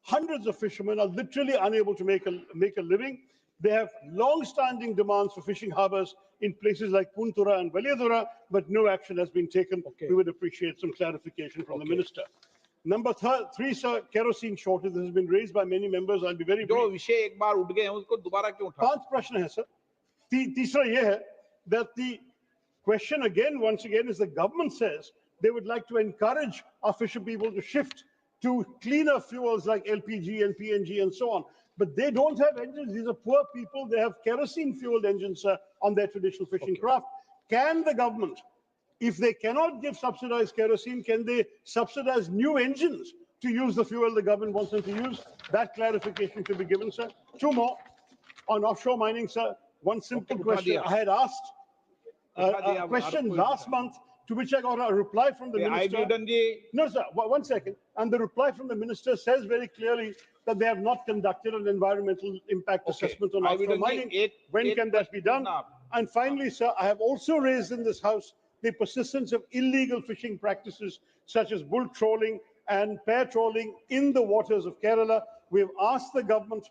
hundreds of fishermen are literally unable to make a living. They have long-standing demands for fishing harbors in places like Puntura and Valiyadura, but no action has been taken. We would appreciate some clarification from the Minister. Number three, sir, kerosene shortage. This has been raised by many members. I'll be very brief. जो विषय एक बार उठ गए हैं उसको दोबारा क्यों उठा? 5 प्रश्न है, sir. तीसरा ये है that the question again, once again, is the government says they would like to encourage our fisher people to shift to cleaner fuels like LPG and PNG and so on. But they don't have engines. These are poor people. They have kerosene-fueled engines on their traditional fishing craft. Can the government, if they cannot give subsidized kerosene, can they subsidize new engines to use the fuel the government wants them to use? That clarification should be given, sir. 2 more on offshore mining, sir. One simple question. I had asked a question last month to which I got a reply from the minister. No, sir, 1 second. And the reply from the minister says very clearly that they have not conducted an environmental impact assessment on offshore mining. When can that be done? And finally, sir, I have also raised in this House the persistence of illegal fishing practices such as bull trawling and pair trawling in the waters of Kerala. We have asked the government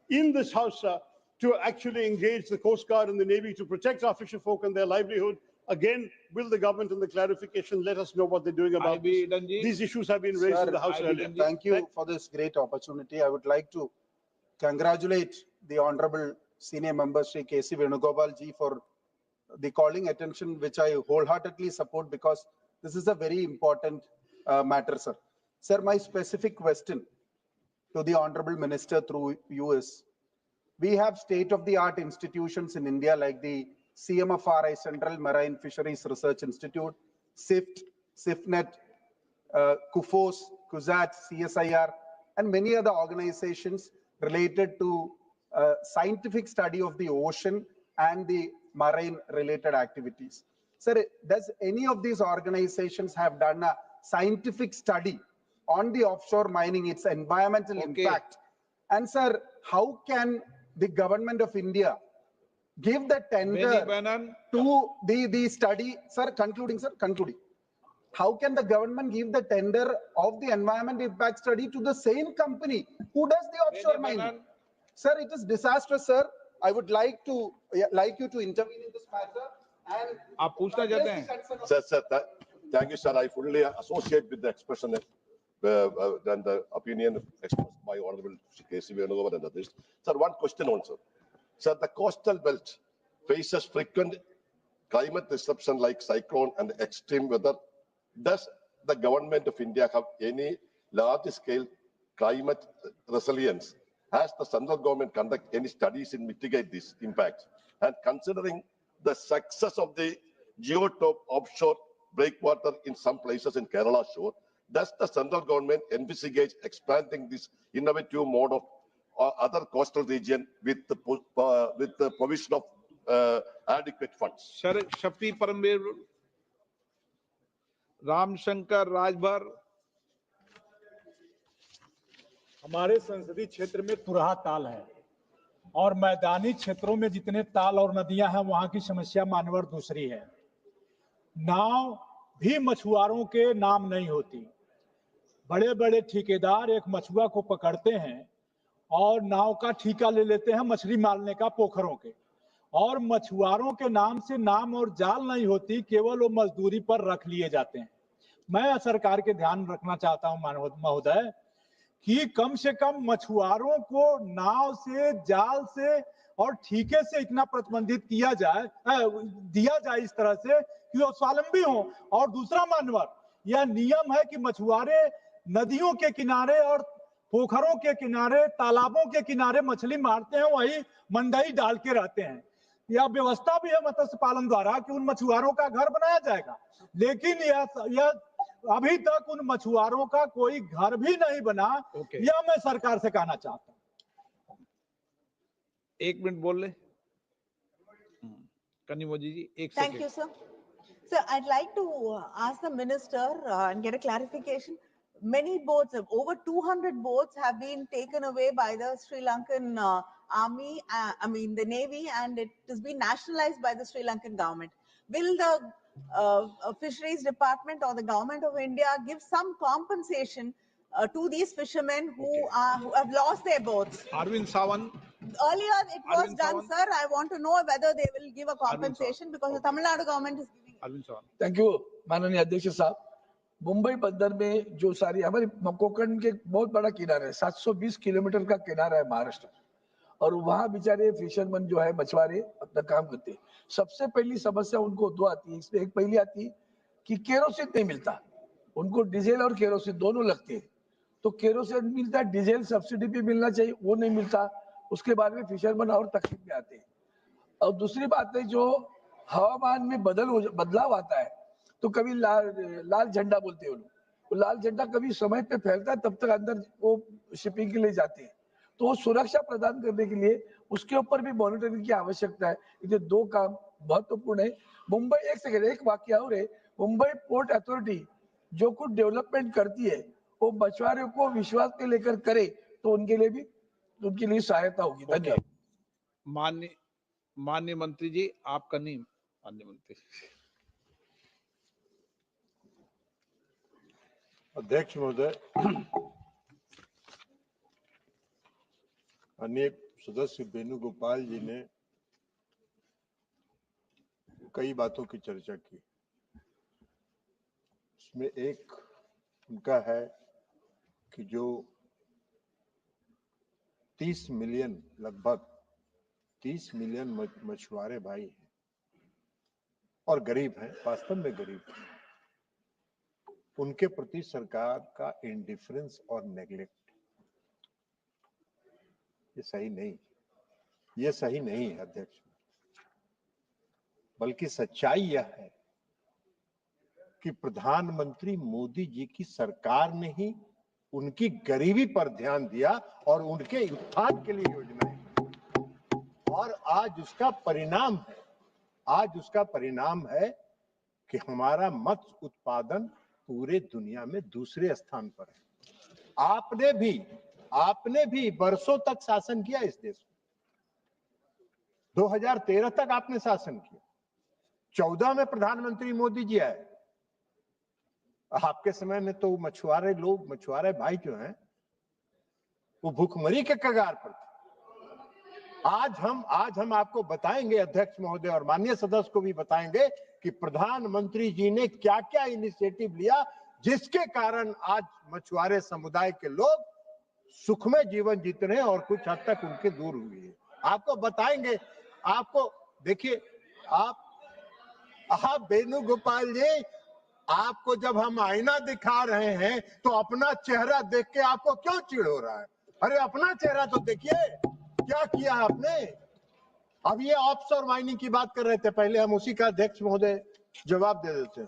in this House, sir, to actually engage the Coast Guard and the Navy to protect our fisher folk and their livelihood. Again, will the government and the clarification let us know what they're doing about this? These issues have been raised in the House earlier. Thank you for this great opportunity. I would like to congratulate the Honorable Senior Member Shri K.C. Venugopal ji for the calling attention, which I wholeheartedly support because this is a very important matter, sir. Sir, my specific question to the Honorable Minister through you is, we have state-of-the-art institutions in India like the CMFRI, Central Marine Fisheries Research Institute, SIFT, SIFNet, KUFOS, KUZAT, CSIR, and many other organizations related to scientific study of the ocean and the marine related activities. Sir, does any of these organizations have done a scientific study on the offshore mining, its environmental impact? And sir, how can the government of India give the tender to the study? Sir, concluding, sir, concluding. How can the government give the tender of the environmental impact study to the same company who does the offshore mining? Sir, it is disastrous, sir. I would like you to intervene in this matter and Sir, thank you, sir. I fully associate with the expression and the opinion expressed by Honorable K.C. Venugopal and others. Sir, one question also. Sir, the coastal belt faces frequent climate disruption like cyclone and extreme weather. Does the government of India have any large-scale climate resilience? Has the central government conduct any studies in mitigate this impact? And considering the success of the geotop offshore breakwater in some places in Kerala shore, does the central government envisage expanding this innovative mode of other coastal region with the provision of adequate funds? Shafi Paramveer, Ram Shankar Rajbhar. हमारे संसदीय क्षेत्र में तुरहा ताल है और मैदानी क्षेत्रों में जितने ताल और नदियां हैं वहां की समस्या मानवर दूसरी है। नाव भी मछुआरों के नाम नहीं होती। बड़े बड़े ठेकेदार एक मछुआ को पकड़ते हैं और नाव का ठेका ले लेते हैं मछली मारने का पोखरों के, और मछुआरों के नाम से नाम और जाल नहीं होती, केवल वो मजदूरी पर रख लिए जाते हैं। मैं सरकार के ध्यान रखना चाहता हूं महोदय कि कम से कम मछुआरों को नाव से, जाल से और ठीके से इतना प्रतिबंधित किया जाए, दिया जाए इस तरह से कि वो स्वावलंबी हो। और दूसरा मानवर, यह नियम है कि मछुआरे नदियों के किनारे और पोखरों के किनारे, तालाबों के किनारे मछली मारते हैं, वही मंडई डाल के रहते हैं। यह व्यवस्था भी है मत्स्य पालन द्वारा कि उन मछुआरों का घर बनाया जाएगा, लेकिन यह अभी तक उन मछुआरों का कोई घर भी नहीं बना। यह मैं सरकार से कहना चाहता हूं। 1 मिनट बोल ले कनिमोजी जी, 1 second. Thank you, sir. Sir, I'd like to ask the minister and get a clarification. Many boats, over 200 boats have been taken away by the Sri Lankan army, the Navy, and it has been nationalized by the Sri Lankan government. Will the Fisheries Department or the government of India give some compensation to these fishermen who have lost their boats? Arvind Sawant. Earlier it was Arvind done, Sawant. sir. I want to know whether they will give a compensation because the Tamil Nadu government is giving. Arvind Sawant. Thank you माननीय अध्यक्ष साहब। मुंबई बंदर में जो सारी हमारे कोकण के बहुत बड़ा किनारा है, 720 किलोमीटर का किनारा है महाराष्ट्र, और वहाँ बेचारे फिशरमैन जो है मछुआरे अपना काम करते हैं। सबसे पहली समस्या उनको दो आती है, इसमें एक पहली आती है कि केरोसिन नहीं मिलता, उनको डीजल और केरोसिन दोनों लगते हैं। तो केरोसिन मिलता है, डीजल सब्सिडी पे मिलना चाहिए, वो नहीं मिलता। उसके बाद में फिशरमैन और तकलीफ में आते हैं। और दूसरी बात है, जो हवामान में बदलाव आता है, तो कभी लाल झंडा बोलते हैं वो लाल झंडा कभी समय पे फैलता है, तब तक अंदर वो शिपिंग के लिए जाते हैं। तो वो सुरक्षा प्रदान करने के लिए उसके ऊपर भी मॉनिटरिंग की आवश्यकता है। ये दो काम महत्वपूर्ण है। मुंबई, एक सेकंड, एक वाक्य और है, मुंबई पोर्ट अथॉरिटी जो कुछ डेवलपमेंट करती है वो मछुआरों को विश्वास में लेकर करे तो उनके लिए सहायता होगी। धन्यवाद। माननीय मंत्री जी, आपका नहीं, माननीय मंत्री। अध्यक्ष महोदय, माननीय सदस्य वेणुगोपाल जी ने कई बातों की चर्चा की। उसमें एक उनका है कि जो 30 मिलियन, लगभग 30 मिलियन मछुआरे भाई हैं और गरीब हैं, वास्तव में गरीब हैं, उनके प्रति सरकार का इंडिफरेंस और नेग्लेक्ट, ये सही नहीं है अध्यक्ष। बल्कि सच्चाई यह है कि प्रधानमंत्री मोदी जी की सरकार ने ही उनकी गरीबी पर ध्यान दिया और उनके उत्थान के लिए योजनाएं की। और आज उसका परिणाम है कि हमारा मत्स्य उत्पादन पूरे दुनिया में दूसरे स्थान पर है। आपने भी वर्षों तक शासन किया इस देश में। 2013 तक आपने शासन किया, 14 में प्रधानमंत्री मोदी जी आए। आपके समय में तो मछुआरे भाई जो हैं वो भूखमरी के कगार पर थे। आज हम आपको बताएंगे अध्यक्ष महोदय, और माननीय सदस्य को भी बताएंगे कि प्रधानमंत्री जी ने क्या क्या इनिशिएटिव लिया जिसके कारण आज मछुआरे समुदाय के लोग सुखमय जीवन जीते रहे और कुछ हद तक उनके दूर हुई है। आपको बताएंगे। आपको देखिए, आप वेणुगोपाल जी, आपको जब हम आईना दिखा रहे हैं तो अपना चेहरा देख के आपको क्यों चिढ़ हो रहा है? अरे अपना चेहरा तो देखिए, क्या किया आपने। अब ये ऑफशोर माइनिंग की बात कर रहे थे, पहले हम उसी का अध्यक्ष महोदय जवाब दे देते।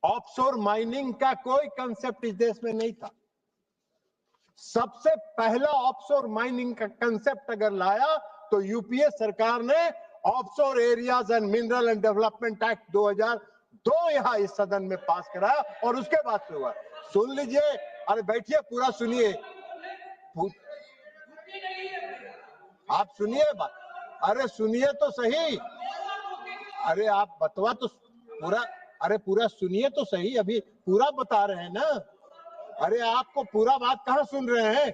ऑफशोर माइनिंग का कोई कंसेप्ट इस देश में नहीं था। सबसे पहला ऑफशोर माइनिंग का कंसेप्ट अगर लाया तो यूपीए सरकार ने offshore areas and mineral and development act 2002 यहां इस सदन में पास कराया और उसके बाद से हुआ। सुन लीजिए, अरे बैठिए, पूरा सुनिए, आप सुनिए बात, अरे सुनिए तो सही, अरे आप बतवा तो पूरा सुनिए तो सही, अभी पूरा बता रहे हैं ना। अरे आपको पूरा बात कहां सुन रहे हैं।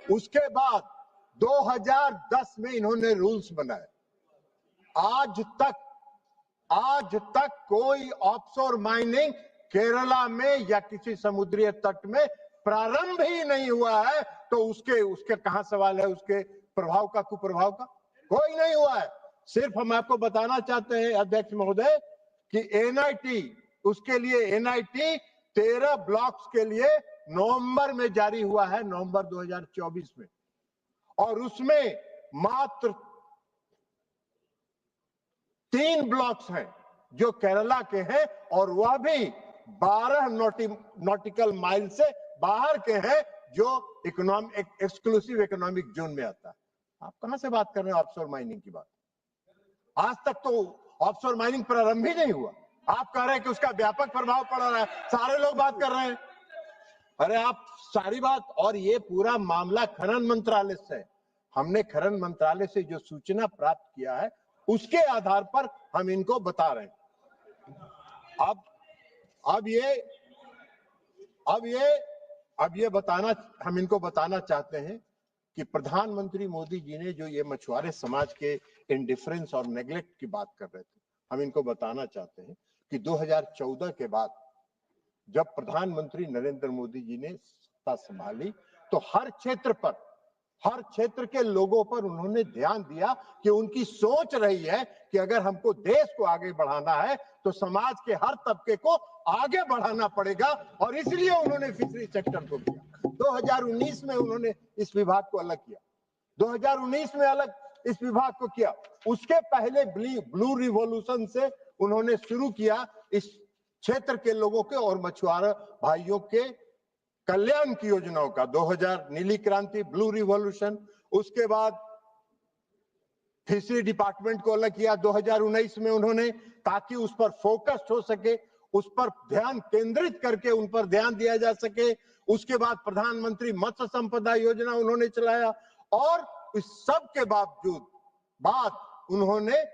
उसके बाद 2010 में इन्होंने रूल्स बनाए। आज तक कोई ऑफशोर माइनिंग केरला में या किसी समुद्री तट में प्रारंभ ही नहीं हुआ है, तो उसके कहां सवाल है, उसके प्रभाव का, कुप्रभाव का कोई नहीं हुआ है। सिर्फ हम आपको बताना चाहते हैं अध्यक्ष महोदय कि एनआईटी, उसके लिए एनआईटी 13 ब्लॉक्स के लिए नवंबर में जारी हुआ है, नवंबर 2024 में, और उसमें मात्र 3 ब्लॉक्स हैं जो केरला के हैं और वह भी 12 नॉटिकल माइल से बाहर के हैं, जो एक्सक्लूसिव इकोनॉमिक जोन में आता है। आप कहां से बात कर रहे हैं ऑफशोर माइनिंग की बात? आज तक तो ऑफशोर माइनिंग प्रारंभ ही नहीं हुआ। आप कह रहे हैं कि उसका व्यापक प्रभाव पड़ रहा है, सारे लोग बात कर रहे हैं। अरे आप सारी बात, और ये पूरा मामला खनन मंत्रालय से, हमने खनन मंत्रालय से जो सूचना प्राप्त किया है उसके आधार पर हम इनको बता रहे हैं। अब ये अब ये बताना, हम इनको बताना चाहते हैं कि प्रधानमंत्री मोदी जी ने जो ये मछुआरे समाज के इंडिफरेंस और नेग्लेक्ट की बात कर रहे थे, हम इनको बताना चाहते हैं कि 2014 के बाद जब प्रधानमंत्री नरेंद्र मोदी जी ने सत्ता संभाली तो हर क्षेत्र के लोगों पर उन्होंने ध्यान दिया कि उनकी सोच रही है कि अगर हमको देश को आगे बढ़ाना है तो समाज के हर तबके को आगे बढ़ाना पड़ेगा, और इसलिए उन्होंने फिशरी सेक्टर को किया। 2019 में उन्होंने इस विभाग को अलग किया, 2019 में अलग इस विभाग को किया। उसके पहले ब्लू रिवॉल्यूशन से उन्होंने शुरू किया इस क्षेत्र के लोगों के और मछुआरा भाइयों के कल्याण की योजनाओं का। 2000 नीली क्रांति, ब्लू रिवॉल्यूशन, उसके बाद फिशरी डिपार्टमेंट को अलग किया 2019 में उन्होंने, ताकि उस पर फोकस्ड हो सके, उस पर ध्यान केंद्रित करके उन पर ध्यान दिया जा सके। उसके बाद प्रधानमंत्री मत्स्य संपदा योजना उन्होंने चलाया, और इस सब के बाद उन्होंने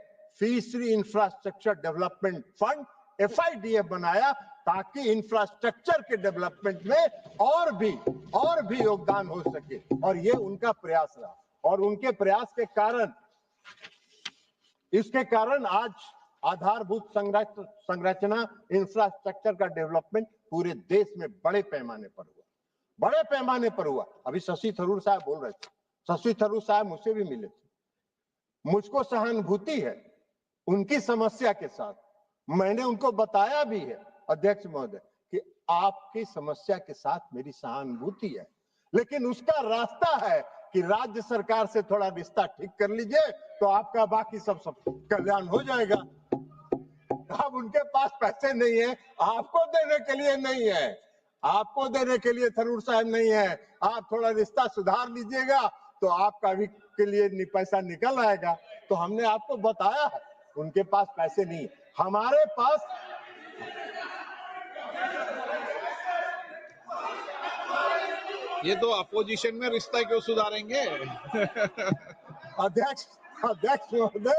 fishery infrastructure development fund FIDF बनाया, ताकि इंफ्रास्ट्रक्चर के डेवलपमेंट में और भी योगदान हो सके। और ये उनका प्रयास रहा, और उनके प्रयास के कारण, इसके कारण आज आधारभूत संरचना इंफ्रास्ट्रक्चर का डेवलपमेंट पूरे देश में बड़े पैमाने पर हुआ। अभी शशि थरूर साहब बोल रहे थे, शशि थरूर साहब मुझसे भी मिले थे, मुझको सहानुभूति है उनकी समस्या के साथ। मैंने उनको बताया भी है अध्यक्ष महोदय कि आपकी समस्या के साथ मेरी सहानुभूति है, लेकिन उसका रास्ता है कि राज्य सरकार से थोड़ा रिश्ता ठीक कर लीजिए तो आपका बाकी सब कल्याण हो जाएगा। अब उनके पास पैसे नहीं है, आपको देने के लिए नहीं है, आपको देने के लिए थरूर साहब नहीं है। आप थोड़ा रिश्ता सुधार लीजिएगा तो आपका भी के लिए पैसा निकल आएगा। तो हमने आपको बताया है उनके पास पैसे नहीं, हमारे पास। ये तो अपोजिशन में रिश्ता क्यों सुधारेंगे? अध्यक्ष महोदय,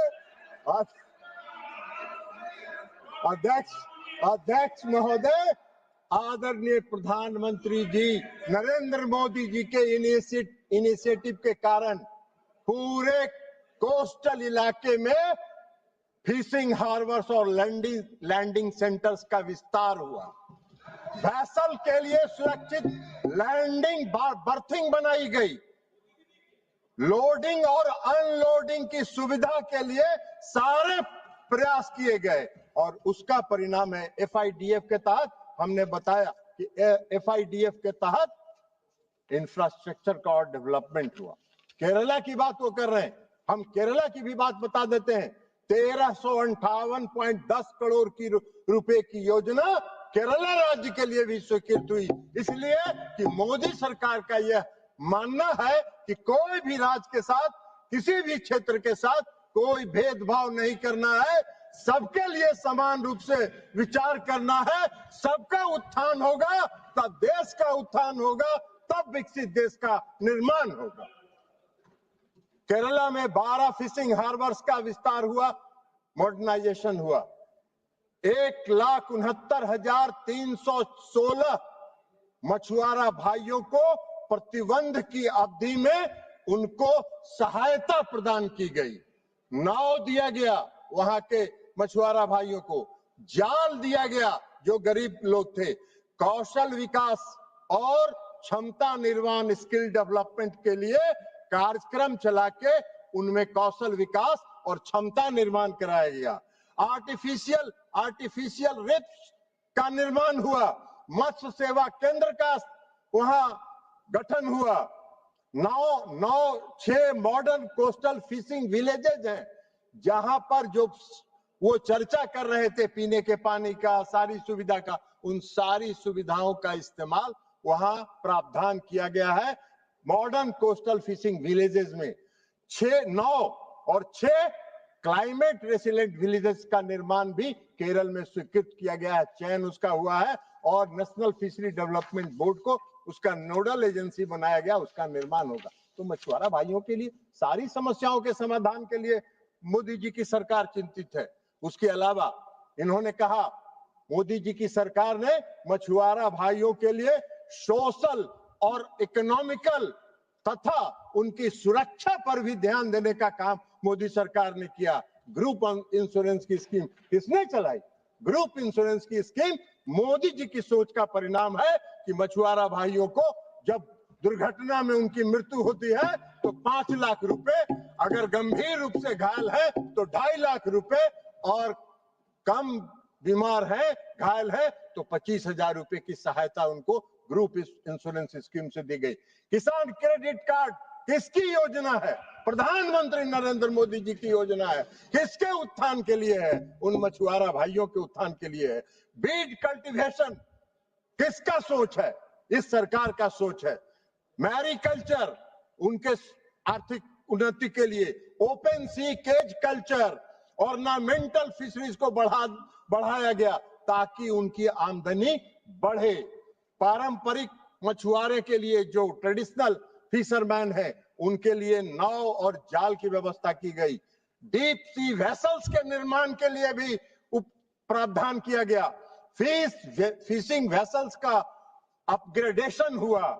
अध्यक्ष महोदय, आदरणीय प्रधानमंत्री जी नरेंद्र मोदी जी के इनिशिएटिव के कारण पूरे कोस्टल इलाके में फिशिंग हार्बर्स और लैंडिंग सेंटर्स का विस्तार हुआ। वैसल के लिए सुरक्षित लैंडिंग बर्थिंग बनाई गई, लोडिंग और अनलोडिंग की सुविधा के लिए सारे प्रयास किए गए, और उसका परिणाम है FIDF के तहत। हमने बताया कि FIDF के तहत इंफ्रास्ट्रक्चर का और डेवलपमेंट हुआ। केरला की बात वो कर रहे हैं, हम केरला की भी बात बता देते हैं। 1358.10 करोड़ की रुपए की योजना केरला राज्य के लिए भी स्वीकृत हुई, इसलिए कि मोदी सरकार का यह मानना है कि कोई भी राज्य के साथ, किसी भी क्षेत्र के साथ कोई भेदभाव नहीं करना है, सबके लिए समान रूप से विचार करना है। सबका उत्थान होगा तब देश का उत्थान होगा, तब विकसित देश का निर्माण होगा। केरला में 12 फिशिंग हार्बर्स का विस्तार हुआ, मॉडर्नाइजेशन हुआ। 1,69,316 मछुआरा भाइयों को प्रतिबंध की अवधि में उनको सहायता प्रदान की गई। नाव दिया गया वहां के मछुआरा भाइयों को, जाल दिया गया जो गरीब लोग थे, कौशल विकास और क्षमता निर्माण स्किल डेवलपमेंट के लिए कार्यक्रम चला के उनमें कौशल विकास और क्षमता निर्माण कराया गया। आर्टिफिशियल रिफ्स का निर्माण हुआ, मत्स्य सेवा केंद्र का वहां गठन हुआ। 6 मॉडर्न कोस्टल फिशिंग विलेजेज हैं, जहां पर जो वो चर्चा कर रहे थे पीने के पानी का, सारी सुविधा का, उन सारी सुविधाओं का इस्तेमाल वहां प्रावधान किया गया है। मॉडर्न कोस्टल फिशिंग विलेजेस में 6 क्लाइमेट रेसिलेंट विलेजेस का निर्माण भी केरल में स्वीकृत किया गया है, चयन उसका हुआ है, और नेशनल फिशरी डेवलपमेंट बोर्ड को उसका नोडल एजेंसी बनाया गया, उसका निर्माण होगा। तो मछुआरा भाइयों के लिए सारी समस्याओं के समाधान के लिए मोदी जी की सरकार चिंतित है। उसके अलावा इन्होंने कहा, मोदी जी की सरकार ने मछुआरा भाइयों के लिए सोशल और इकोनॉमिकल तथा उनकी सुरक्षा पर भी ध्यान देने का काम मोदी सरकार ने किया। ग्रुप इंश्योरेंस की स्कीम किसने चलाई? ग्रुप इंश्योरेंस की स्कीम मोदी जी की सोच का परिणाम है कि मछुआरा भाइयों को जब दुर्घटना में उनकी मृत्यु होती है तो 5 लाख रुपए, अगर गंभीर रूप से घायल है तो 2.5 लाख रुपए, और कम बीमार है, घायल है तो 25,000 रुपए की सहायता उनको ग्रुप इंश्योरेंस स्कीम से दी गई। किसान क्रेडिट कार्ड किसकी योजना है? प्रधानमंत्री नरेंद्र मोदी जी की योजना है। किसके उत्थान के लिए है? उन मछुआरा भाइयों के उत्थान के लिए है। बीड कल्टीवेशन किसका सोच है? इस सरकार का सोच है। मैरीकल्चर उनके आर्थिक उन्नति के लिए, open sea cage culture, ornamental fisheries को बढ़ाया गया ताकि उनकी आमदनी बढ़े। पारंपरिक मछुआरे के लिए जो ट्रेडिशनल फिशरमैन है उनके लिए नाव और जाल की व्यवस्था की गई। डीप सी वेसल्स के निर्माण के लिए भी प्रावधान किया गया। फिशिंग वेसल्स का अपग्रेडेशन हुआ।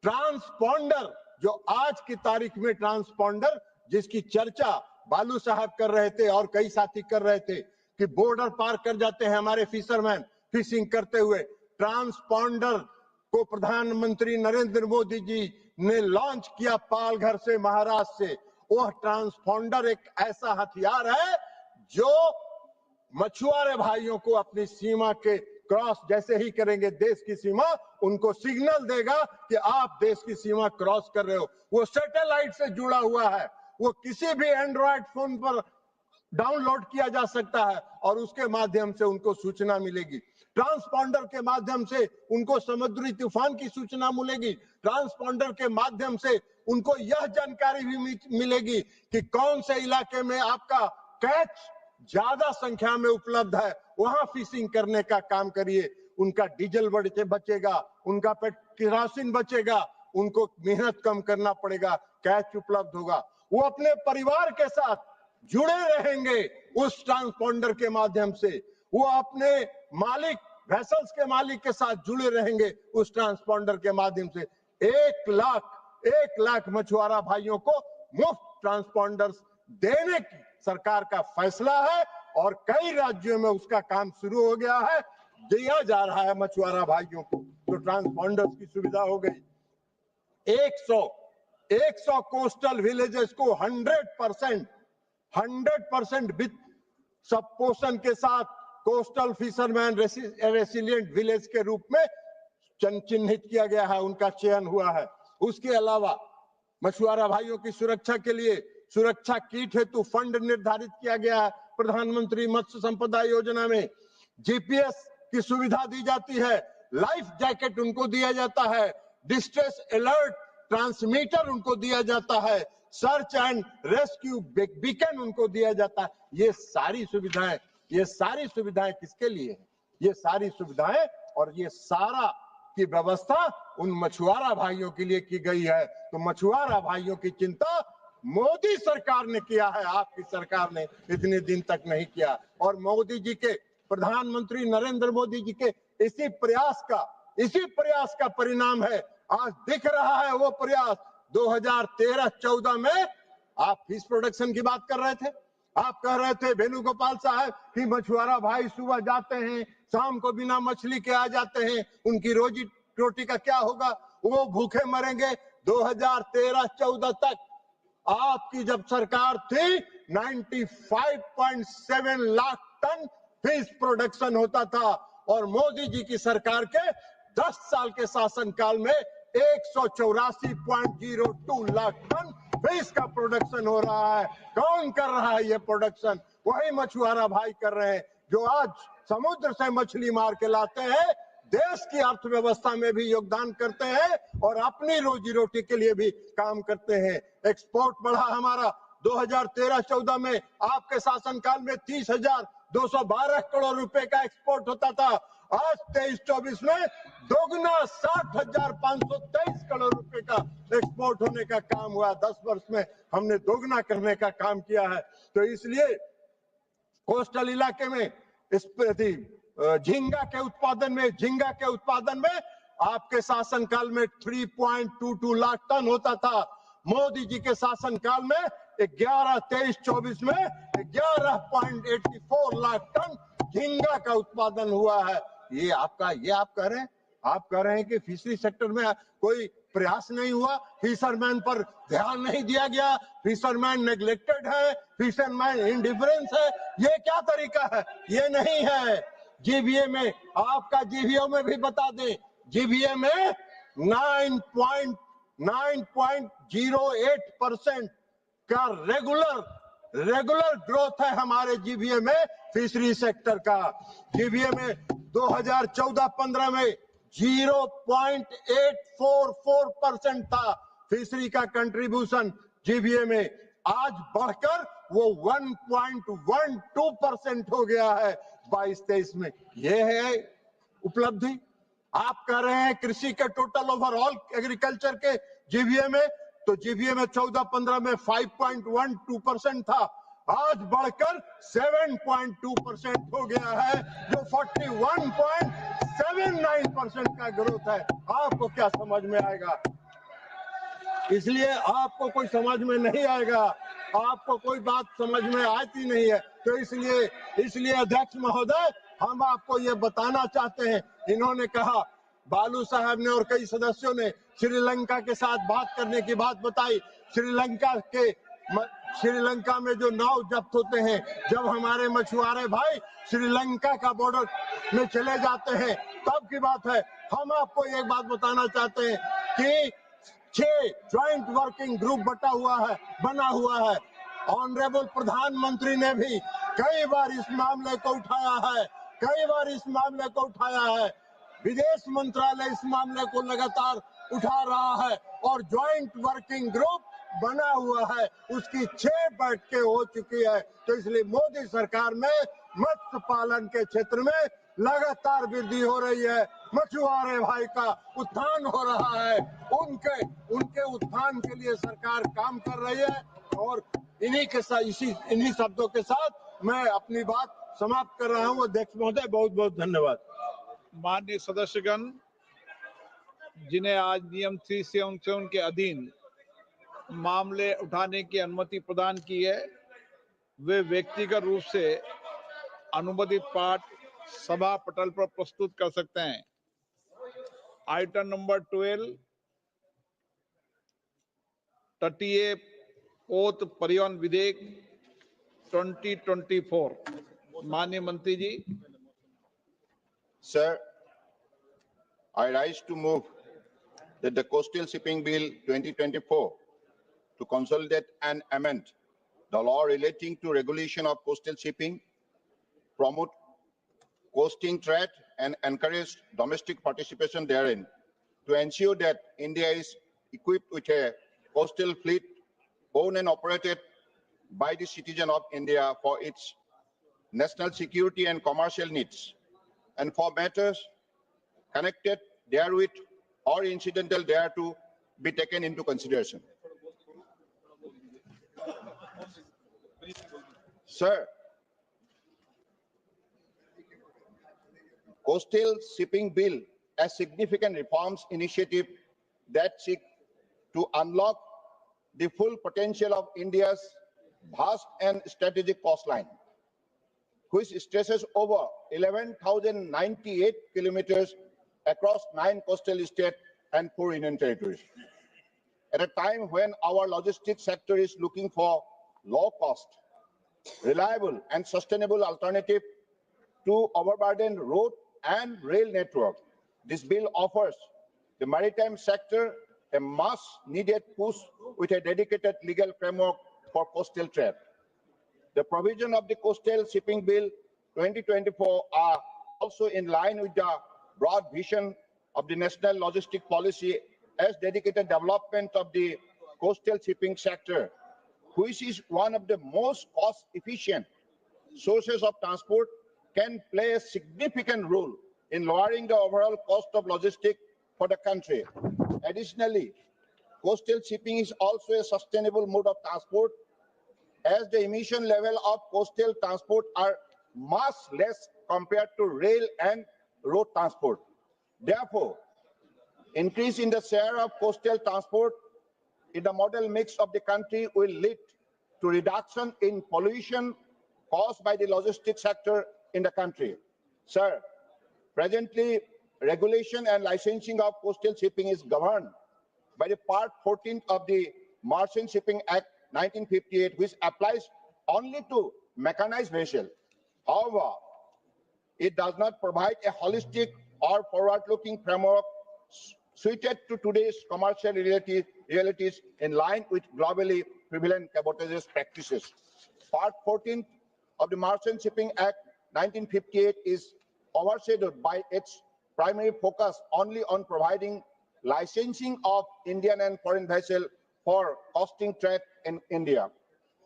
ट्रांसपॉन्डर, जो आज की तारीख में ट्रांसपॉन्डर जिसकी चर्चा बालू साहब कर रहे थे और कई साथी कर रहे थे कि बॉर्डर पार कर जाते हैं हमारे फिशरमैन फिशिंग करते हुए, ट्रांसपॉन्डर को प्रधानमंत्री नरेंद्र मोदी जी ने लॉन्च किया पालघर से, महाराष्ट्र से। वह ट्रांसपॉन्डर एक ऐसा हथियार है जो मछुआरे भाइयों को अपनी सीमा के क्रॉस जैसे ही करेंगे देश की सीमा, उनको सिग्नल देगा कि आप देश की सीमा क्रॉस कर रहे हो। वो सैटेलाइट से जुड़ा हुआ है, वो किसी भी एंड्रॉयड फोन पर डाउनलोड किया जा सकता है और उसके माध्यम से उनको सूचना मिलेगी। ट्रांसपॉन्डर के माध्यम से उनको समुद्री तूफान की सूचना मिलेगी। ट्रांसपॉन्डर के माध्यम से उनको यह जानकारी भी मिलेगी कि कौन से इलाके में आपका कैच ज्यादा संख्या में उपलब्ध है, वहां फिशिंग करने का काम करिए। उनका डीजल बचेगा, उनका केरोसिन बचेगा, उनको मेहनत कम करना पड़ेगा, कैच उपलब्ध होगा। वो अपने परिवार के साथ जुड़े रहेंगे उस ट्रांसपॉन्डर के माध्यम से। वो अपने मालिक, वेसल्स के मालिक के साथ जुड़े रहेंगे उस ट्रांसपॉन्डर के माध्यम से। 1 लाख मछुआरा भाइयों को मुफ्त ट्रांसपॉन्डर्स देने की सरकार का फैसला है और कई राज्यों में उसका काम शुरू हो गया है, दिया जा रहा है मछुआरा भाइयों को। तो ट्रांसपॉन्डर्स की सुविधा हो गई। 100 कोस्टल विलेजेस को 100% वित्त सब पोषण के साथ कोस्टल फिशरमैन रेसिलिएंट विलेज के रूप में चिन्हित किया गया है, उनका चयन हुआ है। उसके अलावा मछुआरा भाइयों की सुरक्षा के लिए सुरक्षा किट हेतु फंड निर्धारित किया गया है। प्रधानमंत्री मत्स्य संपदा योजना में जीपीएस की सुविधा दी जाती है, लाइफ जैकेट उनको दिया जाता है, डिस्ट्रेस अलर्ट ट्रांसमीटर उनको दिया जाता है, सर्च एंड रेस्क्यू बीकन उनको दिया जाता है। ये सारी सुविधाएं किसके लिए है? ये सारी सुविधाएं और ये सारा की व्यवस्था उन मछुआरा भाइयों के लिए की गई है। तो मछुआरा भाइयों की चिंता मोदी सरकार ने किया है, आपकी सरकार ने इतने दिन तक नहीं किया। और मोदी जी के, प्रधानमंत्री नरेंद्र मोदी जी के इसी प्रयास का परिणाम है। आज दिख रहा है वो प्रयास। 2013-14 में आप फिश प्रोडक्शन की बात कर रहे थे, आप कह रहे थे वेणुगोपाल साहब कि मछुआरा भाई सुबह जाते हैं, शाम को बिना मछली के आ जाते हैं, उनकी रोजी रोटी का क्या होगा? वो भूखे मरेंगे। 2013-14 तक आपकी जब सरकार थी 95.7 लाख टन फिश प्रोडक्शन होता था और मोदी जी की सरकार के 10 साल के शासनकाल में 184.02 लाख टन फिश का प्रोडक्शन हो रहा है। कौन कर रहा है ये प्रोडक्शन? वही मछुआरा भाई कर रहे हैं, जो आज समुद्र से मछली मार के लाते हैं, देश की अर्थव्यवस्था में भी योगदान करते हैं और अपनी रोजी रोटी के लिए भी काम करते हैं। एक्सपोर्ट बढ़ा हमारा। 2013-14 में आपके शासनकाल में 30,212 करोड़ रुपए का एक्सपोर्ट होता था। आज 23-24 में दोगुना 60,523 करोड़ रुपए का एक्सपोर्ट होने का काम हुआ। 10 वर्ष में हमने दोगुना करने का काम किया है। तो इसलिए कोस्टल इलाके में इस झींगा के उत्पादन में आपके शासनकाल में 3.22 लाख टन होता था। मोदी जी के शासनकाल में 23-24 में 11.84 लाख टन झींगा का उत्पादन हुआ है। ये आप कह रहे हैं कि फिशरी सेक्टर में कोई प्रयास नहीं हुआ, फिशरमैन पर ध्यान नहीं दिया गया, फिशरमैन नेग्लेक्टेड है, फिशरमैन इंडिफरेंस है। ये क्या तरीका है? ये नहीं है। जीवीए में आपका जीवीओ में भी बता दें, जीवीए में 9.08% का रेगुलर ग्रोथ है हमारे जीवीए में फिशरी सेक्टर का। जीवीए में 2014-15 में 0.844% था फिशरी का कंट्रीब्यूशन जीवीए में, आज बढ़कर वो 1.12% हो गया है 22-23 में। ये है उपलब्धि। आप कह रहे हैं कृषि के टोटल ओवरऑल एग्रीकल्चर के जीवीए में, तो जीवीए में 14-15 में 5.12% था, आज बढ़कर 7.2% हो गया है, जो 41.79% का ग्रोथ है। आपको क्या समझ में आएगा? इसलिए आपको कोई समझ में नहीं आएगा, आपको कोई बात समझ में आती नहीं है। तो इसलिए अध्यक्ष महोदय, हम आपको ये बताना चाहते हैं, इन्होंने कहा, बालू साहब ने और कई सदस्यों ने श्रीलंका के साथ बात करने की बात बताई। श्रीलंका में जो नाव जब्त होते हैं, जब हमारे मछुआरे भाई श्रीलंका का बॉर्डर में चले जाते हैं, तब की बात है। हम आपको एक बात बताना चाहते हैं कि 6 ज्वाइंट वर्किंग ग्रुप बना हुआ है। ऑनरेबल प्रधानमंत्री ने भी कई बार इस मामले को उठाया है, विदेश मंत्रालय इस मामले को लगातार उठा रहा है और ज्वाइंट वर्किंग ग्रुप बना हुआ है, उसकी 6 बैठकें हो चुकी है। तो इसलिए मोदी सरकार में मत्स्य पालन के क्षेत्र में लगातार वृद्धि हो रही है, मछुआरे भाई का उत्थान हो रहा है, उनके उत्थान के लिए सरकार काम कर रही है। और इन्हीं शब्दों के साथ मैं अपनी बात समाप्त कर रहा हूँ। अध्यक्ष महोदय, बहुत बहुत धन्यवाद। माननीय सदस्यगण, जिन्हें आज नियम 377 के अधीन मामले उठाने की अनुमति प्रदान की है, वे व्यक्तिगत रूप से अनुबंधित पाठ सभा पटल पर प्रस्तुत कर सकते हैं। आइटम नंबर 12, तटीय पोत परिवहन विधेयक 2024। माननीय मंत्री जी। Sir, I rise to move that the Coastal Shipping Bill 2024 to consolidate and amend the law relating to regulation of coastal shipping, promote coasting trade and encourage domestic participation therein, to ensure that India is equipped with a coastal fleet owned and operated by the citizen of India for its national security and commercial needs, and for matters connected therewith or incidental thereto be taken into consideration. Sir, Coastal Shipping Bill, a significant reforms initiative that seek to unlock the full potential of India's vast and strategic coastline, which stretches over 11,098 kilometers across 9 coastal states and 4 union territories. At a time when our logistics sector is looking for low-cost, reliable and sustainable alternative to overburdened road and rail network, this bill offers the maritime sector a much-needed push with a dedicated legal framework for coastal trade. The provision of the Coastal Shipping Bill 2024 are also in line with the broad vision of the National Logistic Policy as dedicated development of the coastal shipping sector, which is one of the most cost-efficient sources of transport, can play a significant role in lowering the overall cost of logistics for the country. Additionally, coastal shipping is also a sustainable mode of transport, as the emission level of coastal transport are much less compared to rail and road transport. Therefore, increase in the share of coastal transport in the model mix of the country will lead to reduction in pollution caused by the logistics sector in the country. Sir, presently, regulation and licensing of coastal shipping is governed by the Part 14 of the Merchant Shipping Act 1958, which applies only to mechanized vessels. However, it does not provide a holistic or forward-looking framework suited to today's commercial realities in line with globally prevalent cabotage practices. Part 14 of the Merchant Shipping Act 1958 is overshadowed by its primary focus only on providing licensing of Indian and foreign vessels for costing trade in India.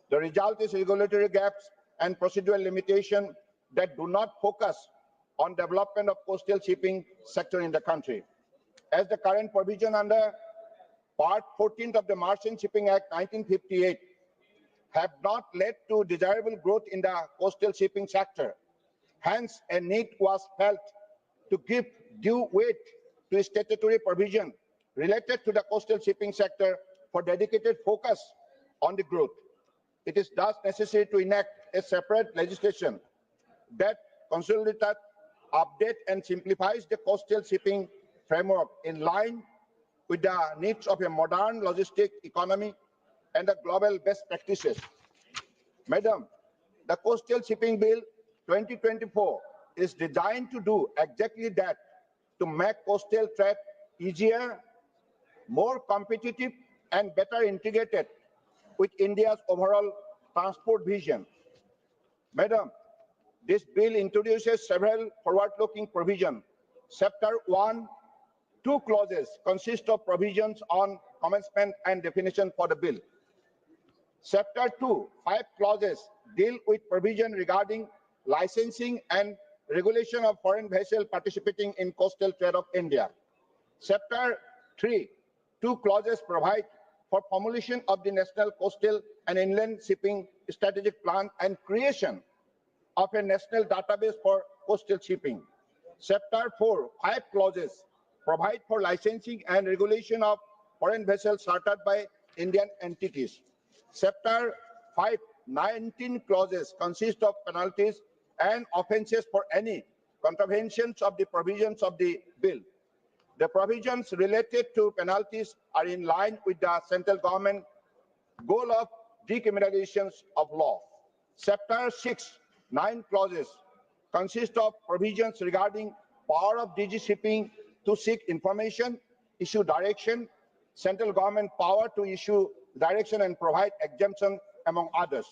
The result is regulatory gaps and procedural limitations that do not focus on development of coastal shipping sector in the country. As the current provision under Part 14 of the Merchant Shipping Act 1958 have not led to desirable growth in the coastal shipping sector. Hence, a need was felt to give due weight to statutory provision related to the coastal shipping sector for dedicated focus on the growth. It is thus necessary to enact a separate legislation that consolidates, updates, and simplifies the coastal shipping framework in line with the needs of a modern logistic economy and the global best practices. Madam, the Coastal Shipping Bill 2024 is designed to do exactly that, to make coastal trade easier, more competitive, and better integrated with India's overall transport vision. Madam, this bill introduces several forward-looking provisions. Chapter 1, 2 clauses consist of provisions on commencement and definition for the bill. Chapter 2, 5 clauses deal with provision regarding licensing and regulation of foreign vessels participating in coastal trade of India. Chapter 3, 2 clauses provide for formulation of the National Coastal and Inland Shipping Strategic Plan and creation of a national database for coastal shipping. Chapter 4, 5 clauses provide for licensing and regulation of foreign vessels chartered by Indian entities. Chapter 5, 19 clauses consist of penalties and offences for any contraventions of the provisions of the bill. The provisions related to penalties are in line with the central government goal of decriminalization of law. Chapter 6, 9 clauses consist of provisions regarding power of DG Shipping to seek information, issue direction, central government power to issue direction and provide exemption, among others.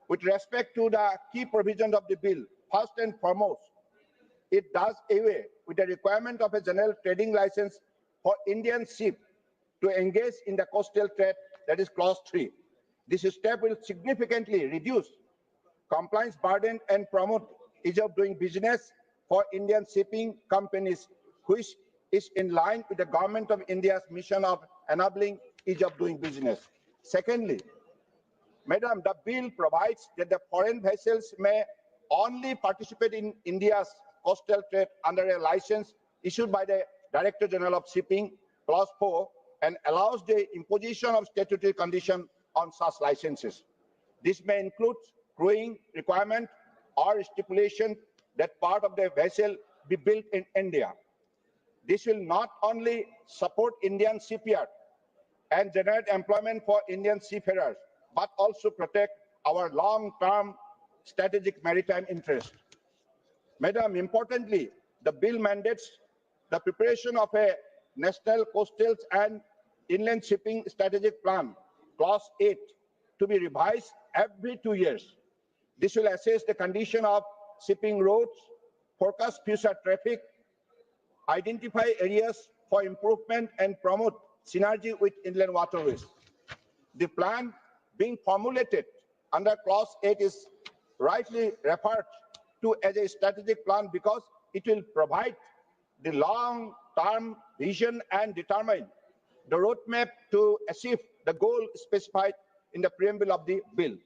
With respect to the key provisions of the bill, first and foremost, it does away with the requirement of a general trading license for Indian ships to engage in the coastal trade, that is clause 3. This step will significantly reduce compliance burden and promote ease of doing business for Indian shipping companies, which is in line with the government of India's mission of enabling ease of doing business. Secondly, Madam, the bill provides that the foreign vessels may only participate in India's coastal trade under a license issued by the Director General of Shipping, clause 4, and allows the imposition of statutory conditions on such licenses. This may include crewing requirement or stipulation that part of the vessel be built in India. This will not only support Indian shipyard and generate employment for Indian seafarers, but also protect our long-term strategic maritime interest. Madam, importantly, the bill mandates the preparation of a National Coastal and Inland Shipping Strategic Plan, clause 8, to be revised every 2 years. This will assess the condition of shipping routes, forecast future traffic, identify areas for improvement, and promote synergy with inland waterways. The plan being formulated under clause 8 is rightly referred to as a strategic plan because it will provide the long-term vision and determine the roadmap to achieve the goal specified in the preamble of the bill.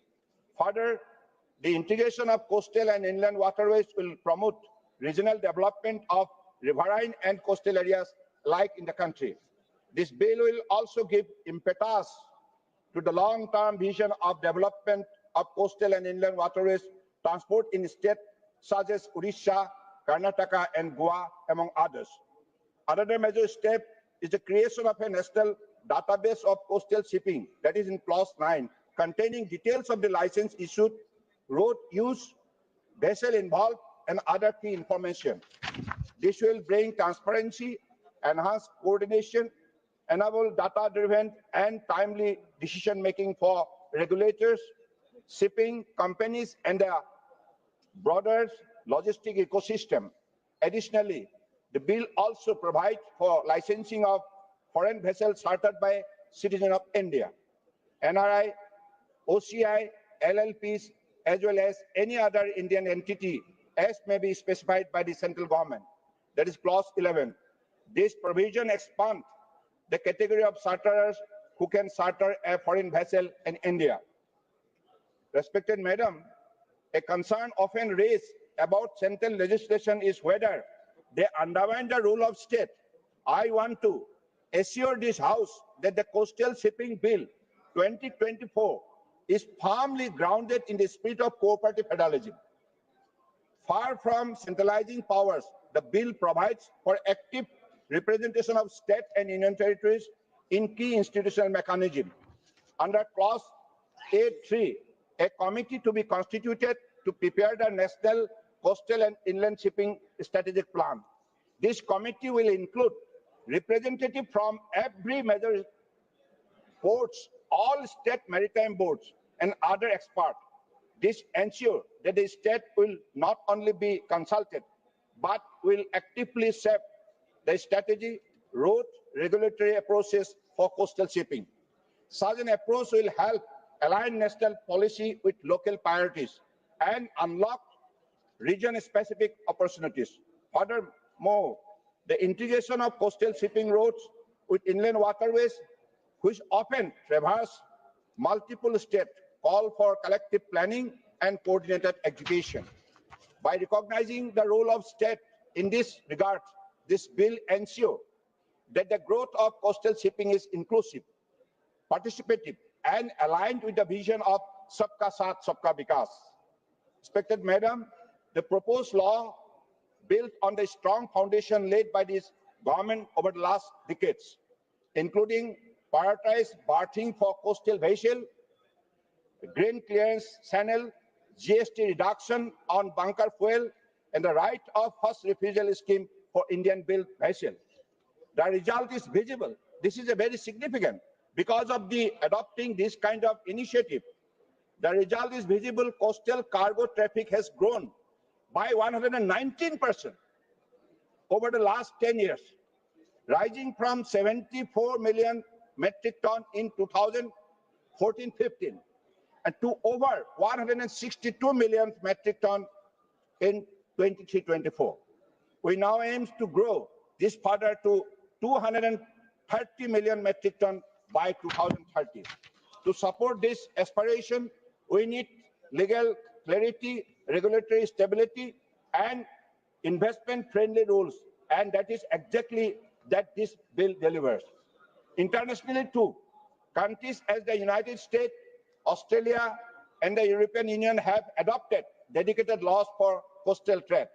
Further, The integration of coastal and inland waterways will promote regional development of riverine and coastal areas like in the country. This bill will also give impetus to the long-term vision of development of coastal and inland waterways transport in states such as Odisha, Karnataka, and Goa, among others. Another major step is the creation of a national database of coastal shipping, that is in clause 9, containing details of the license issued, road use, vessel involved, and other key information. This will bring transparency, enhance coordination, enable data-driven and timely decision-making for regulators, shipping companies, and the broader logistic ecosystem. Additionally, the bill also provides for licensing of foreign vessels chartered by citizens of India, NRI, OCI, LLPs, as well as any other Indian entity as may be specified by the central government. That is clause 11. This provision expands the category of charterers who can charter a foreign vessel in India. Respected Madam, a concern often raised about central legislation is whether they undermine the rule of state. I want to assure this House that the Coastal Shipping Bill 2024 is firmly grounded in the spirit of cooperative federalism. Far from centralizing powers, the bill provides for active representation of state and union territories in key institutional mechanisms. Under clause 8.3, a committee to be constituted to prepare the national coastal and inland shipping strategic plan. This committee will include representatives from every major ports, all state maritime boards, and other experts. This ensures that the state will not only be consulted, but will actively shape the strategy, route, regulatory approaches for coastal shipping. Such an approach will help align national policy with local priorities and unlock region-specific opportunities. Furthermore, the integration of coastal shipping routes with inland waterways, which often traverse multiple states, call for collective planning and coordinated execution. By recognizing the role of state in this regard, this bill ensures that the growth of coastal shipping is inclusive, participative, and aligned with the vision of Sabka Saath, Sabka Vikas. Respected Madam, the proposed law built on the strong foundation laid by this government over the last decades, including prioritized berthing for coastal vessels, grain clearance channel, GST reduction on bunker fuel, and the right of first refusal scheme for Indian-built vessels. The result is visible. This is a very significant because of the adopting this kind of initiative. The result is visible. Coastal cargo traffic has grown by 119% over the last 10 years, rising from 74 million metric ton in 2014-15 and to over 162 million metric ton in 23-24. We now aim to grow this further to 230 million metric ton by 2030. To support this aspiration, we need legal clarity, regulatory stability, and investment-friendly rules, and that is exactly that this bill delivers. Internationally too, countries as the United States, Australia, and the European Union have adopted dedicated laws for coastal trade.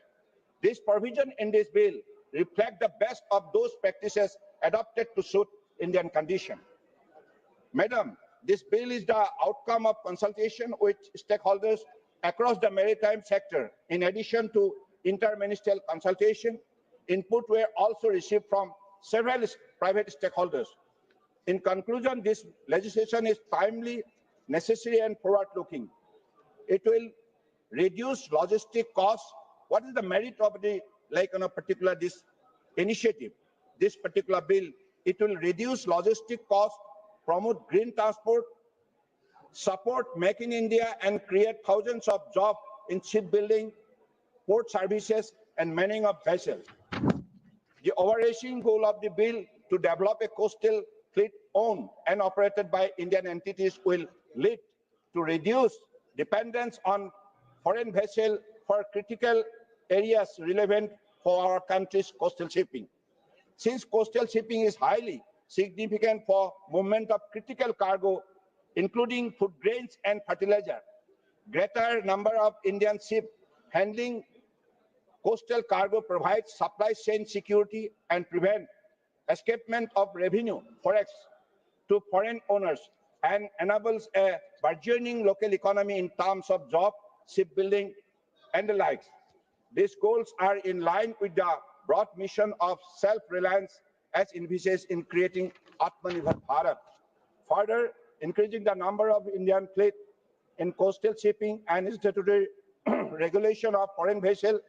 This provision in this bill reflects the best of those practices adopted to suit Indian conditions. Madam, this bill is the outcome of consultation with stakeholders across the maritime sector. In addition to interministerial consultation, input were also received from several private stakeholders. In conclusion, this legislation is timely, necessary, and forward-looking. It will reduce logistic costs. What is the merit of the particular this initiative, this particular bill? It will reduce logistic costs, promote green transport, support Make in India, and create thousands of jobs in shipbuilding, port services, and manning of vessels. The overarching goal of the bill to develop a coastal fleet owned and operated by Indian entities will lead to reduce dependence on foreign vessel for critical areas relevant for our country's coastal shipping. Since coastal shipping is highly significant for movement of critical cargo, including food grains and fertilizer, greater number of Indian ships handling coastal cargo provides supply chain security and prevent escapement of revenue forex to foreign owners and enables a burgeoning local economy in terms of job, shipbuilding, and the likes. These goals are in line with the broad mission of self-reliance as envisaged in creating Atmanirbhar Bharat. Further, increasing the number of Indian fleet in coastal shipping and statutory regulation of foreign vessels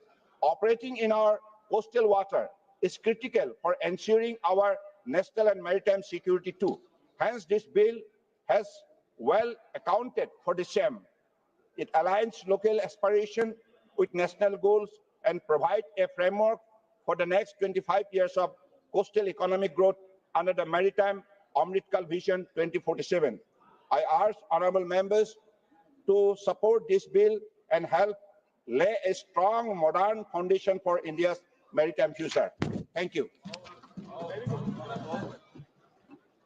operating in our coastal water is critical for ensuring our national and maritime security too. Hence, this bill has well accounted for the same. It aligns local aspiration with national goals and provides a framework for the next 25 years of coastal economic growth under the Maritime Amritkal Vision 2047. I urge honorable members to support this bill and help lay a strong modern foundation for India's maritime future. Thank you.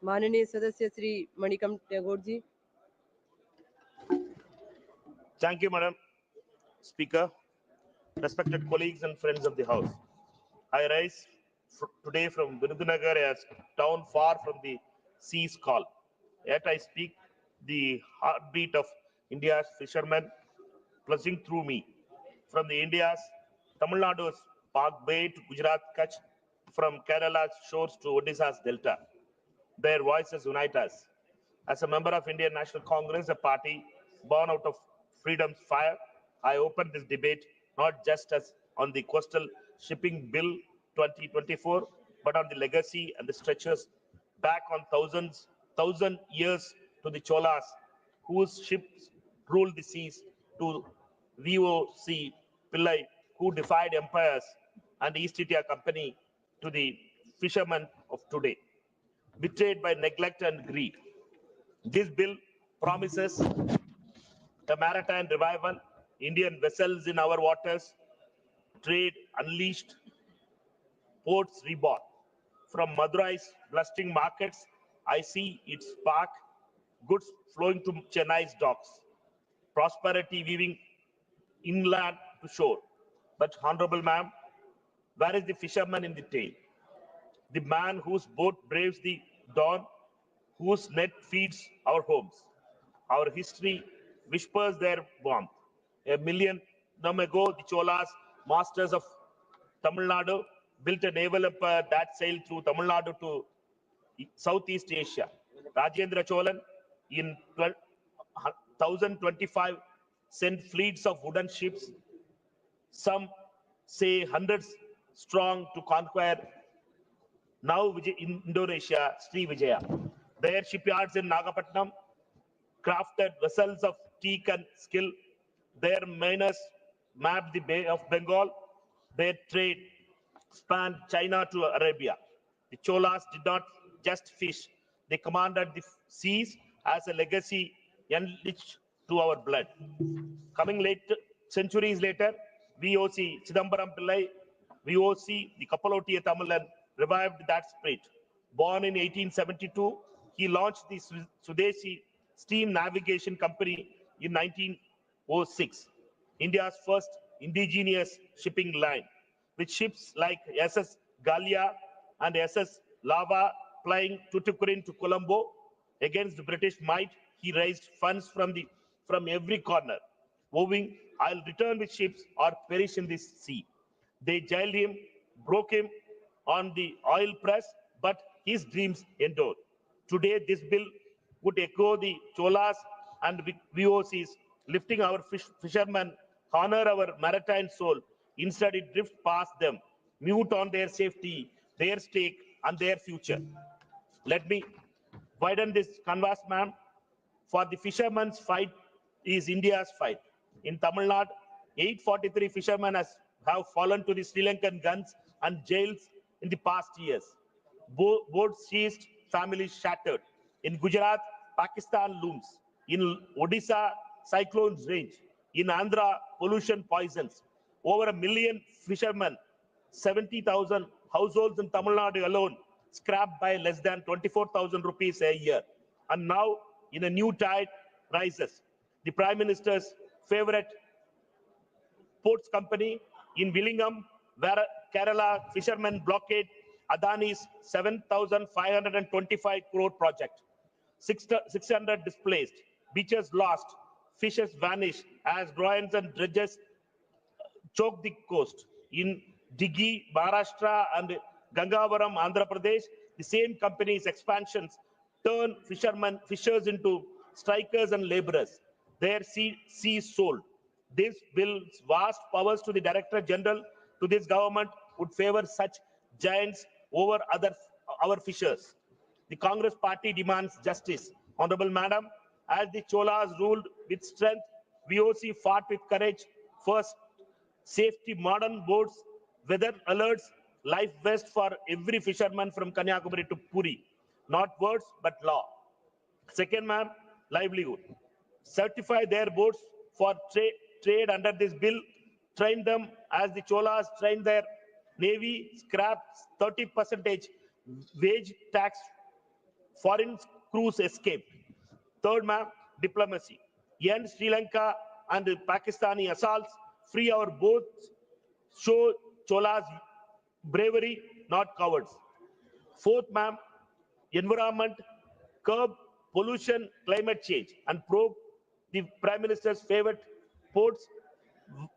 माननीय सदस्य Shri Manickam Tagore ji. Thank you, Madam Speaker. Respected colleagues and friends of the House, I rise today from Virudhunagar, a town far from the sea's call. Yet I speak the heartbeat of India's fishermen pulsing through me. From the India's Tamil Nadu's Park Bay to Gujarat Kutch, from Kerala's shores to Odisha's Delta, their voices unite us. As a member of Indian National Congress, a party born out of freedom's fire, I open this debate not just as on the Coastal Shipping Bill 2024, but on the legacy and the stretches back on thousand years to the Cholas, whose ships ruled the seas, to VOC Pillai, who defied empires, and the East India Company, to the fishermen of today, betrayed by neglect and greed. This bill promises a maritime revival, Indian vessels in our waters, trade unleashed, ports reborn. From Madurai's blustering markets, I see its spark, goods flowing to Chennai's docks, prosperity weaving inland to shore. But, Honorable Ma'am, where is the fisherman in the tale? The man whose boat braves the dawn, whose net feeds our homes. Our history whispers their warmth. A millennium ago, the Cholas, masters of Tamil Nadu, built a naval empire that sailed through Tamil Nadu to Southeast Asia. Rajendra Cholan, in 1025, sent fleets of wooden ships, some say hundreds strong, to conquer now Indonesia, Sri Vijaya. Their shipyards in Nagapattinam crafted vessels of teak and skill. Their miners mapped the Bay of Bengal. Their trade spanned China to Arabia. The Cholas did not just fish, they commanded the seas as a legacy enriched to our blood. Coming later, centuries later, VOC Chidambaram Pillai, VOC the Kapalotiya Tamilan, revived that spirit. Born in 1872, he launched the Swadeshi Steam Navigation Company in 1906, India's first indigenous shipping line, with ships like SS Gallia and SS Lava plying Tuticorin to Colombo. Against the British might, he raised funds from every corner, vowing, "I'll return with ships or perish in this sea." They jailed him, broke him on the oil press, but his dreams endured. Today, this bill would echo the Cholas and VOCs, lifting our fishermen, honor our maritime soul. Instead, it drifts past them, mute on their safety, their stake, and their future. Let me widen this canvas, ma'am. For the fishermen's fight is India's fight. In Tamil Nadu, 843 fishermen have fallen to the Sri Lankan guns and jails in the past years. Boats seized, families shattered. In Gujarat, Pakistan looms. In Odisha, cyclones range. In Andhra, pollution poisons. Over 1 million fishermen, 70,000 households in Tamil Nadu alone scrapped by less than 24,000 rupees a year. And now, in a new tide rises. The Prime Minister's favorite ports company in Villingam, where Kerala fishermen blockade Adani's 7,525 crore project. 600 displaced, beaches lost, fishes vanished as drawings and dredges choke the coast. In Diggi, Maharashtra and Gangavaram, Andhra Pradesh, the same company's expansions turn fishers into strikers and laborers. Their sea sold. This builds vast powers to the Director General to this government would favor such giants over our fishers. The Congress party demands justice. Honorable Madam, as the Cholas ruled with strength, VOC fought with courage. First, safety modern boats, weather alerts, life vest for every fisherman from Kanyakumari to Puri. Not words, but law. Second, ma'am, livelihood. Certify their boats for trade under this bill. Train them as the Cholas trained their navy. Scrap 30% wage tax. Foreign crews escaped. Third, ma'am, diplomacy. End Sri Lanka and Pakistani assaults. Free our boats. Show Cholas bravery, not cowards. Fourth, ma'am, environment. Curb pollution, climate change, and probe the Prime Minister's favorite ports.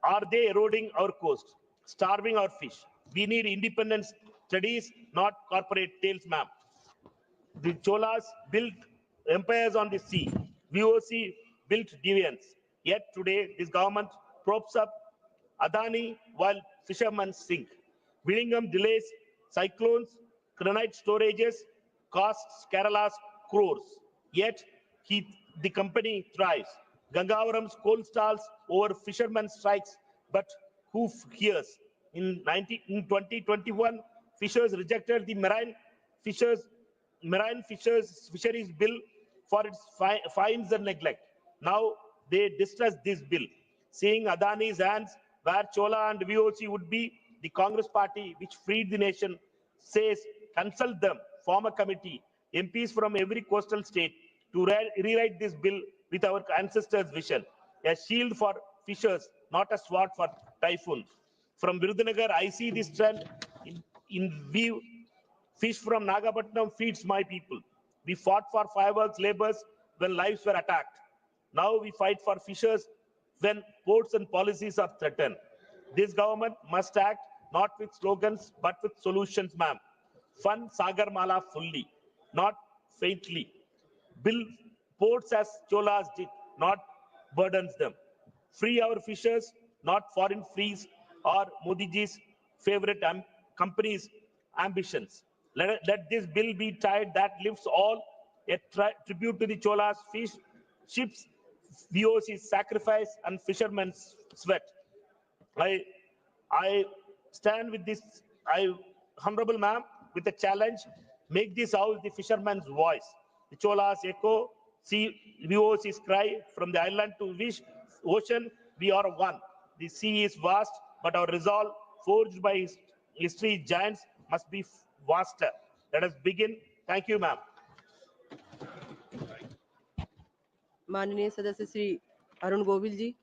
Are they eroding our coast, starving our fish? We need independent studies, not corporate tales, ma'am. The Cholas built empires on the sea. VOC built deviance. Yet today, this government props up Adani while fishermen sink. Willingham delays, cyclones, granite storages, costs Kerala's crores. Yet, the company thrives. Gangavaram's coal stalls over fishermen strikes, but who hears? In 2021, fishers rejected the fisheries bill for its fines and neglect. Now they distrust this bill. Seeing Adani's hands where Chola and VOC would be, the Congress party, which freed the nation, says consult them, form a committee, MPs from every coastal state to rewrite this bill with our ancestors' vision. A shield for fishers, not a sword for typhoon. From Virudhunagar, I see this trend in view. Fish from Nagapattinam feeds my people. We fought for fireworks laborers when lives were attacked. Now we fight for fishers when ports and policies are threatened. This government must act not with slogans but with solutions, ma'am. Fund Sagarmala fully, not faintly. Build ports as Cholas did, not burdens them. Free our fishers, not foreign fleas or Modiji's favorite companies' ambitions. Let this bill be tide that lifts all, a tribute to the Cholas ships, VOC's sacrifice and fishermen's sweat. I stand with this, Honorable Ma'am, with a challenge. Make this house the fisherman's voice. The Cholas echo, VOC's cry from the island to ocean, we are one. The sea is vast, but our resolve, forged by history giants, must be vaster. Let us begin. Thank you, ma'am. माननीय सदस्य श्री अरुण गोविल जी।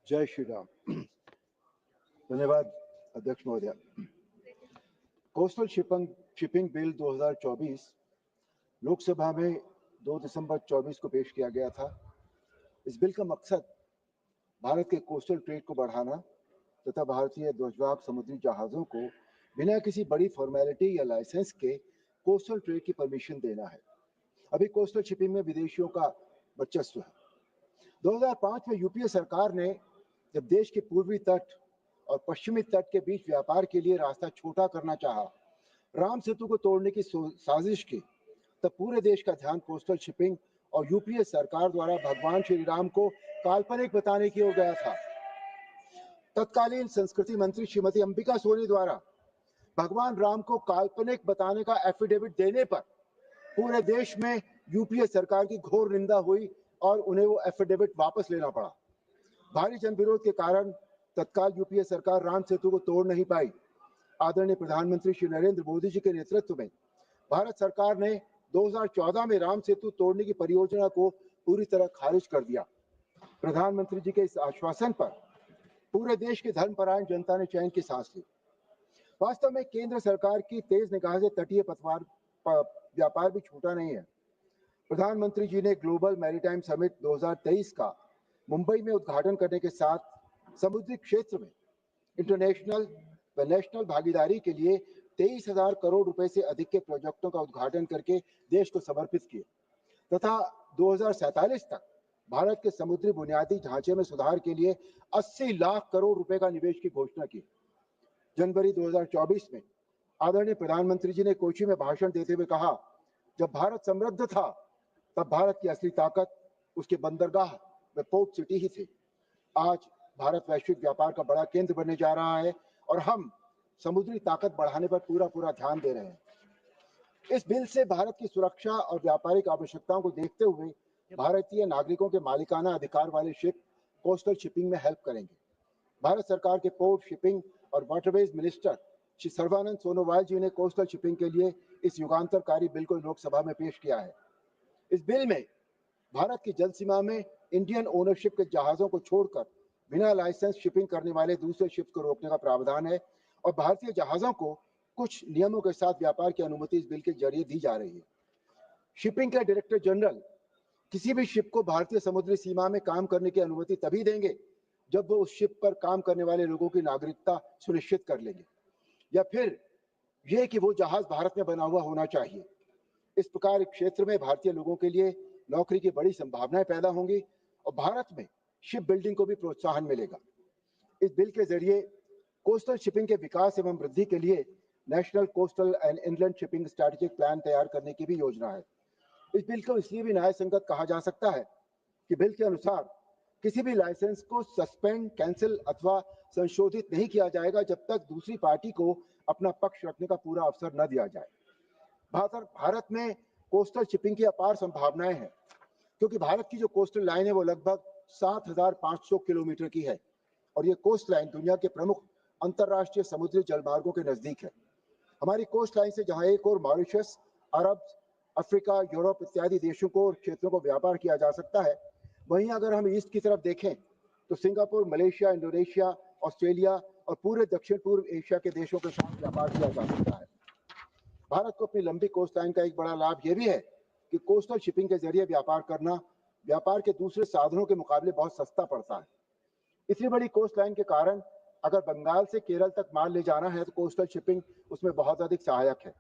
जय श्री राम। धन्यवाद अध्यक्ष महोदय। Coastal shipping bill 2024 Lok Sabha में 2 दिसंबर 24 को पेश किया गया था। इस बिल का मकसद भारत के कोस्टल ट्रेड को बढ़ाना तथा भारतीय ध्वजवाहक समुद्री जहाजों को बिना किसी बड़ी फॉर्मेलिटी या लाइसेंस के कोस्टल ट्रेड की परमिशन देना है। अभी कोस्टल शिपिंग में विदेशियों का वर्चस्व है। 2005 में यूपीए सरकार ने जब देश के पूर्वी तट और पश्चिमी तट के बीच व्यापार के लिए रास्ता छोटा करना चाहा, राम सेतु को तोड़ने की साजिश की, तब पूरे देश का ध्यान कोस्टल शिपिंग और यूपीए सरकार द्वारा भगवान श्री राम को काल्पनिक बताने की ओर गया था। तत्कालीन संस्कृति मंत्री श्रीमती अंबिका सोनी द्वारा भगवान राम को काल्पनिक बताने का एफिडेविट देने पर पूरे देश में यूपीए सरकार की घोर निंदा हुई, और उन्हें वो एफिडेविट वापस लेना पड़ा। भारी जनविरोध के कारण तत्काल यूपीए सरकार राम सेतु को तोड़ नहीं पाई। आदरणीय प्रधानमंत्री श्री नरेंद्र मोदी जी के नेतृत्व में भारत सरकार ने 2014 में राम सेतु तोड़ने की परियोजना को पूरी तरह खारिज कर दिया। प्रधानमंत्री जी के इस आश्वासन पर पूरे देश की धर्मपरायण जनता ने चैन की सांस ली। वास्तव में केंद्र सरकार की तेज निगाह से तटीय पथवार व्यापार भी छूटा नहीं है। प्रधानमंत्री जी ने ग्लोबल मैरिटाइम समिट 2023 का मुंबई में उद्घाटन करने के साथ समुद्री क्षेत्र में इंटरनेशनल व नेशनल भागीदारी के लिए 23,000 करोड़ रुपए से अधिक के प्रोजेक्टों का उद्घाटन करके देश को समर्पित किए तथा 2047 तक भारत के समुद्री बुनियादी ढांचे में सुधार के लिए 80 लाख करोड़ रुपए का निवेश की घोषणा की। जनवरी 2024 में आदरणीय प्रधानमंत्री जी ने कोची में भाषण देते हुए कहा, जब भारत समृद्ध था तब भारत की असली ताकत उसके बंदरगाह व पोर्ट सिटी ही थे। आज भारत वैश्विक व्यापार का बड़ा केंद्र बनने जा रहा है और हम समुद्री ताकत बढ़ाने पर पूरा ध्यान दे रहे हैं। इस बिल से भारत की सुरक्षा और व्यापारिक आवश्यकताओं को देखते हुए भारतीय नागरिकों के मालिकाना अधिकार वाले शिप कोस्टल शिपिंग में हेल्प करेंगे। भारत सरकार के पोर्ट, शिपिंग और वाटरवेज मिनिस्टर श्री सर्बानंद सोनोवाल जी ने कोस्टल शिपिंग के लिए इस युगांतरकारी बिल को लोकसभा में पेश किया है। इस बिल में भारत की जल सीमा में इंडियन ओनरशिप के जहाजों को छोड़कर बिना लाइसेंस शिपिंग करने वाले दूसरे शिप को रोकने का प्रावधान है और भारतीय जहाजों को कुछ नियमों के साथ व्यापार की अनुमति इस बिल के जरिए दी जा रही है। शिपिंग के डायरेक्टर जनरल किसी भी शिप को भारतीय समुद्री सीमा में काम करने की अनुमति तभी देंगे जब वो उस शिप पर काम करने वाले लोगों की नागरिकता सुनिश्चित कर लेंगे या फिर यह कि वो जहाज भारत में बना हुआ होना चाहिए। इस प्रकार इस क्षेत्र में भारतीय लोगों के लिए नौकरी की बड़ी संभावनाएं पैदा होंगी और भारत में शिप बिल्डिंग को भी प्रोत्साहन मिलेगा। इस बिल के जरिए कोस्टल शिपिंग के विकास एवं वृद्धि के लिए national coastal and inland shipping strategic plan तैयार करने की भी योजना है। इस बिल को इसलिए भी न्यायसंगत कहा जा सकता है कि बिल के अनुसार किसी भी लाइसेंस को सस्पेंड, कैंसिल अथवा संशोधित नहीं किया जाएगा जब तक दूसरी पार्टी को अपना पक्ष रखने का पूरा अवसर न दिया जाए। भारत में कोस्टल शिपिंग की अपार संभावनाएं हैं क्योंकि भारत की जो कोस्टल लाइन है वो लगभग 7,500 किलोमीटर की है और ये कोस्ट लाइन दुनिया के प्रमुख अंतर्राष्ट्रीय समुद्री जलमार्गों के नजदीक है। हमारी कोस्ट लाइन से जहां एक और मॉरिशस, अरब, अफ्रीका, यूरोप इत्यादि देशों को और क्षेत्रों को व्यापार किया जा सकता है, वहीं अगर हम ईस्ट की तरफ देखें तो सिंगापुर, मलेशिया, इंडोनेशिया, ऑस्ट्रेलिया और पूरे दक्षिण पूर्व एशिया के देशों के साथ व्यापार किया जा सकता है। भारत को अपनी लंबी कोस्ट लाइन का एक बड़ा लाभ यह भी है कि कोस्टल शिपिंग के जरिए व्यापार करना व्यापार के दूसरे साधनों के मुकाबले बहुत सस्ता पड़ता है। इतनी बड़ी कोस्ट लाइन के कारण अगर बंगाल से केरल तक माल ले जाना है तो कोस्टल शिपिंग उसमें बहुत अधिक सहायक है।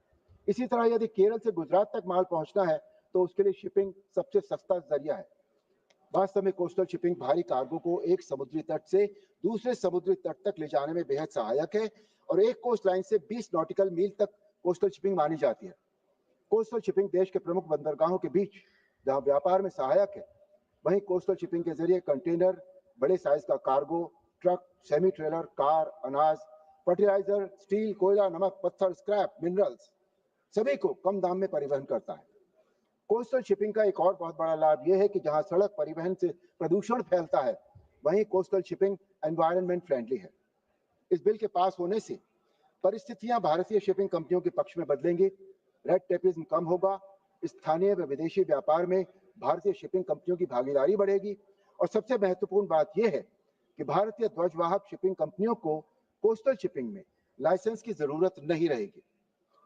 इसी तरह यदि केरल से गुजरात तक माल पहुंचना है तो उसके लिए शिपिंग सबसे सस्ता जरिया है। वास्तव में कोस्टल शिपिंग भारी कार्गो को एक समुद्री तट से दूसरे समुद्री तट तक ले जाने में बेहद सहायक है और एक कोस्ट लाइन से 20 नॉटिकल मील तक कोस्टल शिपिंग मानी जाती है। कोस्टल शिपिंग देश के प्रमुख बंदरगाहों के बीच जहां व्यापार में सहायक है, वहीं कोस्टल शिपिंग के जरिए कंटेनर, बड़े साइज का cargo, truck, semi trailer, car, अनाज, फर्टिलाइजर, स्टील, कोयला, नमक, पत्थर, स्क्रैप, मिनरल्स सभी को कम दाम में परिवहन करता है। कोस्टल शिपिंग का एक और बहुत बड़ा लाभ यह है कि जहां सड़क परिवहन से प्रदूषण फैलता है, वहीं कोस्टल शिपिंग एनवायरनमेंट फ्रेंडली है। इस बिल के पास होने से परिस्थितियां भारतीय शिपिंग कंपनियों के पक्ष में बदलेंगी, रेड टेपिज्म कम होगा, स्थानीय व विदेशी व्यापार में भारतीय शिपिंग कंपनियों की भागीदारी बढ़ेगी और सबसे महत्वपूर्ण बात यह है कि भारतीय ध्वजवाहक शिपिंग कंपनियों को कोस्टल शिपिंग में लाइसेंस की जरूरत नहीं रहेगी।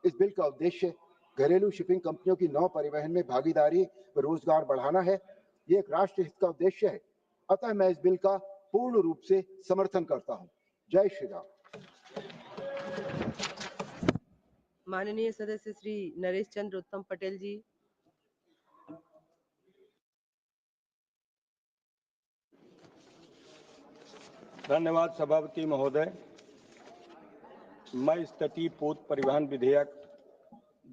इस बिल का उद्देश्य घरेलू शिपिंग कंपनियों की नौ परिवहन में भागीदारी व रोजगार बढ़ाना है। ये एक राष्ट्र हित का उद्देश्य है, अतः मैं इस बिल का पूर्ण रूप से समर्थन करता हूं। जय श्री राम। माननीय सदस्य श्री नरेश चंद्र उत्तम पटेल जी। धन्यवाद सभापति महोदय। मैं इस तटीय पोत परिवहन विधेयक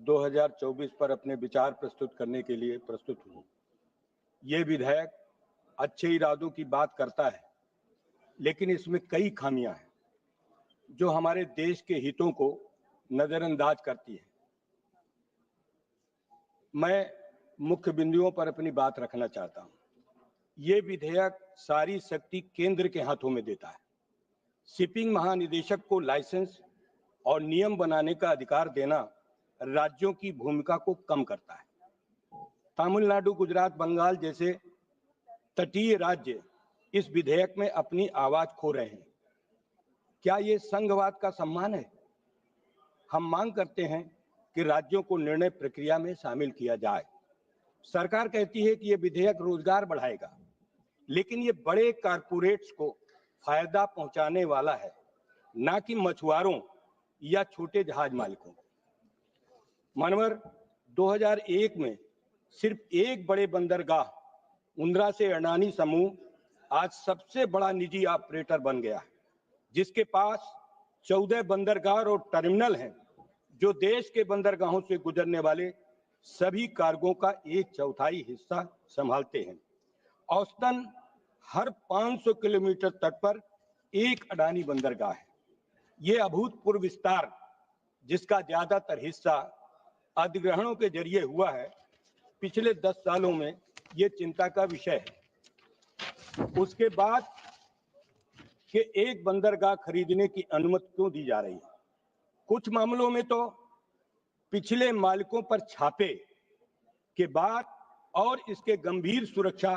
2024 पर अपने विचार प्रस्तुत करने के लिए प्रस्तुत हूँ। ये विधेयक अच्छे इरादों की बात करता है, लेकिन इसमें कई खामियां हैं जो हमारे देश के हितों को नजरअंदाज करती हैं। मैं मुख्य बिंदुओं पर अपनी बात रखना चाहता हूं। ये विधेयक सारी शक्ति केंद्र के हाथों में देता है। शिपिंग महानिदेशक को लाइसेंस और नियम बनाने का अधिकार देना राज्यों की भूमिका को कम करता है। तमिलनाडु, गुजरात, बंगाल जैसे तटीय राज्य इस विधेयक में अपनी आवाज खो रहे हैं। क्या ये संघवाद का सम्मान है? हम मांग करते हैं कि राज्यों को निर्णय प्रक्रिया में शामिल किया जाए। सरकार कहती है कि ये विधेयक रोजगार बढ़ाएगा, लेकिन ये बड़े कारपोरेट्स को फायदा पहुंचाने वाला है, ना कि मछुआरों या छोटे जहाज मालिकों। मानवर 2001 में सिर्फ एक बड़े बंदरगाह मुंद्रा से अडानी समूह आज सबसे बड़ा निजी ऑपरेटर बन गया है, जिसके पास 14 बंदरगाह और टर्मिनल हैं, जो देश के बंदरगाहों से गुजरने वाले सभी कार्गो का 1/4 हिस्सा संभालते हैं। औसतन हर 500 किलोमीटर तट पर एक अडानी बंदरगाह है। ये अभूतपूर्व विस्तार, जिसका ज्यादातर हिस्सा अधिग्रहणों के जरिए हुआ है, पिछले 10 सालों में ये चिंता का विषय है। उसके बाद कि एक बंदरगाह खरीदने की अनुमति क्यों दी जा रही है? कुछ मामलों में तो पिछले मालिकों पर छापे के बाद और इसके गंभीर सुरक्षा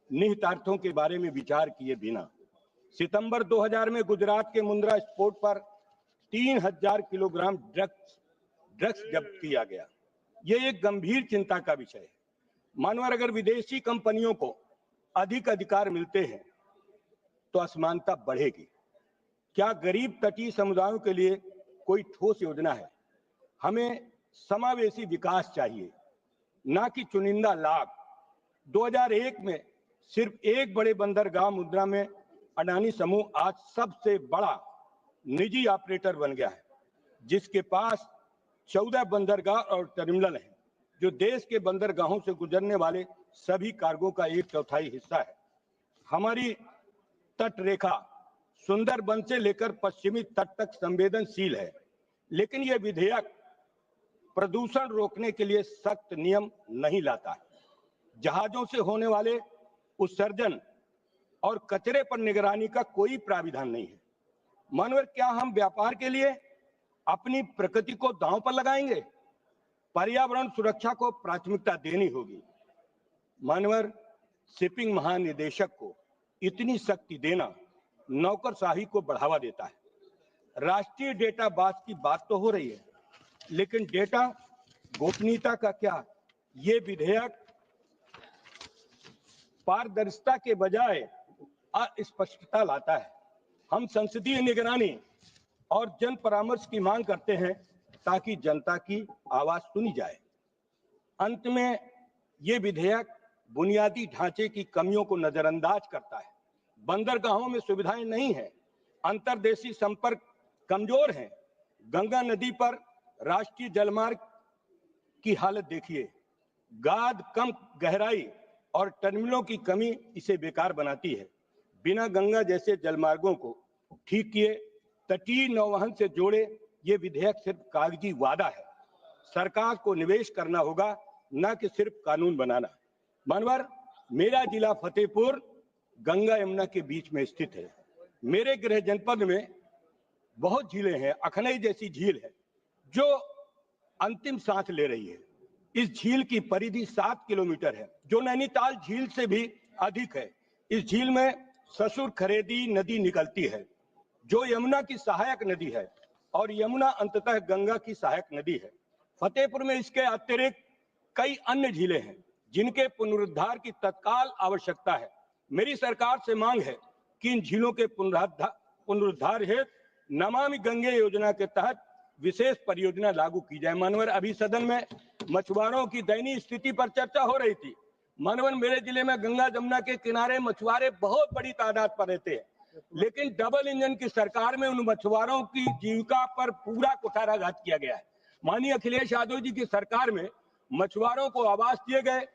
निहितार्थों के बारे में विचार किए बिना सितंबर 2000 में गुजरात के मुंद्रा स्पोर्ट पर 3000 किलोग्राम ड्रग्स जब्त किया गया। यह एक गंभीर चिंता का विषय है। मानवर, अगर विदेशी कंपनियों को अधिक अधिकार मिलते हैं तो असमानता बढ़ेगी। क्या गरीब तटीय समुदायों के लिए कोई ठोस योजना है? हमें समावेशी विकास चाहिए, ना कि चुनिंदा लाभ। 2001 में सिर्फ एक बड़े बंदरगाह मुंद्रा में अडानी समूह आज सबसे बड़ा निजी ऑपरेटर बन गया है, जिसके पास 14 बंदरगाह और टर्मिनल हैं, जो देश के बंदरगाहों से गुजरने वाले सभी कार्गो का 1/4 हिस्सा है। हमारी तट रेखा सुंदरबन से लेकर पश्चिमी तट तक संवेदनशील है, लेकिन यह विधेयक प्रदूषण रोकने के लिए सख्त नियम नहीं लाता है। जहाजों से होने वाले उत्सर्जन और कचरे पर निगरानी का कोई प्राविधान नहीं है। मानवर, क्या हम व्यापार के लिए अपनी प्रकृति को दांव पर लगाएंगे? पर्यावरण सुरक्षा को प्राथमिकता देनी होगी। मानवर, शिपिंग महानिदेशक को इतनी शक्ति देना नौकरशाही को बढ़ावा देता है। राष्ट्रीय डेटा बात की बात तो हो रही है, लेकिन डेटा गोपनीयता का क्या? ये विधेयक पारदर्शिता के बजाय अस्पष्टता लाता है। हम संसदीय निगरानी और जन परामर्श की मांग करते हैं, ताकि जनता की आवाज सुनी जाए। अंत में ये विधेयक बुनियादी ढांचे की कमियों को नजरअंदाज करता है। बंदरगाहों में सुविधाएं नहीं है, अंतर्देशीय संपर्क कमजोर है। गंगा नदी पर राष्ट्रीय जलमार्ग की हालत देखिए। गाद कम गहराई और टर्मिनलों की कमी इसे बेकार बनाती है। बिना गंगा जैसे जलमार्गों को ठीक किए तटीय नौवहन से जोड़े, ये विधेयक सिर्फ कागजी वादा है। सरकार को निवेश करना होगा, न कि सिर्फ कानून बनाना। मानवर, मेरा जिला फतेहपुर गंगा यमुना के बीच में स्थित है। मेरे गृह जनपद में बहुत झीलें हैं। अखनई जैसी झील है जो अंतिम सांस ले रही है। इस झील की परिधि 7 किलोमीटर है, जो नैनीताल झील से भी अधिक है। इस झील में ससुर खरेदी नदी निकलती है, जो यमुना की सहायक नदी है, और यमुना अंततः गंगा की सहायक नदी है। फतेहपुर में इसके अतिरिक्त कई अन्य झीलें हैं, जिनके पुनरुद्धार की तत्काल आवश्यकता है। मेरी सरकार से मांग है कि इन झीलों के पुनरुद्धार हेतु नमामि गंगे योजना के तहत विशेष परियोजना लागू की जाए। मानवर, अभी सदन में मछुआरों की दयनीय स्थिति पर चर्चा हो रही थी। मानवर, मेरे जिले में गंगा जमुना के किनारे मछुआरे बहुत बड़ी तादाद पर रहते हैं, लेकिन डबल इंजन की सरकार में उन मछुआरों की जीविका पर पूरा कुठाराघात किया गया है। माननीय अखिलेश यादव जी की सरकार में मछुआरों को आवास दिए गए।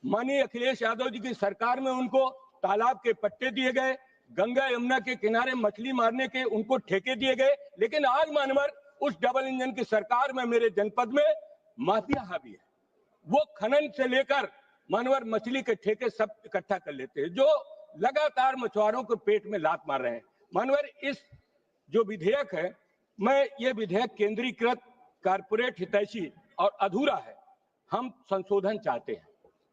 माननीय अखिलेश यादव जी की सरकार में उनको तालाब के पट्टे दिए गए, गंगा यमुना के किनारे मछली मारने के उनको ठेके दिए गए। लेकिन आज मानवर, उस डबल इंजन की सरकार में मेरे जनपद में माफिया हावी है। वो खनन से लेकर मानवर मछली के ठेके सब इकट्ठा कर लेते हैं, जो लगातार मछुआरों को पेट में लात मार रहे हैं। मानवर इस जो विधेयक है, मैं ये विधेयक केंद्रीकृत, कारपोरेट हितैषी और अधूरा है। हम संशोधन चाहते हैं।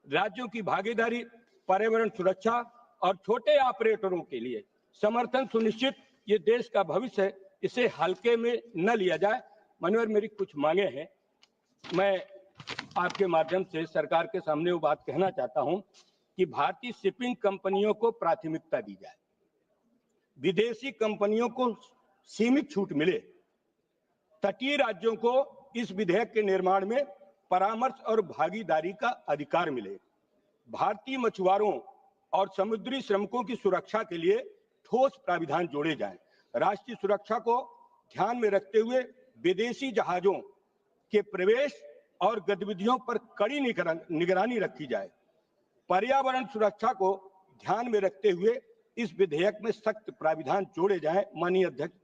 राज्यों की भागीदारी, पर्यावरण सुरक्षा और छोटे ऑपरेटरों के लिए समर्थन सुनिश्चित, ये देश का भविष्य है, इसे हल्के में न लिया जाए। मनोहर, मेरी कुछ मांगे हैं, मैं आपके माध्यम से सरकार के सामने वो बात कहना चाहता हूं कि भारतीय शिपिंग कंपनियों को प्राथमिकता दी जाए, विदेशी कंपनियों को सीमित छूट मिले, तटीय राज्यों को इस विधेयक के निर्माण में परामर्श और भागीदारी का अधिकार मिले, भारतीय मछुआरों और समुद्री श्रमिकों की सुरक्षा के लिए ठोस प्राविधान जोड़े जाएं, राष्ट्रीय सुरक्षा को ध्यान में रखते हुए विदेशी जहाजों के प्रवेश और गतिविधियों पर कड़ी निगरानी रखी जाए, पर्यावरण सुरक्षा को ध्यान में रखते हुए इस विधेयक में सख्त प्राविधान जोड़े जाएं। माननीय अध्यक्ष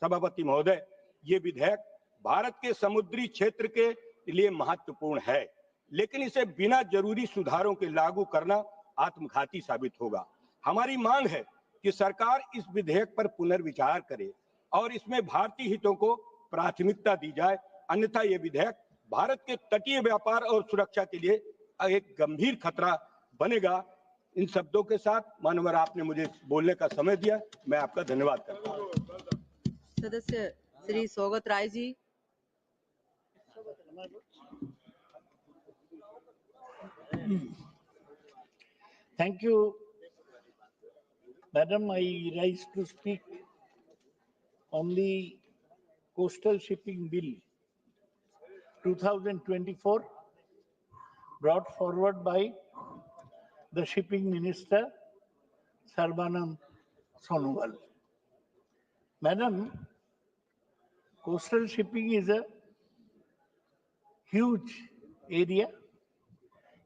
सभापति महोदय, ये विधेयक भारत के समुद्री क्षेत्र के लिए महत्वपूर्ण है, लेकिन इसे बिना जरूरी सुधारों के लागू करना आत्मघाती साबित होगा। हमारी मांग है कि सरकार इस विधेयक पर पुनर्विचार करे और इसमें भारतीय हितों को प्राथमिकता दी जाए, अन्यथा ये विधेयक भारत के तटीय व्यापार और सुरक्षा के लिए एक गंभीर खतरा बनेगा। इन शब्दों के साथ मानवर, आपने मुझे बोलने का समय दिया, मैं आपका धन्यवाद करता हूँ। सदस्य Shri Saugata Rai ji. Thank you, Madam. I rise to speak on the Coastal Shipping Bill 2024 brought forward by the Shipping Minister, Sarbanand Sonowal. Madam, coastal shipping is a huge area.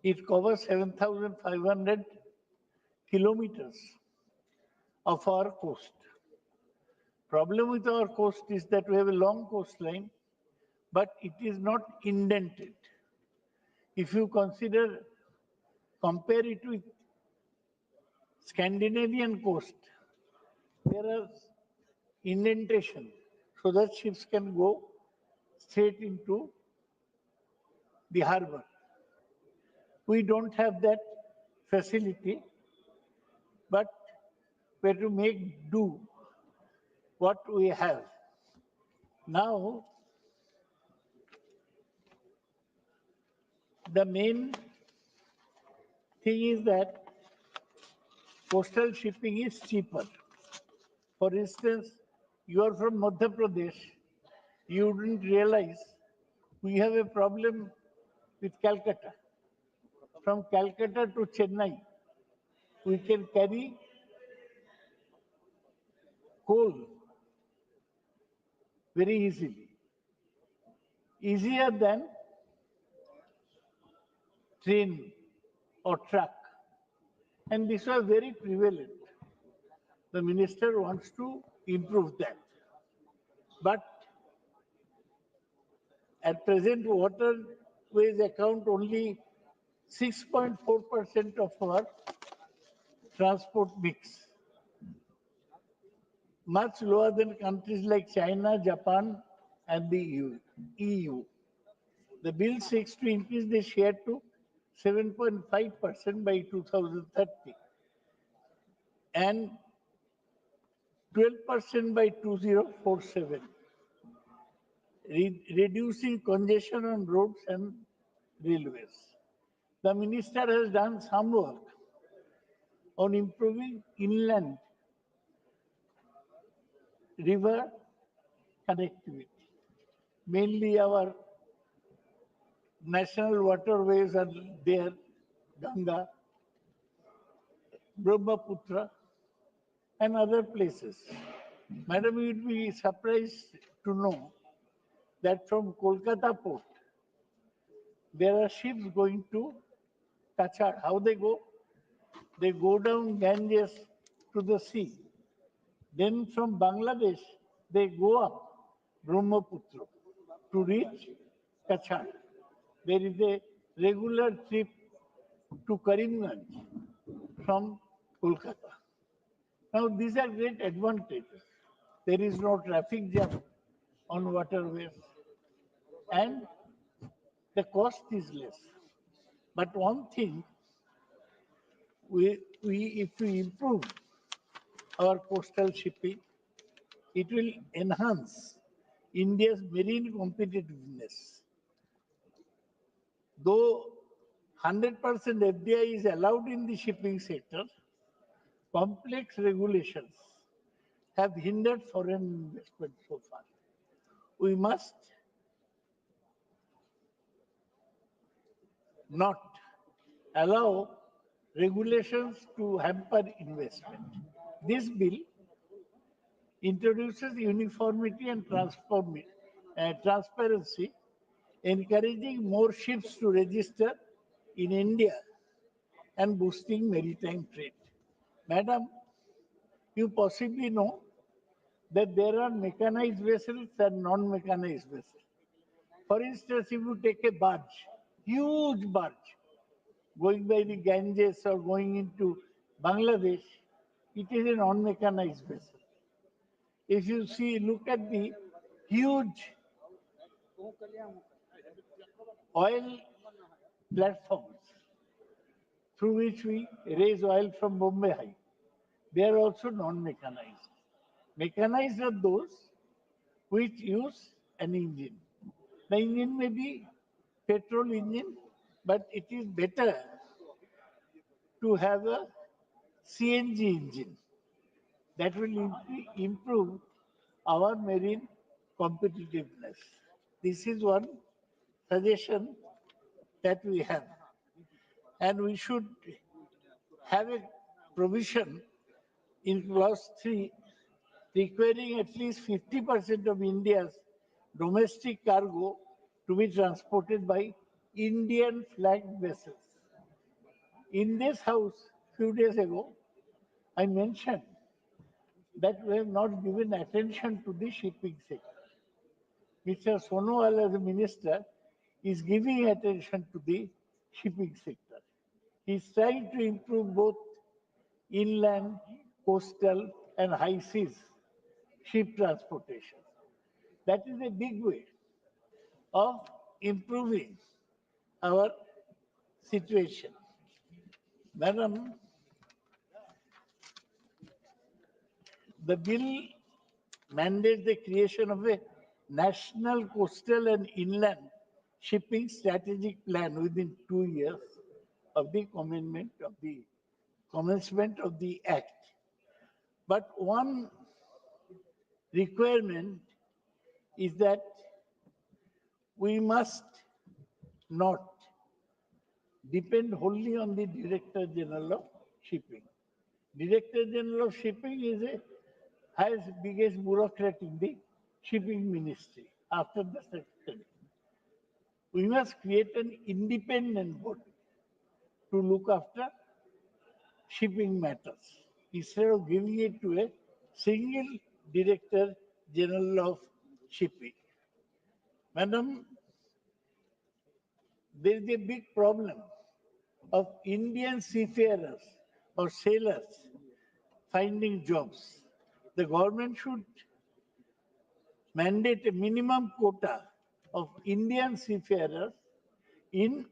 It covers 7,500 kilometers of our coast. Problem with our coast is that we have a long coastline, but it is not indented. If you compare it with Scandinavian coast, there are indentation so that ships can go straight into the harbor. We don't have that facility, but we have to make do what we have. Now, the main thing is that coastal shipping is cheaper. For instance, you are from Madhya Pradesh, you wouldn't realize we have a problem with Calcutta. From Calcutta to Chennai, we can carry coal very easily, easier than train or truck. And this was very prevalent. The minister wants to improve that. But at present, waterways account only 6.4% of our transport mix, much lower than countries like China, Japan, and the EU. The bill seeks to increase the share to 7.5% by 2030 and 12% by 2047, reducing congestion on roads and railways. The minister has done some work on improving inland river connectivity. Mainly our national waterways are there, Ganga, Brahmaputra, and other places. Madam, you would be surprised to know that from Kolkata port, there are ships going to Kachar. How they go? They go down Ganges to the sea. Then from Bangladesh, they go up Brahmaputra to reach Kachar. There is a regular trip to Karimganj from Kolkata. Now, these are great advantages. There is no traffic jam on waterways and the cost is less. But one thing, if we improve our coastal shipping, it will enhance India's marine competitiveness. Though 100% FDI is allowed in the shipping sector, complex regulations have hindered foreign investment so far. We must not allow regulations to hamper investment. This bill introduces uniformity and transparency, encouraging more ships to register in India and boosting maritime trade. Madam, you possibly know that there are mechanized vessels and non-mechanized vessels. For instance, if you take a barge, huge barge, going by the Ganges or going into Bangladesh, it is a non-mechanized vessel. If you look at the huge oil platforms through which we raise oil from Bombay High, they are also non-mechanized. Mechanized are those which use an engine. The engine may be petrol engine, but it is better to have a CNG engine that will improve our marine competitiveness. This is one suggestion that we have. And we should have a provision in clause 3 requiring at least 50% of India's domestic cargo to be transported by Indian flagged vessels. In this house, a few days ago, I mentioned that we have not given attention to the shipping sector. Mr. Sonowal, as a minister, is giving attention to the shipping sector. He is trying to improve both inland, coastal, and high seas ship transportation. That is a big way of improving our situation. Madam, the bill mandates the creation of a national coastal and inland shipping strategic plan within 2 years of the commencement of the act. But one requirement is that we must not depend wholly on the Director General of Shipping. Director General of Shipping is the biggest bureaucrat in the shipping ministry after the secretary. We must create an independent body to look after shipping matters instead of giving it to a single Director General of Shipping. Madam, there is a big problem of Indian seafarers or sailors finding jobs. The government should mandate a minimum quota of Indian seafarers in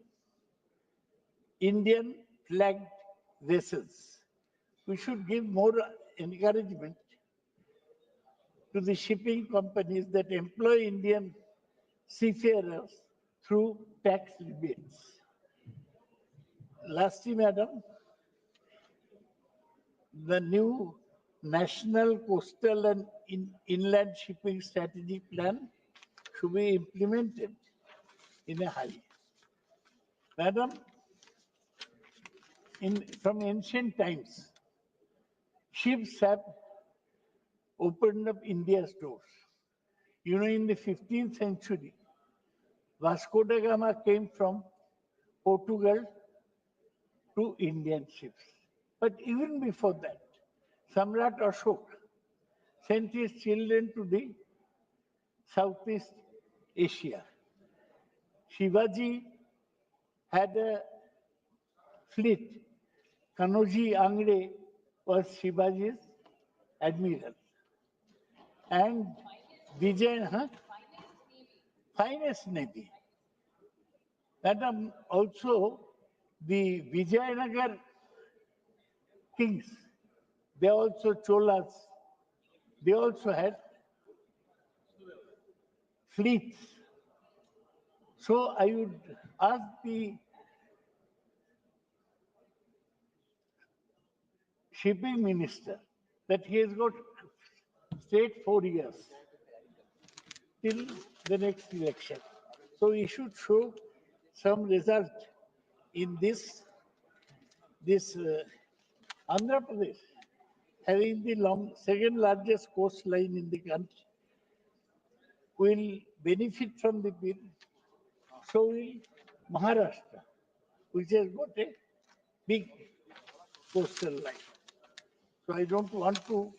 Indian flagged vessels. We should give more encouragement to the shipping companies that employ Indian seafarers through tax rebates. Lastly, Madam, the new National Coastal and Inland Shipping Strategic Plan should be implemented in a hurry. Madam, from ancient times, ships have opened up India's doors. You know, in the 15th century, Vasco da Gama came from Portugal to Indian ships. But even before that, Samrat Ashok sent his children to the Southeast Asia. Shivaji had a fleet. Kanoji Angre was Shivaji's admiral. And Vijay, finest navy. Madam, also the Vijayanagar kings, they also Cholas, they also had fleets. So I would ask the shipping minister that he has got straight 4 years till the next election. So he should show some result in this Andhra Pradesh, having the second largest coastline in the country, will benefit from the bill. So will Maharashtra, which has got a big coastal line. So I don't want to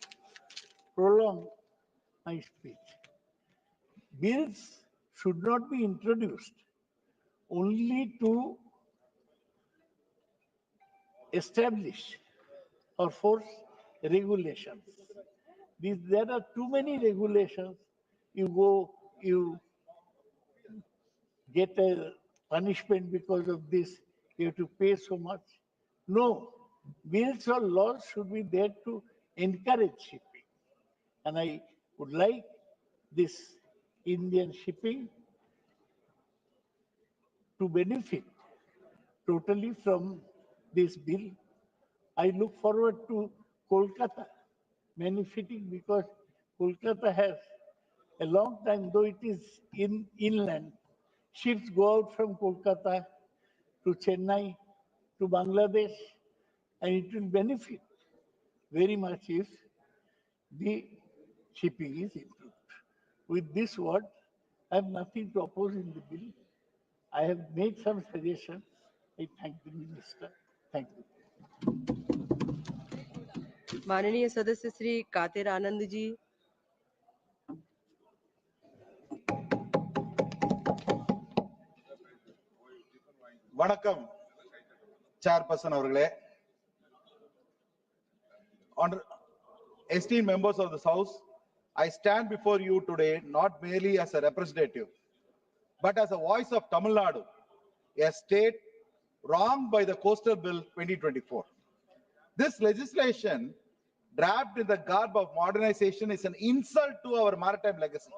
prolong my speech. Bills should not be introduced only to establish or force regulations. There are too many regulations. You get a punishment because of this, you have to pay so much. No, bills or laws should be there to encourage shipping. And I would like this Indian shipping to benefit totally from this bill. I look forward to Kolkata benefiting because Kolkata has a long time, though it is inland, ships go out from Kolkata to Chennai, to Bangladesh, and it will benefit very much if the shipping is improved. With this word, I have nothing to oppose in the bill. I have made some suggestions. I thank the minister. Thank you. माननीय सदस्य श्री कातिर आनंद जी। வணக்கம் chairperson அவர்களே, esteemed members of this house, I stand before you today not merely as a representative but as a voice of Tamil Nadu, a state wronged by the Coastal Bill 2024. This legislation, draped in the garb of modernization, is an insult to our maritime legacy,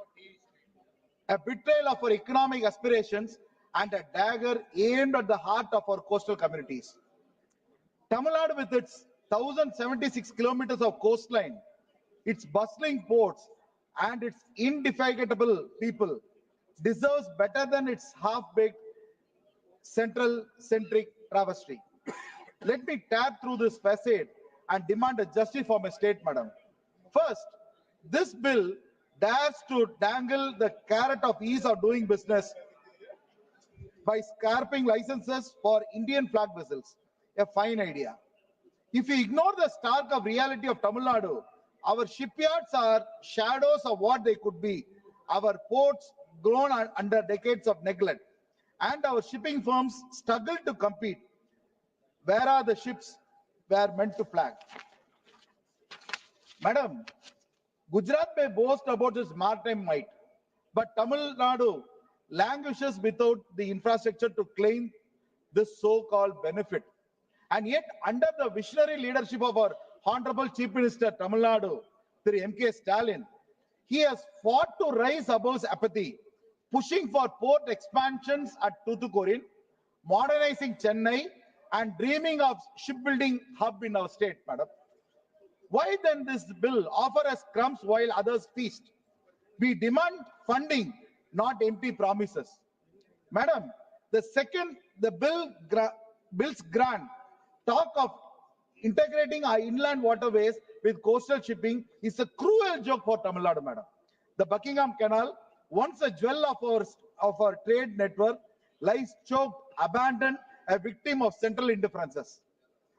a betrayal of our economic aspirations, and a dagger aimed at the heart of our coastal communities. Tamil Nadu, with its 1,076 kilometers of coastline, its bustling ports, and its indefatigable people, deserves better than its half-baked central-centric travesty. Let me tap through this facade and demand a justice for my state, madam. First, this bill dares to dangle the carrot of ease of doing business by scrapping licenses for Indian flag vessels. A fine idea. If we ignore the stark of reality of Tamil Nadu, our shipyards are shadows of what they could be. Our ports grown under decades of neglect, and our shipping firms struggle to compete. Where are the ships were meant to flag? Madam, Gujarat may boast about its maritime might, but Tamil Nadu languishes without the infrastructure to claim this so-called benefit. And yet, under the visionary leadership of our Honorable Chief Minister Tamil Nadu, Sri M.K. Stalin, he has fought to rise above apathy, pushing for port expansions at Tuticorin, modernizing Chennai, and dreaming of shipbuilding hub in our state, madam. Why then this bill offer us crumbs while others feast? We demand funding, not empty promises. Madam, the bill's grant talk of integrating our inland waterways with coastal shipping is a cruel joke for Tamil Nadu, madam. The Buckingham Canal, once a jewel of our trade network, lies choked, abandoned, a victim of central indifferences.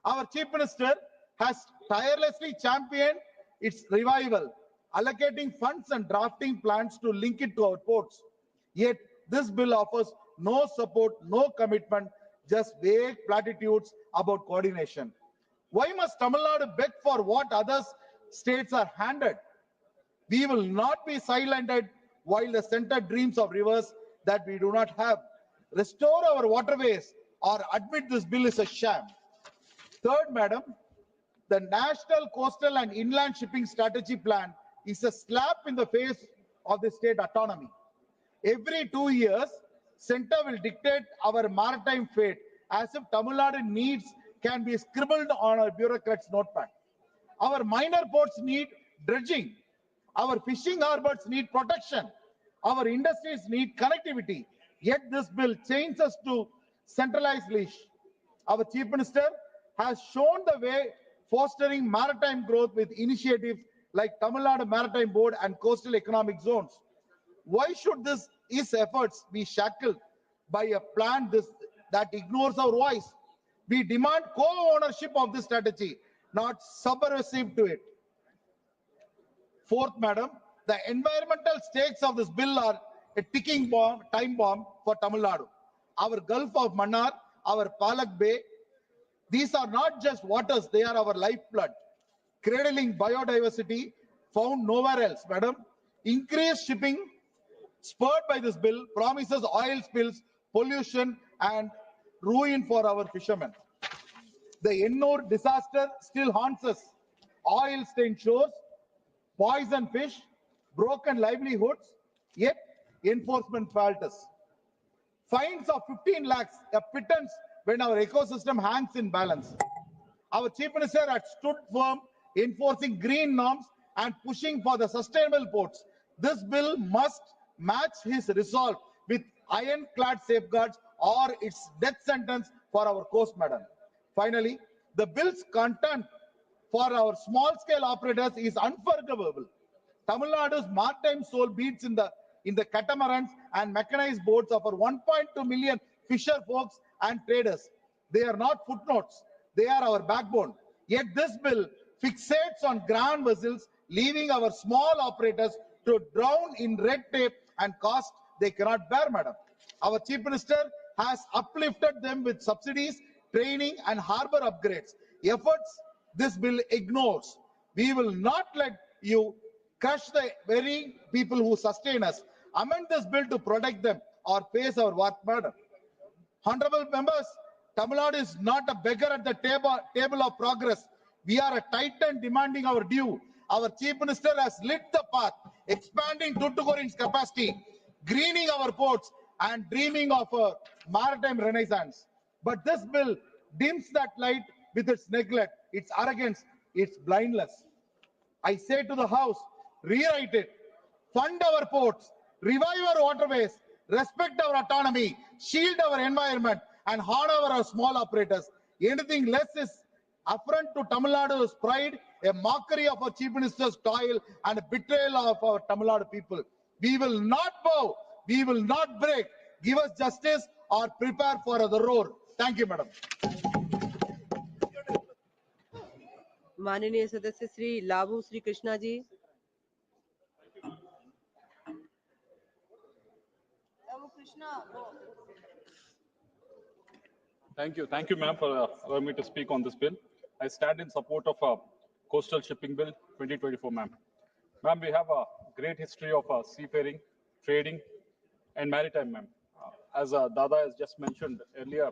Our Chief Minister has tirelessly championed its revival, allocating funds and drafting plans to link it to our ports. Yet, this bill offers no support, no commitment, just vague platitudes about coordination. Why must Tamil Nadu beg for what other states are handed? We will not be silenced while the center dreams of rivers that we do not have. Restore our waterways or admit this bill is a sham. Third, madam, the National Coastal and Inland Shipping Strategy Plan is a slap in the face of the state autonomy. Every 2 years, center will dictate our maritime fate as if Tamil Nadu needs can be scribbled on a bureaucrat's notepad. Our minor ports need dredging. Our fishing harbors need protection. Our industries need connectivity. Yet this bill chains us to centralized leash. Our Chief Minister has shown the way, fostering maritime growth with initiatives like Tamil Nadu Maritime Board and Coastal Economic Zones. Why should his efforts be shackled by a plan that ignores our voice? We demand co-ownership of this strategy, not subversive to it. Fourth, madam, the environmental stakes of this bill are a ticking bomb, time bomb for Tamil Nadu. Our Gulf of Mannar, our Palak Bay, these are not just waters, they are our lifeblood. Cradling biodiversity found nowhere else, madam. Increased shipping spurred by this bill promises oil spills, pollution, and ruin for our fishermen. The Ennore disaster still haunts us. Oil-stained shores, poison fish, broken livelihoods, yet enforcement falters. Fines of 15 lakhs, a pittance when our ecosystem hangs in balance. Our Chief Minister had stood firm, enforcing green norms and pushing for the sustainable ports. This bill must match his resolve with ironclad safeguards or its death sentence for our coast, madam. Finally, the bill's content for our small-scale operators is unforgivable. Tamil Nadu's maritime soul beats in the catamarans and mechanized boats of our 1.2 million fisher folks and traders. They are not footnotes. They are our backbone. Yet this bill fixates on grand vessels, leaving our small operators to drown in red tape and cost they cannot bear, madam. Our Chief Minister has uplifted them with subsidies, training, and harbor upgrades. Efforts this bill ignores. We will not let you crush the very people who sustain us. Amend this bill to protect them or face our wrath, madam. Honorable members, Tamil Nadu is not a beggar at the table of progress. We are a titan demanding our due. Our Chief Minister has lit the path, expanding Tuticorin's capacity, greening our ports, and dreaming of a maritime renaissance. But this bill dims that light with its neglect, its arrogance, its blindness. I say to the House, rewrite it, fund our ports, revive our waterways, respect our autonomy, shield our environment, and honor our small operators. Anything less is affront to Tamil Nadu's pride, a mockery of our Chief Minister's toil, and a betrayal of our Tamil Nadu people. We will not bow, we will not break. Give us justice or prepare for the roar. Thank you, madam. माननीय सदस्य Shri लाभू Shri Krishna ji. Thank you, ma'am, for allowing me to speak on this bill. I stand in support of Coastal Shipping Bill 2024, ma'am. Ma'am, we have a great history of seafaring, trading, and maritime, ma'am. As Dada has just mentioned earlier,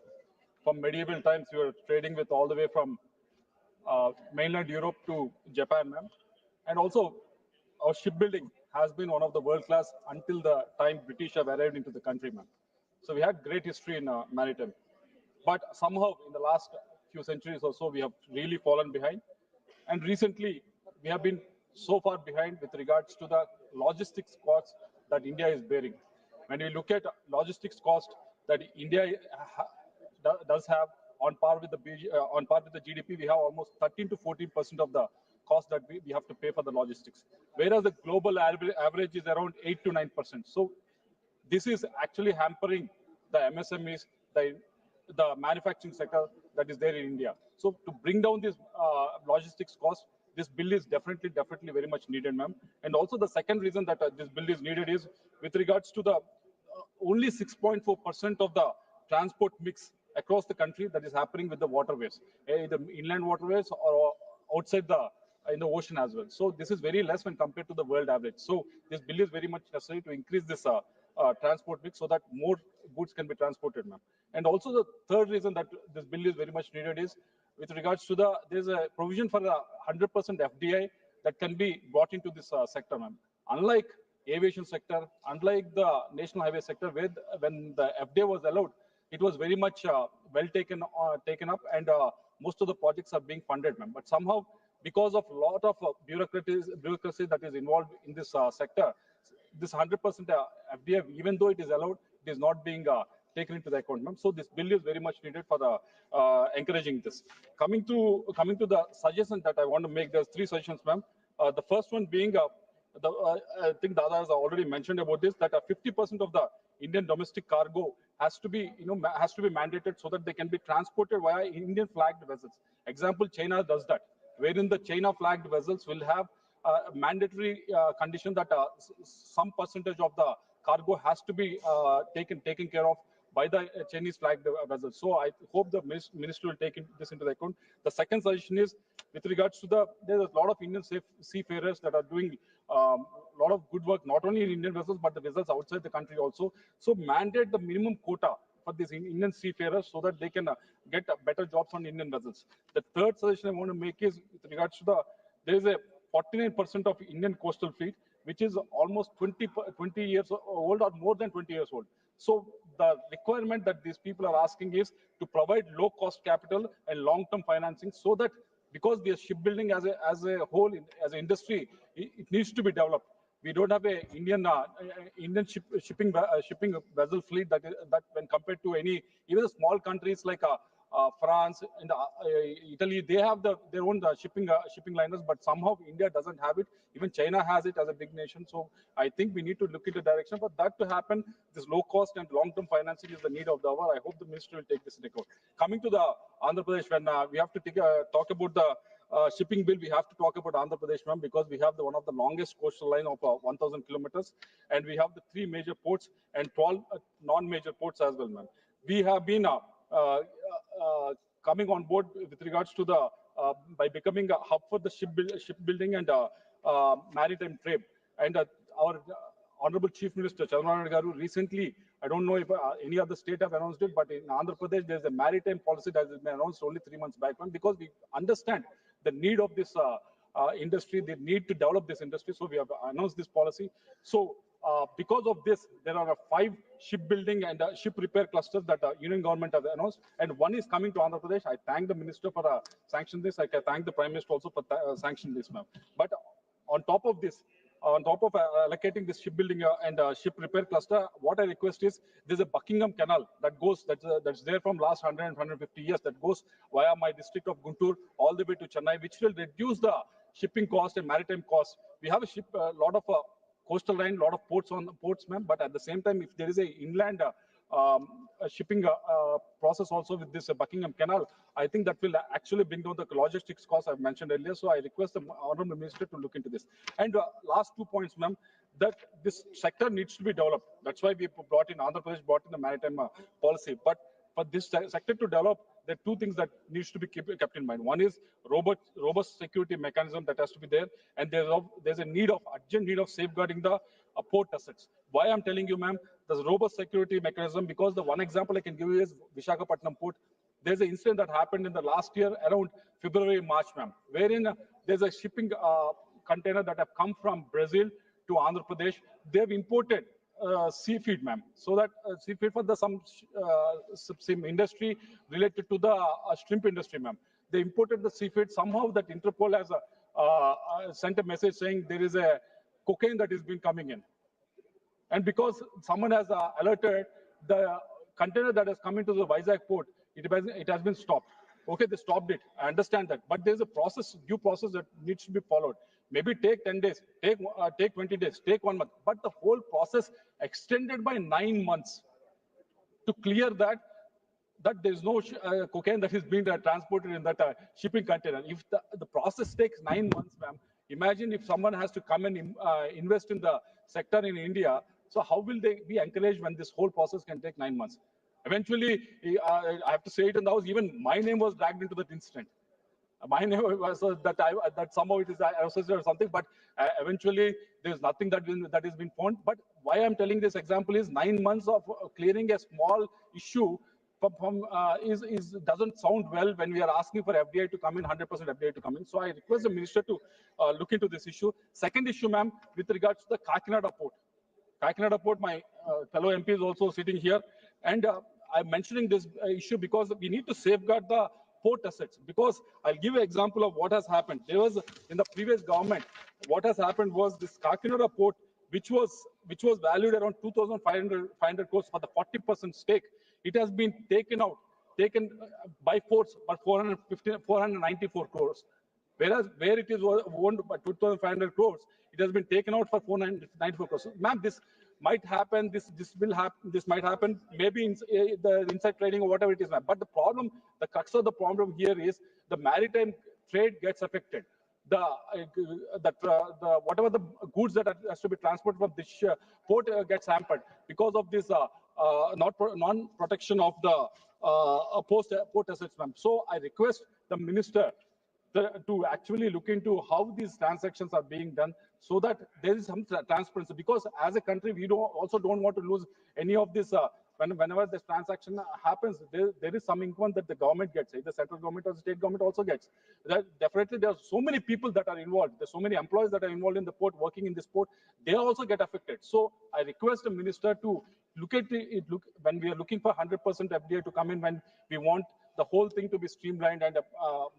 from medieval times, we were trading with all the way from mainland Europe to Japan, ma'am. And also, our shipbuilding has been one of the world class until the time British have arrived into the country, ma'am. So we had great history in maritime. But somehow, in the last few centuries or so, we have really fallen behind. And recently, we have been so far behind with regards to the logistics costs that India is bearing. When we look at logistics cost that India does have on par with the GDP, we have almost 13 to 14% of the cost that we have to pay for the logistics, whereas the global average is around 8 to 9%. So this is actually hampering the MSMEs, the manufacturing sector that is there in India. So to bring down this logistics cost, this bill is definitely very much needed, ma'am. And also the second reason that this bill is needed is with regards to the only 6.4% of the transport mix across the country that is happening with the waterways, either inland waterways or outside the in the ocean as well. So this is very less when compared to the world average. So this bill is very much necessary to increase this transport mix so that more goods can be transported, ma'am. And also the third reason that this bill is very much needed is with regards to there's a provision for a 100% FDI that can be brought into this sector, ma'am. Unlike aviation sector, unlike the national highway sector, where when the FDI was allowed, it was very much well taken up, and most of the projects are being funded, ma'am. But somehow, because of a lot of bureaucracy that is involved in this sector, this 100% FDI, even though it is allowed, it is not being taken into the account, ma'am. So this bill is very much needed for the encouraging this. Coming to the suggestion that I want to make, there's three suggestions, ma'am. The first one being, I think Dada has already mentioned about this, that 50% of the Indian domestic cargo has to be, has to be mandated so that they can be transported via Indian flagged vessels. Example, China does that, wherein the China flagged vessels will have a mandatory condition that some percentage of the cargo has to be taken care of by the Chinese flagged vessels. So I hope the ministry will take this into the account. The second suggestion is with regards to there's a lot of Indian seafarers that are doing a lot of good work, not only in Indian vessels, but the vessels outside the country also. So mandate the minimum quota for these Indian seafarers so that they can get better jobs on Indian vessels. The third suggestion I want to make is with regards to there is a 49% of Indian coastal fleet, which is almost 20 years old or more than 20 years old. So the requirement that these people are asking is to provide low-cost capital and long-term financing so that because the shipbuilding as a whole, as an industry, it needs to be developed. We don't have a Indian shipping vessel fleet that when compared to even the small countries like France and Italy, they have their own shipping liners, but somehow India doesn't have it. Even China has it as a big nation. So I think we need to look into direction. For that to happen, this low cost and long-term financing is the need of the hour. I hope the ministry will take this into account. Coming to the Andhra Pradesh, when we have to talk about the shipping bill, we have to talk about Andhra Pradesh, ma'am, because we have one of the longest coastal line of 1,000 kilometers, and we have the 3 major ports and 12 non-major ports as well, ma'am. We have been coming on board with regards to by becoming a hub for the shipbuilding and maritime trade. And our Honorable Chief Minister Chandrababu Garu recently, I don't know if any other state have announced it, but in Andhra Pradesh, there's a maritime policy that has been announced only 3 months back, because we understand the need of this industry, the need to develop this industry. So we have announced this policy. So because of this, there are 5 shipbuilding and ship repair clusters that the Union government has announced, and one is coming to Andhra Pradesh. I thank the minister for sanctioning this. I thank the Prime Minister also for sanctioning this, ma'am. But on top of this, on top of allocating this shipbuilding and ship repair cluster, what I request is there's a Buckingham Canal that goes that's there from last 100 and 150 years that goes via my district of Guntur all the way to Chennai, which will reduce the shipping cost and maritime cost. We have a lot of coastal line, lot of ports, ma'am. But at the same time, if there is a inland shipping process also with this Buckingham Canal, I think that will actually bring down the logistics cost I've mentioned earlier. So I request the Honorable Minister to look into this. And last 2 points, ma'am, that this sector needs to be developed. That's why we brought in Andhra Pradesh, brought in the maritime policy. But for this sector to develop, there are 2 things that needs to be kept in mind. One is robust security mechanism that has to be there, and there's a urgent need of safeguarding the port assets. Why I'm telling you, ma'am, there's robust security mechanism, because the one example I can give you is Visakhapatnam port. There's an incident that happened in the last year around February, March, ma'am, wherein there's a shipping container that have come from Brazil to Andhra Pradesh. They've imported seafood, ma'am, so that seafood for some industry related to the shrimp industry, ma'am. They imported the seafood. Somehow that Interpol has sent a message saying there is a cocaine that has been coming in. And because someone has alerted, the container that has come into the Vizag port, it has been stopped. Okay, they stopped it. I understand that. But there's a due process that needs to be followed. Maybe take 10 days, take 20 days, take 1 month. But the whole process extended by 9 months to clear that there's no cocaine that is being transported in that shipping container. If the process takes 9 months, ma'am, imagine if someone has to come and invest in the sector in India. So how will they be encouraged when this whole process can take 9 months? Eventually, I have to say it in the house, even my name was dragged into that incident. My name was that somehow it is associated or something, but eventually there's nothing that is been found. But why I'm telling this example is 9 months of clearing a small issue doesn't sound well when we are asking for FDI to come in, 100% FDI to come in. So I request the minister to look into this issue. Second issue, ma'am, with regards to the Kakinada port. Kakinada port, my fellow MP is also sitting here, and I'm mentioning this issue because we need to safeguard the port assets. Because I'll give you an example of what has happened. There was in the previous government, what has happened was this Kakinada port, which was valued around 2,500 crores for the 40% stake. It has been taken by force for 494 crores. Whereas where it is owned by 2,500 crores, it has been taken out for 494 crores. So, ma'am, this might happen. This will happen. This might happen. Maybe in the inside trading or whatever it is, ma'am. But the problem, the crux of the problem here is the maritime trade gets affected. Whatever the goods that has to be transported from this port gets hampered because of this non-protection of the port assets, ma'am. So I request the minister to actually look into how these transactions are being done so that there is some transparency, because as a country we also don't want to lose any of this. Whenever this transaction happens, there is some income that the government gets, either central government or the state government also gets. Definitely there are so many people that are involved, there's so many employees that are involved in the port, working in this port, they also get affected. So I request the minister to look at it, when we are looking for 100% FDI to come in, when we want the whole thing to be streamlined and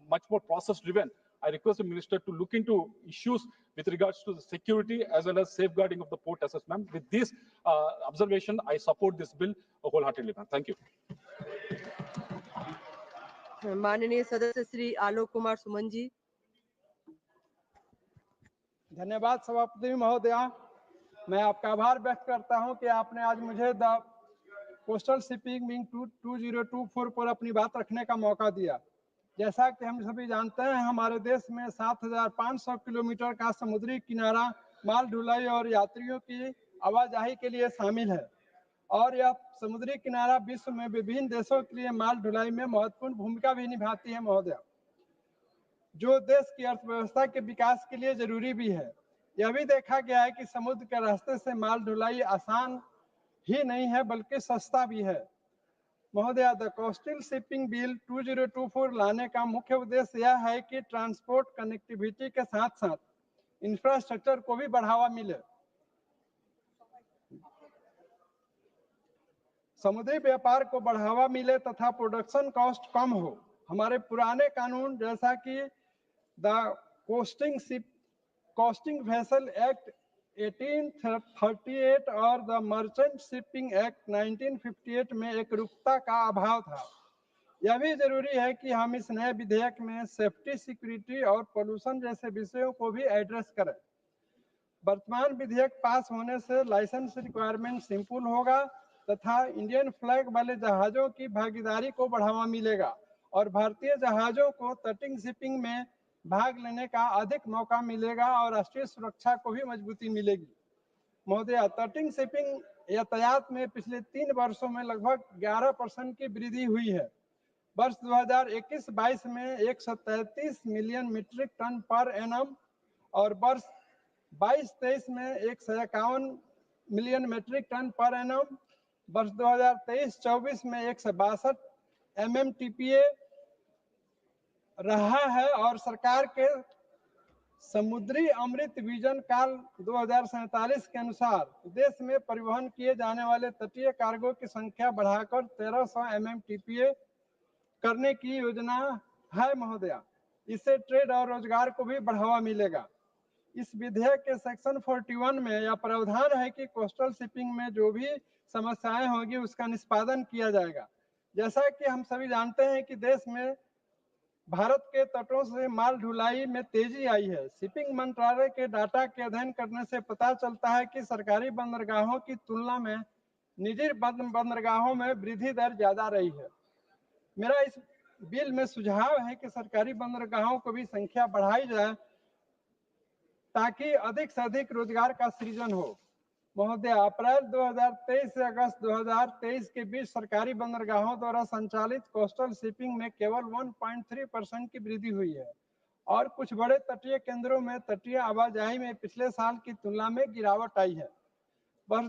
much more process driven, I request the minister to look into issues with regards to the security as well as safeguarding of the port assets, ma'am. With this observation, I support this bill wholeheartedly, ma'am. Thank you. माननीय सदस्य श्री आलोक कुमार सुमन जी। धन्यवाद सभापति महोदया, मैं आपका आभार व्यक्त करता हूं कि आपने आज मुझे द कोस्टल शिपिंग विंग 2024 पर अपनी बात रखने का मौका दिया। जैसा कि हम सभी जानते हैं, हमारे देश में 7,500 किलोमीटर का समुद्री किनारा माल ढुलाई और यात्रियों की आवाजाही के लिए शामिल है, और यह समुद्री किनारा विश्व में विभिन्न देशों के लिए माल ढुलाई में महत्वपूर्ण भूमिका भी निभाती है महोदया, जो देश की अर्थव्यवस्था के विकास के लिए जरूरी भी है। यह भी देखा गया है कि समुद्र के रास्ते से माल ढुलाई आसान ही नहीं है बल्कि सस्ता भी है। महोदया, द कोस्टल शिपिंग बिल 2024 लाने का मुख्य उद्देश्य यह है कि ट्रांसपोर्ट कनेक्टिविटी के साथ साथ इंफ्रास्ट्रक्चर को भी बढ़ावा मिले, समुद्री व्यापार को बढ़ावा मिले तथा प्रोडक्शन कॉस्ट कम हो। हमारे पुराने कानून जैसा कि द कोस्टिंग वेसल एक्ट 1838 और द मर्चेंट शिपिंग एक्ट 1958 में एकरूपता का अभाव था। यह भी जरूरी है कि हम इस नए विधेयक में सेफ्टी, सिक्योरिटी और पोल्यूशन जैसे विषयों को भी एड्रेस करें। वर्तमान विधेयक पास होने से लाइसेंस रिक्वायरमेंट सिंपल होगा तथा इंडियन फ्लैग वाले जहाजों की भागीदारी को बढ़ावा मिलेगा और भारतीय जहाजों को तटीय शिपिंग में भाग लेने का अधिक मौका मिलेगा और राष्ट्रीय सुरक्षा को भी मजबूती मिलेगी। महोदया, तटीय शिपिंग यातायात में पिछले 3 वर्षों में लगभग 11% की वृद्धि हुई है। वर्ष 2021-22 में 133 million metric ton per annum और वर्ष 22-23 में 151 million metric ton per annum, वर्ष 2023-24 में 162 MMTPA रहा है और सरकार के समुद्री अमृत विजन काल 2047 के अनुसार देश में परिवहन किए जाने वाले तटीय कार्गो की संख्या बढ़ाकर 1300 MMTPA करने की योजना है महोदया। इससे ट्रेड और रोजगार को भी बढ़ावा मिलेगा। इस विधेयक के सेक्शन 41 में यह प्रावधान है कि कोस्टल शिपिंग में जो भी समस्याएं होंगी उसका निष्पादन किया जाएगा। जैसा कि हम सभी जानते हैं कि देश में भारत के तटों से माल ढुलाई में तेजी आई है। शिपिंग मंत्रालय के डाटा के अध्ययन करने से पता चलता है कि सरकारी बंदरगाहों की तुलना में निजी बंदरगाहों में वृद्धि दर ज्यादा रही है। मेरा इस बिल में सुझाव है कि सरकारी बंदरगाहों को भी संख्या बढ़ाई जाए ताकि अधिक से अधिक रोजगार का सृजन हो। महोदय, अप्रैल 2023 से अगस्त 2023 के बीच सरकारी बंदरगाहों द्वारा संचालित कोस्टल शिपिंग में केवल 1.3% की वृद्धि हुई है और कुछ बड़े तटीय केंद्रों में तटीय आवाजाही में पिछले साल की तुलना में गिरावट आई है। वर्ष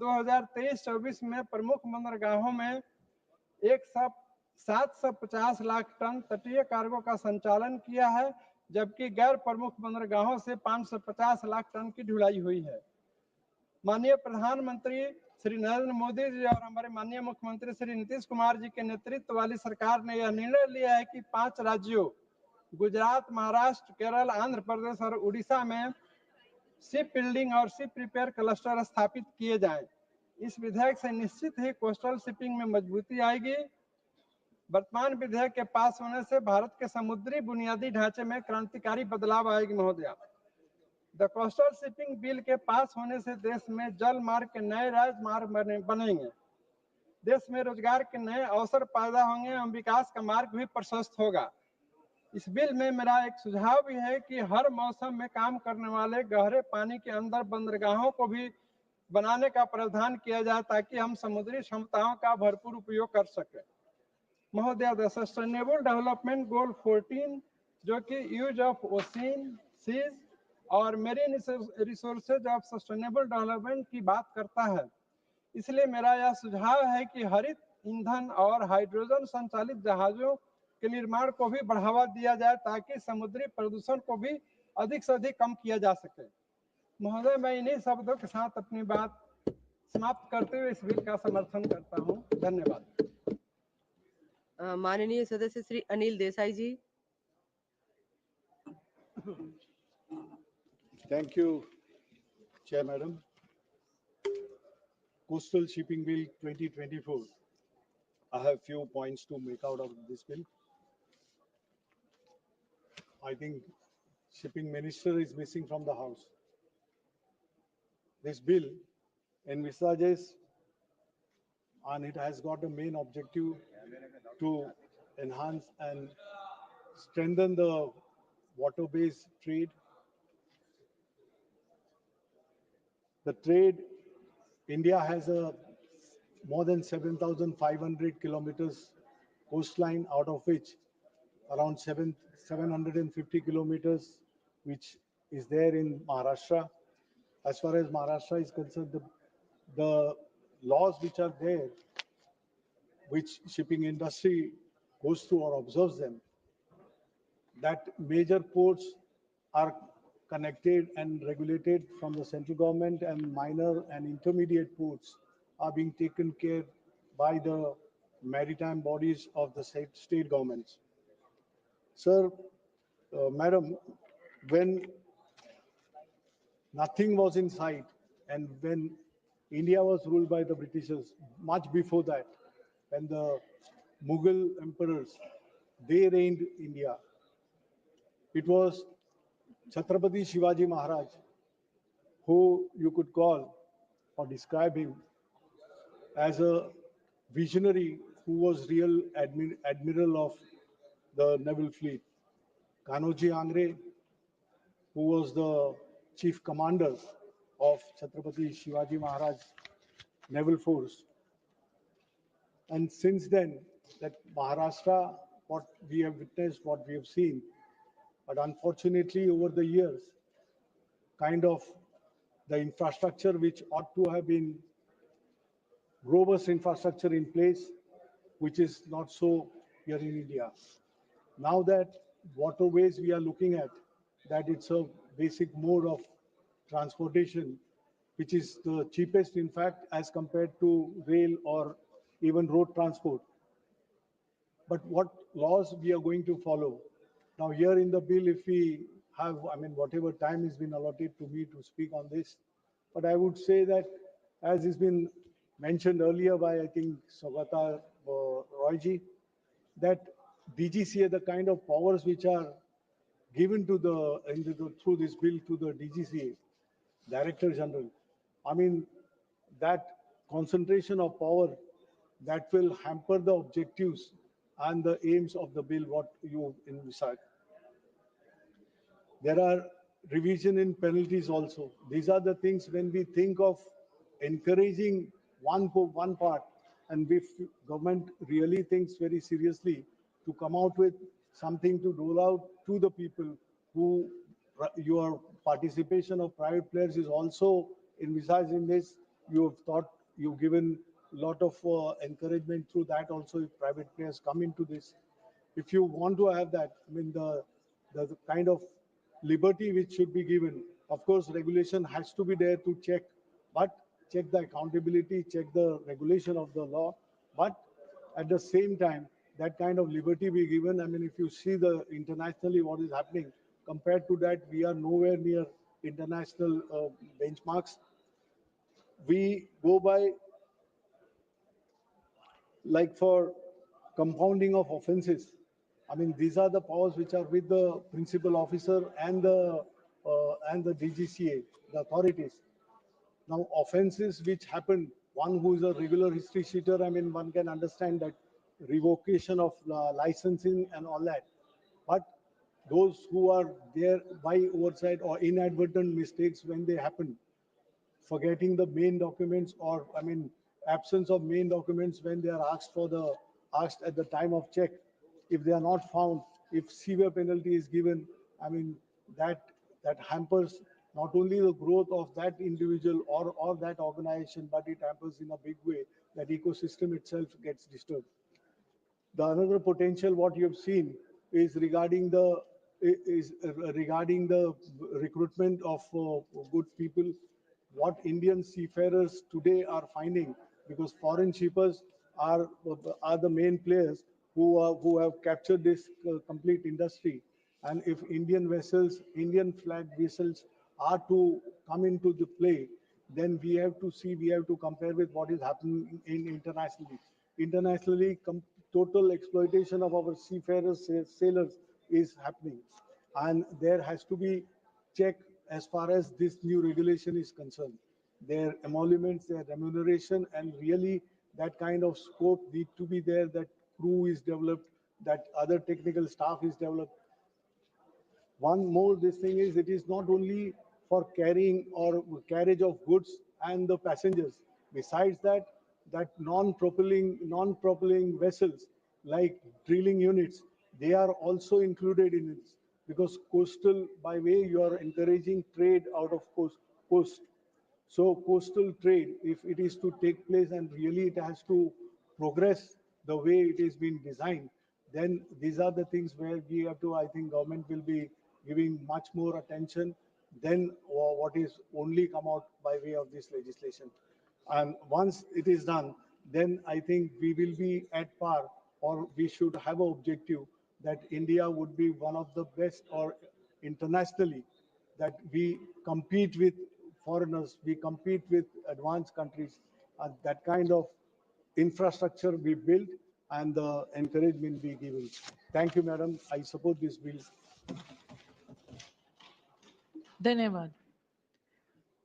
2023-24 में प्रमुख बंदरगाहों में 750 लाख टन तटीय कार्गो का संचालन किया है, जबकि गैर प्रमुख बंदरगाहों से 550 लाख टन की ढुलाई हुई है। माननीय प्रधानमंत्री श्री नरेंद्र मोदी जी और हमारे माननीय मुख्यमंत्री श्री नीतीश कुमार जी के नेतृत्व वाली सरकार ने यह निर्णय लिया है कि 5 राज्यों गुजरात, महाराष्ट्र, केरल, आंध्र प्रदेश और उड़ीसा में शिप बिल्डिंग और शिप रिपेयर क्लस्टर स्थापित किए जाएं। इस विधेयक से निश्चित ही कोस्टल शिपिंग में मजबूती आएगी। वर्तमान विधेयक के पास होने से भारत के समुद्री बुनियादी ढांचे में क्रांतिकारी बदलाव आएगी। महोदय, द कोस्टल शिपिंग बिल के पास होने से देश में जल मार्ग के नए राजमार्ग बनेंगे, देश में रोजगार के नए अवसर पैदा होंगे एवं विकास का मार्ग भी प्रशस्त होगा। इस बिल में मेरा एक सुझाव भी है कि हर मौसम में काम करने वाले गहरे पानी के अंदर बंदरगाहों को भी बनाने का प्रावधान किया जाए ताकि हम समुद्री क्षमताओं का भरपूर उपयोग कर सकें। महोदय, द सस्टेनेबल डेवलपमेंट गोल 14 जो कि यूज ऑफ ओशियन, सीज और marine resources of sustainable development की बात करता है, इसलिए मेरा यह सुझाव है कि हरित ईंधन और हाइड्रोजन संचालित जहाजों के निर्माण को भी बढ़ावा दिया जाए ताकि समुद्री प्रदूषण को भी अधिक से अधिक कम किया जा सके। महोदय, मैं इन्हीं शब्दों के साथ अपनी बात समाप्त करते हुए इस बिल का समर्थन करता हूं। धन्यवाद। माननीय सदस्य श्री अनिल देसाई जी। Thank you, Chair Madam. Coastal Shipping Bill 2024. I have few points to make out of this bill. I think Shipping Minister is missing from the House. This bill envisages, and it has got a main objective to enhance and strengthen the water-based trade. The trade, India has a more than 7,500 kilometers coastline, out of which around 750 kilometers, which is there in Maharashtra. As far as Maharashtra is concerned, the laws which are there, which shipping industry goes through or observes them, that major ports are connected and regulated from the central government, and minor and intermediate ports are being taken care by the maritime bodies of the state governments. Sir, Madam, when nothing was in sight and when India was ruled by the Britishers, much before that, when the Mughal emperors, they reigned India, it was Chhatrapati Shivaji Maharaj, who you could call or describe him as a visionary who was real admiral of the naval fleet. Kanoji Angre, who was the chief commander of Chhatrapati Shivaji Maharaj naval force. And since then, that Maharashtra, what we have witnessed, what we have seen, but unfortunately over the years, kind of the infrastructure which ought to have been robust infrastructure in place, which is not so here in India. Now that waterways we are looking at, that it's a basic mode of transportation, which is the cheapest, in fact, as compared to rail or even road transport. But what laws we are going to follow? Now here in the bill, if we have, whatever time has been allotted to me to speak on this, but I would say that, as has been mentioned earlier by, I think, Saugata Royji, that DGCA, the kind of powers which are given to through this bill to the DGCA, Director General, that concentration of power, that will hamper the objectives and the aims of the bill, what you envisage. There are revision in penalties also. These are the things when we think of encouraging one part, and if government really thinks very seriously to come out with something to roll out to the people who your participation of private players is also envisaged in this. You've given a lot of encouragement through that also if private players come into this. If you want to have that, I mean, the kind of liberty which should be given, of course, regulation has to be there to check, but check the accountability, check the regulation of the law, but at the same time, that kind of liberty be given. I mean, if you see the internationally what is happening, compared to that, we are nowhere near international benchmarks. We go by, like for compounding of offenses. I mean, these are the powers which are with the principal officer and the DGCA, the authorities. Now, offenses which happen, one who is a regular history sheeter, I mean, one can understand that revocation of licensing and all that. But those who are there by oversight or inadvertent mistakes when they happen, forgetting the main documents, or I mean absence of main documents when they are asked at the time of check, if they are not found, if severe penalty is given, I mean that hampers not only the growth of that individual or that organization, but it hampers in a big way that ecosystem itself gets disturbed. The another potential what you have seen is regarding the recruitment of good people. What Indian seafarers today are finding, because foreign shippers are the main players who have captured this complete industry. And if Indian vessels, Indian flag vessels are to come into the play, then we have to compare with what is happening in internationally. Internationally, total exploitation of our seafarers, sailors is happening. And there has to be check as far as this new regulation is concerned. Their emoluments, their remuneration, and really that kind of scope need to be there, that crew is developed, that other technical staff is developed. One more, this thing is, it is not only for carrying or carriage of goods and the passengers. Besides that, non-propelling vessels like drilling units, they are also included in it, because coastal, by way you are encouraging trade out of coast. So coastal trade, if it is to take place and really it has to progress the way it is being designed, then these are the things where we have to, I think government will be giving much more attention than what is only come out by way of this legislation. And once it is done, then I think we will be at par, or we should have an objective that India would be one of the best, or internationally, that we compete with foreigners, we compete with advanced countries, and that kind of infrastructure be built and the encouragement be given. Thank you, madam. I support this bill. Dhanyavad.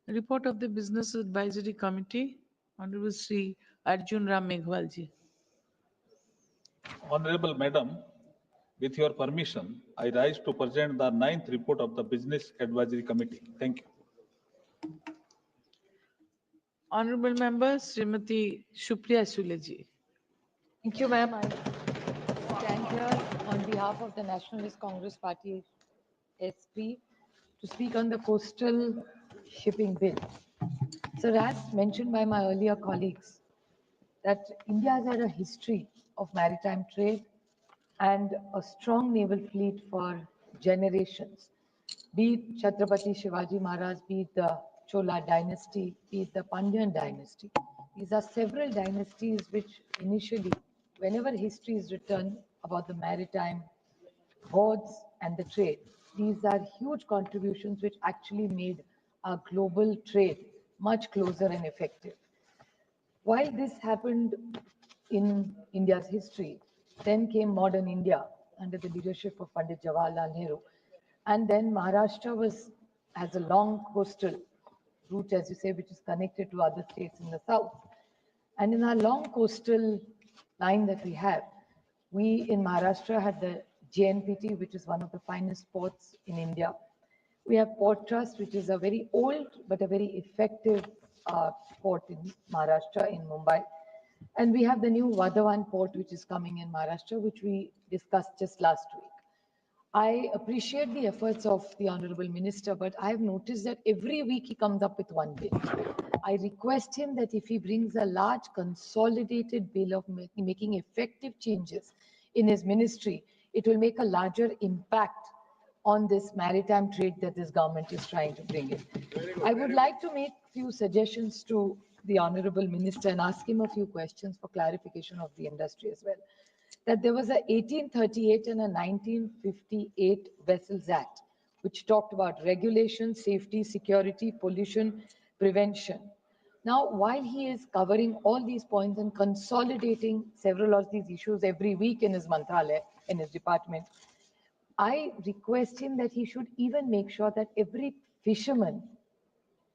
Report of the Business Advisory Committee, Honorable Sri Arjun Ram Meghwalji. Honorable Madam, with your permission, I rise to present the 9th report of the Business Advisory Committee. Thank you. Honorable Member Srimati Shupriya Suleji. Thank you, ma'am. I stand here on behalf of the Nationalist Congress Party, SP, to speak on the coastal shipping bill. So as mentioned by my earlier colleagues, that India has had a history of maritime trade and a strong naval fleet for generations. Be it Chhatrapati Shivaji Maharaj, be it the Chola dynasty, be it the Pandyan dynasty. These are several dynasties which initially, whenever history is written about the maritime boards and the trade, these are huge contributions which actually made our global trade much closer and effective. While this happened in India's history, then came modern India under the leadership of Pandit Jawaharlal Nehru. And then Maharashtra has a long coastal route, as you say, which is connected to other states in the south. And in our long coastal line that we have, we in Maharashtra had the JNPT, which is one of the finest ports in India. We have Port Trust, which is a very old but a very effective port in Maharashtra, in Mumbai. And we have the new Vadhavan port, which is coming in Maharashtra, which we discussed just last week. I appreciate the efforts of the Honorable Minister, but I have noticed that every week he comes up with one bill. I request him that if he brings a large consolidated bill of making effective changes in his ministry, it will make a larger impact on this maritime trade that this government is trying to bring in. I would like to make a few suggestions to the Honorable Minister and ask him a few questions for clarification of the industry as well. That there was a 1838 and a 1958 Vessels Act, which talked about regulation, safety, security, pollution, prevention. Now, while he is covering all these points and consolidating several of these issues every week in his mantralaya, in his department, I request him that he should even make sure that every fisherman,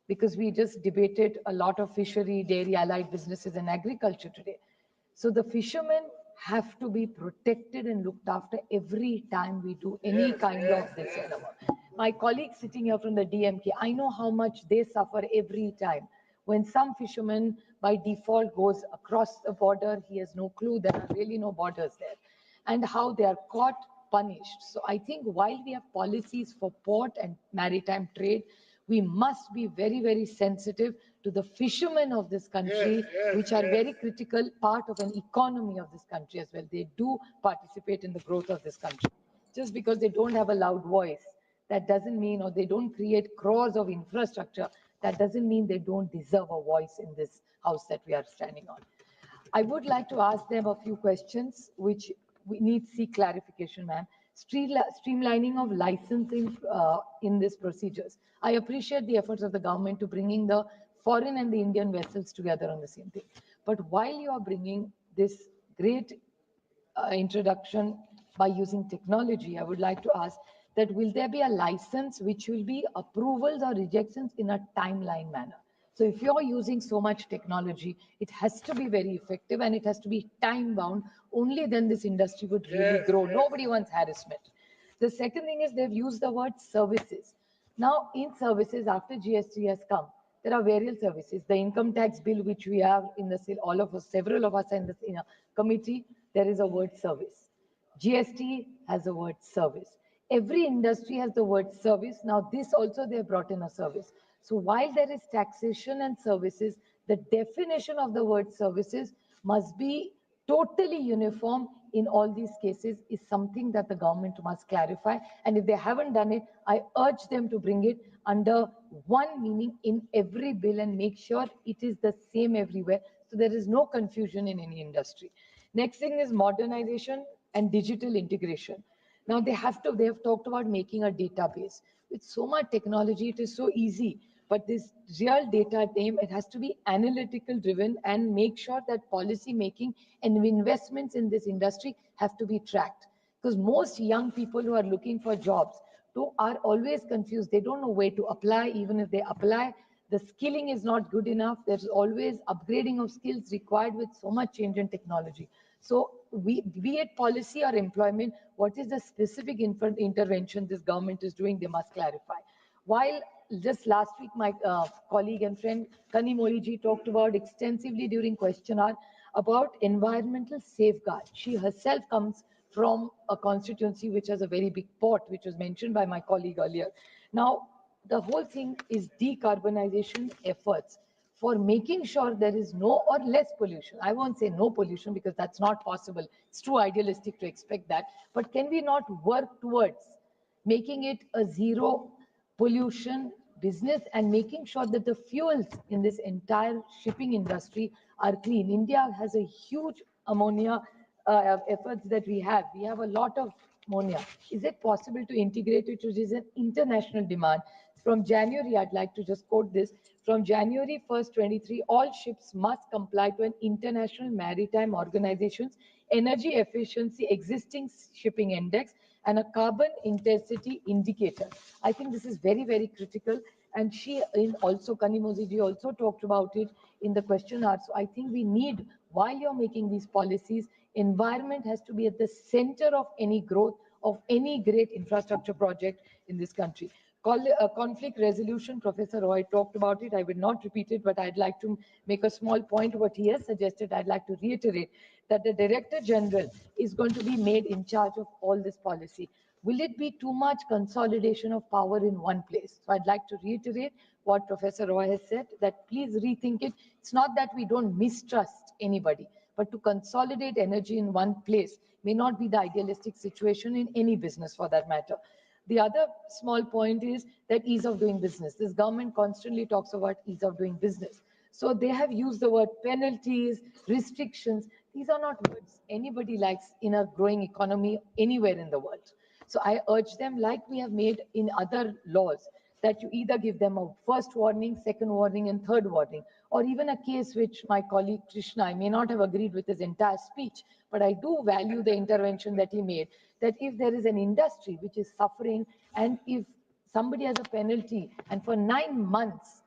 because we just debated a lot of fishery, dairy, allied businesses and agriculture today. So the fishermen have to be protected and looked after every time we do any kind of this. My colleague sitting here from the DMK, I know how much they suffer every time. When some fisherman by default goes across the border, he has no clue, there are really no borders there. And how they are caught, punished. So I think while we have policies for port and maritime trade, we must be very, very sensitive to the fishermen of this country, which are very critical part of an economy of this country as well. They do participate in the growth of this country. Just because they don't have a loud voice, that doesn't mean, or they don't create crores of infrastructure, that doesn't mean they don't deserve a voice in this house that we are standing on. I would like to ask them a few questions, which we need to seek clarification, ma'am. Streamlining of licensing in these procedures. I appreciate the efforts of the government to bringing the foreign and the Indian vessels together on the same thing. But while you are bringing this great introduction by using technology, I would like to ask that will there be a license which will be approvals or rejections in a timeline manner? So if you're using so much technology, it has to be very effective and it has to be time bound. Only then this industry would really grow. Nobody wants harassment. The second thing is they've used the word services. Now in services, after GST has come, there are various services. The income tax bill, which we have in the, all of us, several of us in a committee, there is a word service. GST has a word service. Every industry has the word service. Now this also they have brought in a service. So while there is taxation and services, the definition of the word services must be totally uniform in all these cases is something that the government must clarify. And if they haven't done it, I urge them to bring it under one meaning in every bill and make sure it is the same everywhere. So there is no confusion in any industry. Next thing is modernization and digital integration. Now they have talked about making a database. With so much technology, it is so easy. But this real data name, it has to be analytical driven and make sure that policy making and investments in this industry have to be tracked. Because most young people who are looking for jobs are always confused. They don't know where to apply. Even if they apply, the skilling is not good enough. There's always upgrading of skills required with so much change in technology. So be it policy or employment, what is the specific intervention this government is doing, they must clarify. While just last week, my colleague and friend Kani Moriji talked about extensively during question hour about environmental safeguard. She herself comes from a constituency which has a very big port, which was mentioned by my colleague earlier. Now, the whole thing is decarbonization efforts for making sure there is no or less pollution. I won't say no pollution because that's not possible. It's too idealistic to expect that. But can we not work towards making it a zero pollution business and making sure that the fuels in this entire shipping industry are clean? India has a huge ammonia efforts that we have. We have a lot of ammonia. Is it possible to integrate it, which is an international demand? From January, I'd like to just quote this. From January 1st, 23, all ships must comply to an International Maritime Organization's energy efficiency existing shipping index and a carbon intensity indicator. I think this is very, very critical. And she also, Kani Moriji also talked about it in the question hour. So I think we need, while you're making these policies, environment has to be at the center of any growth of any great infrastructure project in this country. Conflict resolution, Professor Roy talked about it. I will not repeat it, but I'd like to make a small point. What he has suggested, I'd like to reiterate that the Director General is going to be made in charge of all this policy. Will it be too much consolidation of power in one place? So I'd like to reiterate what Professor Roy has said, that please rethink it. It's not that we don't mistrust anybody, but to consolidate energy in one place may not be the idealistic situation in any business for that matter. The other small point is that ease of doing business. This government constantly talks about ease of doing business. So they have used the word penalties, restrictions. These are not words anybody likes in a growing economy anywhere in the world. So I urge them, like we have made in other laws, that you either give them a first warning, second warning, and third warning, or even a case which my colleague Krishna, I may not have agreed with his entire speech, but I do value the intervention that he made, that if there is an industry which is suffering and if somebody has a penalty and for 9 months,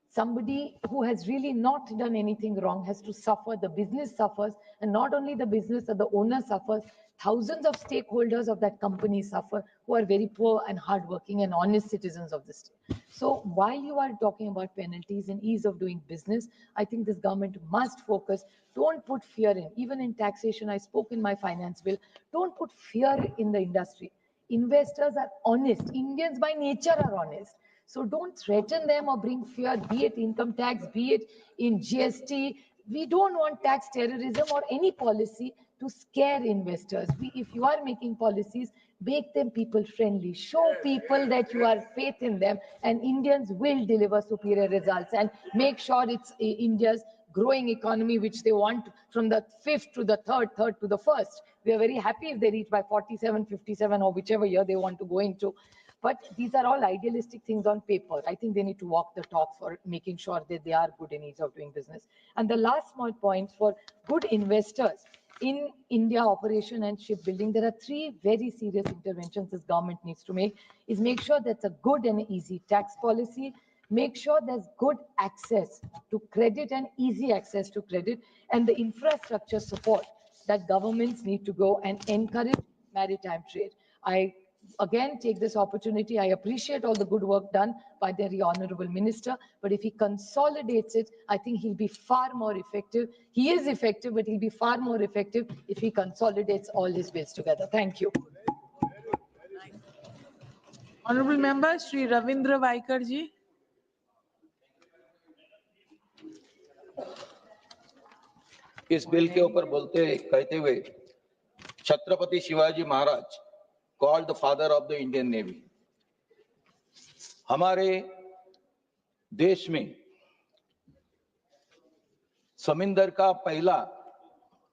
somebody who has really not done anything wrong has to suffer, the business suffers, and not only the business, but the owner suffers, thousands of stakeholders of that company suffer who are very poor and hardworking and honest citizens of the state. So while you are talking about penalties and ease of doing business, I think this government must focus. Don't put fear in. Even in taxation, I spoke in my finance bill, don't put fear in the industry. Investors are honest. Indians by nature are honest. So don't threaten them or bring fear, be it income tax, be it in GST. We don't want tax terrorism or any policy to scare investors. If you are making policies, make them people friendly. Show people that you have faith in them, and Indians will deliver superior results, and make sure it's India's growing economy, which they want from the fifth to the third to the first. We are very happy if they reach by 47, 57, or whichever year they want to go into. But these are all idealistic things on paper. I think they need to walk the talk for making sure that they are good in ease of doing business. And the last small point for good investors in India operation and shipbuilding, there are 3 very serious interventions this government needs to make. Is make sure that's a good and easy tax policy, make sure there's good access to credit and easy access to credit, and the infrastructure support that governments need to go and encourage maritime trade. I again take this opportunity. I appreciate all the good work done by the very honorable minister, but if he consolidates it, I think he'll be far more effective. He is effective, but he'll be far more effective if he consolidates all his bills together. Thank you. Honorable member Shri Ravindra Vaikar ji. इस bill के ऊपर कहते हुए Chhatrapati Shivaji Maharaj called the father of the Indian Navy. हमारे देश में समुद्र का पहला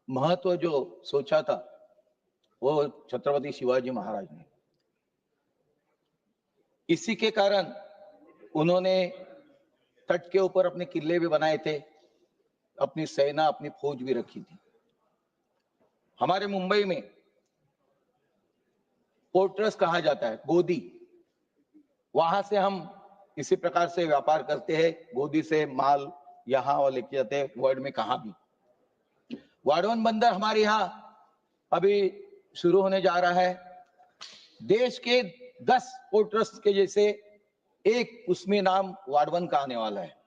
महत्व जो सोचा था वो छत्रपति शिवाजी महाराज ने। इसी के कारण उन्होंने तट के ऊपर अपने किले भी बनाए थे, अपनी सेना अपनी फौज भी रखी थी। हमारे मुंबई में पोर्ट्रस कहा जाता है, गोदी, वहां से हम इसी प्रकार से व्यापार करते हैं, गोदी से माल यहां और लेके जाते हैं वर्ल्ड में कहां भी। वाडवन बंदर हमारे यहाँ अभी शुरू होने जा रहा है। देश के 10 पोर्ट्रस के जैसे एक उसमें नाम वाडवन का आने वाला है।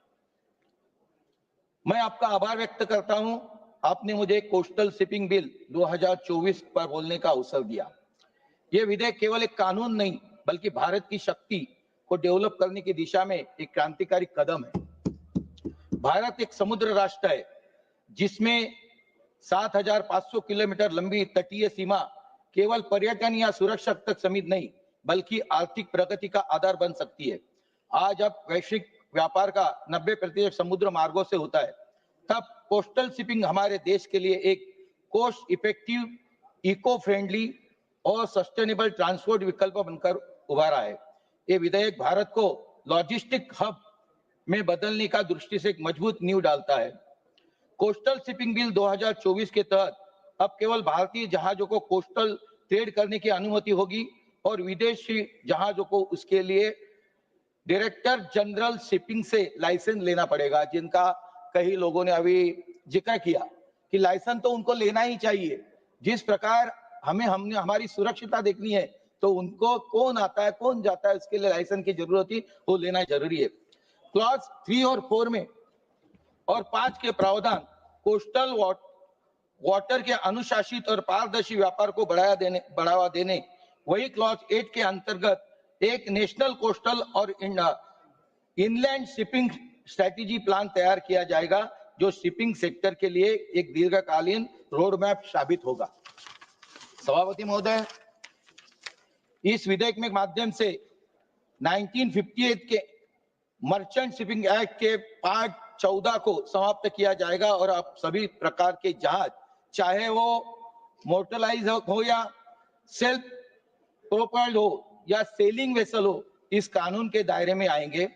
मैं आपका आभार व्यक्त करता हूं, आपने मुझे कोस्टल शिपिंग बिल 2024 पर बोलने का अवसर दिया। ये विधेयक केवल एक कानून नहीं बल्कि भारत की शक्ति को डेवलप करने की दिशा में एक क्रांतिकारी कदम है। भारत एक समुद्र राष्ट्र है जिसमें 7,500 किलोमीटर लंबी तटीय सीमा केवल पर्यटन या सुरक्षा तक सीमित नहीं बल्कि आर्थिक प्रगति का आधार बन सकती है। आज अब वैश्विक व्यापार का 90% समुद्र मार्गों से होता है, तब कोस्टल शिपिंग हमारे देश के लिए एक कॉस्ट इफेक्टिव, इको फ्रेंडली और सस्टेनेबल ट्रांसपोर्ट विकल्प बनकर उभारा है। ये विधेयक भारत को लॉजिस्टिक हब में बदलने का दृष्टि से एक मजबूत नींव डालता है। कोस्टल शिपिंग बिल 2024 के तहत अब केवल भारतीय जहाजों को कोस्टल ट्रेड करने की अनुमति होगी और विदेशी जहाजों को उसके लिए डायरेक्टर जनरल शिपिंग से लाइसेंस लेना पड़ेगा, जिनका कई लोगों ने अभी जिक्र किया कि लाइसेंस तो उनको लेना ही चाहिए। जिस प्रकार हमने हमारी सुरक्षितता देखनी है तो उनको कौन आता है कौन जाता है उसके लिए लाइसेंस की जरूरत थी, वो लेना जरूरी है। क्लॉज 3 और 4 में और 5 के प्रावधान कोस्टल वाटर के अनुशासित और पारदर्शी व्यापार को बढ़ावा देने, वही क्लॉज 8 के अंतर्गत एक नेशनल कोस्टल और इनलैंड शिपिंग स्ट्रेटेजी प्लान तैयार किया जाएगा, जो शिपिंग सेक्टर के लिए एक दीर्घकालीन रोड मैप साबित होगा। सभापति महोदय, इस विधेयक में माध्यम से 1958 के मर्चेंट शिपिंग एक्ट के पार्ट 14 को समाप्त किया जाएगा और अब सभी प्रकार के जहाज, चाहे वो मोटराइज हो या सेल्फ प्रोपेल्ड हो या सेलिंग वेसल हो, इस कानून के दायरे में आएंगे।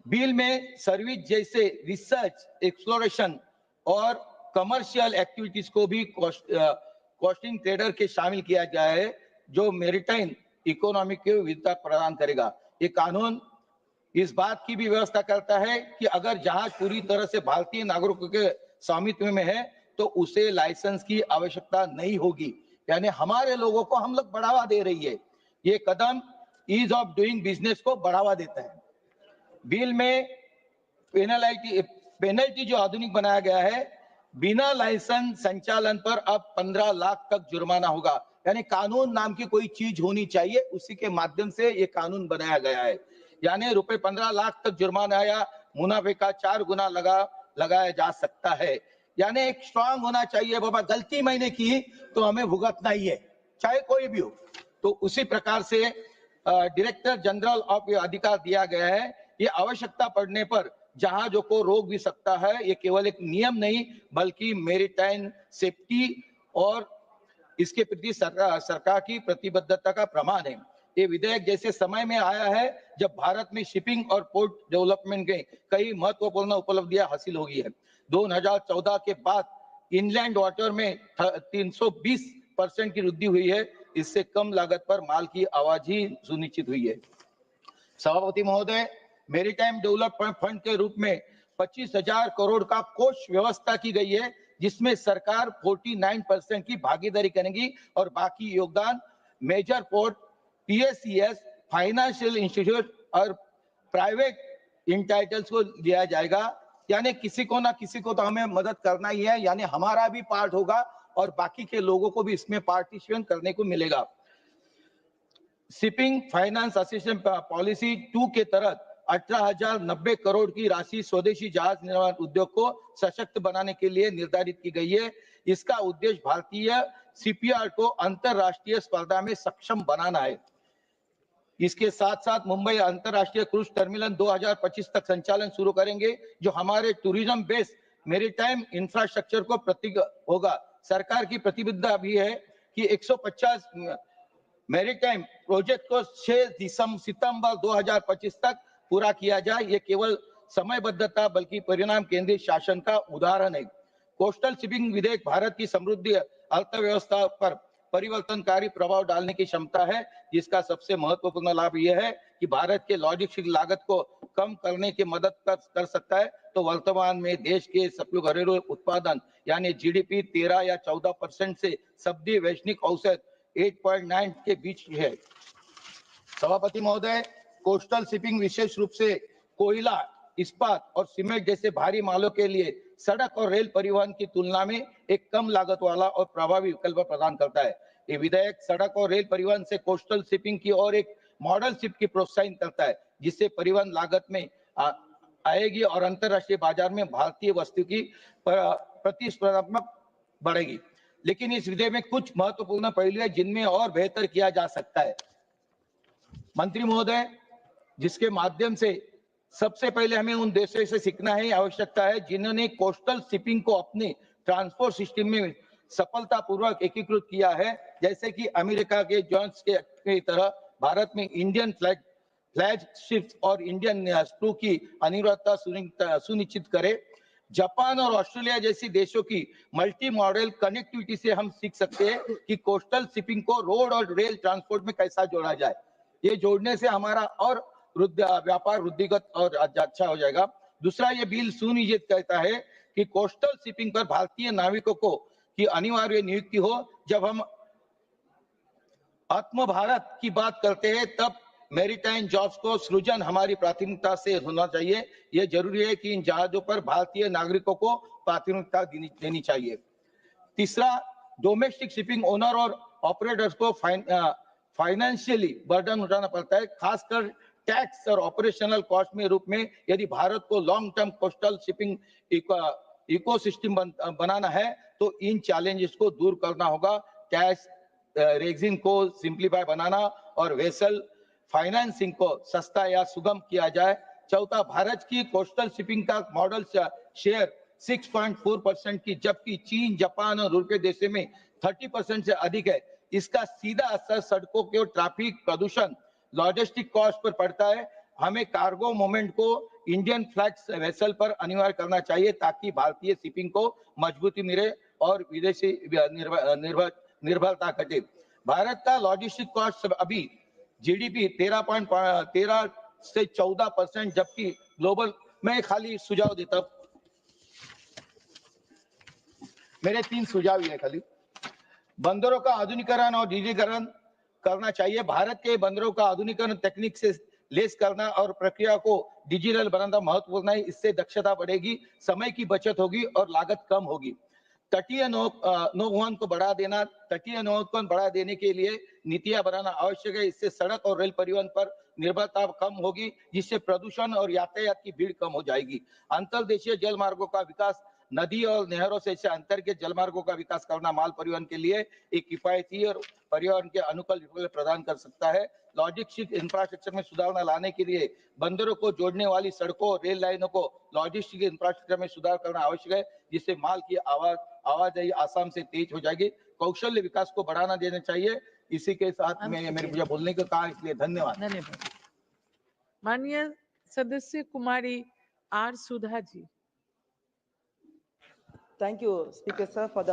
बिल में सर्विस जैसे रिसर्च, एक्सप्लोरेशन और कमर्शियल एक्टिविटीज को भी कॉस्टिंग ट्रेडर के शामिल किया गया है, जो मैरीटाइम इकोनॉमी को विविधता प्रदान करेगा। ये कानून इस बात की भी व्यवस्था करता है कि अगर जहाज पूरी तरह से भारतीय नागरिकों के स्वामित्व में है तो उसे लाइसेंस की आवश्यकता नहीं होगी, यानी हमारे लोगों को हम लोग बढ़ावा दे रही है। ये कदम ईज ऑफ डूइंग बिजनेस को बढ़ावा देता है। बिल में पेनल्टी जो आधुनिक बनाया गया है, बिना लाइसेंस संचालन पर अब 15 लाख तक जुर्माना होगा, यानी कानून नाम की कोई चीज होनी चाहिए, उसी के माध्यम से ये कानून बनाया गया है। यानी रुपए 15 लाख तक जुर्माना या मुनाफे का 4 गुना लगाया जा सकता है। यानी एक स्ट्रांग होना चाहिए, बाबा गलती मैंने की तो हमें भुगतना ही है, चाहे कोई भी हो। तो उसी प्रकार से डायरेक्टर जनरल ऑफ ये अधिकार दिया गया है। ये आवश्यकता पड़ने पर जहाजों को रोक भी सकता है। ये केवल एक नियम नहीं बल्कि मैरीटाइम सेफ्टी और इसके प्रति सरकार की प्रतिबद्धता का प्रमाण है। ये विधेयक जैसे समय में आया है जब भारत में शिपिंग और पोर्ट डेवलपमेंट के कई महत्वपूर्ण उपलब्धियां हासिल हो गई है। 2014 के बाद इनलैंड वाटर में 320% की वृद्धि हुई है। इससे कम लागत पर माल की आवाजाही सुनिश्चित हुई है। सभापति महोदय, मैरीटाइम डेवलपमेंट फंड के रूप में 25,000 करोड़ का कोष व्यवस्था की गई है, जिसमें सरकार 49% की भागीदारी करेगी और बाकी योगदान major port, PSES, financial institute और प्राइवेट इंटाइटल्स को दिया जाएगा। यानी किसी को ना किसी को तो हमें मदद करना ही है, यानी हमारा भी पार्ट होगा और बाकी के लोगों को भी इसमें पार्टिसिपेट करने को मिलेगा। शिपिंग फाइनेंस असिस्टेंस पॉलिसी 2 के तहत 18,090 करोड़ की राशि स्वदेशी जहाज निर्माण उद्योग को सशक्त बनाने के लिए निर्धारित की गई है। इसका उद्देश्य भारतीय शिपयार्ड को अंतरराष्ट्रीय स्पर्धा में सक्षम बनाना है। इसके साथ साथ मुंबई अंतरराष्ट्रीय क्रूज टर्मिनल 2025 तक संचालन शुरू करेंगे, जो हमारे टूरिज्म बेस्ड मैरीटाइम इंफ्रास्ट्रक्चर को प्रतीक होगा। सरकार की प्रतिबद्धता भी है कि 150 मैरीटाइम प्रोजेक्ट को 6 सितंबर 2025 तक पूरा किया जाए। ये केवल समयबद्धता बल्कि परिणाम केंद्रित शासन का उदाहरण है। कोस्टल शिपिंग विधेयक भारत की समृद्धि अर्थव्यवस्था पर परिवर्तनकारी प्रभाव डालने की क्षमता है, जिसका सबसे महत्वपूर्ण लाभ यह है कि भारत के लॉजिस्टिक लागत को कम करने की मदद कर सकता है। तो वर्तमान में देश के सकल घरेलू उत्पादन यानी GDP 13 या 14% से सब्दी वैश्विक औसत 8.9 के बीच है। सभापति महोदय, कोस्टल शिपिंग विशेष रूप से कोयला, इस्पात और सीमेंट जैसे भारी मालों के लिए सड़क और रेल परिवहन की तुलना में एक कम लागत वाला और प्रभावी विकल्प प्रदान करता है। ये विधेयक सड़क और रेल परिवहन से कोस्टल शिपिंग की और एक मॉडल शिप की प्रोत्साहित करता है, जिससे परिवहन लागत में आएगी और अंतरराष्ट्रीय बाजार में भारतीय वस्तु की प्रतिस्पर्धात्मक बढ़ेगी। लेकिन इस विधेयक में कुछ महत्वपूर्ण पहलू है जिनमें और बेहतर किया जा सकता है। मंत्री महोदय, जिसके माध्यम से सबसे पहले हमें उन देशों से सीखना है, आवश्यकता है जिन्होंने कोस्टल शिपिंग को अपने ट्रांसपोर्ट सिस्टम में सफलतापूर्वक एकीकृत किया है, जैसे कि अमेरिका के जॉन्स के तरह भारत में इंडियन फ्लैग शिप्स और इंडियन स्क्रू की अनिवार्यता सुनिश्चित करे। जापान और ऑस्ट्रेलिया जैसी देशों की मल्टी मॉडल कनेक्टिविटी से हम सीख सकते हैं कि कोस्टल शिपिंग को रोड और रेल ट्रांसपोर्ट में कैसा जोड़ा जाए। ये जोड़ने से हमारा और व्यापार वृद्धिगत और अच्छा हो जाएगा। दूसरा, ये बिल सुनिश्चित करता है कि कोस्टल शिपिंग पर भारतीय नाविकों को की अनिवार्य नियुक्ति हो। जब हम आत्म भारत की बात करते हैं तब मैरीटाइम जॉब्स को सृजन हमारी प्राथमिकता से होना चाहिए। यह जरूरी है कि इन जहाजों पर भारतीय नागरिकों को प्राथमिकता देनी चाहिए। तीसरा, डोमेस्टिक शिपिंग ओनर और ऑपरेटर्स को फाइनेंशियली बर्डन उठाना पड़ता है, खासकर टैक्स और ऑपरेशनल कॉस्ट में रूप में। यदि भारत को long term coastal shipping ecosystem बनाना है तो इन चैलेंजेस को दूर करना होगा। टैक्स रेजिंग को सिंप्लीफाई बनाना और वेसल फाइनेंसिंग को सस्ता या सुगम किया जाए। चौथा, भारत की कोस्टल शिपिंग का मॉडल शेयर 6.4% की, जबकि चीन, जापान और यूरोपीय देशों में 30% से अधिक है। इसका सीधा असर सड़कों के ट्रैफिक प्रदूषण, लॉजिस्टिक कॉस्ट पर पड़ता है। हमें कार्गो मूवमेंट को इंडियन फ्लैग वेसल पर अनिवार्य करना चाहिए ताकि भारतीय शिपिंग को मजबूती मिले और विदेशी निर्भरता घटे। भारत का लॉजिस्टिक कॉस्ट अभी जीडीपी 13 से 14%, जबकि ग्लोबल में खाली सुझाव देता हूं, मेरे 3 सुझाव ये खाली। बंदरों का आधुनिकीकरण और डिजिटलीकरण करना चाहिए। भारत के बंदरों का आधुनिकीकरण तकनीक से लेस करना और प्रक्रिया को डिजिटल बनाना महत्वपूर्ण है। इससे दक्षता बढ़ेगी, समय की बचत होगी और लागत कम होगी। तटीय नौवहन को बढ़ा देना, तटीय नौवहन बढ़ा देने के लिए नीतियां बनाना आवश्यक है। इससे सड़क और रेल परिवहन पर निर्भरता कम होगी, जिससे प्रदूषण और यातायात की भीड़ कम हो जाएगी। अंतर्देशीय जल मार्गों का विकास, नदी और नहरों से अंतर्गत जलमार्गों का विकास करना माल परिवहन के लिए एक किफायती और पर्यावरण के अनुकूल विकल्प प्रदान कर सकता है। लॉजिस्टिक इंफ्रास्ट्रक्चर में सुधार लाने के लिए बंदरों को जोड़ने वाली सड़कों और रेल लाइनों को लॉजिस्टिक इंफ्रास्ट्रक्चर में सुधार करना आवश्यक है, जिससे माल की आवाजाही आसाम से तेज हो जाएगी। कौशल्य विकास को बढ़ाना देना चाहिए। इसी के साथ में मेरे मुझे बोलने को कहा, इसलिए धन्यवाद। माननीय सदस्य Kumari R Sudha ji. Thank you, Speaker sir, for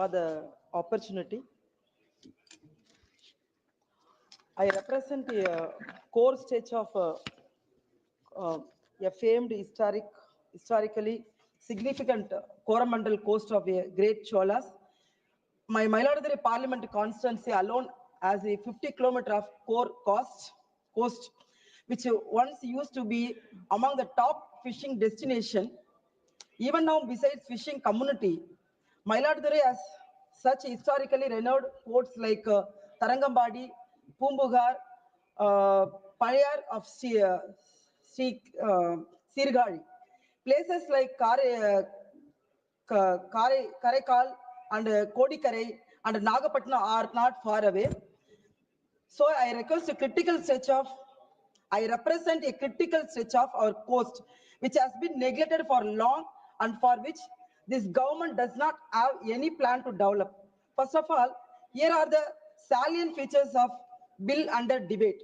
the opportunity. I represent a core stage of a famed historically significant Coromandel coast of a great Cholas. My Mailadure Parliament constituency alone has a 50-kilometer of core coast, which once used to be among the top fishing destination. Even now, besides fishing community, Mailadure has such historically renowned ports like Tarangambadi, Pumbugar, Payar of Sirgari. Places like Karekal and Kodikarai and Nagapatna are not far away. So I represent a critical stretch of our coast, which has been neglected for long and for which this government does not have any plan to develop. First of all, here are the salient features of bill under debate.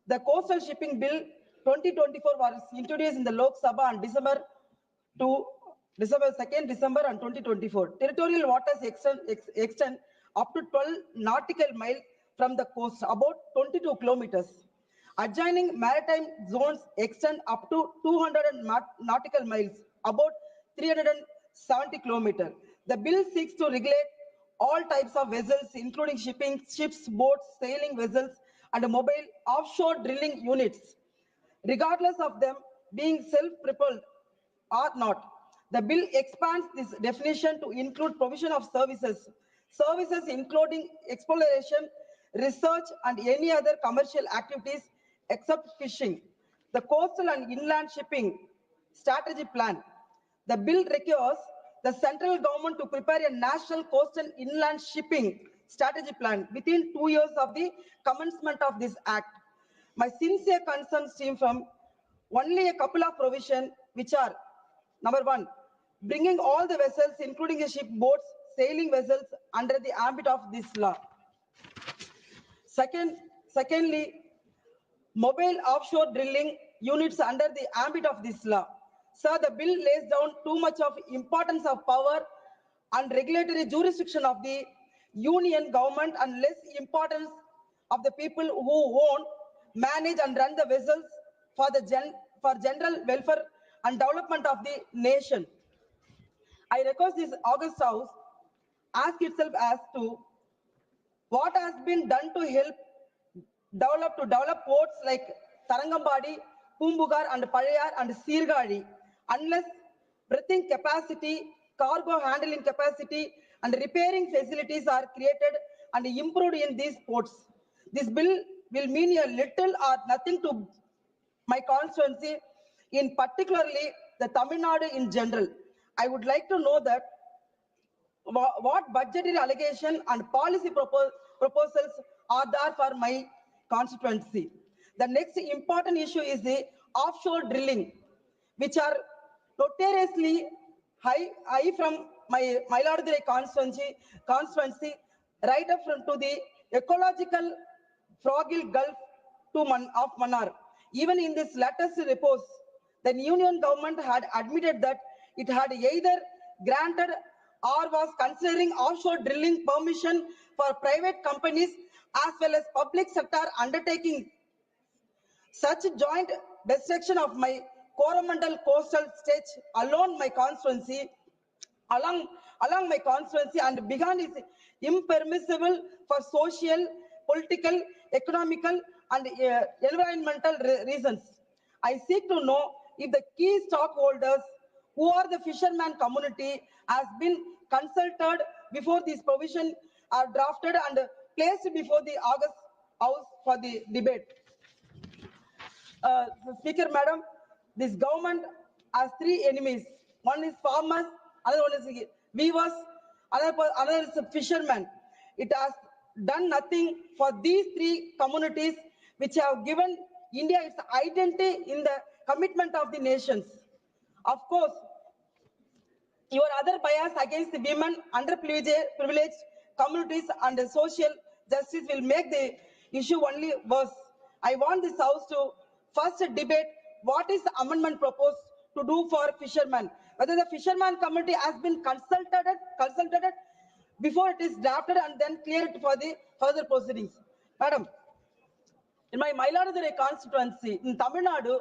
The Coastal Shipping Bill 2024 was introduced in the Lok Sabha on December 2nd December and 2024. Territorial waters extend up to 12 nautical miles from the coast, about 22 kilometers. Adjoining maritime zones extend up to 200 nautical miles, about 370 kilometers. The bill seeks to regulate all types of vessels, including ships, boats, sailing vessels, and mobile offshore drilling units, regardless of them being self-propelled or not. The bill expands this definition to include provision of services including exploration, research, and any other commercial activities except fishing. The Coastal and Inland Shipping Strategy Plan. The bill requires the central government to prepare a national coastal inland shipping strategy plan within 2 years of the commencement of this act. My sincere concerns stem from only a couple of provisions, which are: number 1, bringing all the vessels, including the ship, boats, sailing vessels, under the ambit of this law. Secondly, mobile offshore drilling units under the ambit of this law. Sir, the bill lays down too much of importance of power and regulatory jurisdiction of the union government and less importance of the people who own, manage, and run the vessels for general welfare and development of the nation. I request this August House ask itself as to What has been done to help develop ports like Tarangambadi, Pumbugar and Paliyar and Sirgadi, unless berthing capacity, cargo handling capacity and repairing facilities are created and improved in these ports. This bill will mean a little or nothing to my constituency, in particularly the Tamil Nadu in general. I would like to know that what budgetary allocation and policy proposals are there for my constituency. The next important issue is the offshore drilling, which are notoriously high from my Mailadure constituency right up from to the ecological Froggill Gulf of Mannar. Even in this latest report, the union government had admitted that it had either granted or was considering offshore drilling permission for private companies as well as public sector undertaking. Such joint destruction of my Coromandel coastal stretch along my constituency and began is impermissible for social, political, economical and environmental reasons. I seek to know if the key stockholders who are the fisherman community has been consulted before these provisions are drafted and placed before the August House for the debate. Speaker, Madam, this government has three enemies. One is farmers, another one is weavers, another is fishermen. It has done nothing for these three communities which have given India its identity in the commitment of the nations. Of course, your other bias against the women, underprivileged communities and social justice will make the issue only worse. I want this House to first debate what is the amendment proposed to do for fishermen. Whether the fisherman community has been consulted before it is drafted and then cleared for the further proceedings. Madam, in my Mailadure constituency in Tamil Nadu,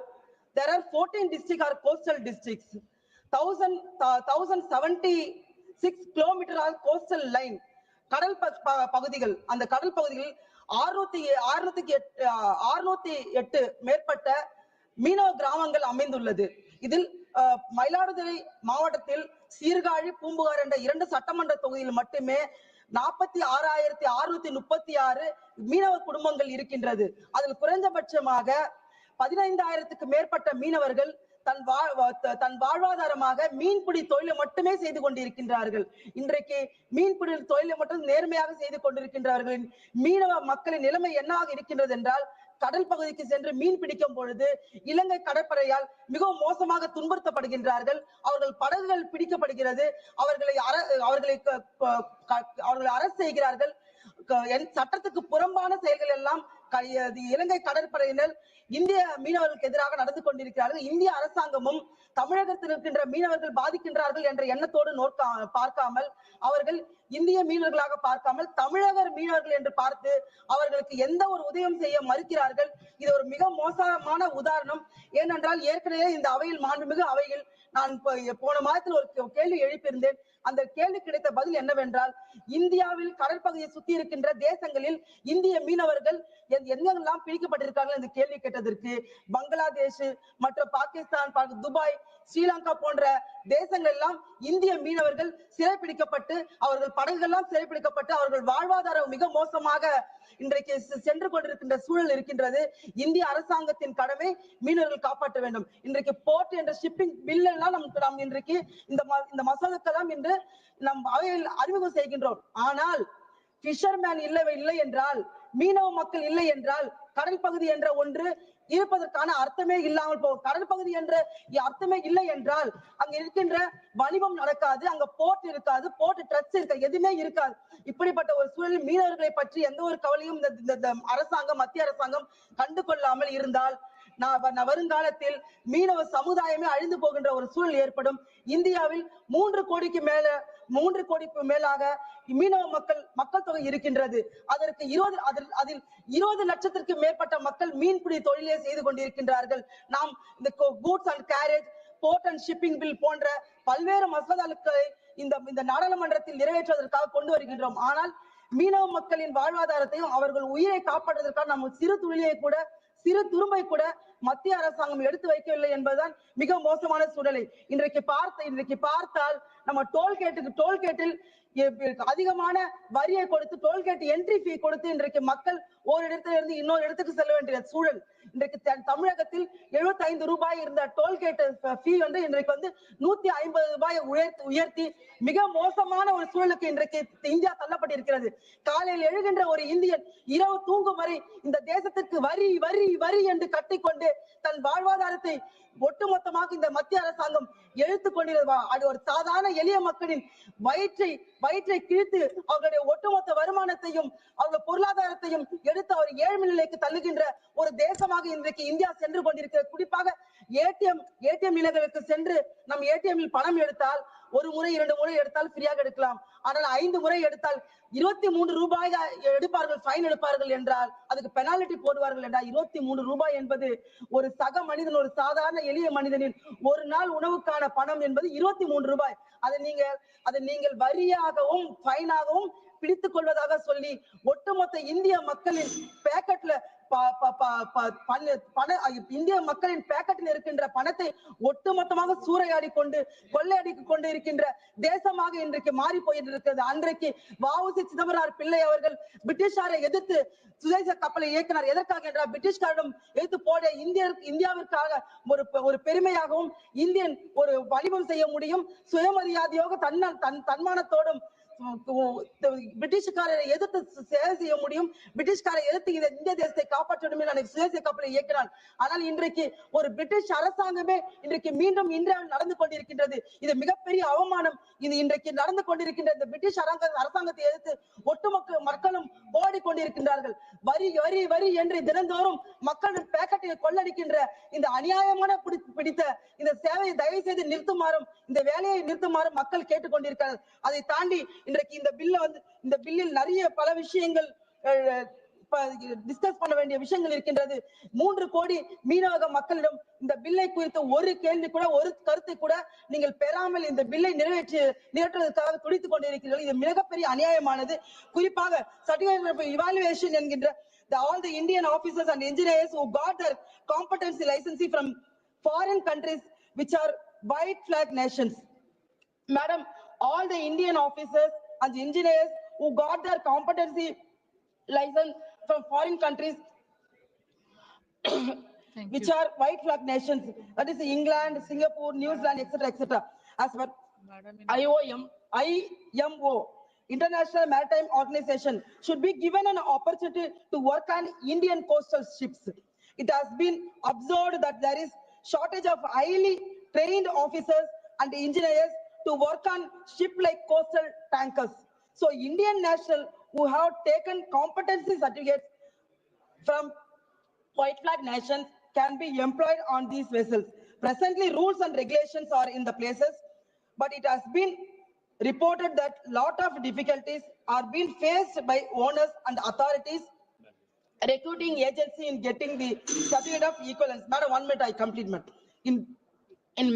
there are 14 districts or coastal districts. 1076 kilometer coastal line. கடல் பகுதிகள் அந்த கடல் பகுதிகளில் 608 மேற்பட்ட மீனவ கிராமங்கள் அமைந்துள்ளது. இதில் மயிலாடுதுறை மாவட்டத்தில் சீர்காழி, பூம்புகார் என்ற 2 சட்டமன்ற தொகுதியில் மட்டுமே 46,636 மீனவ குடும்பங்கள் இருக்கின்றது. அதில் குறைந்தபட்சமாக 15,000க்கு மேற்பட்ட மீனவர்கள் தன் வாழ்வாதாரமாக மீன்பிடி தொழிலை மட்டுமே செய்து கொண்டிருக்கின்றார்கள். இன்றைக்கு மீன்பிடி தொழிலை மட்டும் நேர்மையாக செய்து கொண்டிருக்கின்றவர்களின் மீனவ மக்களின் நிலைமை என்னவாக இருக்கின்றது என்றால், கடல் பகுதிக்கு சென்று மீன் பிடிக்கும் பொழுது இலங்கை கடற்படையால் மிகவும் மோசமாக துன்புறுத்தப்படுகின்றார்கள். அவர்கள் படகுகள் பிடிக்கப்படுகிறது, அவர்களை அரசு செய்கிறார்கள். சட்டத்துக்கு புறம்பான செயல்கள் எல்லாம் இலங்கை கடற்படையினர் இந்திய மீனவர்களுக்கு எதிராக நடந்து கொண்டிருக்கிறார்கள். இந்திய அரசாங்கமும் தமிழகத்தில் இருக்கின்ற மீனவர்கள் பாதிக்கின்றார்கள் என்ற எண்ணத்தோடு பார்க்காமல், அவர்கள் இந்திய மீனவர்களாக பார்க்காமல் தமிழக மீனவர்கள் என்று பார்த்து அவர்களுக்கு எந்த ஒரு உதவியும் செய்ய மறுக்கிறார்கள். இது ஒரு மிக மோசமான உதாரணம். ஏனென்றால் ஏற்கனவே இந்த அவையில், மாண்புமிகு அவையில், நான் போன மாதத்தில் ஒரு கேள்வி எழுப்பியிருந்தேன். அந்த கேள்வி கிடைத்த பதில் என்னவென்றால், இந்தியாவில் கடற்பகுதியை சுத்தி இருக்கின்ற தேசங்களில் இந்திய மீனவர்கள் எங்கெல்லாம் பிடிக்கப்பட்டிருக்கார்கள் என்று கேள்வி கேட்டதற்கு, பங்களாதேஷ் மற்றும் பாகிஸ்தான், துபாய், ஸ்ரீலங்கா போன்ற தேசங்கள் எல்லாம் இந்திய மீனவர்கள் சிறைப்பிடிக்கப்பட்டு, அவர்கள் படகுகள்லாம் சிறைப்பிடிக்கப்பட்டு, அவர்கள் வாழ்வாதாரம் மிக மோசமாக இன்றைக்கு சென்று கொண்டிருக்கின்ற சூழல் இருக்கின்றது. இந்திய அரசாங்கத்தின் கடமை மீனவர்கள் காப்பாற்ற வேண்டும். இன்றைக்கு போர்ட் என்ற ஷிப்பிங் பில் எல்லாம் நாம் இன்றைக்கு இந்த மசோதாக்கெல்லாம் இன்று நம் அவையில் அறிமுகம் செய்கின்றோம். ஆனால் பிஷர்மேன் இல்லை என்றால், மீனவ மக்கள் இல்லை என்றால், கடல் பகுதி என்ற ஒன்று இருப்பதற்கான அர்த்தமே இல்லாமல் போகும். கடல் பகுதி என்ற அர்த்தமே இல்லை என்றால் அங்க இருக்கின்ற வணிகம் நடக்காது, அங்க போர்ட் இருக்காது, போர்ட் ட்ரஸ்ட் இருக்காது, எதுவுமே இருக்காது. இப்படிப்பட்ட ஒரு சூழலில் மீனவர்களை பற்றி எந்த ஒரு கவலையும் இந்த அரசாங்கம், மத்திய அரசாங்கம் கண்டு கொள்ளாமல் இருந்தால் வருங்காலத்தில் மீனவ சமுதாயமே அழிந்து போகின்ற ஒரு சூழல் ஏற்படும். இந்தியாவில் 3 கோடிக்கு மேலாக மீனவ மக்கள் தொகை இருக்கின்றது. அதற்கு 20 லட்சத்திற்கு மேற்பட்ட மக்கள் மீன்பிடி தொழிலே செய்து கொண்டிருக்கின்றார்கள். நாம் இந்த goods and carriage, port and shipping bill போன்ற பல்வேறு மசோதாக்களை இந்த நாடாளுமன்றத்தில் நிறைவேற்றுவதற்காக கொண்டு வருகின்றோம். ஆனால் மீனவ மக்களின் வாழ்வாதாரத்தையும் அவர்கள் உயிரை காப்பாற்றுவதற்காக நம்ம சிறு துரும்பை கூட மத்திய அரசாங்கம் எடுத்து வைக்கவில்லை என்பதுதான் மிக மோசமான சூழலை இன்றைக்கு பார்த்தால் நம்ம டோல்கேட்டில் அதிகமான வரியை கொடுத்து டோல்கேட் என்ட்ரி ஃபீ கொடுத்து இன்றைக்கு மக்கள் ஒரு இடத்துல இருந்து இன்னொரு இடத்துக்கு செல்ல வேண்டிய சூழல் இன்றைக்கு தமிழகத்தில் 75 ரூபாய் இருந்த டோல்கேட் ஃபீ வந்து இன்றைக்கு வந்து 150 ரூபாயை உயர்த்தி மிக மோசமான ஒரு சூழலுக்கு இன்றைக்கு இந்தியா தள்ளப்பட்டிருக்கிறது. காலையில் எழுகின்ற ஒரு இந்தியன் இரவு தூங்கும் வரை இந்த தேசத்திற்கு வரி வரி வரி என்று கட்டிக்கொண்டு தன் வாழ்வாதாரத்தை ஒட்டுமொத்தமாக இந்த மத்திய அரசாங்கம் எழுத்துக் கொண்டிருந்தா அது ஒரு சாதாரண எளிய மக்களின் வயிற்றை கிழித்து அவர்களுடைய ஒட்டுமொத்த வருமானத்தையும் அவர்கள் பொருளாதாரத்தையும் எடுத்து அவர் ஏழ்மை நிலைக்கு தள்ளுகின்ற ஒரு தேசமாக இன்றைக்கு இந்தியா சென்று கொண்டிருக்கிறது. குறிப்பாக ஏடிஎம் நிலையங்களுக்கு சென்று நம் ஏடிஎம்மில் பணம் எடுத்தால் ஒரு முறை 2 முறை எடுத்தால் ஃப்ரீயாக எடுக்கலாம். ஆனால் 5 முறை எடுத்தால் 23 ரூபாய் எடுப்பார்கள், ஃபைன் எடுப்பார்கள் என்றால் அதுக்கு பெனால்டி போடுவார்கள் என்றால் 23 ரூபாய் என்பது ஒரு சக மனிதன் ஒரு சாதாரண எளிய மனிதனின் ஒரு நாள் உணவுக்கான பணம் என்பது 23 ரூபாய். அதை நீங்கள் வரியாகவும் ஃபைனாகவும் பிடித்துக் கொள்வதாக சொல்லி ஒட்டுமொத்த இந்திய மக்களின் பேக்கெட்ல இந்திய மக்களின் பேக்கெட்டில் இருக்கின்ற பணத்தை ஒட்டுமொத்தமாக சூறையாடி கொண்டு கொள்ளையடித்துக் கொண்டு இருக்கின்ற தேசமாக இன்றைக்கு மாறி போயிருக்கிறது. அன்றைக்கு வ.உ.சி. சிதம்பரம் பிள்ளை அவர்கள் பிரிட்டிஷாரை எதிர்த்து சுதேச கப்பலை இயக்கினார். எதற்காக என்றால் பிரிட்டிஷ்காரிடம் எதிர்த்து போட இந்தியாவிற்காக ஒரு பெருமையாகவும் இந்தியன் ஒரு வலிமம் செய்ய முடியும், சுயமரியாதையாக தன்மானத்தோடும் பிரிட்டிஷ்காரரை எதிர்த்து சேவை செய்ய முடியும், பிரிட்டிஷ்காரை எதிர்த்து இந்திய தேசத்தை காப்பாற்ற வேண்டும் சுதேச கப்பலை இயக்கினார். ஆனால் இன்றைக்கு ஒரு பிரிட்டிஷ் அரசாங்கமே இன்றைக்கு மீண்டும் இந்தியாவில் நடந்து கொண்டிருக்கின்றது. இது மிகப்பெரிய அவமானம். இது இன்றைக்கு நடந்து கொண்டிருக்கின்ற இந்த பிரிட்டிஷ் அரசாங்கத்தை எதிர்த்து ஒட்டுமொத்த மக்களும் போராடி கொண்டிருக்கின்றார்கள். வரி வரி வரி என்று தினந்தோறும் மக்களின் பேக்கெட்டை கொள்ளடிக்கின்ற இந்த அநியாயமான பிடித்த இந்த சேவையை தயவு செய்து நிறுத்துமாறும் இந்த வேலையை நிறுத்துமாறும் மக்கள் கேட்டுக்கொண்டிருக்கிறார்கள். அதை தாண்டி இன்றைக்கு இந்த பில்லில் நிறைய பல விஷயங்கள் டிஸ்கஸ் பண்ண வேண்டிய விஷயங்கள் இருக்கின்றது. 3 கோடி மீனவ மக்களிடம் இந்த பில்லை குறித்து ஒரு கேள்வி கூட ஒரு கருத்தை கூட நீங்கள் பெறாமல் இந்த பில்லை நிறைவேற்றுவதற்காக துடித்துக் கொண்டிருக்கிறீர்கள். இது மிகப்பெரிய அநியாயமானது. குறிப்பாக சர்டிபிகேட் இவாலுவேஷன் என்கின்ற all the Indian officers and engineers who got their competency licensing from foreign countries which are white flag nations. Madam, all the Indian officers and engineers who got their competency license from foreign countries which are white flag nations, that is England, Singapore, New Zealand, etc. As per IMO, International Maritime Organization, should be given an opportunity to work on Indian coastal ships. It has been observed that there is shortage of highly trained officers and engineers to work on ship like coastal tankers. So Indian national who have taken competency certificates from white flag nations can be employed on these vessels. Presently, rules and regulations are in the places, but it has been reported that lot of difficulties are being faced by owners and authorities recruiting agency in getting the certificate of equivalence. Madam, 1 minute, I complete. In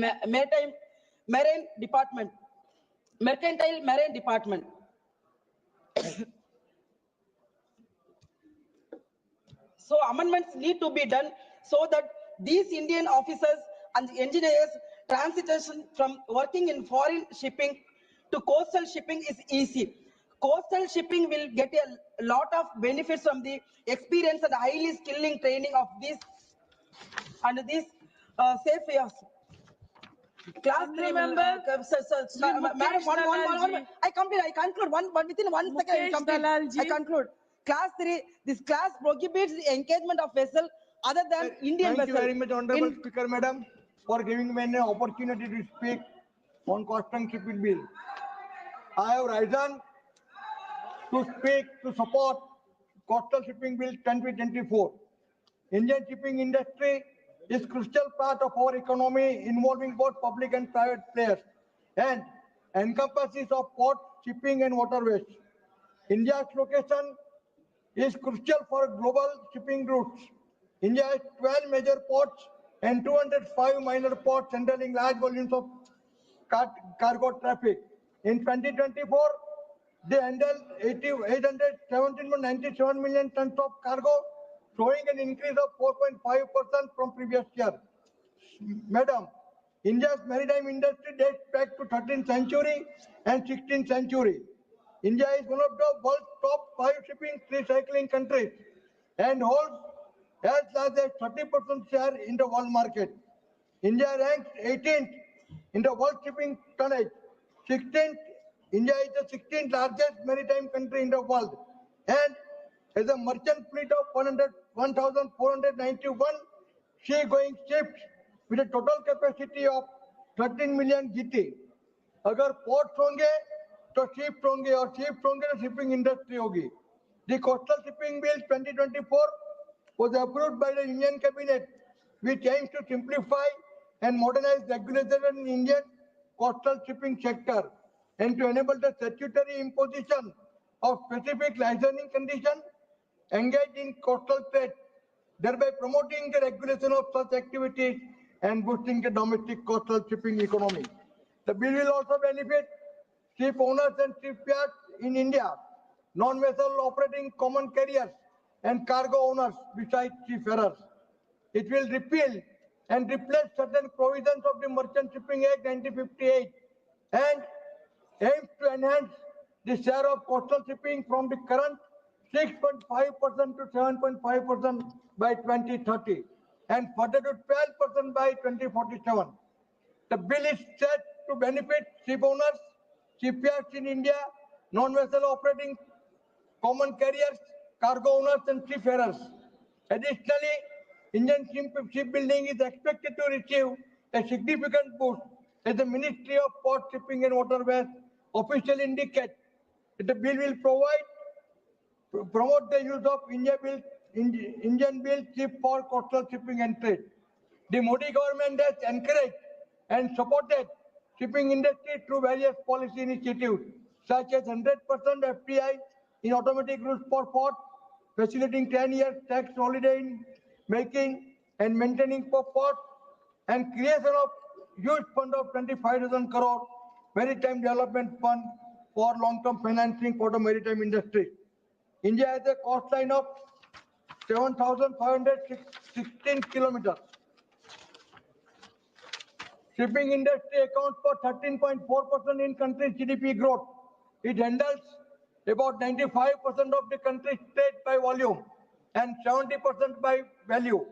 marine department, mercantile marine department. So amendments need to be done so that these Indian officers and engineers transition from working in foreign shipping to coastal shipping is easy. Coastal shipping will get a lot of benefits from the experience and highly skilling training of these safe years. Class 3 member, madam, I conclude within 1 second I complete. I conclude. Class 3, this class prohibits the engagement of vessel other than Indian vessel. Thank you very much, Honorable Speaker, Madam, for giving me an opportunity to speak on coastal shipping bill. I have risen to speak to support coastal shipping bill 2024. Indian shipping industry is crucial part of our economy involving both public and private players and encompasses of port, shipping and waterways. India's location is crucial for global shipping routes. India has 12 major ports and 205 minor ports handling large volumes of cargo traffic. In 2024, They handle 817.97 million tons of cargo, showing an increase of 4.5% from previous year. Madam, India's maritime industry dates back to 13th century and 16th century. India is one of the world's top 5 shipping recycling countries and holds as large as 30% share in the world market. India ranks 18th in the world shipping tonnage. 16th, India is the 16th largest maritime country in the world and has a merchant fleet of 1,491 sea-going ships with a total capacity of 13 million GT. अगर ports होंगे तो ships होंगे और ships होंगे तो shipping industry होगी. The Coastal Shipping Bill 2024 was approved by the Union Cabinet, which aims to simplify and modernize regulation in Indian coastal shipping sector and to enable the statutory imposition of specific licensing conditions engaged in coastal trade, thereby promoting the regulation of such activities and boosting the domestic coastal shipping economy. The bill will also benefit ship owners and shipyards in India, non-vessel operating common carriers and cargo owners besides seafarers. It will repeal and replace certain provisions of the Merchant Shipping Act 1958 and aims to enhance the share of coastal shipping from the current 6.5% to 7.5% by 2030 and further to 12% by 2047. The bill is set to benefit ship owners, shipyards in India, non-vessel operating common carriers, cargo owners and seafarers. Additionally, Indian shipbuilding is expected to receive a significant boost as the Ministry of Port Shipping and Waterways officially indicates that the bill will promote the use of Indian-built ships for coastal shipping and trade. The Modi government has encouraged and supported shipping industry through various policy initiatives such as 100% FDI in automatic rules for port, facilitating 10 years tax holiday in making and maintaining for ports, and creation of huge fund of 25,000 crore maritime development fund for long-term financing for the maritime industry. India has a coastline of 7,516 kilometers. Shipping industry accounts for 13.4% in country's GDP growth. It handles about 95% of the country's trade by volume and 70% by value.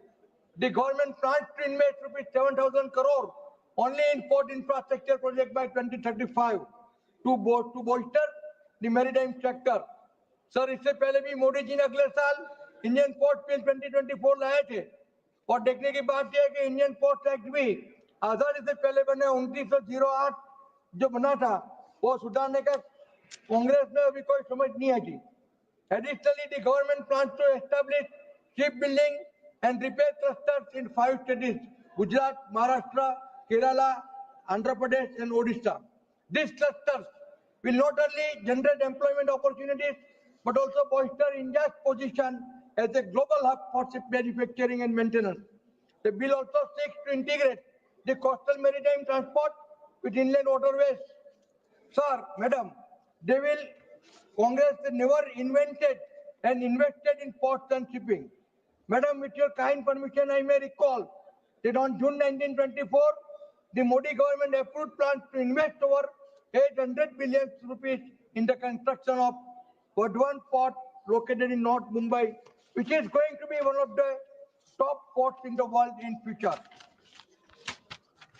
The government plans to invest rupees 7,000 crore only in port infrastructure project by 2035 to bolster the maritime sector. Sir इससे पहले भी मोदी जी ने अगले साल Indian port bill 2024 लाए थे और देखने की बात यह है कि इंडियन पोर्ट एक्ट भी आजादी से पहले बने 2908 जो बना था वो सुधारने का कांग्रेस में अभी कोई समझ नहीं आई. Additionally, the government plans to establish shipbuilding and repair clusters in 5 states: Gujarat, Maharashtra, Kerala, Andhra Pradesh, and Odisha. These clusters will not only generate employment opportunities but also bolster India's position as a global hub for ship manufacturing and maintenance. The bill also seeks to integrate the coastal maritime transport with inland waterways. Sir, madam, Congress never invented and invested in ports and shipping. Madam, with your kind permission, I may recall that on June 1924, the Modi government approved plans to invest over 800 billion rupees in the construction of Vadwan port located in North Mumbai, which is going to be one of the top ports in the world in future.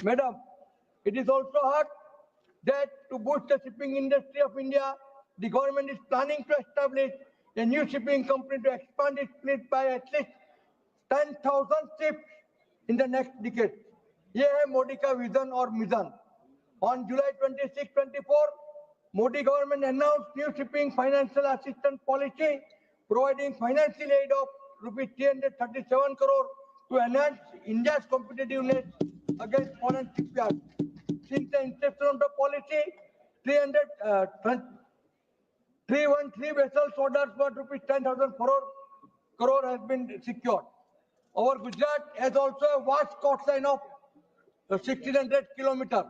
Madam, it is also heard that to boost the shipping industry of India, the government is planning to establish a new shipping company to expand its fleet by at least 10,000 ships in the next decade. ये है मोदी का vision और mission. On July 26, 24, Modi government announced new shipping financial assistance policy, providing financial aid of rupees 337 crore to enhance India's competitiveness against foreign shipyards. Since the inception of the policy, 313 vessels orders worth rupees 10,000 crore has been secured. Our Gujarat has also a vast coastline of 1,600 kilometers,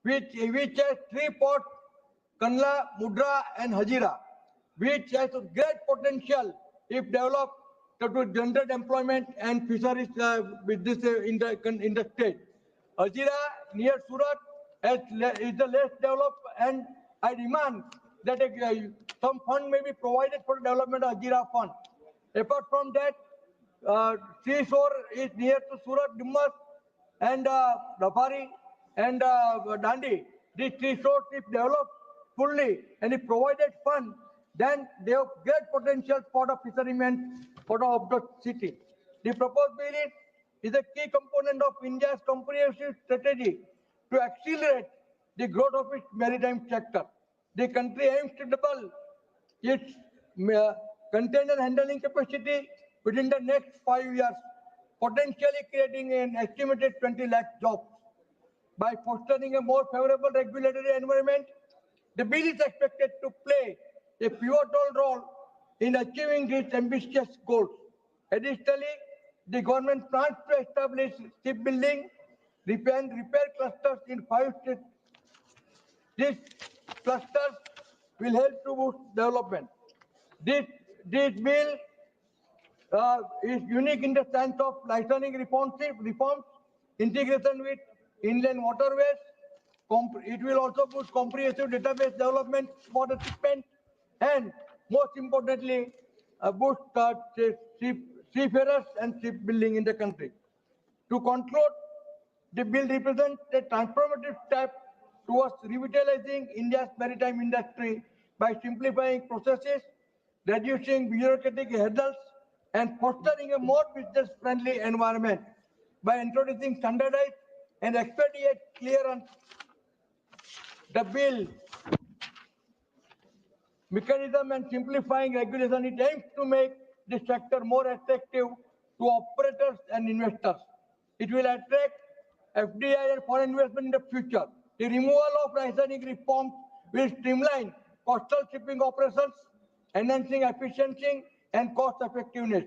which has 3 ports Kanla, Mudra, and Hajira, which has a great potential if developed to generate employment and fisheries business in the state. Hajira near Surat is the less developed, and I demand that some fund may be provided for development of Hajira fund. Apart from that, seashore is near to Surat, Dimmas, and Rafari and Dandi. These three shores, if developed fully and if provided fund, then they have great potential for the fishermen of the city. The proposed bill is a key component of India's comprehensive strategy to accelerate the growth of its maritime sector. The country aims to double its container handling capacity within the next 5 years, potentially creating an estimated 20 lakh jobs. By fostering a more favorable regulatory environment, the bill is expected to play a pivotal role in achieving these ambitious goals. Additionally, the government plans to establish shipbuilding, repair and repair clusters in 5 states. These clusters will help to boost development. This bill is unique in the sense of licensing reforms, integration with inland waterways. It will also boost comprehensive database development for the shipment, and most importantly, boost seafarers and shipbuilding in the country. To conclude, the bill represents a transformative step towards revitalizing India's maritime industry by simplifying processes, reducing bureaucratic hurdles, and fostering a more business-friendly environment. By introducing standardized and expedite clearance, the bill mechanism and simplifying regulation, it aims to make the sector more attractive to operators and investors. It will attract FDI and foreign investment in the future. The removal of licensing reforms will streamline coastal shipping operations, enhancing efficiency and cost effectiveness,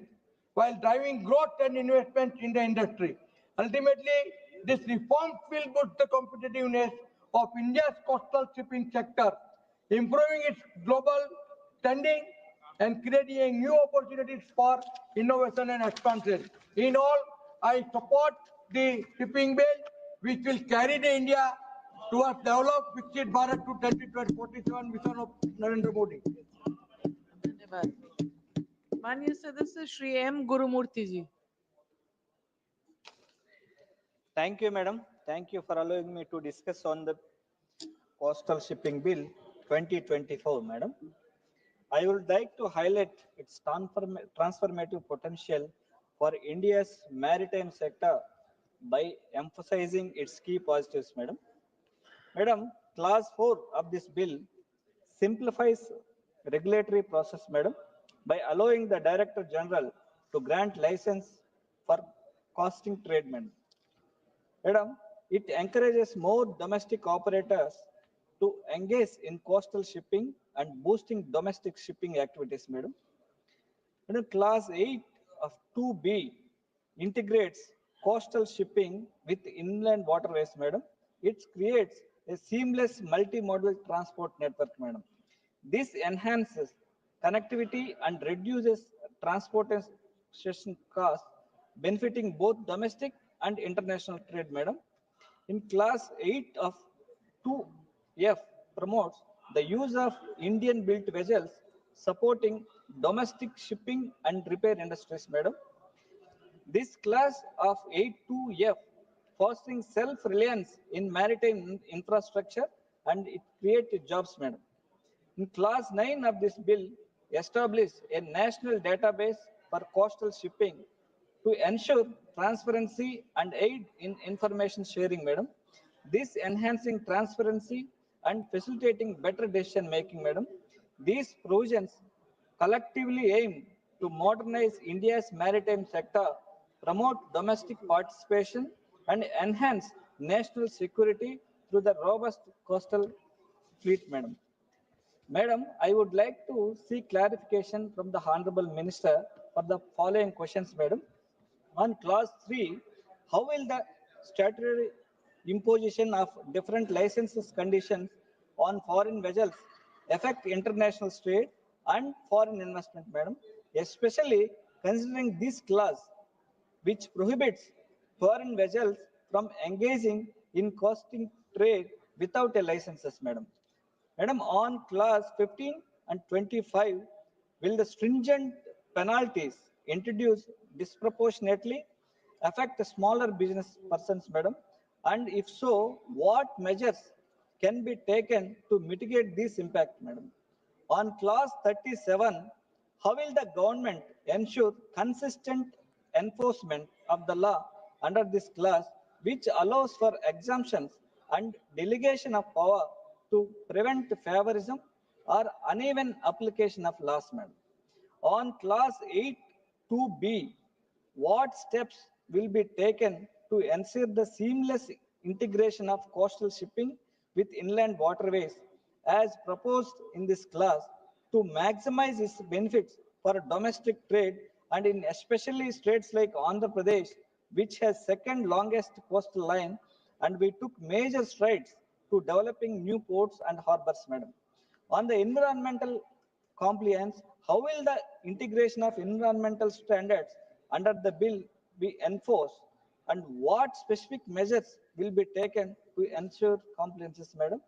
while driving growth and investment in the industry. Ultimately, this reform will boost the competitiveness of India's coastal shipping sector, improving its global standing and creating new opportunities for innovation and expansion. In all, I support the shipping bill, which will carry the India towards developed Viksit Bharat to 2047 mission of Narendra Modi. धन्यवाद. माननीय सदस्य Shri M Gurumurthy ji. Thank you, madam. Thank you for allowing me to discuss on the Coastal Shipping Bill 2024, madam. I would like to highlight its transformative potential for India's maritime sector by emphasizing its key positives, madam. Madam, Clause 4 of this bill simplifies regulatory process, madam, by allowing the Director General to grant license for costing trade, madam. Madam, it encourages more domestic operators to engage in coastal shipping and boosting domestic shipping activities, madam. Madam, Clause 8 of 2B integrates coastal shipping with inland waterways, madam. It creates a seamless multimodal transport network, madam. This enhances connectivity and reduces transportation costs, benefiting both domestic and international trade, madam. In Clause 8 of 2F promotes the use of Indian-built vessels, supporting domestic shipping and repair industries, madam. This clause of 8.2F fostering self-reliance in maritime infrastructure, and it creates jobs, madam. In Clause 9 of this bill, establish a national database for coastal shipping to ensure transparency and aid in information sharing, madam. This enhancing transparency and facilitating better decision making, madam. These provisions collectively aim to modernize India's maritime sector, promote domestic participation, and enhance national security through the robust coastal fleet, madam. Madam, I would like to seek clarification from the Honorable Minister for the following questions, madam. On Clause 3, how will the statutory imposition of different licenses conditions on foreign vessels affect international trade and foreign investment, madam, especially considering this clause which prohibits foreign vessels from engaging in coasting trade without a licenses, madam. Madam, on clause 15 and 25, will the stringent penalties introduced disproportionately affect the smaller business persons, madam? And if so, what measures can be taken to mitigate this impact, madam? On clause 37, how will the government ensure consistent enforcement of the law under this clause, which allows for exemptions and delegation of power to prevent favorism or uneven application of laws, madam? On clause 8(2)(b), what steps will be taken to ensure the seamless integration of coastal shipping with inland waterways as proposed in this clause to maximize its benefits for domestic trade and in especially states like Andhra Pradesh, which has second longest coastal line, and we took major strides to developing new ports and harbors, madam. On the environmental compliance, how will the integration of environmental standards under the bill be enforced, and what specific measures will be taken to ensure compliance, madam?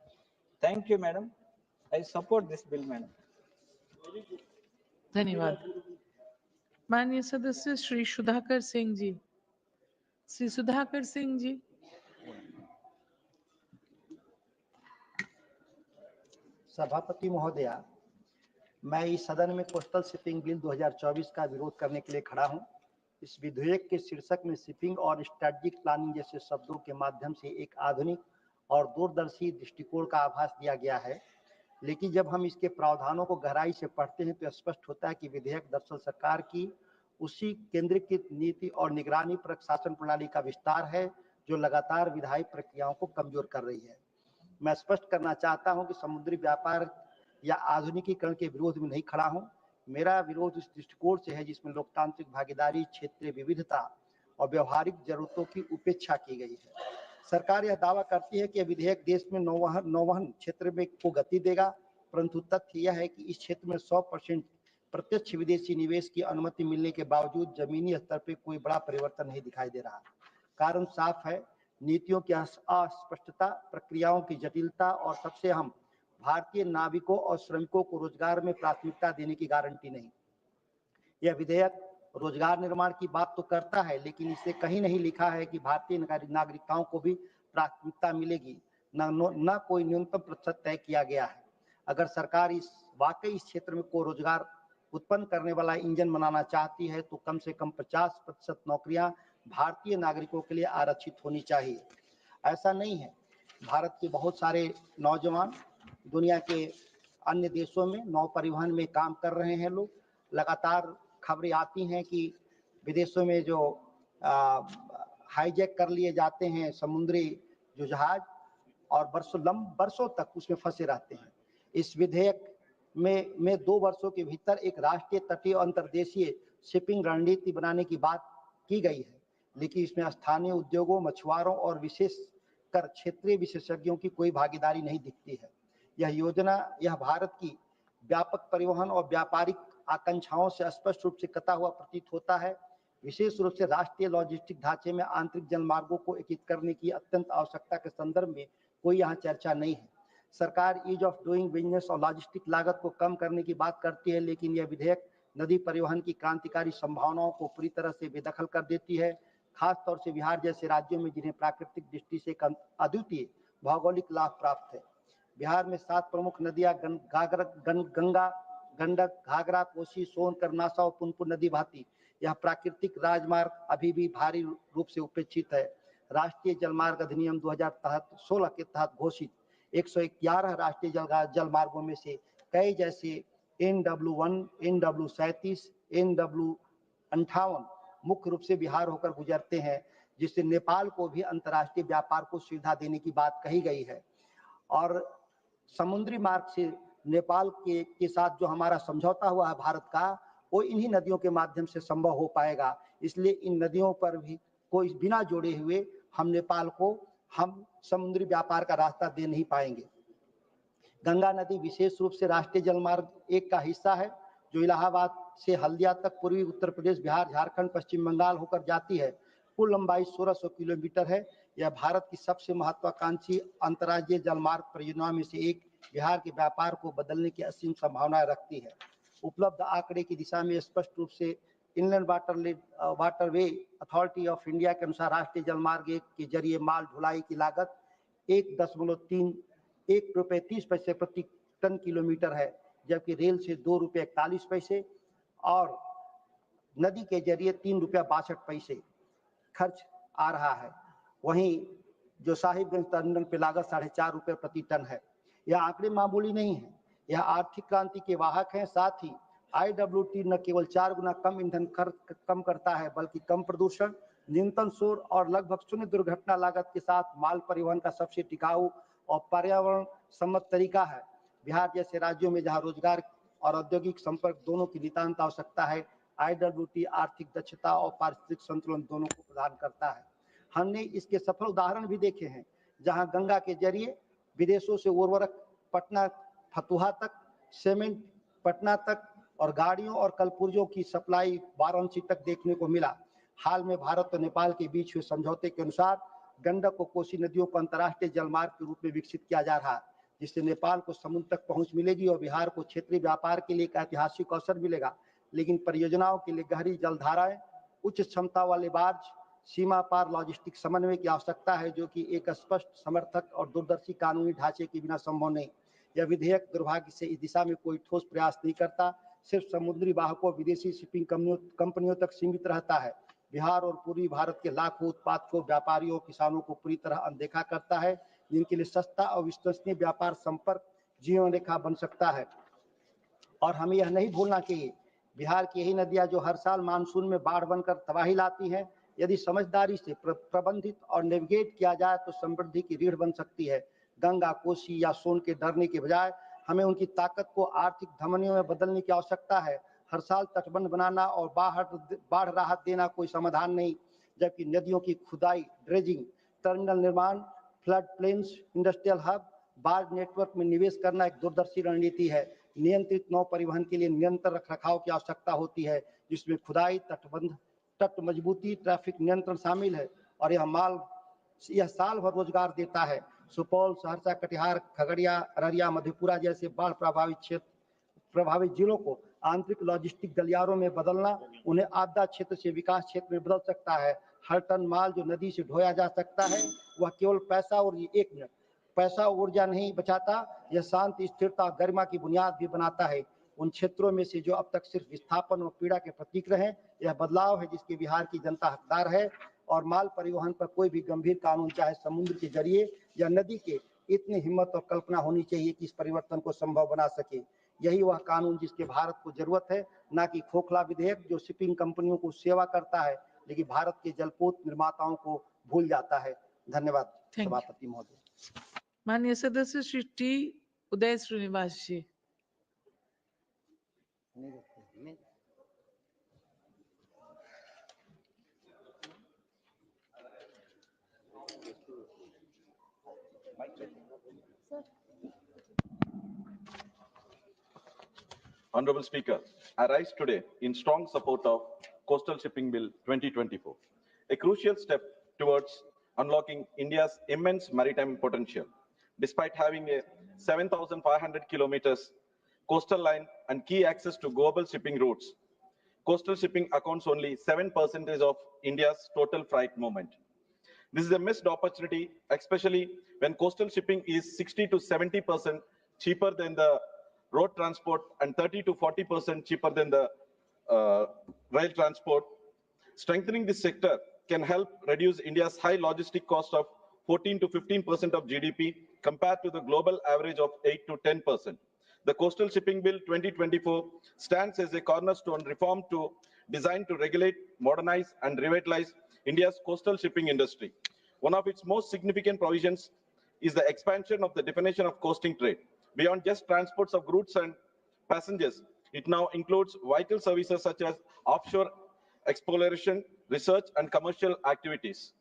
Thank you, madam. I support this bill, madam. धन्यवाद। माननीय सदस्य श्री सुधाकर सिंह जी। श्री सुधाकर सिंह जी। सभापति महोदया, मैं इस सदन में coastal shipping bill 2024 का विरोध करने के लिए खड़ा हूं। इस विधेयक के शीर्षक में शिपिंग और स्ट्रेटेजिक प्लानिंग जैसे शब्दों के माध्यम से एक आधुनिक और दूरदर्शी दृष्टिकोण का आभास दिया गया है, लेकिन जब हम इसके प्रावधानों को गहराई से पढ़ते हैं तो स्पष्ट होता है कि विधेयक दरअसल सरकार की उसी केंद्रीकृत नीति और निगरानी पर शासन प्रणाली का विस्तार है जो लगातार विधायी प्रक्रियाओं को कमजोर कर रही है। मैं स्पष्ट करना चाहता हूं कि समुद्री व्यापार या आधुनिकीकरण के विरोध में नहीं खड़ा हूं। मेरा विरोध इस दृष्टिकोण से है जिसमें लोकतांत्रिक भागीदारी, क्षेत्रीय विविधता और व्यवहारिक जरूरतों की उपेक्षा की गई है। सरकार यह दावा करती है कि विधेयक देश में नौवहन क्षेत्र में को गति देगा, परंतु तथ्य यह है कि इस क्षेत्र में 100% प्रत्यक्ष विदेशी निवेश की अनुमति मिलने के बावजूद जमीनी स्तर पर कोई बड़ा परिवर्तन नहीं दिखाई दे रहा। कारण साफ है, नीतियों की अस्पष्टता, प्रक्रियाओं की जटिलता और सबसे अहम भारतीय नाविकों और श्रमिकों को रोजगार में प्राथमिकता देने की गारंटी नहीं। यह विधेयक रोजगार निर्माण की बात तो करता है, लेकिन इसे कहीं नहीं लिखा है कि भारतीय नागरिकताओं को भी प्राथमिकता मिलेगी, न कोई न्यूनतम प्रतिशत तय किया गया है। अगर सरकार वाकई इस क्षेत्र में को रोजगार उत्पन्न करने वाला इंजन बनाना चाहती है तो कम से कम 50% नौकरियां भारतीय नागरिकों के लिए आरक्षित होनी चाहिए। ऐसा नहीं है। भारत के बहुत सारे नौजवान दुनिया के अन्य देशों में नौ परिवहन में काम कर रहे हैं। लोग लगातार खबरें आती हैं कि विदेशों में जो हाईजैक कर लिए जाते हैं समुद्री जो जहाज और बरसों तक उसमें फंसे रहते हैं। इस विधेयक में 2 वर्षों के भीतर एक राष्ट्रीय तटीय अंतर्देशीय शिपिंग रणनीति बनाने की बात की गई है, लेकिन इसमें स्थानीय उद्योगों, मछुआरों और विशेषकर क्षेत्रीय विशेषज्ञों की कोई भागीदारी नहीं दिखती है। यह भारत की व्यापक परिवहन और व्यापारिक आकांक्षाओं से स्पष्ट रूप से कटा हुआ प्रतीत होता है। विशेष रूप से राष्ट्रीय लॉजिस्टिक ढांचे में आंतरिक जलमार्गों को एकीकृत करने की अत्यंत आवश्यकता के संदर्भ में कोई यहाँ चर्चा नहीं है। सरकार ईज ऑफ डूइंग बिजनेस और लॉजिस्टिक लागत को कम करने की बात करती है, लेकिन यह विधेयक नदी परिवहन की क्रांतिकारी संभावनाओं को पूरी तरह से बेदखल कर देती है। खास तौर से बिहार जैसे राज्यों में जिन्हें प्राकृतिक दृष्टि से अद्वितीय भौगोलिक लाभ प्राप्त है। बिहार में 7 प्रमुख नदियां गंगा, गंडक, घाघरा, कोसी, सोन, कर्नासा और पुनपुन नदी बहती। यह प्राकृतिक राजमार्ग अभी भी भारी रूप से उपेक्षित है। राष्ट्रीय जलमार्ग अधिनियम 2016 के तहत घोषित 111 राष्ट्रीय जलमार्गों में से कई जैसे NW1, NW37, NW58 मुख्य रूप से बिहार होकर गुजरते हैं, जिससे नेपाल को भी अंतर्राष्ट्रीय व्यापार को सुविधा देने की बात कही गई है। और समुद्री मार्ग से नेपाल के साथ जो हमारा समझौता हुआ है भारत का, वो इन्हीं नदियों के माध्यम से संभव हो पाएगा। इसलिए इन नदियों पर भी कोई बिना जोड़े हुए हम नेपाल को हम समुद्री व्यापार का रास्ता दे नहीं पाएंगे। गंगा नदी विशेष रूप से राष्ट्रीय जलमार्ग 1 का हिस्सा है, जो इलाहाबाद से हल्दिया तक पूर्वी उत्तर प्रदेश, बिहार, झारखंड, पश्चिम बंगाल होकर जाती है। कुल लंबाई 1600 किलोमीटर है। यह भारत की सबसे महत्वाकांक्षी अंतर्राज्यीय जलमार्ग परियोजनाओं में से एक, बिहार के व्यापार को बदलने की असीम संभावनाएं रखती है। उपलब्ध आंकड़े की दिशा में स्पष्ट रूप से inland waterway authority of India के अनुसार राष्ट्रीय जलमार्ग 1 के जरिए माल ढुलाई की लागत 1 रुपये 30 पैसे प्रति टन किलोमीटर है, जबकि रेल से 2 रुपये 41 पैसे और नदी के जरिए 3 रुपया 62 पैसे खर्च आ रहा है। वहीं जो साहिबगंज टर्मिनल पे लागत 4.5 रुपये प्रति टन है। यह आंकड़े मामूली नहीं है, यह आर्थिक क्रांति के वाहक हैं। साथ ही IWT न केवल 4 गुना कम ईंधन कम करता है, बल्कि कम प्रदूषण, न्यूनतम शोर और लगभग शून्य दुर्घटना लागत के साथ माल परिवहन का सबसे टिकाऊ और पर्यावरण सम्मत तरीका है। बिहार जैसे राज्यों में जहां रोजगार और औद्योगिक संपर्क दोनों की नितांत आवश्यकता है, IWT आर्थिक दक्षता और पारिस्थितिक संतुलन दोनों को प्रदान करता है। हमने इसके सफल उदाहरण भी देखे हैं, जहां गंगा के जरिए विदेशों से उर्वरक पटना फतुहा तक, सीमेंट पटना तक और गाड़ियों और कलपुर्जों की सप्लाई वाराणसी तक देखने को मिला। हाल में भारत और नेपाल के बीच हुए समझौते के अनुसार गंडक और कोसी नदियों को अंतर्राष्ट्रीय जलमार्ग के रूप में विकसित किया जा रहा है, जिससे नेपाल को समुद्र तक पहुंच मिलेगी और बिहार को क्षेत्रीय व्यापार के लिए एक ऐतिहासिक अवसर मिलेगा। लेकिन परियोजनाओं के लिए गहरी जलधाराएं, उच्च क्षमता वाले बार्ज, सीमा पार लॉजिस्टिक समन्वय की आवश्यकता है, जो कि एक स्पष्ट, समर्थक और दूरदर्शी कानूनी ढांचे के बिना संभव नहीं। यह विधेयक दुर्भाग्य से इस दिशा में कोई ठोस प्रयास नहीं करता, सिर्फ समुद्री वाहकों, विदेशी शिपिंग कंपनियों तक सीमित रहता है। बिहार और पूर्वी भारत के लाखों उत्पादकों, व्यापारियों, किसानों को पूरी तरह अनदेखा करता है, जिनके लिए सस्ता और विश्वसनीय व्यापार संपर्क जीवन रेखा बन सकता है। और हमें यह नहीं भूलना चाहिए, बिहार की यही नदियां जो हर साल मानसून में बाढ़ बनकर तबाही लाती हैं, यदि समझदारी से प्रबंधित और नेविगेट किया जाए तो समृद्धि की रीढ़ बन सकती है। गंगा, कोसी या सोन के डरने के बजाय हमें उनकी ताकत को आर्थिक धमनियों में बदलने की आवश्यकता है। हर साल तटबंध बनाना और बाढ़ राहत देना कोई समाधान नहीं, जबकि नदियों की खुदाई, ड्रेजिंग, टर्मिनल निर्माण, फ्लड प्लेन्स, इंडस्ट्रियल हब, बाढ़ नेटवर्क में निवेश करना एक दूरदर्शी रणनीति है। नियंत्रित नौ परिवहन के लिए निरंतर रखरखाव की आवश्यकता होती है, जिसमें खुदाई, तट मजबूती, ट्रैफिक नियंत्रण शामिल है। और यह साल भर रोजगार देता है। सुपौल, सहरसा, कटिहार, खगड़िया, अररिया, मधेपुरा जैसे बाढ़ प्रभावित जिलों को आंतरिक लॉजिस्टिक गलियारों में बदलना उन्हें आपदा क्षेत्र से विकास क्षेत्र में बदल सकता है। हर टन माल जो नदी से ढोया जा सकता है, वह केवल पैसा और ऊर्जा नहीं बचाता, यह शांति, स्थिरता और गरिमा की बुनियाद भी बनाता है। उन क्षेत्रों में से जो अब तक सिर्फ विस्थापन और पीड़ा के प्रतीक रहे, यह बदलाव है जिसके बिहार की जनता हकदार है। और माल परिवहन पर कोई भी गंभीर कानून, चाहे समुद्र के जरिए या नदी के, इतनी हिम्मत और कल्पना होनी चाहिए कि इस परिवर्तन को संभव बना सके। यही वह कानून जिसके भारत को जरूरत है, ना कि खोखला विधेयक जो शिपिंग कंपनियों को सेवा करता है लेकिन भारत के जलपोत निर्माताओं को भूल जाता है। धन्यवाद सभापति महोदय। माननीय सदस्य Shri T Uday Srinivas ji. Honorable Speaker, I rise today in strong support of Coastal Shipping Bill 2024, a crucial step towards unlocking India's immense maritime potential. Despite having a 7,500 kilometers coastal line and key access to global shipping routes, coastal shipping accounts only 7% of India's total freight movement. This is a missed opportunity, especially when coastal shipping is 60 to 70% cheaper than the road transport and 30 to 40% cheaper than the rail transport. Strengthening this sector can help reduce India's high logistic cost of 14 to 15% of GDP compared to the global average of 8 to 10%. The Coastal Shipping Bill 2024 stands as a cornerstone reform designed to regulate, modernize, and revitalize India's coastal shipping industry. One of its most significant provisions is the expansion of the definition of coasting trade. Beyond just transports of goods and passengers, it now includes vital services such as offshore exploration, research, and commercial activities.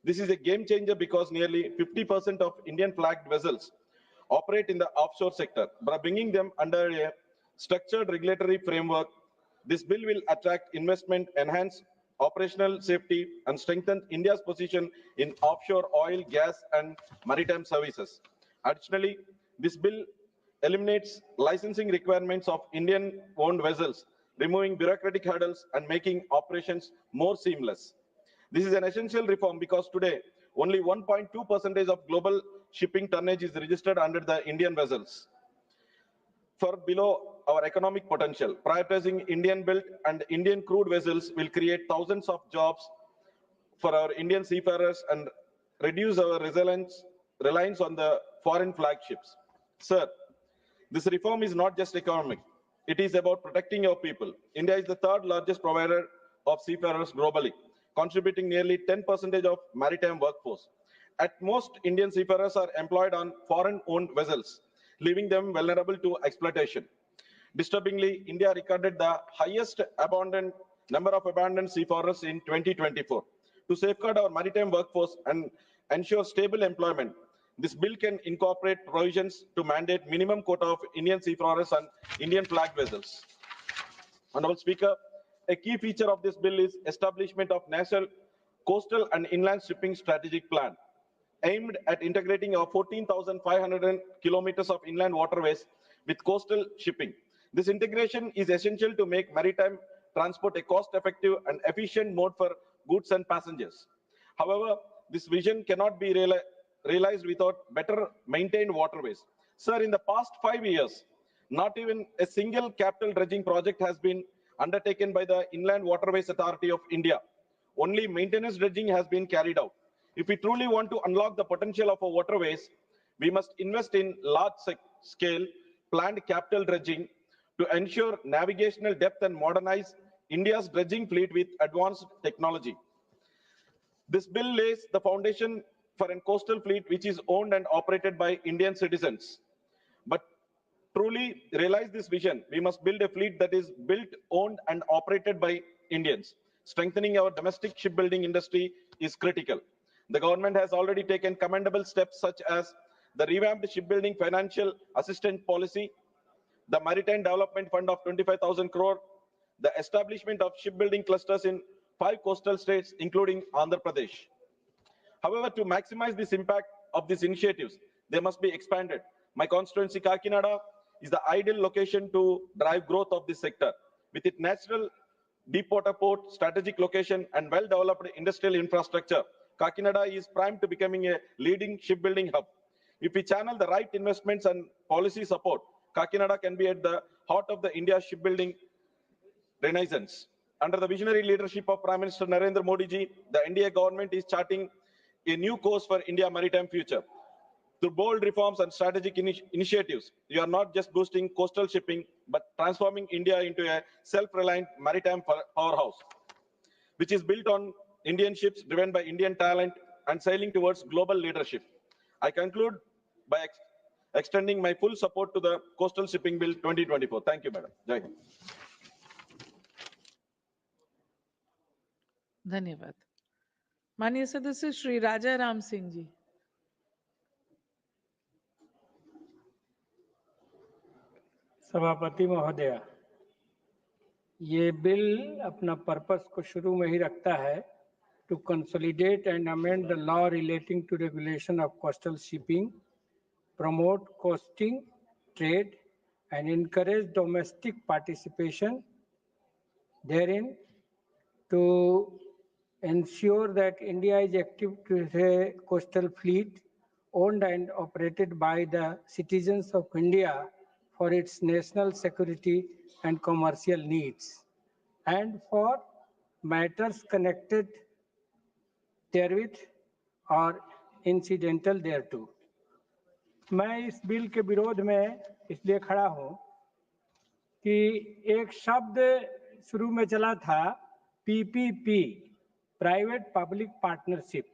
This is a game changer because nearly 50% of Indian flagged vessels operate in the offshore sector. By bringing them under a structured regulatory framework, this bill will attract investment, enhance operational safety, and strengthen India's position in offshore oil, gas, and maritime services. Additionally, this bill eliminates licensing requirements of Indian-owned vessels, removing bureaucratic hurdles and making operations more seamless. This is an essential reform because today only 1.2% of global shipping tonnage is registered under the Indian vessels, far below our economic potential. Prioritizing Indian-built and Indian crude vessels will create thousands of jobs for our Indian seafarers and reduce our reliance on the foreign flagships. Sir, this reform is not just economic. It is about protecting our people. India is the third largest provider of seafarers globally, contributing nearly 10% of maritime workforce. At most, Indian seafarers are employed on foreign-owned vessels, leaving them vulnerable to exploitation. Disturbingly, India recorded the highest number of abandoned seafarers in 2024. To safeguard our maritime workforce and ensure stable employment, this bill can incorporate provisions to mandate minimum quota of Indian seafarers on Indian flag vessels. Honorable Speaker, a key feature of this bill is establishment of National Coastal and Inland Shipping Strategic Plan, aimed at integrating our 14,500 kilometers of inland waterways with coastal shipping. This integration is essential to make maritime transport a cost-effective and efficient mode for goods and passengers. However, this vision cannot be realized without better maintained waterways. Sir, in the past 5 years, not even a single capital dredging project has been undertaken by the Inland Waterways Authority of India. Only maintenance dredging has been carried out. If we truly want to unlock the potential of our waterways, we must invest in large-scale planned capital dredging to ensure navigational depth and modernize India's dredging fleet with advanced technology. This bill lays the foundation for a coastal fleet which is owned and operated by Indian citizens. But truly realize this vision, we must build a fleet that is built, owned, and operated by Indians. Strengthening our domestic shipbuilding industry is critical. The government has already taken commendable steps such as the revamped shipbuilding financial assistance policy, the Maritime Development Fund of 25,000 crore, the establishment of shipbuilding clusters in 5 coastal states, including Andhra Pradesh. However, to maximize this impact of these initiatives, they must be expanded. My constituency, Kakinada, is the ideal location to drive growth of this sector. With its natural deepwater port, strategic location, and well-developed industrial infrastructure, Kakinada is primed to becoming a leading shipbuilding hub. If we channel the right investments and policy support, Kakinada can be at the heart of the India shipbuilding renaissance. Under the visionary leadership of Prime Minister Narendra Modi ji, the NDA government is charting a new course for India's maritime future. Through bold reforms and strategic initiatives, you are not just boosting coastal shipping, but transforming India into a self-reliant maritime powerhouse, which is built on Indian ships driven by Indian talent and sailing towards global leadership. I conclude by extending my full support to the Coastal Shipping Bill 2024. Thank you, Madam. Jai Hind. धन्यवाद. माननीय सदस्य श्री राजा राम सिंह जी. सभापति महोदया, ये bill अपना purpose को शुरू में ही रखता है to consolidate and amend the law relating to regulation of coastal shipping, promote coasting trade, and encourage domestic participation therein, to ensure that India is active to a coastal fleet owned and operated by the citizens of India for its national security and commercial needs, and for matters connected therewith or incidental thereto. मैं इस bill के विरोध में इसलिए खड़ा हूं कि एक शब्द शुरू में चला था पीपीपी, प्राइवेट पब्लिक पार्टनरशिप,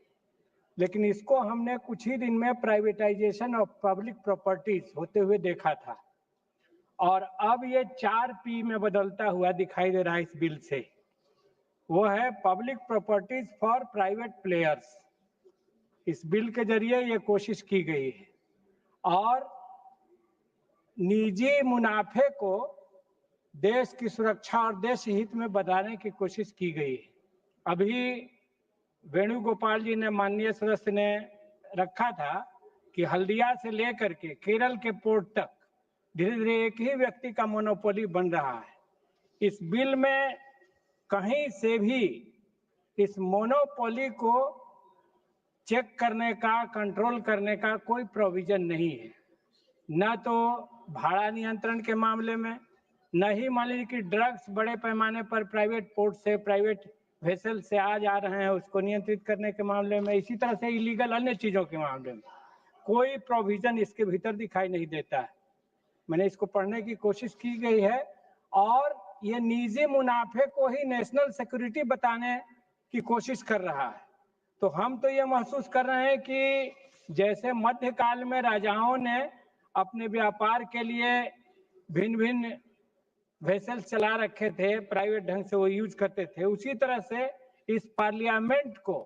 लेकिन इसको हमने कुछ ही दिन में प्राइवेटाइजेशन ऑफ पब्लिक प्रॉपर्टीज होते हुए देखा था, और अब ये 4P में बदलता हुआ दिखाई दे रहा है इस बिल से. वो है public properties for private players. इस बिल के जरिए ये कोशिश की गई है, और निजी मुनाफे को देश की सुरक्षा और देश हित में बताने की कोशिश की गई है। अभी वेणुगोपाल जी ने, माननीय सदस्य ने रखा था कि हल्दिया से लेकर के केरल के पोर्ट तक धीरे धीरे एक ही व्यक्ति का मोनोपोली बन रहा है। इस बिल में कहीं से भी इस मोनोपोली को चेक करने का, कंट्रोल करने का कोई प्रोविजन नहीं है। न तो भाड़ा नियंत्रण के मामले में, न ही मान लीजिए कि ड्रग्स बड़े पैमाने पर प्राइवेट पोर्ट से, प्राइवेट वेसल से आ जा रहे हैं, उसको नियंत्रित करने के मामले में, इसी तरह से इलीगल अन्य चीजों के मामले में कोई प्रोविजन इसके भीतर दिखाई नहीं देता है। मैंने इसको पढ़ने की कोशिश की गई है और ये निजी मुनाफे को ही नेशनल सिक्योरिटी बताने की कोशिश कर रहा है। तो हम तो ये महसूस कर रहे हैं कि जैसे मध्यकाल में राजाओं ने अपने व्यापार के लिए भिन्न भिन्न वेसल्स चला रखे थे, प्राइवेट ढंग से वो यूज करते थे, उसी तरह से इस पार्लियामेंट को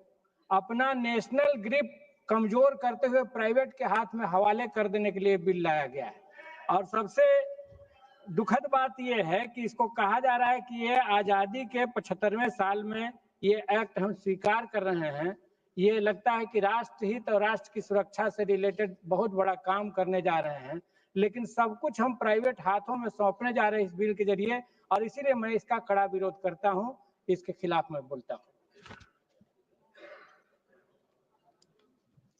अपना नेशनल ग्रिप कमजोर करते हुए प्राइवेट के हाथ में हवाले कर देने के लिए बिल लाया गया है। और सबसे दुखद बात यह है कि इसको कहा जा रहा है कि ये आजादी के 75वें साल में ये एक्ट हम स्वीकार कर रहे हैं। ये लगता है कि राष्ट्र हित और राष्ट्र की सुरक्षा से रिलेटेड बहुत बड़ा काम करने जा रहे हैं, लेकिन सब कुछ हम प्राइवेट हाथों में सौंपने जा रहे हैं इस बिल के जरिए, और इसीलिए मैं इसका कड़ा विरोध करता हूं, इसके खिलाफ मैं बोलता हूं।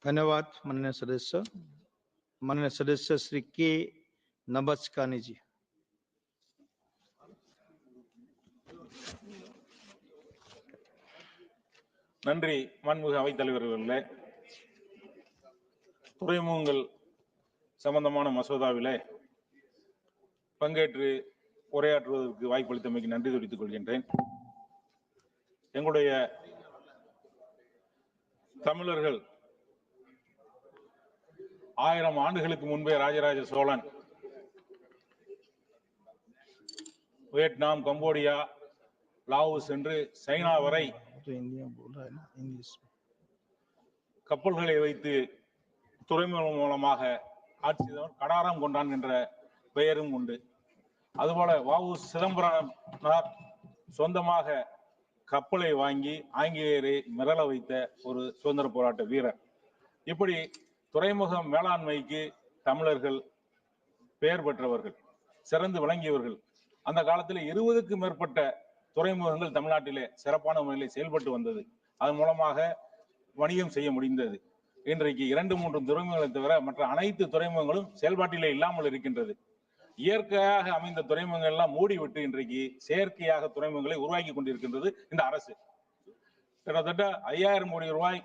धन्यवाद माननीय सदस्य। माननीय सदस्य श्री के नबस्कानी जी। நன்றி மாண்புமிகு அவைத்தலைவர் அவர்களே. துறைமுகங்கள் சம்பந்தமான மசோதாவிலே பங்கேற்று உரையாற்றுவதற்கு வாய்ப்பளித்தமைக்கு நன்றி தெரிவித்துக் கொள்கின்றேன். எங்களுடைய தமிழர்கள் 1000 ஆண்டுகளுக்கு முன்பே Rajaraja Cholan Vietnam, Cambodia, Laos என்று சைனா வரை கப்பல்களை வைத்து துறைமுகம் மூலமாக ஆட்சி செய்தவர் கடாரம் கொண்டான் என்ற பெயரும் உண்டு. அதுபோல வ.உ. சிதம்பரனார் சொந்தமாக கப்பலை வாங்கி ஆங்கிலேயரை மிரள வைத்த ஒரு சுதந்திர போராட்ட வீரர். இப்படி துறைமுக மேலாண்மைக்கு தமிழர்கள் பெயர் பெற்றவர்கள், சிறந்து விளங்கியவர்கள். அந்த காலத்தில் 20க்கும் மேற்பட்ட துறைமுகங்கள் தமிழ்நாட்டிலே சிறப்பான முறையில் செயல்பட்டு வந்தது. அதன் மூலமாக வணிகம் செய்ய முடிந்தது. இன்றைக்கு 2-3 துறைமுகங்களை தவிர மற்ற அனைத்து துறைமுகங்களும் செயல்பாட்டிலே இல்லாமல் இருக்கின்றது. இயற்கையாக அமைந்த துறைமுகங்கள் எல்லாம் மூடிவிட்டு இன்றைக்கு செயற்கையாக துறைமுகங்களை உருவாக்கி கொண்டிருக்கின்றது இந்த அரசு. கிட்டத்தட்ட 5000 கோடி ரூபாய்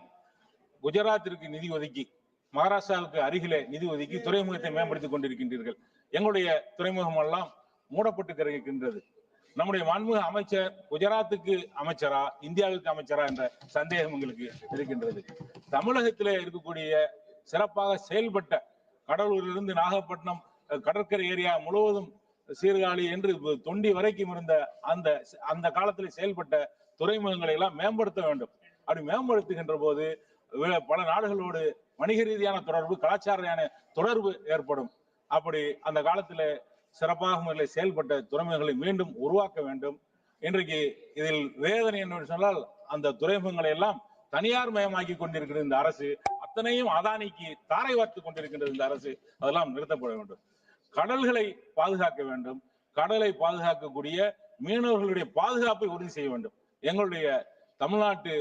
குஜராத்திற்கு நிதி ஒதுக்கி, மகாராஷ்டிராவுக்கு அருகிலே நிதி ஒதுக்கி துறைமுகத்தை மேம்படுத்திக் கொண்டிருக்கின்றீர்கள். எங்களுடைய துறைமுகம் எல்லாம் மூடப்பட்டு கிடக்கின்றது. நம்முடைய மாண்புமிகு அமைச்சர் குஜராத்துக்கு அமைச்சரா, இந்தியாவுக்கு அமைச்சரா என்ற சந்தேகம் எங்களுக்கு இருக்கின்றது. தமிழகத்திலே இருக்கக்கூடிய சிறப்பாக செயல்பட்ட கடலூரிலிருந்து நாகப்பட்டினம் கடற்கரை ஏரியா முழுவதும் சீர்காழி என்று தொண்டி வரைக்கும் இருந்த அந்த காலத்தில் செயல்பட்ட துறைமுகங்களை எல்லாம் மேம்படுத்த வேண்டும். அப்படி மேம்படுத்துகின்ற போது பல நாடுகளோடு வணிக ரீதியான தொடர்பு, கலாச்சார தொடர்பு ஏற்படும். அப்படி அந்த காலத்தில் சிறப்பாக முறையில் செயல்பட்ட துறைமுகங்களை மீண்டும் உருவாக்க வேண்டும். இன்றைக்கு இதில் வேதனை என்று சொன்னால், அந்த துறைமுகங்களை எல்லாம் தனியார் மயமாக்கி கொண்டிருக்கிற இந்த அரசு, அத்தனையும் அதானிக்கு தாரை வார்த்து கொண்டிருக்கின்றது இந்த அரசு. அதெல்லாம் நிறுத்தப்பட வேண்டும். கடல்களை பாதுகாக்க வேண்டும். கடலை பாதுகாக்கக்கூடிய மீனவர்களுடைய பாதுகாப்பை உறுதி செய்ய வேண்டும். எங்களுடைய தமிழ்நாட்டு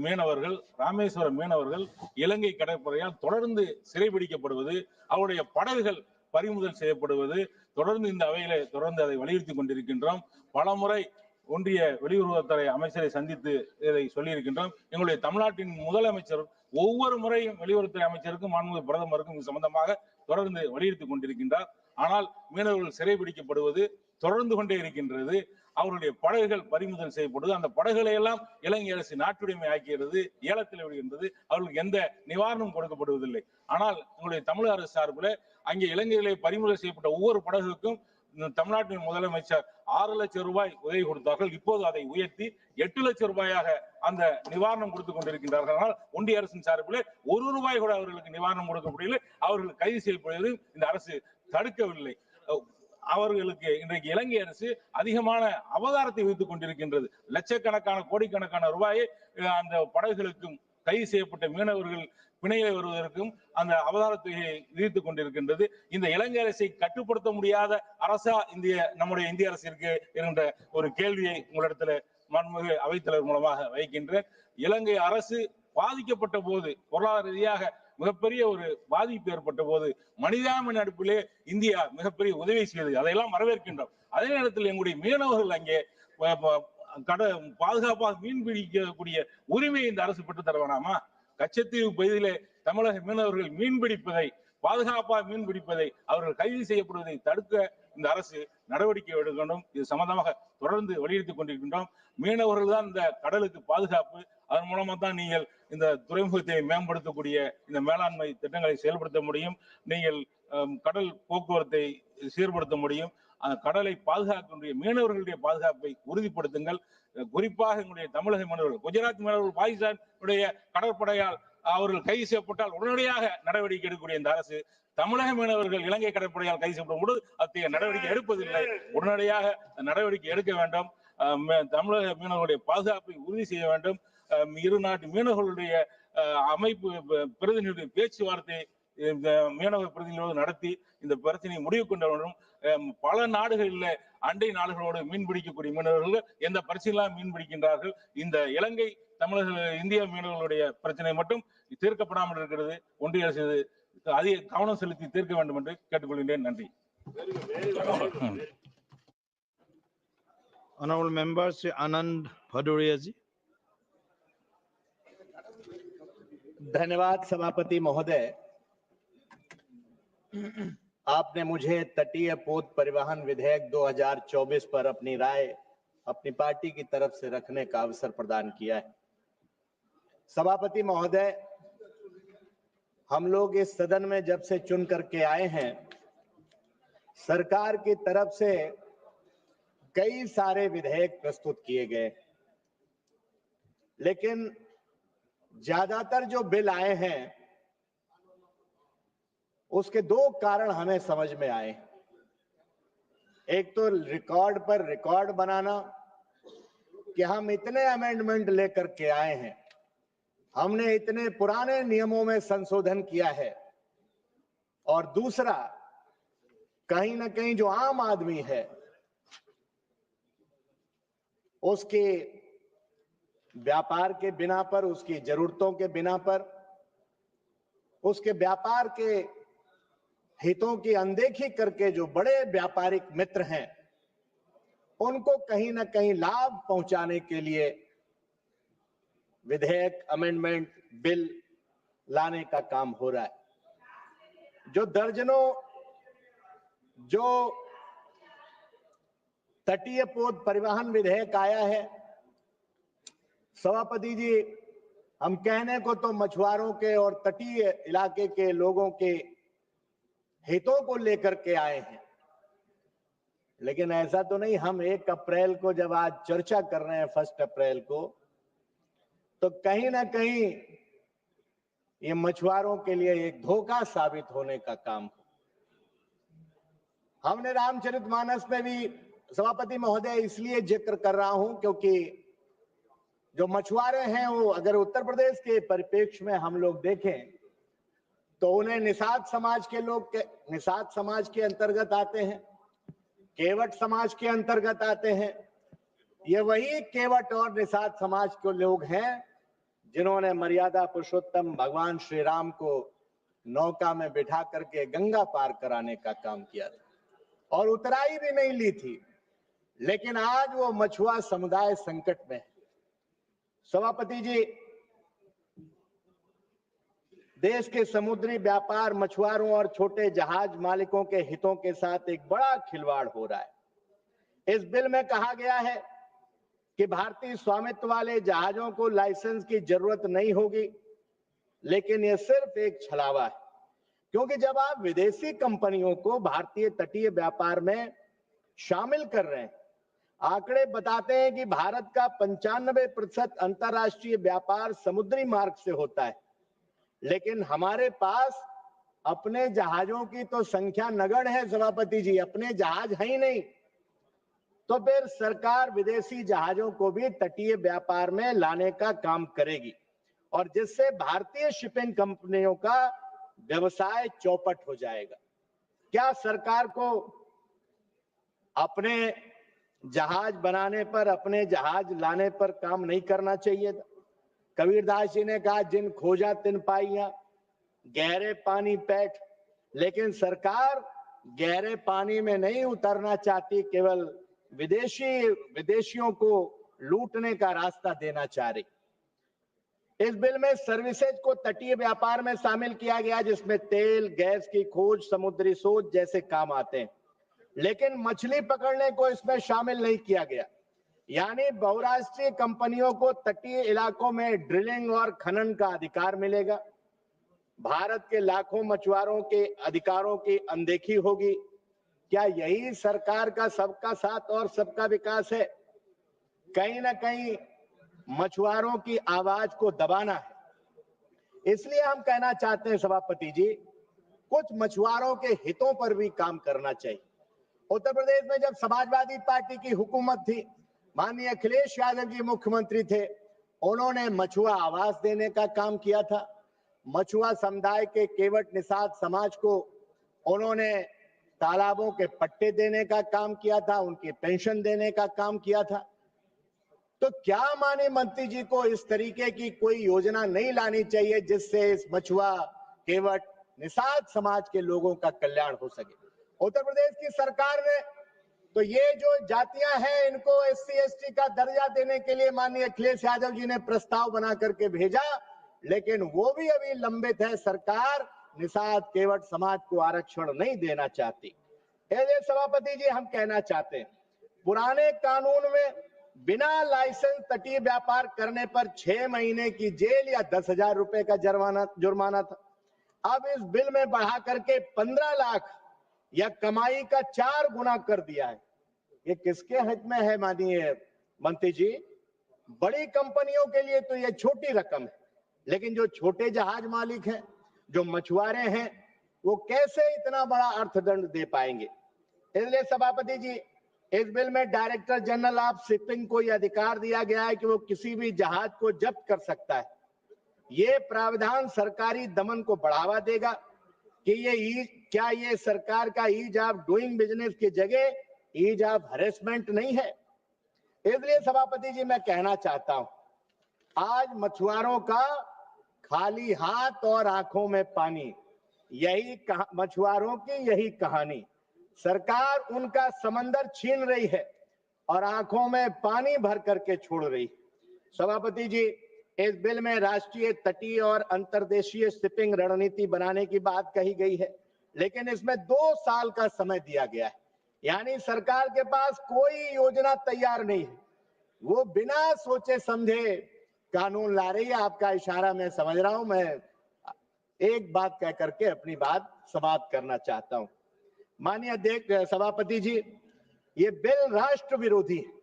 மீனவர்கள், ராமேஸ்வரம் மீனவர்கள் இலங்கை கடற்படையால் தொடர்ந்து சிறைபிடிக்கப்படுவது, அவருடைய படகுகள் பறிமுதல் செய்யப்படுவது தொடர்ந்து இந்த அவையிலே தொடர்ந்து அதை வலியுறுத்தி கொண்டிருக்கின்றோம். பல முறை ஒன்றிய வெளியுறவுத்துறை அமைச்சரை சந்தித்து இதை சொல்லியிருக்கின்றோம். எங்களுடைய தமிழ்நாட்டின் முதலமைச்சர் ஒவ்வொரு முறையும் வெளியுறவுத்துறை அமைச்சருக்கும் மாண்புமிகு பிரதமருக்கும் இது சம்பந்தமாக தொடர்ந்து வலியுறுத்தி கொண்டிருக்கின்றார். ஆனால் மீனவர்கள் சிறைபிடிக்கப்படுவது தொடர்ந்து கொண்டே இருக்கின்றது. அவருடைய படகுகள் பறிமுதல் செய்யப்படுது. அந்த படகுகளை எல்லாம் இலங்கை அரசு நாட்டுடைமை ஆக்கிறது, ஏலத்தில் விடுகின்றது. அவர்களுக்கு எந்த நிவாரணம் கொடுக்கப்படுவதில்லை. ஆனால் உங்களுடைய தமிழக அரசு சார்பில் அங்கே இலங்கையிலே பறிமுதல் செய்யப்பட்ட ஒவ்வொரு படகுக்கும் தமிழ்நாட்டின் முதலமைச்சர் 6 லட்சம் ரூபாய் உதவி கொடுத்தார்கள். இப்போது அதை உயர்த்தி 8 லட்சம் ரூபாயாக அந்த நிவாரணம் கொடுத்துக் கொண்டிருக்கின்றார்கள். ஆனால் ஒன்றிய அரசின் சார்பில் 1 ரூபாய் கூட அவர்களுக்கு நிவாரணம் கொடுக்க முடியல. அவர்கள் கைது செய்யப்படுவது இந்த அரசு தடுக்கவில்லை. அவர்களுக்கு இன்றைக்கு இலங்கை அரசு அதிகமான அபகாரத்தை விதித்துக் கொண்டிருக்கின்றது. லட்சக்கணக்கான கோடிக்கணக்கான ரூபாயை அந்த படகுகளுக்கும் கைது செய்யப்பட்ட மீனவர்கள் பிணையில் வருவதற்கும் அந்த அபகாரத்தை விதித்துக் கொண்டிருக்கின்றது. இந்த இலங்கை அரசை கட்டுப்படுத்த முடியாத அரசா நம்முடைய இந்திய அரசு இருக்கு என்கின்ற ஒரு கேள்வியை உங்களிடத்துல மாண்புமிகு அவைத்தலைவர் மூலமாக வைக்கின்றேன். இலங்கை அரசு பாதிக்கப்பட்ட போது, பொருளாதார ரீதியாக மிகப்பெரிய ஒரு பாதிப்பு ஏற்பட்ட போது மனிதாபிமான அடிப்பிலே இந்தியா மிகப்பெரிய உதவி செய்தது. அதையெல்லாம் வரவேற்கின்றோம். அதே நேரத்தில் எங்களுடைய மீனவர்கள் அங்கே பாதுகாப்பாக மீன் பிடிக்கக்கூடிய உரிமையை இந்த அரசு பெற்றுத் தர வேணாமா? கச்சத்தீவு பகுதியிலே தமிழக மீனவர்கள் மீன் பிடிப்பதை, பாதுகாப்பாக மீன் பிடிப்பதை, அவர்கள் கைது செய்யப்படுவதை தடுக்க இந்த அரசு நடவடிக்கை எடுக்க வேண்டும். இது சம்பந்தமாக தொடர்ந்து வலியுறுத்திக் கொண்டிருக்கின்றோம். மீனவர்கள் தான் இந்த கடலுக்கு பாதுகாப்பு. அதன் மூலமா தான் நீங்கள் இந்த துறைமுகத்தை மேம்படுத்தக்கூடிய இந்த மேலாண்மை திட்டங்களை செயல்படுத்த முடியும். நீங்கள் கடல் போக்குவரத்தை சீர்படுத்த முடியும். அந்த கடலை பாதுகாக்கக்கூடிய மீனவர்களுடைய பாதுகாப்பை உறுதிப்படுத்துங்கள். குறிப்பாக எங்களுடைய தமிழக மீனவர்கள், குஜராத் மீனவர்கள் பாகிஸ்தானுடைய கடற்படையால் அவர்கள் கைது செய்யப்பட்டால் உடனடியாக நடவடிக்கை எடுக்கக்கூடிய இந்த அரசு தமிழக மீனவர்கள் இலங்கை கடற்படையால் கைது செய்யப்படும் பொழுது அத்தகைய நடவடிக்கை எடுப்பதில்லை. உடனடியாக நடவடிக்கை எடுக்க வேண்டும். தமிழக மீனவர்களுடைய பாதுகாப்பை உறுதி செய்ய வேண்டும். இரு நாட்டு மீனவர்களுடைய அமைப்பு பிரதிநிதிகளுடைய பேச்சுவார்த்தை மீனவர் பிரதிநிதிகளோடு நடத்தி இந்த பிரச்சனையை முடிவு கொண்டு வேண்டும். பல நாடுகளில் அண்டை நாடுகளோடு மீன் பிடிக்கக்கூடிய மீனவர்கள் எந்த பிரச்சனையெல்லாம் மீன் பிடிக்கின்றார்கள். இந்த இலங்கை தமிழக இந்திய மீனவர்களுடைய பிரச்சனை மட்டும் தீர்க்கப்படாமல் இருக்கிறது. ஒன்றிய அரசு அதிக கவனம் செலுத்தி தீர்க்க வேண்டும் என்று கேட்டுக்கொள்கின்றேன். நன்றி. Honorable member Sri Anand Bhadoria ji. धन्यवाद सभापति महोदय। आपने मुझे तटीय पोत परिवहन विधेयक 2024 पर अपनी राय अपनी पार्टी की तरफ से रखने का अवसर प्रदान किया है। सभापति महोदय, हम लोग इस सदन में जब से चुन करके आए हैं, सरकार की तरफ से कई सारे विधेयक प्रस्तुत किए गए, लेकिन ज्यादातर जो बिल आए हैं उसके दो कारण हमें समझ में आए। एक तो रिकॉर्ड पर रिकॉर्ड बनाना कि हम इतने अमेंडमेंट लेकर के आए हैं, हमने इतने पुराने नियमों में संशोधन किया है, और दूसरा कहीं ना कहीं जो आम आदमी है उसके व्यापार के बिना पर, उसकी जरूरतों के बिना पर, उसके व्यापार के हितों की अनदेखी करके जो बड़े व्यापारिक मित्र हैं उनको कहीं ना कहीं लाभ पहुंचाने के लिए विधेयक, अमेंडमेंट, बिल लाने का काम हो रहा है। जो दर्जनों जो तटीय पोत परिवहन विधेयक आया है, सभापति जी, हम कहने को तो मछुआरों के और तटीय इलाके के लोगों के हितों को लेकर के आए हैं, लेकिन ऐसा तो नहीं। हम 1 अप्रैल को जब आज चर्चा कर रहे हैं, 1 अप्रैल को, तो कहीं ना कहीं ये मछुआरों के लिए एक धोखा साबित होने का काम हो। हमने रामचरितमानस में भी, सभापति महोदय, इसलिए जिक्र कर रहा हूं क्योंकि जो मछुआरे हैं वो अगर उत्तर प्रदेश के परिप्रेक्ष्य में हम लोग देखें तो उन्हें निषाद समाज के लोग निषाद समाज के अंतर्गत आते हैं, केवट समाज के अंतर्गत आते हैं। ये वही केवट और निषाद समाज के लोग हैं जिन्होंने मर्यादा पुरुषोत्तम भगवान श्री राम को नौका में बिठा करके गंगा पार कराने का काम किया था और उतराई भी नहीं ली थी, लेकिन आज वो मछुआ समुदाय संकट में है। सभापति जी, देश के समुद्री व्यापार, मछुआरों और छोटे जहाज मालिकों के हितों के साथ एक बड़ा खिलवाड़ हो रहा है। इस बिल में कहा गया है कि भारतीय स्वामित्व वाले जहाजों को लाइसेंस की जरूरत नहीं होगी, लेकिन यह सिर्फ एक छलावा है, क्योंकि जब आप विदेशी कंपनियों को भारतीय तटीय व्यापार में शामिल कर रहे हैं, आंकड़े बताते हैं कि भारत का 95% अंतरराष्ट्रीय व्यापार समुद्री मार्ग से होता है, लेकिन हमारे पास अपने जहाजों की तो संख्या नगण्य है सभापति जी, अपने जहाज है ही नहीं, तो फिर सरकार विदेशी जहाजों को भी तटीय व्यापार में लाने का काम करेगी और जिससे भारतीय शिपिंग कंपनियों का व्यवसाय चौपट हो जाएगा। क्या सरकार को अपने जहाज बनाने पर, अपने जहाज लाने पर काम नहीं करना चाहिए था? कबीरदास जी ने कहा, जिन खोजा तिन पाइया, गहरे पानी पैठ। लेकिन सरकार गहरे पानी में नहीं उतरना चाहती, केवल विदेशियों को लूटने का रास्ता देना चाह रही। इस बिल में सर्विसेज को तटीय व्यापार में शामिल किया गया, जिसमें तेल गैस की खोज, समुद्री शोध जैसे काम आते हैं, लेकिन मछली पकड़ने को इसमें शामिल नहीं किया गया। यानी बहुराष्ट्रीय कंपनियों को तटीय इलाकों में ड्रिलिंग और खनन का अधिकार मिलेगा। भारत के लाखों मछुआरों के अधिकारों की अनदेखी होगी। क्या यही सरकार का सबका साथ और सबका विकास है? कहीं ना कहीं मछुआरों की आवाज को दबाना है। इसलिए हम कहना चाहते हैं सभापति जी, कुछ मछुआरों के हितों पर भी काम करना चाहिए। उत्तर प्रदेश में जब समाजवादी पार्टी की हुकूमत थी, माननीय अखिलेश यादव जी मुख्यमंत्री थे, उन्होंने मछुआ आवास देने का काम किया था। मछुआ समुदाय के केवट निषाद समाज को उन्होंने तालाबों के पट्टे देने का काम किया था, उनकी पेंशन देने का काम किया था। तो क्या माननीय मंत्री जी को इस तरीके की कोई योजना नहीं लानी चाहिए जिससे इस मछुआ केवट निषाद समाज के लोगों का कल्याण हो सके? उत्तर प्रदेश की सरकार ने तो ये जो जातियां हैं, इनको एससी एसटी का दर्जा देने के लिए माननीय अखिलेश यादव जी ने प्रस्ताव बना करके भेजा, लेकिन वो भी अभी लंबित है। सरकार निषाद केवट समाज को आरक्षण नहीं देना चाहती। इसलिए सभापति जी हम कहना चाहते हैं, पुराने कानून में बिना लाइसेंस तटीय व्यापार करने पर 6 महीने की जेल या 10,000 रुपए का जुर्माना था। अब इस बिल में बढ़ा करके 15 लाख या कमाई का 4 गुना कर दिया है। ये किसके हित में है माननीय मंत्री जी? बड़ी कंपनियों के लिए तो ये छोटी रकम है, लेकिन जो छोटे जहाज मालिक हैं, जो मछुआरे हैं, वो कैसे इतना बड़ा अर्थदंड दे पाएंगे? इसलिए सभापति जी, इस बिल में डायरेक्टर जनरल ऑफ शिपिंग को यह अधिकार दिया गया है कि वो किसी भी जहाज को जब्त कर सकता है। ये प्रावधान सरकारी दमन को बढ़ावा देगा कि क्या ये सरकार का ईज ऑफ डूइंग बिजनेस की जगह ईज ऑफ हरेसमेंट नहीं है? इसलिए सभापति जी मैं कहना चाहता हूं, आज मछुआरों का खाली हाथ और आंखों में पानी, यही मछुआरों की यही कहानी। सरकार उनका समंदर छीन रही है और आंखों में पानी भर करके छोड़ रही। सभापति जी, इस बिल में राष्ट्रीय तटीय और अंतर्देशीय शिपिंग रणनीति बनाने की बात कही गई है, लेकिन इसमें 2 साल का समय दिया गया है। यानी सरकार के पास कोई योजना तैयार नहीं है, वो बिना सोचे समझे कानून ला रही है। आपका इशारा मैं समझ रहा हूं। मैं एक बात कह करके अपनी बात समाप्त करना चाहता हूं। माननीय सभापति जी, ये बिल राष्ट्र विरोधी है।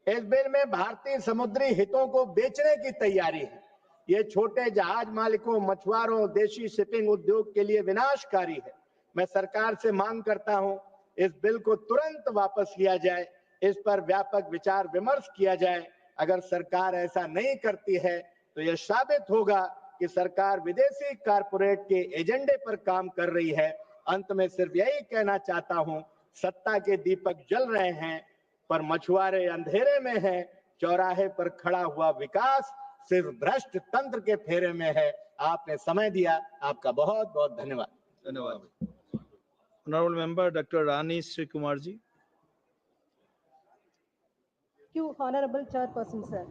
इस बिल में भारतीय समुद्री हितों को बेचने की तैयारी है। ये छोटे जहाज मालिकों, मछुआरों, देशी शिपिंग उद्योग के लिए विनाशकारी है। मैं सरकार से मांग करता हूं, इस बिल को तुरंत वापस लिया जाए, इस पर व्यापक विचार विमर्श किया जाए। अगर सरकार ऐसा नहीं करती है तो यह साबित होगा कि सरकार विदेशी कारपोरेट के एजेंडे पर काम कर रही है। अंत में सिर्फ यही कहना चाहता हूं, सत्ता के दीपक जल रहे हैं पर मछुआरे अंधेरे में हैं। चौराहे पर खड़ा हुआ विकास सिर्फ भ्रष्ट तंत्र के फेरे में है। आपने समय दिया, आपका बहुत बहुत धन्यवाद। धन्यवाद। Honorable member Dr. Rani Sri Kumar ji. Thank you, Honorable Chairperson, sir.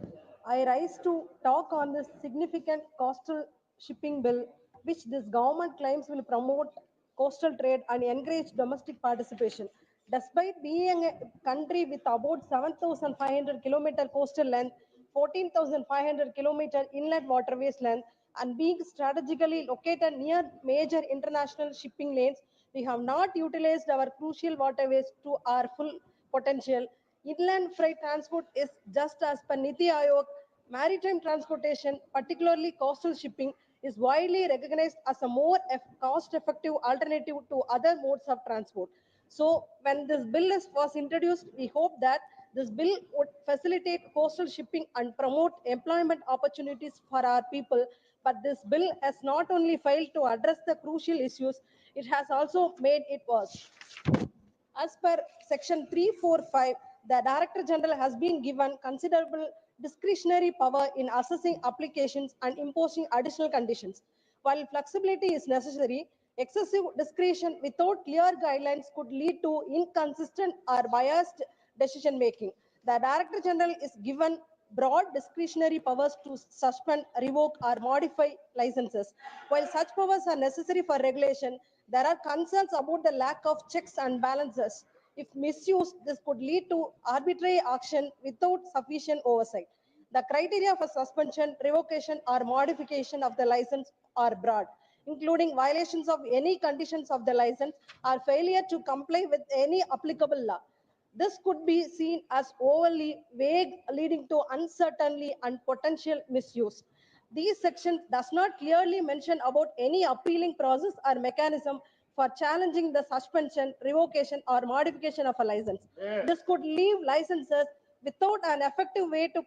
I rise to talk on this significant coastal shipping bill, which this government claims will promote coastal trade and encourage domestic participation. Despite being a country with about 7,500 kilometer coastal length, 14,500 kilometer inlet waterways length, and being strategically located near major international shipping lanes, we have not utilized our crucial waterways to our full potential. Inland freight transport is, just as per Niti Aayog, maritime transportation, particularly coastal shipping, is widely recognized as a more cost-effective alternative to other modes of transport. So when this bill was introduced, we hope that this bill would facilitate coastal shipping and promote employment opportunities for our people. But this bill has not only failed to address the crucial issues, it has also made it worse. As per Section 345, the Director General has been given considerable discretionary power in assessing applications and imposing additional conditions. While flexibility is necessary, excessive discretion without clear guidelines could lead to inconsistent or biased decision making. The Director General is given broad discretionary powers to suspend, revoke, or modify licenses. While such powers are necessary for regulation, there are concerns about the lack of checks and balances. If misused, this could lead to arbitrary action without sufficient oversight. The criteria for suspension, revocation, or modification of the license are broad, including violations of any conditions of the license or failure to comply with any applicable law. This could be seen as overly vague, leading to uncertainty and potential misuse. These sections does not clearly mention about any appealing process or mechanism for challenging the suspension, revocation, or modification of a license. This could leave licenses without an effective way to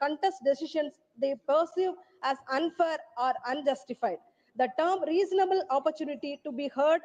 contest decisions they perceive as unfair or unjustified. The term reasonable opportunity to be heard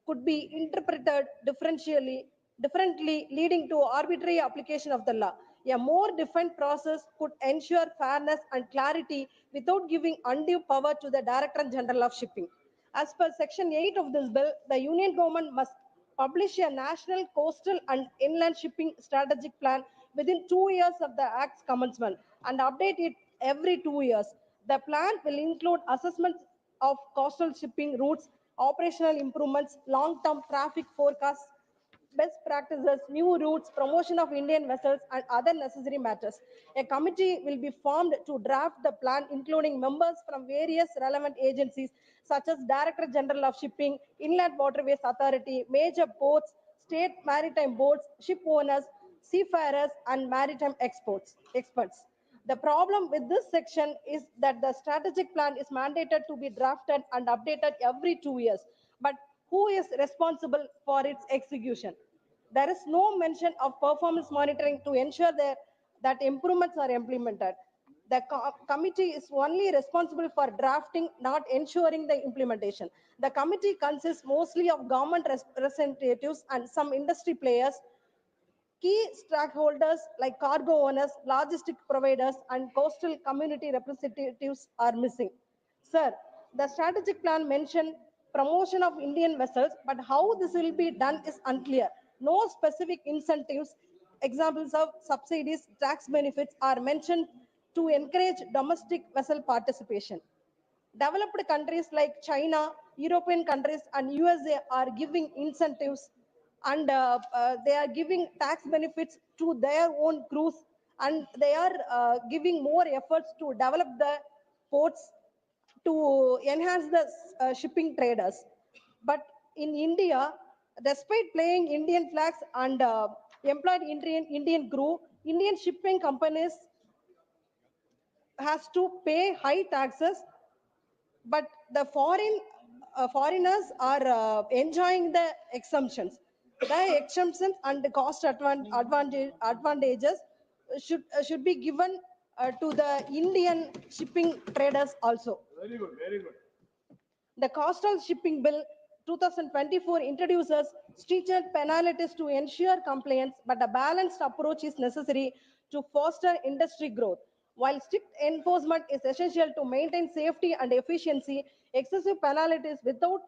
could be interpreted differently, leading to arbitrary application of the law. A more defined process could ensure fairness and clarity without giving undue power to the Director General of Shipping. As per Section 8 of this bill, the Union Government must publish a national coastal and inland shipping strategic plan within 2 years of the Act's commencement and update it every 2 years. The plan will include assessments of coastal shipping routes, operational improvements, long-term traffic forecasts, best practices, new routes, promotion of Indian vessels, and other necessary matters. A committee will be formed to draft the plan, including members from various relevant agencies such as Director General of Shipping, Inland Waterways Authority, major ports, state maritime boards, ship owners, seafarers, and maritime experts. The problem with this section is that the strategic plan is mandated to be drafted and updated every 2 years. But who is responsible for its execution? There is no mention of performance monitoring to ensure that improvements are implemented. The committee is only responsible for drafting, not ensuring the implementation. The committee consists mostly of government representatives and some industry players. Key stakeholders like cargo owners, logistic providers, and coastal community representatives are missing. Sir, the strategic plan mentioned promotion of Indian vessels, but how this will be done is unclear. No specific incentives, examples of subsidies, tax benefits are mentioned to encourage domestic vessel participation. Developed countries like China, European countries, and USA are giving incentives and they are giving tax benefits to their own crews and they are giving more efforts to develop the ports to enhance the shipping traders. But in India, despite playing Indian flags and employed Indian crew, Indian shipping companies has to pay high taxes, but the foreigners are enjoying the exemptions. The exemptions and the cost advantages should be given to the Indian shipping traders also. Very good, very good. The Coastal Shipping Bill 2024 introduces stringent penalties to ensure compliance, but a balanced approach is necessary to foster industry growth. While strict enforcement is essential to maintain safety and efficiency, excessive penalties without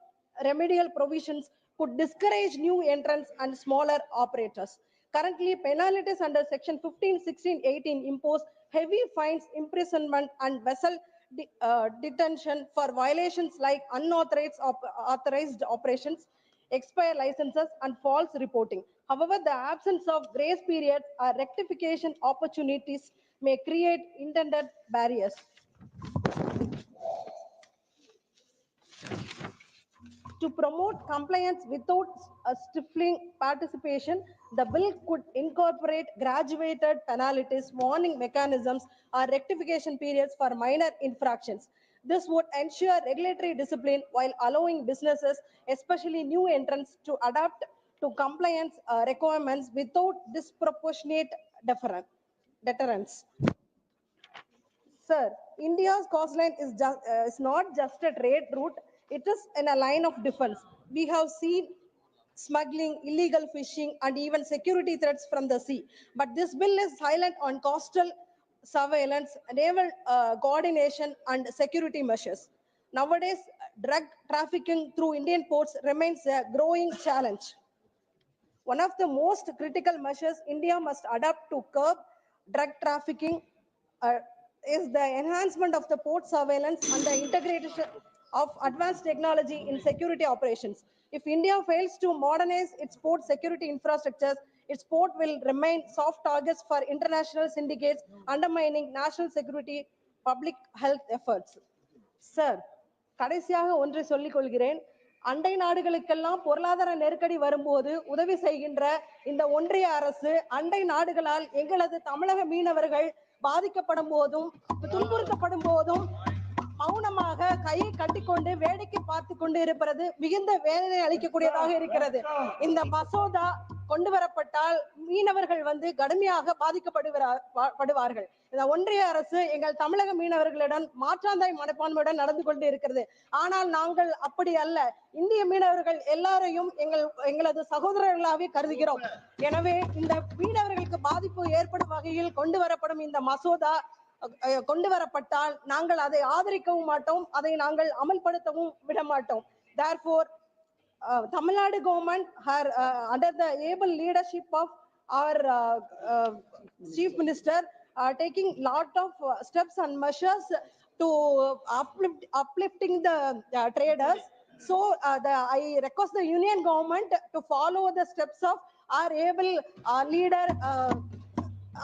remedial provisions could discourage new entrants and smaller operators. Currently, penalties under Section 15, 16, 18 impose heavy fines, imprisonment, and vessel detention for violations like authorized operations, expired licenses, and false reporting. However, the absence of grace periods or rectification opportunities may create intended barriers. To promote compliance without stifling participation, the bill could incorporate graduated penalties, warning mechanisms, or rectification periods for minor infractions. This would ensure regulatory discipline while allowing businesses, especially new entrants, to adapt to compliance requirements without disproportionate deterrence. Sir, India's coastline is not just a trade route, it is in a line of defense. We have seen smuggling, illegal fishing, and even security threats from the sea. But this bill is silent on coastal surveillance, naval coordination, and security measures. Nowadays, drug trafficking through Indian ports remains a growing challenge. One of the most critical measures India must adopt to curb drug trafficking uh, is the enhancement of the port surveillance and the integration of advanced technology in security operations. If India fails to modernize its port security infrastructures, its port will remain soft targets for international syndicates, undermining national security public health efforts. Sir, கடைசியாக ஒன்றை சொல்லிக் கொள்கிறேன். அண்டை நாடுகளுக்கெல்லாம் பொருளாதார நெருக்கடி வரும்போது உதவி செய்கின்ற இந்த ஒன்றிய அரசு அண்டை நாடுகளால் எங்களது தமிழக மீனவர்கள் பாதிக்கப்படும் போதும் துன்புறுத்தப்படும் போதும் மௌனமாக கையை கட்டிக்கொண்டு வேடிக்கை பார்த்து கொண்டு இருப்பது மிகுந்த வேதனை அளிக்கக்கூடியதாக இருக்கிறது. இந்த மசோதா கொண்டு வரப்பட்டால் மீனவர்கள் கடுமையாக பாதிக்கப்படுவார்கள். இந்த ஒன்றிய அரசு எங்கள் தமிழக மீனவர்களிடம் மாற்றாந்தாய் மனப்பான்மையுடன் நடந்து கொண்டு இருக்கிறது. ஆனால் நாங்கள் அப்படி அல்ல. இந்திய மீனவர்கள் எல்லாரையும் எங்களது சகோதரர்களாகவே கருதுகிறோம். எனவே இந்த மீனவர்களுக்கு பாதிப்பு ஏற்படும் வகையில் கொண்டு வரப்படும் இந்த மசோதா கொண்டு வரப்பட்டால் நாங்கள் அதை ஆதரிக்கவும் மாட்டோம், அதை நாங்கள் அமல்படுத்தவும் விட மாட்டோம். Therefore, Tamil Nadu government under the able leadership of our Chief Minister taking lot of steps and measures to uplifting the traders. So I request the Union government to follow the steps of our able leader,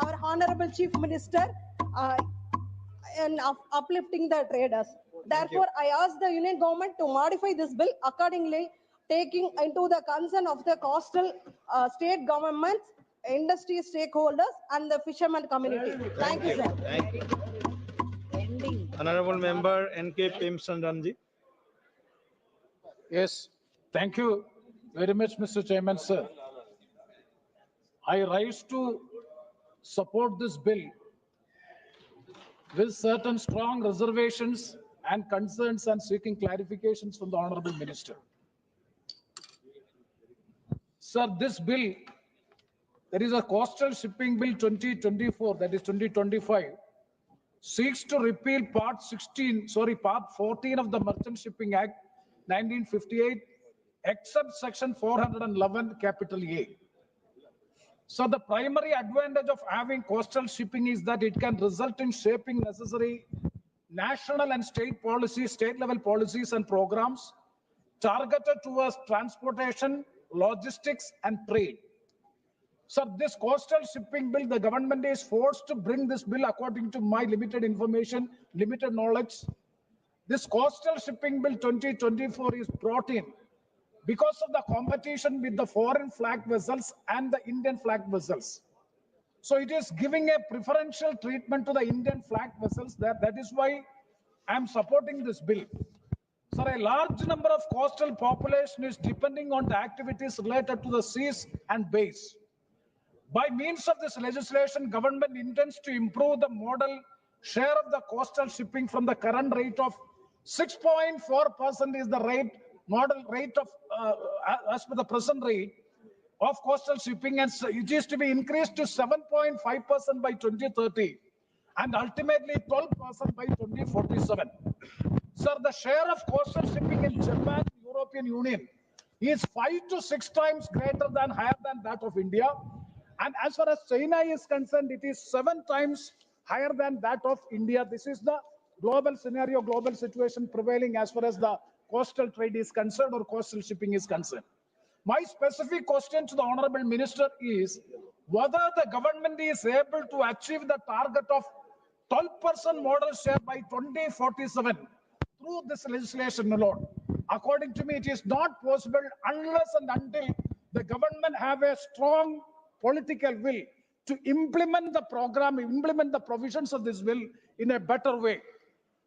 our Honorable Chief Minister, in uplifting the traders. Therefore, I ask the Union government to modify this bill accordingly, taking into the concern of the coastal state governments, industry stakeholders, and the fishermen community. Thank you, sir. Thank you. Honorable Member N.K. Pemsandanji. Yes, thank you very much, Mr. Chairman, sir. I rise to support this bill with certain strong reservations and concerns and seeking clarifications from the Honorable Minister. Sir, this bill, there is a Coastal Shipping Bill 2024, that is 2025, seeks to repeal Part 14 of the Merchant Shipping Act 1958, except Section 411, capital A. So the primary advantage of having coastal shipping is that it can result in shaping necessary national and state policies, state-level policies and programs targeted towards transportation, logistics, and trade. So this coastal shipping bill, the government is forced to bring this bill according to my limited information, limited knowledge. This coastal shipping bill 2024 is brought in because of the competition with the foreign flag vessels and the Indian flag vessels. So it is giving a preferential treatment to the Indian flag vessels. That is why I am supporting this bill. So a large number of coastal population is depending on the activities related to the seas and bays. By means of this legislation, government intends to improve the modal share of the coastal shipping from the current rate of 6.4% is the rate, model rate of, as per the present rate of coastal shipping, and it is to be increased to 7.5% by 2030 and ultimately 12% by 2047. Sir, the share of coastal shipping in Japan, European Union, is 5 to 6 times higher than that of India. And as far as China is concerned, it is 7 times higher than that of India. This is the global scenario, global situation prevailing as far as the coastal trade is concerned or coastal shipping is concerned. My specific question to the Honorable Minister is whether the government is able to achieve the target of 12% modal share by 2047 through this legislation alone. According to me, it is not possible unless and until the government have a strong political will to implement the program, implement the provisions of this bill in a better way.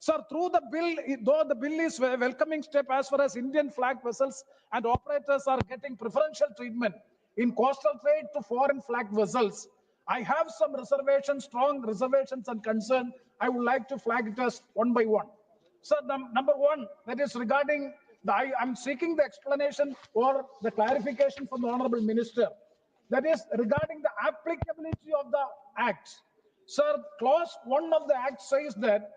Sir, through the bill, though the bill is a welcoming step as far as Indian flag vessels and operators are getting preferential treatment in coastal trade to foreign flag vessels, I have some reservations, strong reservations and concern. I would like to flag it as one by one. Sir, number one, that is regarding I'm seeking the explanation or the clarification from the Honorable Minister. That is regarding the applicability of the Act. Sir, clause 1 of the Act says that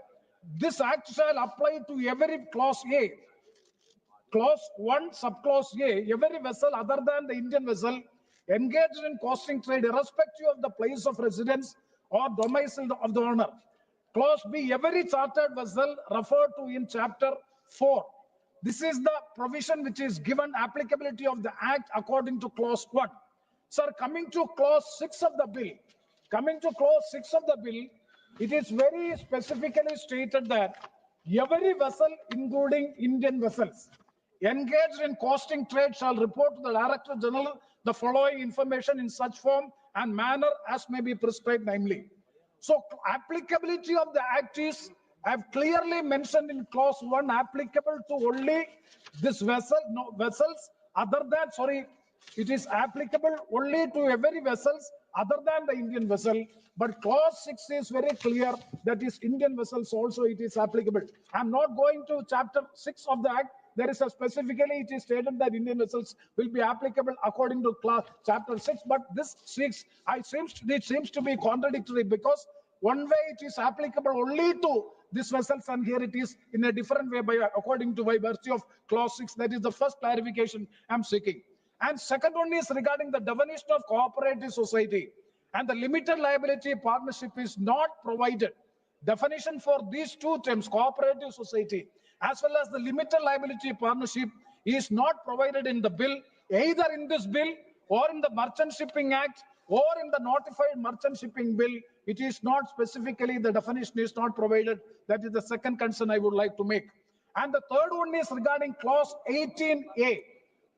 this Act shall apply to every clause A. Clause 1, subclause A, every vessel other than the Indian vessel engaged in coasting trade, irrespective of the place of residence or domicile of the owner. Clause B, every chartered vessel referred to in Chapter 4. This is the provision which is given applicability of the Act according to Clause 1. Sir, coming to Clause 6 of the bill, it is very specifically stated that every vessel, including Indian vessels, engaged in coasting trade shall report to the Director General the following information in such form and manner as may be prescribed, namely. So applicability of the Act is, I have clearly mentioned in clause 1, applicable to only this vessel, vessels other than, it is applicable only to every vessels other than the Indian vessel. But clause 6 is very clear that is Indian vessels also it is applicable. I'm not going to chapter 6 of the Act. There is a specifically, it is stated that Indian vessels will be applicable according to chapter 6, but this 6, it seems to be contradictory because one way it is applicable only to these vessels and here it is in a different way according to by virtue of clause 6. That is the first clarification I'm seeking. And second one is regarding the definition of cooperative society and the limited liability partnership is not provided. Definition for these two terms, cooperative society as well as the limited liability partnership, is not provided in the bill, either in this bill or in the Merchant Shipping Act or in the notified merchant shipping bill. It is not specifically, the definition is not provided. That is the second concern I would like to make. And the third one is regarding clause 18A.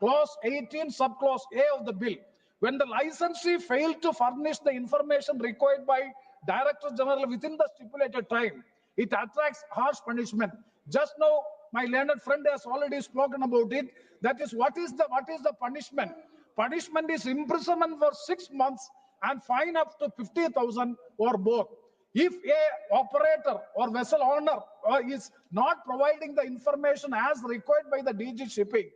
Clause 18, subclause A of the bill. When the licensee failed to furnish the information required by Director General within the stipulated time, it attracts harsh punishment. Just now, my learned friend has already spoken about it. That is, what is the punishment? Punishment is imprisonment for 6 months and fine up to 50,000 or both. If a operator or vessel owner is not providing the information as required by the DG shipping,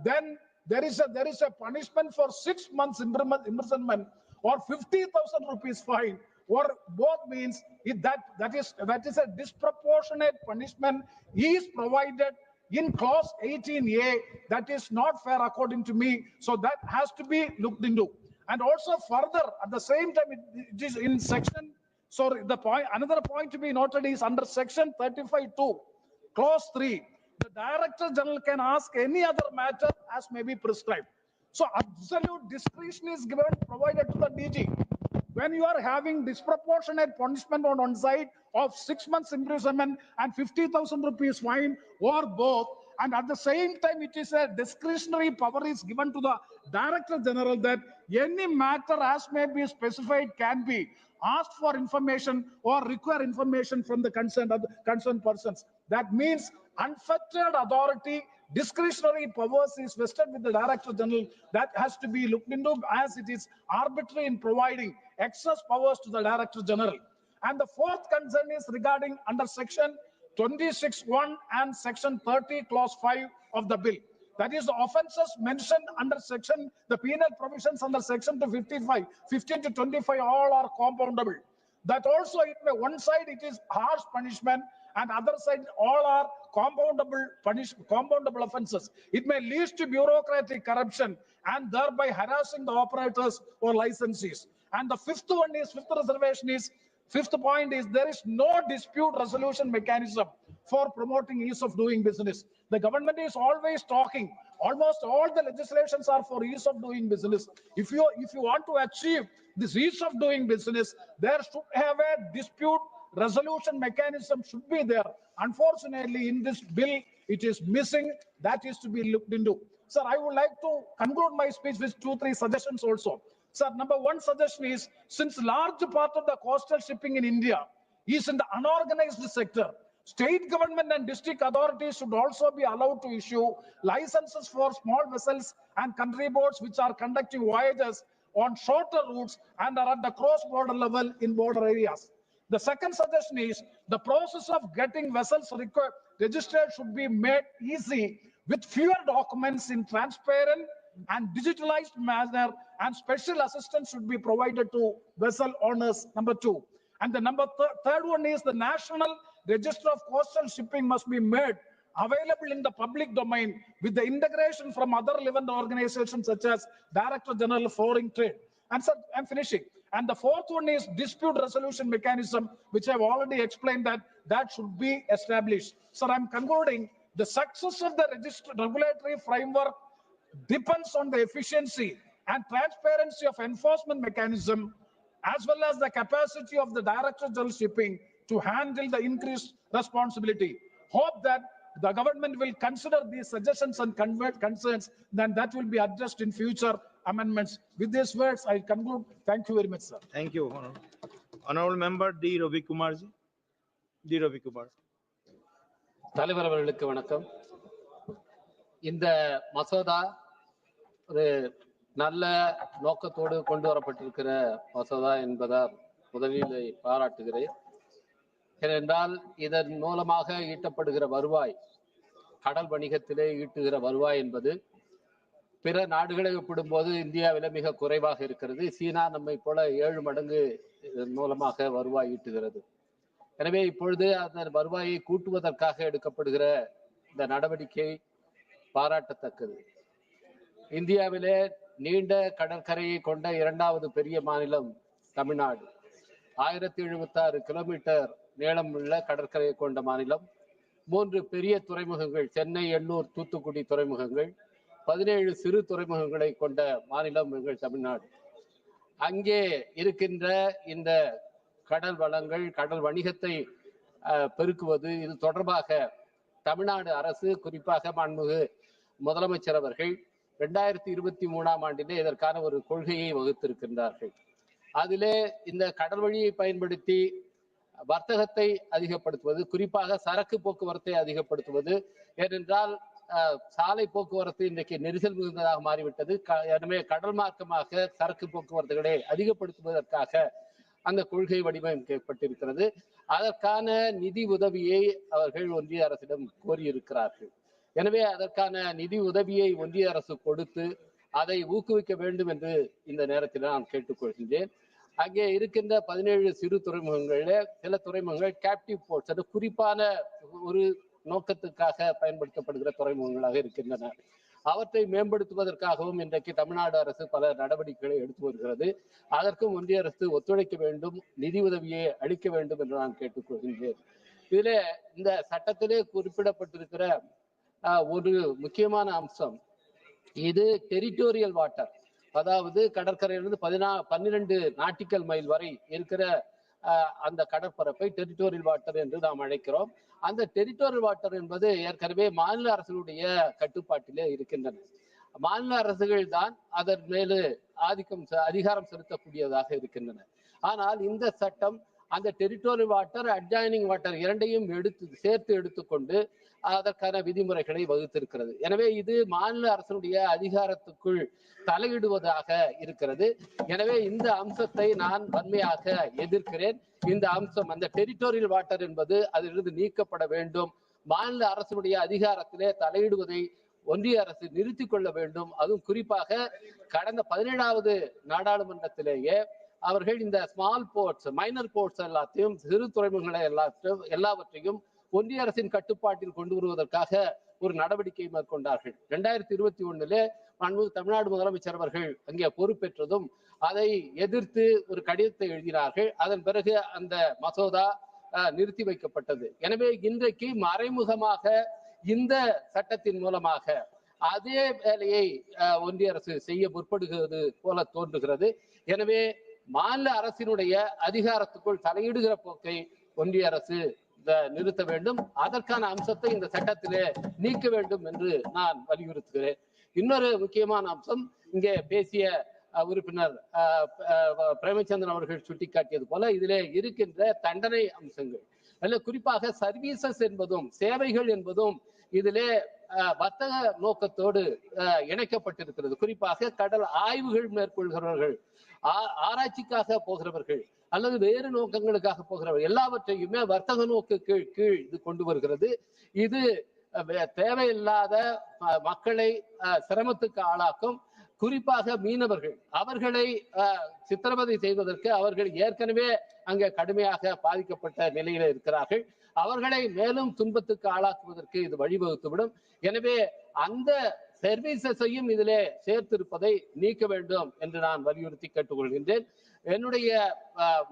then there is a punishment for 6 months imprisonment or 50,000 rupees fine, or both means that is a disproportionate punishment is provided in clause 18A. That is not fair according to me. So that has to be looked into. And also further, at the same time, it is in section. So another point to be noted is under section 35(2), clause 3. The Director General can ask any other matter as may be prescribed. So absolute discretion is provided to the DG. When you are having disproportionate punishment on one side of 6 months imprisonment and 50,000 rupees fine or both, and at the same time it is a discretionary power is given to the Director General that any matter as may be specified can be asked for information or require information from the concerned persons. That means unfettered authority, discretionary powers is vested with the Director General. That has to be looked into, as it is arbitrary in providing excess powers to the Director General. And the fourth concern is regarding under section 26(1) and section 30, clause 5 of the bill. That is, the offences mentioned under section, the penal provisions under section 255, 15 to 25, all are compoundable. That also, one side it is harsh punishment, and other side all are compoundable offences. It may lead to bureaucratic corruption and thereby harassing the operators or licensees. And the fifth point is there is no dispute resolution mechanism for promoting ease of doing business. The government is always talking. Almost all the legislations are for ease of doing business. If you want to achieve this ease of doing business, there should have a dispute resolution mechanism should be there. Unfortunately, in this bill, it is missing. That is to be looked into. Sir, I would like to conclude my speech with 2-3 suggestions also. Sir, number one suggestion is, since large part of the coastal shipping in India is in the unorganized sector, State government and district authorities should also be allowed to issue licenses for small vessels and country boats which are conducting voyages on shorter routes and are at the cross-border level in border areas. The second suggestion is the process of getting vessels registered should be made easy with fewer documents in transparent and digitalized manner, and special assistance should be provided to vessel owners. Number two. And the third one is the National Register of Coastal Shipping must be made available in the public domain with the integration from other relevant organizations such as Director General of Foreign Trade. And so I'm finishing. And the fourth one is dispute resolution mechanism, which I've already explained that should be established. So I'm concluding the success of the regulatory framework depends on the efficiency and transparency of enforcement mechanism, as well as the capacity of the Director General Shipping to handle the increased responsibility. Hope that the government will consider these suggestions and concerns, then that will be addressed in future amendments. With these words, I conclude. Thank you very much, sir. Thank you, Honorable Member D. Ravi Kumar ji. D. Ravi Kumar. தலைவர் அவர்களுக்கு வணக்கம். இந்த மசோதா ஒரு நல்ல நோக்கத்தோடு கொண்டு வரப்பட்டிருக்கிற மசோதா என்பதால் முதலில் பாராட்டுகிறேன். ஏனென்றால் இதன் மூலமாக ஈட்டப்படுகிற வருவாய், கடல் வணிகத்திலே ஈட்டுகிற வருவாய் என்பது பிற நாடுகளை ஒப்பிடும்போது இந்தியாவில் மிக குறைவாக இருக்கிறது. சீனா நம்மை போல 7 மடங்கு இதன் மூலமாக வருவாய் ஈட்டுகிறது. எனவே இப்பொழுது அந்த வருவாயை கூட்டுவதற்காக எடுக்கப்படுகிற இந்த நடவடிக்கை பாராட்டத்தக்கது. இந்தியாவிலே நீண்ட கடற்கரையை கொண்ட 2வது பெரிய மாநிலம் தமிழ்நாடு. 1076 கிலோமீட்டர் நீளம் உள்ள கடற்கரையை கொண்ட மாநிலம். 3 பெரிய துறைமுகங்கள், சென்னை, எண்ணூர், தூத்துக்குடி துறைமுகங்கள், 17 சிறு துறைமுகங்களை கொண்ட மாநிலம் எங்கள் தமிழ்நாடு. அங்கே இருக்கின்ற இந்த கடல் வளங்கள், கடல் வணிகத்தை பெருக்குவது, இது தொடர்பாக தமிழ்நாடு அரசு, குறிப்பாக மாண்புமிகு முதலமைச்சர் அவர்கள் 2023ஆம் ஆண்டிலே இதற்கான ஒரு கொள்கையை வகுத்திருக்கின்றார்கள். அதிலே இந்த கடல் வழியை பயன்படுத்தி வர்த்தகத்தை அதிகப்படுத்துவது, குறிப்பாக சரக்கு போக்குவரத்தை அதிகப்படுத்துவது. ஏனென்றால் சாலை போக்குவரத்து இன்றைக்கு நெரிசல் மிகுந்ததாக மாறிவிட்டது. எனவே கடல் மார்க்கமாக சரக்கு போக்குவரத்துகளை அதிகப்படுத்துவதற்காக அந்த கொள்கை வடிவமைக்கப்பட்டிருக்கிறது. அதற்கான நிதி உதவியை அவர்கள் ஒன்றிய அரசிடம் கோரியிருக்கிறார்கள். எனவே அதற்கான நிதி உதவியை ஒன்றிய அரசு கொடுத்து அதை ஊக்குவிக்க வேண்டும் என்று இந்த நேரத்தில் நான் கேட்டுக்கொள்கின்றேன். அங்கே இருக்கின்ற 17 சிறு துறைமுகங்களில் சில துறைமுகங்கள் கேப்டிவ் போர்ட்ஸ், அது குறிப்பான ஒரு நோக்கத்துக்காக பயன்படுத்தப்படுகிற துறைமுகங்களாக இருக்கின்றன. அவற்றை மேம்படுத்துவதற்காகவும் இன்றைக்கு தமிழ்நாடு அரசு பல நடவடிக்கைகளை எடுத்து வருகிறது. அதற்கும் ஒன்றிய அரசு ஒத்துழைக்க வேண்டும், நிதி உதவியை அளிக்க வேண்டும் என்று நான் கேட்டுக்கொள்கின்றேன். இதிலே இந்த சட்டத்திலே குறிப்பிடப்பட்டிருக்கிற ஒரு முக்கியமான அம்சம், இது டெரிட்டோரியல் வாட்டர், அதாவது கடற்கரையிலிருந்து 12 நாட்டிக்கல் மைல் வரை இருக்கிற அந்த கடற்பரப்பை டெரிட்டோரியல் வாட்டர் என்று நாம் அழைக்கிறோம். அந்த டெரிட்டோரியல் வாட்டர் என்பது ஏற்கனவே மாநில அரசுடைய கட்டுப்பாட்டிலே இருக்கின்றன. மாநில அரசுகள் தான் அதன் மேலு அதிகாரம் செலுத்தக்கூடியதாக இருக்கின்றன. ஆனால் இந்த சட்டம் அந்த டெரிட்டோரியல் வாட்டர், அட்ஜாயினிங் வாட்டர் இரண்டையும் சேர்த்து எடுத்துக்கொண்டு அதற்கான விதிமுறைகளை வகுத்திருக்கிறது. எனவே இது மாநில அரசுடைய அதிகாரத்துக்குள் தலையிடுவதாக இருக்கிறது. எனவே இந்த அம்சத்தை நான் வன்மையாக எதிர்க்கிறேன். இந்த அம்சம், அந்த டெரிட்டோரியல் வாட்டர் என்பது அதிலிருந்து நீக்கப்பட வேண்டும். மாநில அரசுடைய அதிகாரத்திலே தலையிடுவதை ஒன்றிய அரசு நிறுத்திக் கொள்ள வேண்டும். அதுவும் குறிப்பாக கடந்த 17வது நாடாளுமன்றத்திலேயே அவர்கள் இந்த ஸ்மால் போர்ட்ஸ், மைனர் போர்ட்ஸ் எல்லாத்தையும், சிறு துறைமுகங்களை எல்லாவற்றையும் ஒன்றிய அரசின் கட்டுப்பாட்டில் கொண்டு வருவதற்காக ஒரு நடவடிக்கை மேற்கொண்டார்கள். 2021 தமிழ்நாடு முதலமைச்சர் அவர்கள் அங்கே பொறுப்பேற்றதும் அதை எதிர்த்து ஒரு கடிதத்தை எழுதினார்கள். அதன் பிறகு அந்த மசோதா நிறுத்தி வைக்கப்பட்டது. எனவே இன்றைக்கு மறைமுகமாக இந்த சட்டத்தின் மூலமாக அதே வேலையை ஒன்றிய அரசு செய்ய முற்படுகிறது போல தோன்றுகிறது. எனவே மாநில அரசினுடைய அதிகாரத்துக்குள் தலையிடுகிற போக்கை ஒன்றிய அரசு நிறுத்த வேண்டும். அதற்கான அம்சத்தை இந்த சட்டத்திலே நீக்க வேண்டும் என்று நான் வலியுறுத்துகிறேன். இன்னொரு முக்கியமான அம்சம், இங்கே பேசிய உறுப்பினர் பிரேமச்சந்திரன் அவர்கள் சுட்டிக்காட்டியது போல இதிலே இருக்கின்ற தண்டனை அம்சங்கள் அல்ல, குறிப்பாக சர்வீசஸ் என்பதும் சேவைகள் என்பதும் இதிலே வர்த்தக நோக்கத்தோடு இணைக்கப்பட்டிருக்கிறது. குறிப்பாக கடல் ஆய்வுகள் மேற்கொள்கிறவர்கள், ஆராய்ச்சிக்காக போகிறவர்கள் அல்லது வேறு நோக்கங்களுக்காக போகிறவர்கள் எல்லாவற்றையுமே வர்த்தக நோக்கு கீழ் இது கொண்டு வருகிறது. இது தேவையில்லாத மக்களை சிரமத்துக்கு ஆளாக்கும். குறிப்பாக மீனவர்கள், அவர்களை சித்திரவதை செய்வதற்கு அவர்கள் ஏற்கனவே அங்கே கடுமையாக பாதிக்கப்பட்ட நிலையில இருக்கிறார்கள். அவர்களை மேலும் துன்பத்துக்கு ஆளாக்குவதற்கு இது வழிவகுத்துவிடும். எனவே அந்த சர்வீசஸையும் இதிலே சேர்த்திருப்பதை நீக்க வேண்டும் என்று நான் வலியுறுத்தி கேட்டுக்கொள்கின்றேன். என்னுடைய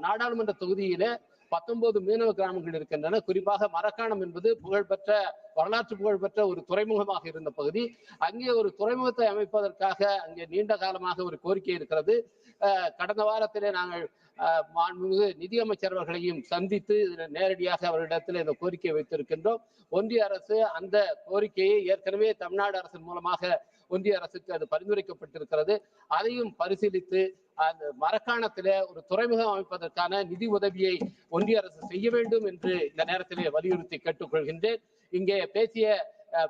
நாடாளுமன்ற தொகுதியிலே 19 மீனவ கிராமங்கள் இருக்கின்றன. குறிப்பாக மரக்காணம் என்பது புகழ்பெற்ற, வரலாற்று புகழ்பெற்ற ஒரு துறைமுகமாக இருந்த பகுதி. அங்கே ஒரு துறைமுகத்தை அமைப்பதற்காக அங்கே நீண்ட காலமாக ஒரு கோரிக்கை இருக்கிறது. கடந்த வாரத்திலே நாங்கள் மாண்புமிகு நிதியமைச்சர் அவர்களையும் சந்தித்து நேரடியாக அவர்களிடத்தில் இந்த கோரிக்கையை வைத்திருக்கின்றோம். ஒன்றிய அரசு அந்த கோரிக்கையை ஏற்கனவே தமிழ்நாடு அரசின் மூலமாக ஒன்றிய அரசுக்கு அது பரிந்துரைக்கப்பட்டிருக்கிறது. அதையும் பரிசீலித்து அந்த மரக்காணத்திலே ஒரு துறைமுகம் அமைப்பதற்கான நிதி உதவியை ஒன்றிய அரசு செய்ய வேண்டும் என்று இந்த நேரத்திலே வலியுறுத்தி கேட்டுக்கொள்கின்றேன். இங்கே பேசிய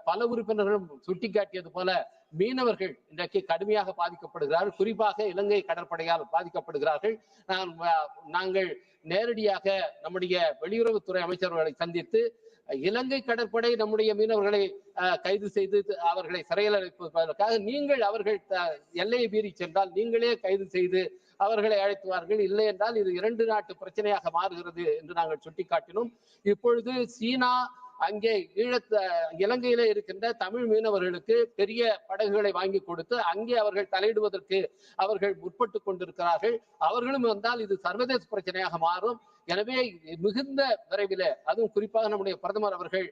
பல உறுப்பினர்களும் சுட்டிக்காட்டியது போல மீனவர்கள் இன்றைக்கு கடுமையாக பாதிக்கப்படுகிறார்கள். குறிப்பாக இலங்கை கடற்படையால் பாதிக்கப்படுகிறார்கள். நாங்கள் நேரடியாக நம்முடைய வெளியுறவுத்துறை அமைச்சர்களை சந்தித்து இலங்கை கடற்படை நம்முடைய மீனவர்களை கைது செய்து அவர்களை சிறையில் அடைப்பதற்காக நீங்கள் அவர்கள் எல்லையை மீறி சென்றால் நீங்களே கைது செய்து அவர்களை அழைத்துவார்கள், இல்லை என்றால் இது 2 நாட்டு பிரச்சனையாக மாறுகிறது என்று நாங்கள் சுட்டிக்காட்டினோம். இப்பொழுது சீனா அங்கே இலங்கையில இருக்கின்ற தமிழ் மீனவர்களுக்கு பெரிய படகுகளை வாங்கி கொடுத்து அங்கே அவர்கள் தலையிடுவதற்கு அவர்கள் முற்பட்டு கொண்டிருக்கிறார்கள். அவர்களும் வந்தால் இது சர்வதேச பிரச்சனையாக மாறும். எனவே மிகுந்த விரைவில், அதுவும் குறிப்பாக நம்முடைய பிரதமர் அவர்கள்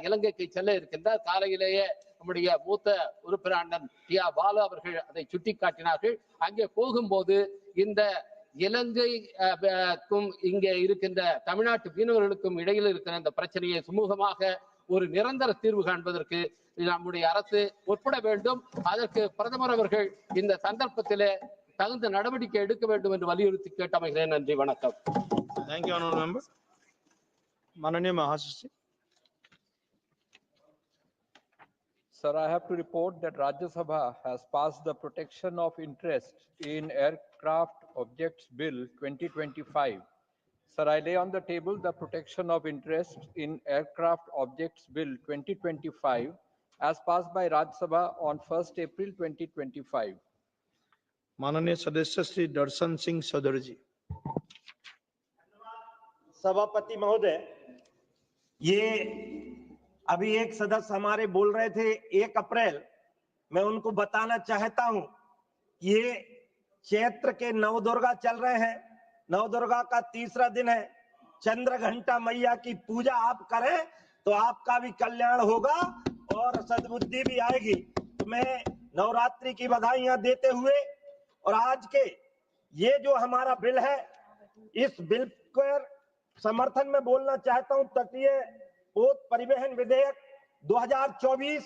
இலங்கைக்கு செல்ல இருக்கின்றார். காலையிலேயே நம்முடைய மூத்த உறுப்பினர் அண்ணன் டி.ஆ. பாலு அவர்கள் அதை சுட்டிக்காட்டினார்கள். அங்கே போகும்போது இந்த இலங்கைக்கும் இங்கே இருக்கின்ற தமிழ்நாட்டு மீனவர்களுக்கும் இடையில் இருக்கிற இந்த பிரச்சனையை சுமூகமாக ஒரு நிரந்தர தீர்வு காண்பதற்கு நம்முடைய அரசு உட்பட வேண்டும். அதற்கு பிரதமர் அவர்கள் இந்த சந்தர்ப்பத்திலே தகுந்த நடவடிக்கை எடுக்க வேண்டும் என்று வலியுறுத்தி கேட்டமைகிறேன். நன்றி, வணக்கம். Thank you, honorable member. Mananiya Mahasasi. Sir, I have to report that Rajya Sabha has passed the Protection of Interest in Aircraft Objects Bill 2025. Sir, I lay on the table the Protection of Interest in Aircraft Objects Bill 2025 as passed by Rajya Sabha on 1st April 2025. माननीय सदस्य श्री दर्शन सिंह सदर जी। सभापति महोदय, ये अभी एक सदस्य हमारे बोल रहे थे 1 अप्रैल, मैं उनको बताना चाहता हूं ये चैत्र के नवदुर्गा चल रहे हैं। नवदुर्गा का 3रा दिन है। चंद्र घंटा मैया की पूजा आप करें तो आपका भी कल्याण होगा और सद्बुद्धि भी आएगी। तो मैं नवरात्रि की बधाइयां देते हुए और आज के ये जो हमारा बिल है, इस बिल को समर्थन में बोलना चाहता हूं। तटीय पोत परिवहन विधेयक 2024,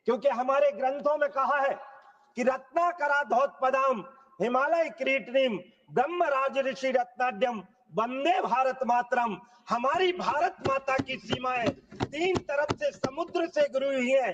क्योंकि हमारे ग्रंथों में कहा है कि रत्नाकराधोत्पदाम हिमालय किरीटिनीम ब्रह्म राज ऋषि रत्नाड्यम वंदे भारत मातरम। हमारी भारत माता की सीमाएं 3 तरफ से समुद्र से घिरी हुई है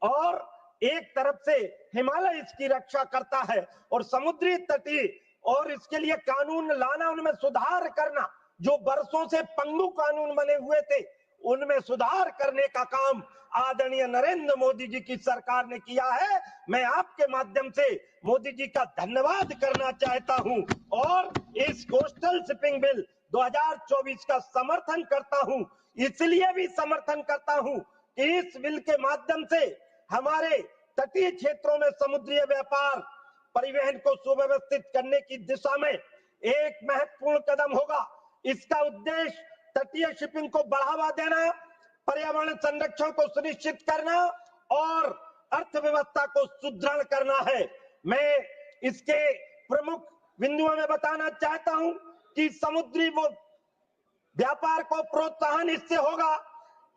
और एक तरफ से हिमालय इसकी रक्षा करता है और समुद्री तटीय, और इसके लिए कानून लाना, उनमें सुधार करना, जो बरसों से पंगु कानून बने हुए थे उनमें सुधार करने का काम आदरणीय नरेंद्र मोदी जी की सरकार ने किया है। मैं आपके माध्यम से मोदी जी का धन्यवाद करना चाहता हूं और इस कोस्टल शिपिंग बिल 2024 का समर्थन करता हूं। इसलिए भी समर्थन करता हूं कि इस बिल के माध्यम से हमारे तटीय क्षेत्रों में समुद्री व्यापार परिवहन को सुव्यवस्थित करने की दिशा में एक महत्वपूर्ण कदम होगा। इसका उद्देश्य तटीय शिपिंग को बढ़ावा देना, पर्यावरण संरक्षण को सुनिश्चित करना और अर्थव्यवस्था को सुदृढ़ करना है। मैं इसके प्रमुख बिंदुओं में बताना चाहता हूं कि समुद्री व्यापार को प्रोत्साहन इससे होगा।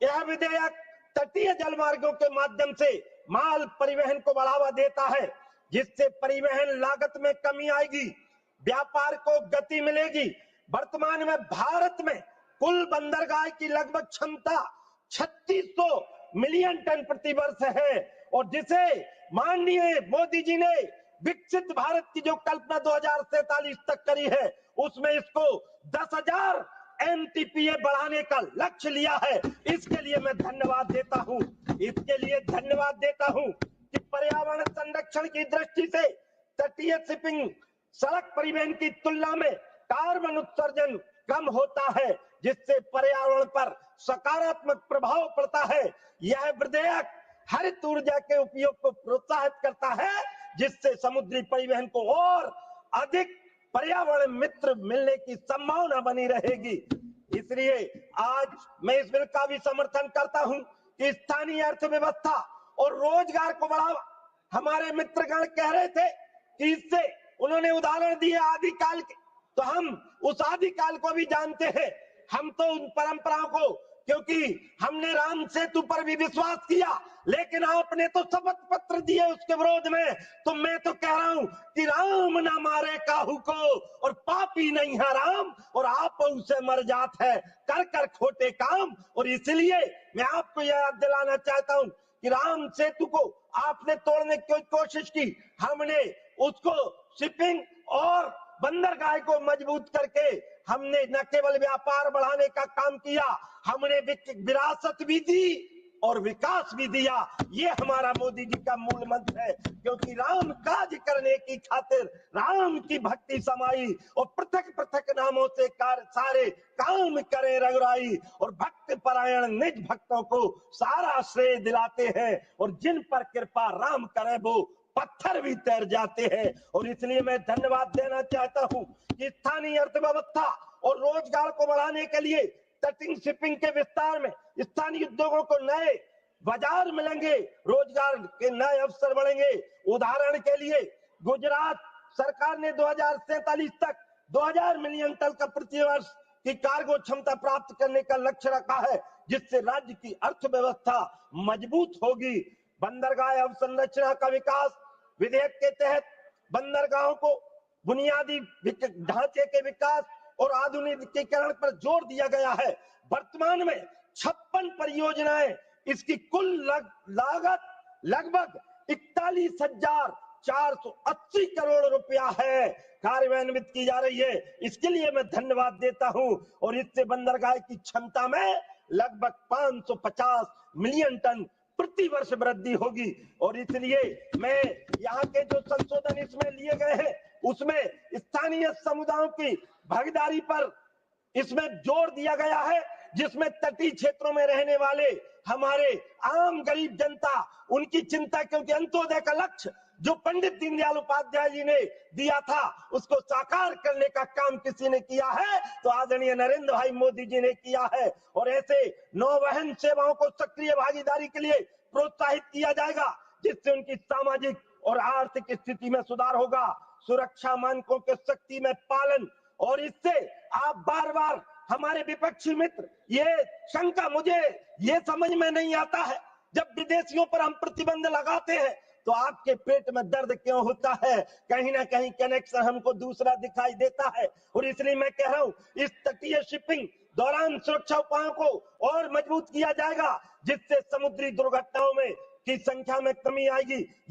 यह विधेयक तटीय जलमार्गों के माध्यम से माल परिवहन को बढ़ावा देता है। जिससे परिवहन लागत में कमी आएगी, व्यापार को गति मिलेगी। वर्तमान में भारत में कुल बंदरगाह की लगभग क्षमता 3600 मिलियन टन प्रति वर्ष है और जिसे माननीय मोदी जी ने विकसित भारत की जो कल्पना 2047 तक करी है, उसमें इसको 10,000 MTPA बढ़ाने का लक्ष्य लिया है। इसके लिए मैं धन्यवाद देता हूं। इसके लिए धन्यवाद देता हूं कि पर्यावरण संरक्षण की दृष्टि से तटीय शिपिंग सड़क परिवहन की तुलना में कार्बन उत्सर्जन कम होता है, जिससे पर्यावरण पर सकारात्मक प्रभाव पड़ता है। यह विधेयक हरित ऊर्जा के उपयोग को प्रोत्साहित करता है, जिससे समुद्री परिवहन को और अधिक पर्यावरण मित्र मिलने की संभावना बनी रहेगी। इसलिए आज मैं इस बिल का भी समर्थन करता हूं कि स्थानीय अर्थव्यवस्था और रोजगार को बढ़ावा। हमारे मित्रगण कह रहे थे कि इससे उन्होंने उदाहरण दिए आदिकाल के, तो हम उस आदिकाल को भी जानते हैं। हम तो उन परंपराओं को, क्योंकि हमने राम सेतु पर भी विश्वास किया, लेकिन आपने तो शपथ पत्र दिए उसके विरोध में। तो मैं तो कह रहा हूं कि राम ना मारे काहू को और पापी नहीं है राम और आप उसे मर जात है कर कर खोटे काम। और इसलिए मैं आपको याद दिलाना चाहता हूं कि राम सेतु को आपने तोड़ने की कोशिश की, हमने उसको शिपिंग और बंदरगाह को मजबूत करके हमने न केवल व्यापार बढ़ाने का काम किया, हमने विरासत भी दी और विकास भी दिया। ये हमारा मोदी जी का मूल मंत्र है, क्योंकि राम काज करने की खातिर राम की भक्ति समाई और पृथक पृथक नामों से सारे काम करे रघुराई और भक्त परायण निज भक्तों को सारा श्रेय दिलाते हैं और जिन पर कृपा राम करे वो पत्थर भी तैर जाते हैं। और इसलिए मैं धन्यवाद देना चाहता हूं कि स्थानीय अर्थव्यवस्था और रोजगार को बढ़ाने के लिए तटीय शिपिंग के विस्तार में स्थानीय उद्योगों को नए बाजार मिलेंगे, रोजगार के नए अवसर बढ़ेंगे। उदाहरण के लिए गुजरात सरकार ने 2047 तक 2000 मिलियन टन का प्रति वर्ष की कार्गो क्षमता प्राप्त करने का लक्ष्य रखा है, जिससे राज्य की अर्थव्यवस्था मजबूत होगी। बंदरगाह अवसंरचना का विकास विधेयक के तहत बंदरगाहों को बुनियादी ढांचे के विकास और आधुनिकीकरण पर जोर दिया गया है। वर्तमान में 56 परियोजनाएं, इसकी कुल लागत लगभग 41,480 करोड़ रुपया है, कार्यान्वित की जा रही है। इसके लिए मैं धन्यवाद देता हूं और इससे बंदरगाह की क्षमता में लगभग 550 मिलियन टन प्रति वर्ष वृद्धि होगी। और इसलिए मैं यहाँ के जो संशोधन इसमें लिए गए हैं, उसमें स्थानीय समुदायों की भागीदारी पर इसमें जोर दिया गया है, जिसमें तटीय क्षेत्रों में रहने वाले हमारे आम गरीब जनता, उनकी चिंता, क्योंकि अंत्योदय का लक्ष्य जो पंडित दीनदयाल उपाध्याय जी ने दिया था, उसको साकार करने का काम किसी ने किया है तो आदरणीय नरेंद्र भाई मोदी जी ने किया है। और ऐसे नौवहन सेवाओं को सक्रिय भागीदारी के लिए प्रोत्साहित किया जाएगा, जिससे उनकी सामाजिक और आर्थिक स्थिति में सुधार होगा। सुरक्षा मानकों के सख्ती में पालन, और इससे आप बार बार हमारे विपक्षी मित्र ये शंका, मुझे ये समझ में नहीं आता है, जब विदेशियों पर हम प्रतिबंध लगाते हैं तो आपके पेट में दर्द क्यों होता है? कहीं ना कहीं कनेक्शन हमको दूसरा दिखाई देता है। और इसलिए मैं कह रहा हूं, इस तटीय शिपिंग दौरान सुरक्षा उपायों को और मजबूत किया जाएगा, जिससे समुद्री दुर्घटनाओं में की संख्या में कमी आएगी।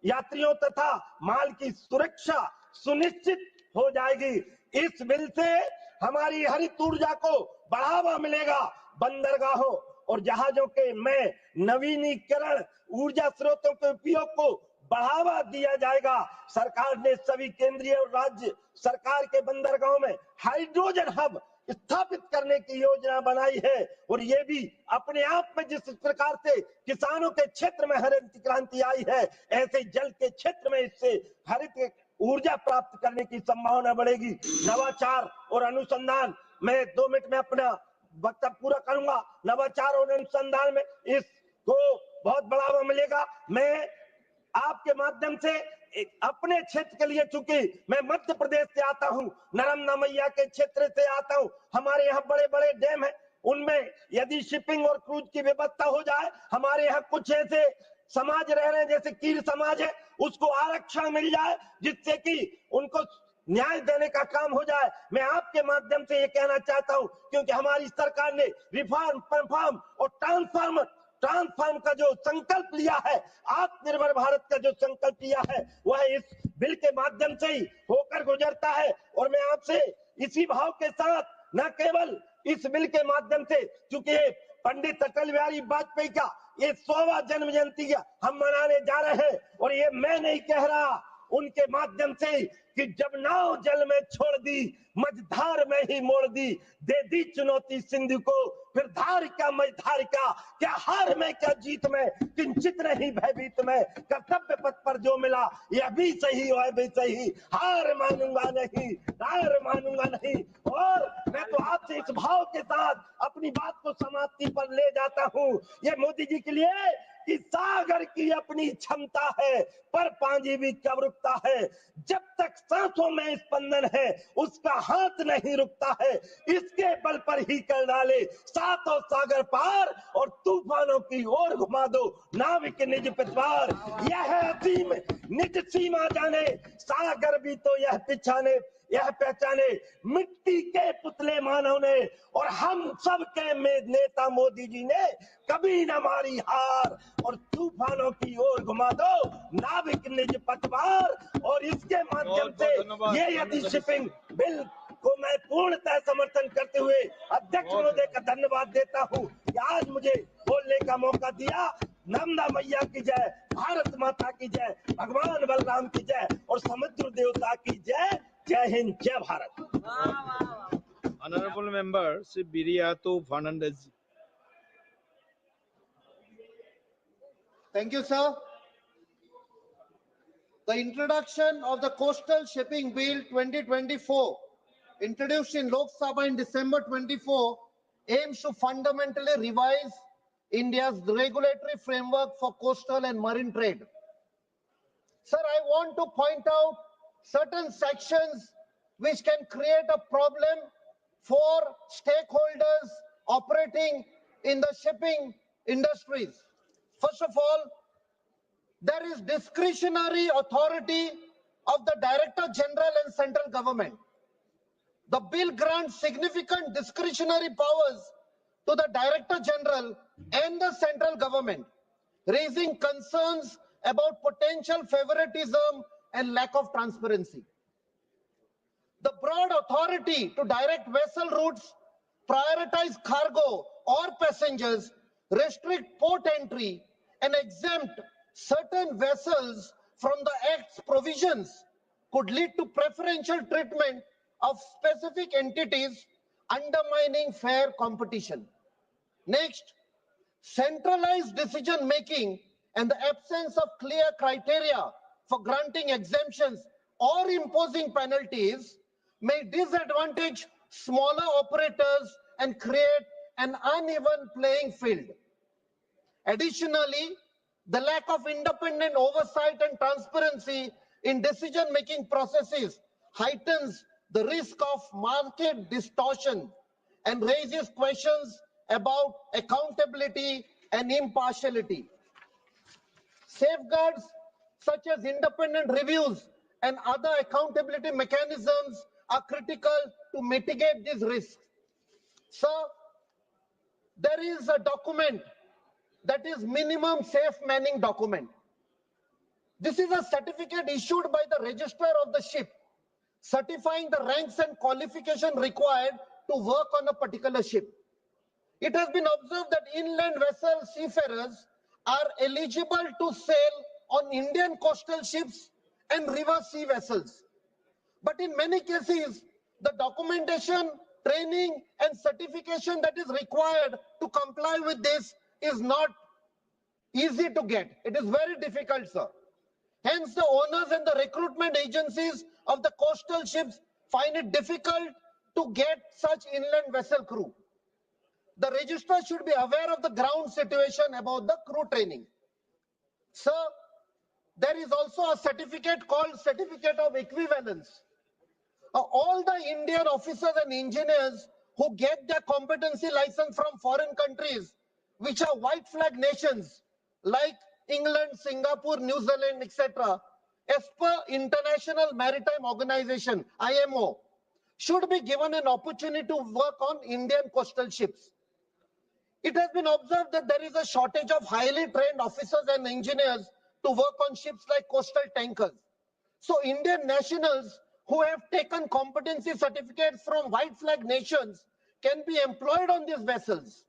यात्रियों तथा माल की सुरक्षा सुनिश्चित हो जाएगी। इस बिल से हमारी हरित ऊर्जा को बढ़ावा मिलेगा। बंदरगाहों और जहाजों के में नवीनीकरण ऊर्जा स्रोतों के उपयोग को बढ़ावा दिया जाएगा। सरकार ने सभी केंद्रीय और राज्य सरकार के बंदरगाहों में हाइड्रोजन हब स्थापित करने की योजना बनाई है। और ये भी अपने आप में जिस प्रकार से किसानों के क्षेत्र में हरित क्रांति आई है, ऐसे जल के क्षेत्र में इससे हरित ऊर्जा प्राप्त करने की संभावना बढ़ेगी। नवाचार और अनुसंधान, मैं 2 मिनट में अपना वक्तव्य पूरा करूंगा। नवाचार और अनुसंधान में इसको बहुत बढ़ावा मिलेगा। मैं आपके माध्यम से अपने क्षेत्र के लिए, चूंकि मैं मध्य प्रदेश से आता हूं, नर्मदा मैया के क्षेत्र से आता हूं, हमारे यहाँ बड़े बड़े डैम हैं, उनमें यदि शिपिंग और क्रूज की व्यवस्था हो जाए, हमारे यहाँ कुछ ऐसे समाज रह रहे हैं जैसे कीर समाज है, उसको आरक्षण मिल जाए जिससे कि उनको न्याय देने का काम हो जाए। मैं आपके माध्यम से ये कहना चाहता हूं, क्योंकि हमारी सरकार ने रिफॉर्म, परफॉर्म और ट्रांसफॉर्म का जो संकल्प लिया है, आत्मनिर्भर भारत का जो संकल्प लिया है, वह इस बिल के माध्यम से ही होकर गुजरता है। और मैं आपसे इसी भाव के साथ न केवल इस बिल के माध्यम से, क्योंकि पंडित अटल बिहारी वाजपेयी का ये 100वां जन्म जयंती हम मनाने जा रहे हैं, और ये मैं नहीं कह रहा, उनके माध्यम से कि जब नाव जल में छोड़ दी, मझधार में ही मोड़ दी, दे दी चुनौती सिंधु को, फिर धार क्या मझधार क्या हार में क्या जीत में, किंचित नहीं भयभीत में, कर्तव्य पथ पर जो मिला यह भी सही वह भी सही, हार मानूंगा नहीं। और मैं तो आपसे इस भाव के साथ अपनी बात को समाप्ति पर ले जाता हूं। ये मोदी जी के लिए कि सागर की अपनी क्षमता है, पर पांजी भी कब रुकता है, जब तक सांसों में स्पंदन है उसका हाथ नहीं रुकता है, इसके बल पर ही कर डाले सातों सागर पार, और तूफानों की ओर घुमा दो नाविक निज पतवार। यह असीम निज सीमा जाने, सागर भी तो यह पहचाने, मिट्टी के पुतले मानव ने, और हम सब के नेता मोदी जी ने कभी न मारी हार, और तूफानों की ओर घुमा दो नाविक निज पतवार। और इसके माध्यम से ये यदि शिपिंग बिल को मैं पूर्णतः समर्थन करते हुए अध्यक्ष महोदय का धन्यवाद देता हूं कि आज मुझे बोलने का मौका दिया। नर्मदा मैया की जय, भारत माता की जय, भगवान बलराम की जय, और समुद्र देवता की जय। जय हिंद, जय Bharat. Honorable member Sri Biriato Fernandez. Thank you, sir. The introduction of the Coastal Shipping Bill 2024, introduced in Lok Sabha in December 24, aims to fundamentally revise India's regulatory framework for coastal and marine trade. Sir, I want to point out certain sections which can create a problem for stakeholders operating in the shipping industries. First of all, there is discretionary authority of the Director General and central government. The bill grants significant discretionary powers to the Director General and the central government, raising concerns about potential favoritism and lack of transparency. The broad authority to direct vessel routes, prioritize cargo or passengers, restrict port entry, and exempt certain vessels from the Act's provisions could lead to preferential treatment of specific entities, undermining fair competition. Next, centralized decision-making and the absence of clear criteria for granting exemptions or imposing penalties may disadvantage smaller operators and create an uneven playing field. Additionally, the lack of independent oversight and transparency in decision-making processes heightens the risk of market distortion and raises questions about accountability and impartiality. Safeguards such as independent reviews and other accountability mechanisms are critical to mitigate these risks. So, there is a document that is minimum safe manning document. This is a certificate issued by the registrar of the ship, certifying the ranks and qualification required to work on a particular ship. It has been observed that inland vessel seafarers are eligible to sail on Indian coastal ships and river sea vessels. But in many cases, the documentation, training, and certification that is required to comply with this is not easy to get. It is very difficult, sir. Hence, the owners and the recruitment agencies of the coastal ships find it difficult to get such inland vessel crew. The registrar should be aware of the ground situation about the crew training. Sir, there is also a certificate called Certificate of Equivalence. All the Indian officers and engineers who get their competency license from foreign countries, which are white flag nations like England, Singapore, New Zealand, etc., as per International Maritime Organization, IMO, should be given an opportunity to work on Indian coastal ships. It has been observed that there is a shortage of highly trained officers and engineers to work on ships like coastal tankers. So Indian nationals who have taken competency certificates from white flag nations can be employed on these vessels.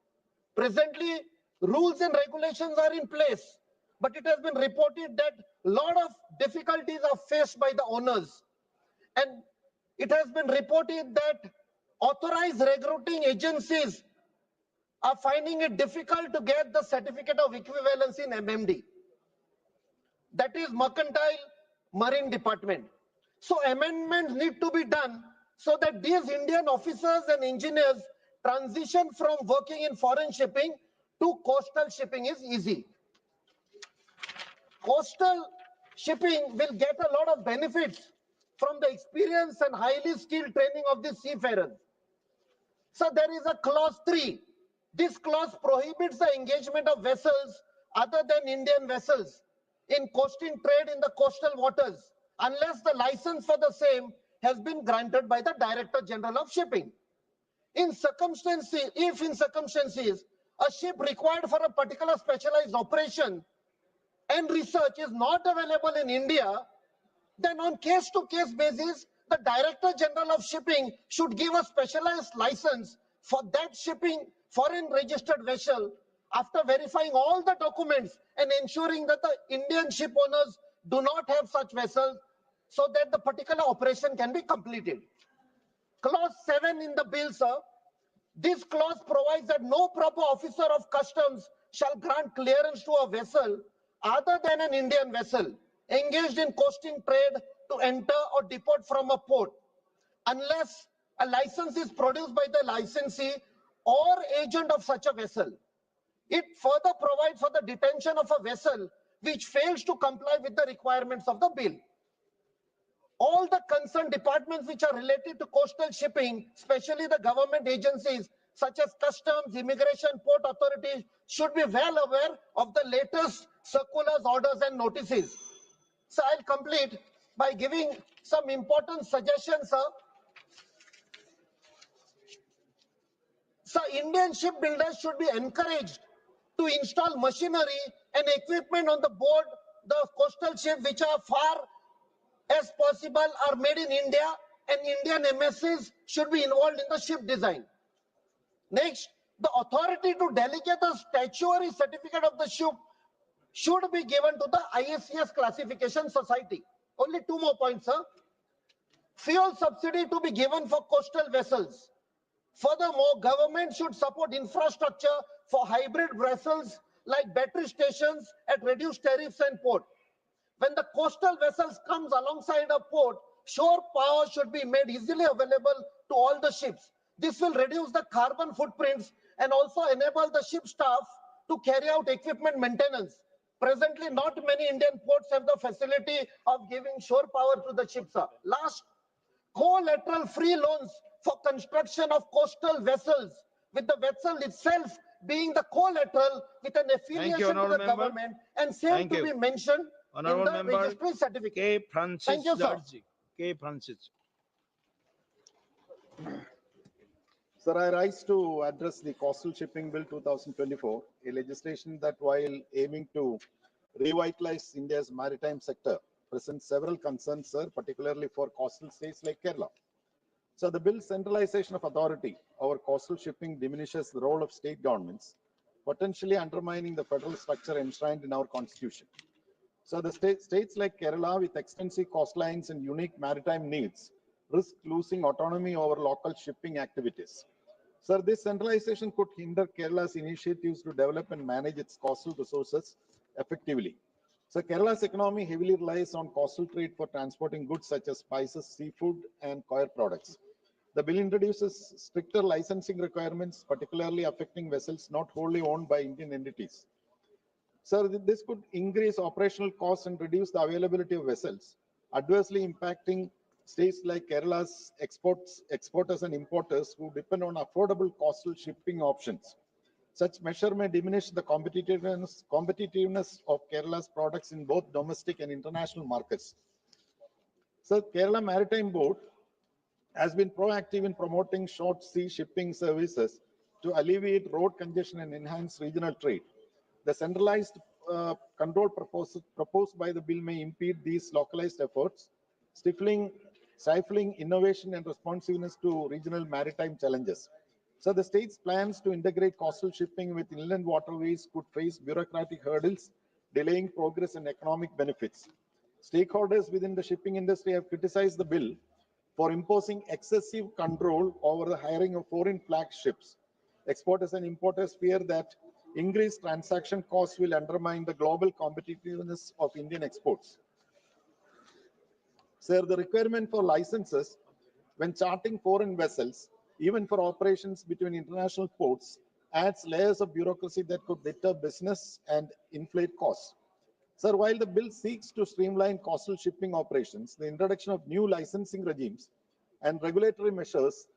Presently, rules and regulations are in place, but it has been reported that a lot of difficulties are faced by the owners. And it has been reported that authorized recruiting agencies are finding it difficult to get the certificate of equivalence in MMD. That is Mercantile Marine Department. So amendments need to be done so that these Indian officers and engineers transition from working in foreign shipping to coastal shipping is easy. Coastal shipping will get a lot of benefits from the experience and highly skilled training of the seafarers. So there is a clause 3. This clause prohibits the engagement of vessels other than Indian vessels in coasting trade in the coastal waters unless the license for the same has been granted by the Director General of Shipping. In circumstances, if in circumstances a ship required for a particular specialized operation and research is not available in India, then on case-to-case basis, the Director General of Shipping should give a specialized license for that shipping foreign registered vessel after verifying all the documents and ensuring that the Indian ship owners do not have such vessels so that the particular operation can be completed. Clause 7 in the bill, sir. This clause provides that no proper officer of customs shall grant clearance to a vessel other than an Indian vessel engaged in coasting trade to enter or depart from a port unless a license is produced by the licensee or agent of such a vessel. It further provides for the detention of a vessel which fails to comply with the requirements of the bill. All the concerned departments which are related to coastal shipping, especially the government agencies such as customs, immigration, port authorities, should be well aware of the latest circulars, orders and notices. So I'll complete by giving some important suggestions, sir. So Indian shipbuilders should be encouraged to install machinery and equipment on the board the coastal ship which are far as possible are made in India, and Indian MSCs should be involved in the ship design. Next, the authority to delegate the statutory certificate of the ship should be given to the ISCS Classification Society. Only 2 more points, sir. Fuel subsidy to be given for coastal vessels. Furthermore, government should support infrastructure for hybrid vessels like battery stations at reduced tariffs and port. When the coastal vessels comes alongside a port, shore power should be made easily available to all the ships. This will reduce the carbon footprints and also enable the ship staff to carry out equipment maintenance. Presently, not many Indian ports have the facility of giving shore power to the ships. Last, collateral free loans for construction of coastal vessels, with the vessel itself being the collateral with an affiliation to the government and same to be mentioned in the registry certificate. K. Francis Thank you, sir. Darji. K. Francis. Sir, I rise to address the Coastal Shipping Bill 2024, a legislation that, while aiming to revitalize India's maritime sector, presents several concerns, sir, particularly for coastal states like Kerala. So the bill's centralization of authority over coastal shipping diminishes the role of state governments, potentially undermining the federal structure enshrined in our constitution. So the states like Kerala, with extensive coastlines and unique maritime needs, risk losing autonomy over local shipping activities. Sir, this centralization could hinder Kerala's initiatives to develop and manage its coastal resources effectively. So Kerala's economy heavily relies on coastal trade for transporting goods such as spices, seafood, and coir products. The bill introduces stricter licensing requirements, particularly affecting vessels not wholly owned by Indian entities. Sir, this could increase operational costs and reduce the availability of vessels, adversely impacting states like Kerala's exporters and importers who depend on affordable coastal shipping options. Such measure may diminish the competitiveness of Kerala's products in both domestic and international markets. So Kerala Maritime Board has been proactive in promoting short sea shipping services to alleviate road congestion and enhance regional trade. The centralized control proposed by the bill may impede these localized efforts, stifling innovation and responsiveness to regional maritime challenges. So the state's plans to integrate coastal shipping with inland waterways could face bureaucratic hurdles, delaying progress and economic benefits. Stakeholders within the shipping industry have criticized the bill for imposing excessive control over the hiring of foreign flag ships. Exporters and importers fear that increased transaction costs will undermine the global competitiveness of Indian exports. Sir, the requirement for licenses when charting foreign vessels, even for operations between international ports, adds layers of bureaucracy that could deter business and inflate costs. Sir, while the bill seeks to streamline coastal shipping operations, the introduction of new licensing regimes and regulatory measures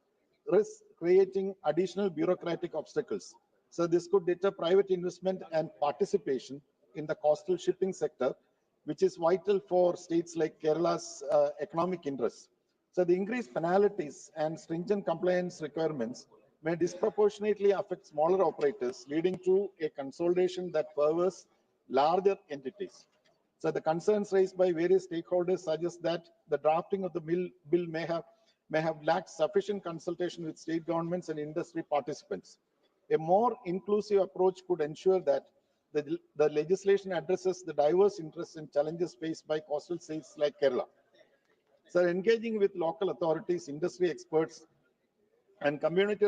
risk creating additional bureaucratic obstacles. So this could deter private investment and participation in the coastal shipping sector, which is vital for states like Kerala's economic interests. So the increased penalties and stringent compliance requirements may disproportionately affect smaller operators, leading to a consolidation that favors larger entities. So the concerns raised by various stakeholders suggest that the drafting of the bill may have lacked sufficient consultation with state governments and industry participants. A more inclusive approach could ensure that the legislation addresses the diverse interests and challenges faced by coastal states like Kerala. So engaging with local authorities, industry experts, and community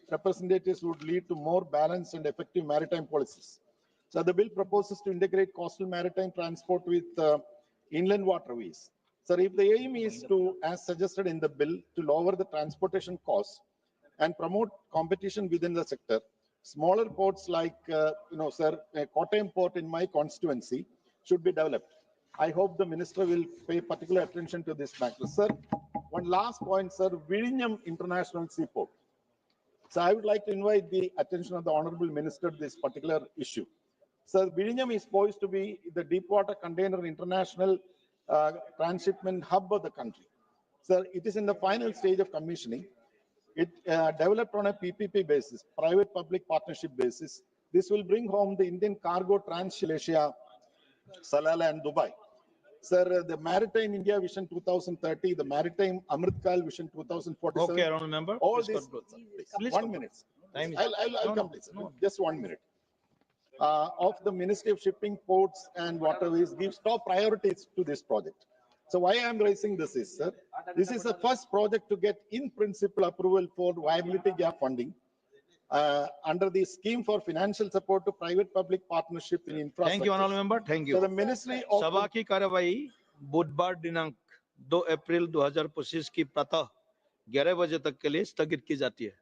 representatives would lead to more balanced and effective maritime policies. So the bill proposes to integrate coastal maritime transport with inland waterways. So if the aim is to, as suggested in the bill, to lower the transportation costs and promote competition within the sector, smaller ports like, Kottayam port in my constituency should be developed. I hope the minister will pay particular attention to this matter. Sir, one last point, sir, Vizhinjam International Seaport. So I would like to invite the attention of the Honorable Minister to this particular issue. So Vizhinjam is poised to be the deepwater container international transshipment hub of the country. So it is in the final stage of commissioning. It developed on a PPP basis, private-public partnership basis. This will bring home the Indian cargo Trans-Malaysia, Salalah and Dubai. Sir, the Maritime India Vision 2030, the Maritime Amritkal Vision 2047. Okay, Honourable Member. All these. Please 1 minute. I'll complete. Just 1 minute. Of the Ministry of Shipping, Ports and Waterways gives top priorities to this project. So why I'm raising this is, sir, this is the first project to get in principle approval for viability gap funding under the scheme for financial support to private-public partnership in infrastructure. Thank you, Honourable Member. Thank you. So the Ministry of सभा की कार्यवाही बुधवार दिनांक 2 अप्रैल 2025 की प्रातः 11 बजे तक के लिए स्थगित की जाती है।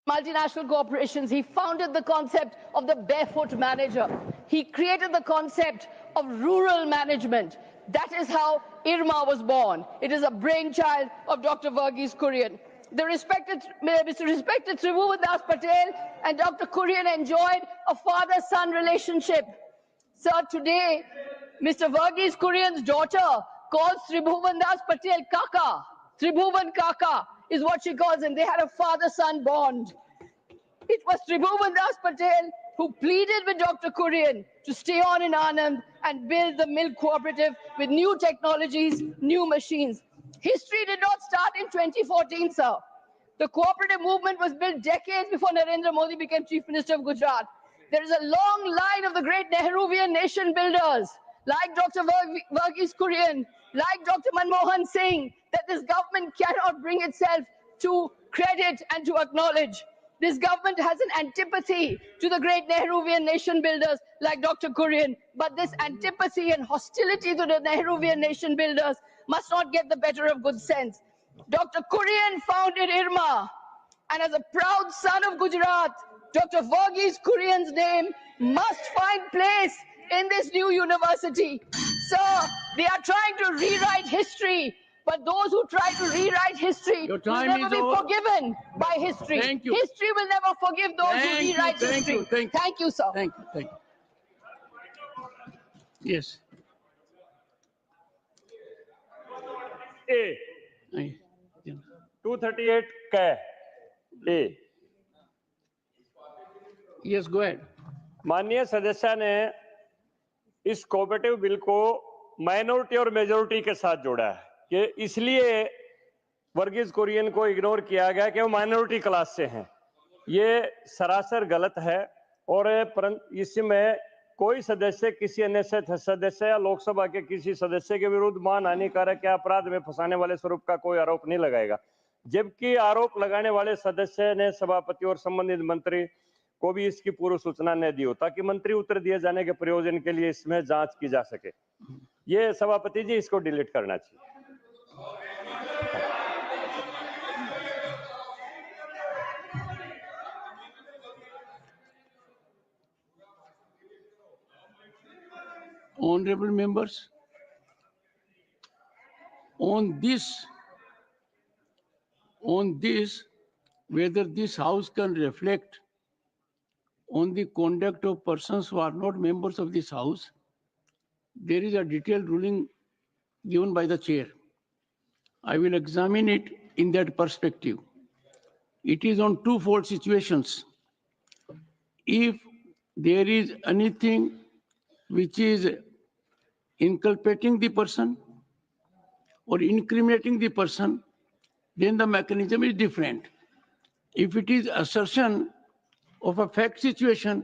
multinational corporations. He founded the concept of the barefoot manager. He created the concept of rural management. That is how IRMA was born. It is a brainchild of Dr. Verghese Kurian. Mr. Respected Tribhuvan Das Patel and Dr. Kurian enjoyed a father-son relationship. Sir, today, Mr. Verghese Kurian's daughter calls Tribhuvan Das Patel Kaka. Tribhuvan Kaka is what she calls him. They had a father-son bond. It was Tribhuvan Das Patel who pleaded with Dr. Kurian to stay on in Anand and build the milk cooperative with new technologies, new machines. History did not start in 2014, sir. The cooperative movement was built decades before Narendra Modi became Chief Minister of Gujarat. There is a long line of the great Nehruvian nation builders, like Dr. Verghese Kurian, like Dr. Manmohan Singh, that this government cannot bring itself to credit and to acknowledge. This government has an antipathy to the great Nehruvian nation builders like Dr. Kurian, but this antipathy and hostility to the Nehruvian nation builders must not get the better of good sense. Dr. Kurian founded IRMA, and as a proud son of Gujarat, Dr. Verghese Kurian's name must find place in this new university. Sir, they are trying to rewrite history, but those who try to rewrite history will never be forgiven by history. Thank you. History will never forgive those who rewrite history. Thank you, sir. Thank you. Yes. A. 238 K. A. Yes, go ahead. माननीय सदस्य ने इस cooperative bill को minority और majority के साथ जोड़ा है कि इसलिए वर्गीज कुरियन को इग्नोर किया गया कि वो माइनॉरिटी क्लास से हैं। ये सरासर गलत है और इसमें कोई सदस्य किसी अन्य सदस्य या लोकसभा के किसी सदस्य के विरुद्ध मान हानिकारक या अपराध में फंसाने वाले स्वरूप का कोई आरोप नहीं लगाएगा, जबकि आरोप लगाने वाले सदस्य ने सभापति और संबंधित मंत्री को भी इसकी पूर्व सूचना न दी हो, ताकि मंत्री उत्तर दिए जाने के प्रयोजन के लिए इसमें जांच की जा सके। ये सभापति जी इसको डिलीट करना चाहिए। Honorable members, on this, whether this house can reflect on the conduct of persons who are not members of this house, there is a detailed ruling given by the chair. I will examine it in that perspective. It is on twofold situations. If there is anything which is inculpating the person or incriminating the person, then the mechanism is different. If it is assertion of a fact situation,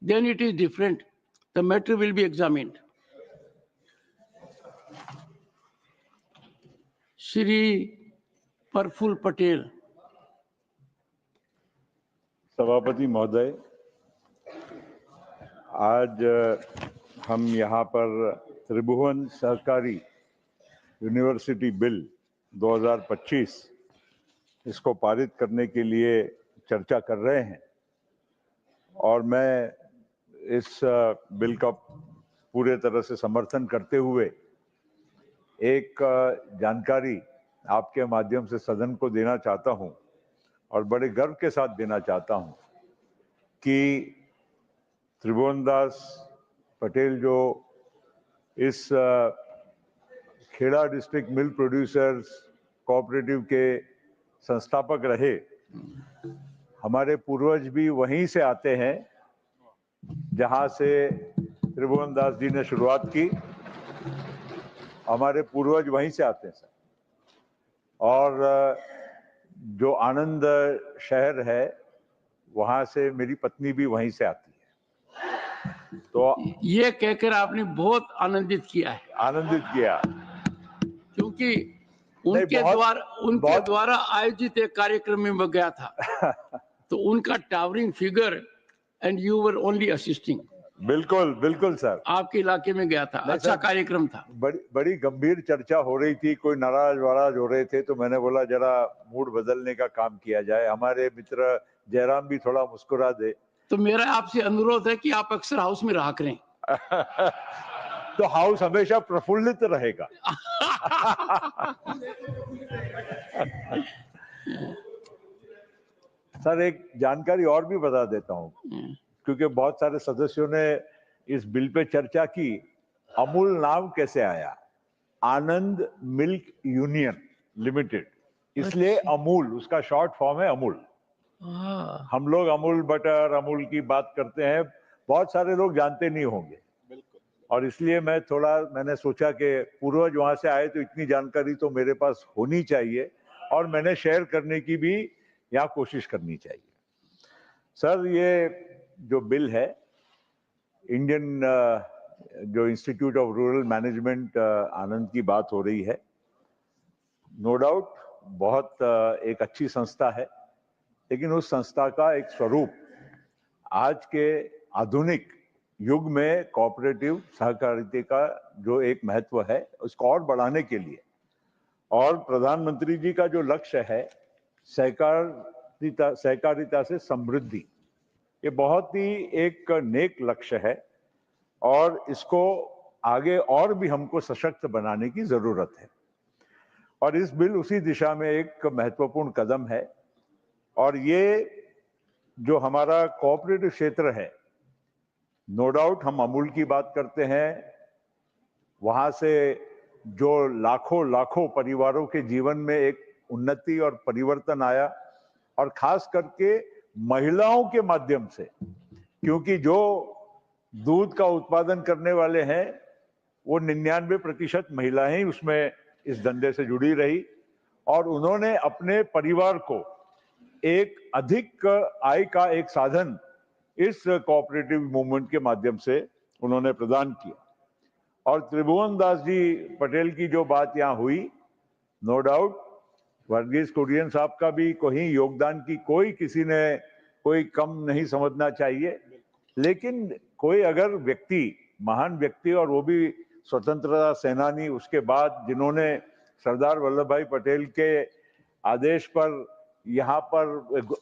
then it is different. The matter will be examined. Shri Praful Patel. सभापति महोदय, आज हम यहाँ पर त्रिभुवन सहकारी university bill 2025 इसको पारित करने के लिए चर्चा कर रहे हैं और मैं इस बिल का पूरे तरह से समर्थन करते हुए एक जानकारी आपके माध्यम से सदन को देना चाहता हूं और बड़े गर्व के साथ देना चाहता हूं कि त्रिभुवन दास पटेल जो इस Kheda district milk producers cooperative के संस्थापक रहे, हमारे पूर्वज भी वहीं से आते हैं जहां से त्रिभुवन दास जी ने शुरुआत की। हमारे पूर्वज वहीं से आते हैं सर, और जो आनंद शहर है वहां से मेरी पत्नी भी वहीं से आती है। तो ये कहकर आपने बहुत आनंदित किया है। आनंदित किया क्योंकि उनके द्वारा आयोजित एक कार्यक्रम में मैं गया था तो उनका towering figure and you were only assisting. बिल्कुल बिल्कुल सर, आपके इलाके में गया था, अच्छा कार्यक्रम था। बड़ी गंभीर चर्चा हो रही थी, कोई नाराज वाराज हो रहे थे, तो मैंने बोला जरा मूड बदलने का काम किया जाए। हमारे मित्र जयराम भी थोड़ा मुस्कुरा दे। तो मेरा आपसे अनुरोध है कि आप अक्सर हाउस में रहा करें। तो हाउस हमेशा प्रफुल्लित रहेगा। सर एक जानकारी और भी बता देता हूं, क्योंकि बहुत सारे सदस्यों ने इस बिल पे चर्चा की। अमूल नाम कैसे आया? आनंद मिल्क यूनियन लिमिटेड, इसलिए अमूल, उसका शॉर्ट फॉर्म है अमूल। हम लोग अमूल बटर, अमूल की बात करते हैं, बहुत सारे लोग जानते नहीं होंगे, और इसलिए मैंने सोचा कि पूर्वज वहां से आए तो इतनी जानकारी तो मेरे पास होनी चाहिए, और मैंने शेयर करने की भी यहाँ कोशिश करनी चाहिए। सर ये जो बिल है, इंडियन जो इंस्टीट्यूट ऑफ रूरल मैनेजमेंट आनंद की बात हो रही है, नो डाउट बहुत एक अच्छी संस्था है, लेकिन उस संस्था का एक स्वरूप आज के आधुनिक युग में कोऑपरेटिव सहकारिता का जो एक महत्व है उसको और बढ़ाने के लिए, और प्रधानमंत्री जी का जो लक्ष्य है सहकारिता से समृद्धि, ये बहुत ही एक नेक लक्ष्य है, और इसको आगे और भी हमको सशक्त बनाने की जरूरत है। और इस बिल उसी दिशा में एक महत्वपूर्ण कदम है। और ये जो हमारा कोऑपरेटिव क्षेत्र है, नो डाउट हम अमूल की बात करते हैं, वहां से जो लाखों परिवारों के जीवन में एक उन्नति और परिवर्तन आया, और खास करके महिलाओं के माध्यम से, क्योंकि जो दूध का उत्पादन करने वाले हैं वो 99% महिलाएं उसमें इस धंधे से जुड़ी रही, और उन्होंने अपने परिवार को एक अधिक आय का एक साधन इस कोऑपरेटिव मूवमेंट के माध्यम से उन्होंने प्रदान किया। और त्रिभुवन दास जी पटेल की जो बात यहाँ हुई, नो डाउट वर्गीज कुरियन साहब का भी कोई योगदान की किसी ने कोई कम नहीं समझना चाहिए, लेकिन कोई अगर व्यक्ति, महान व्यक्ति, और वो भी स्वतंत्रता सेनानी, उसके बाद जिन्होंने सरदार वल्लभ भाई पटेल के आदेश पर यहाँ पर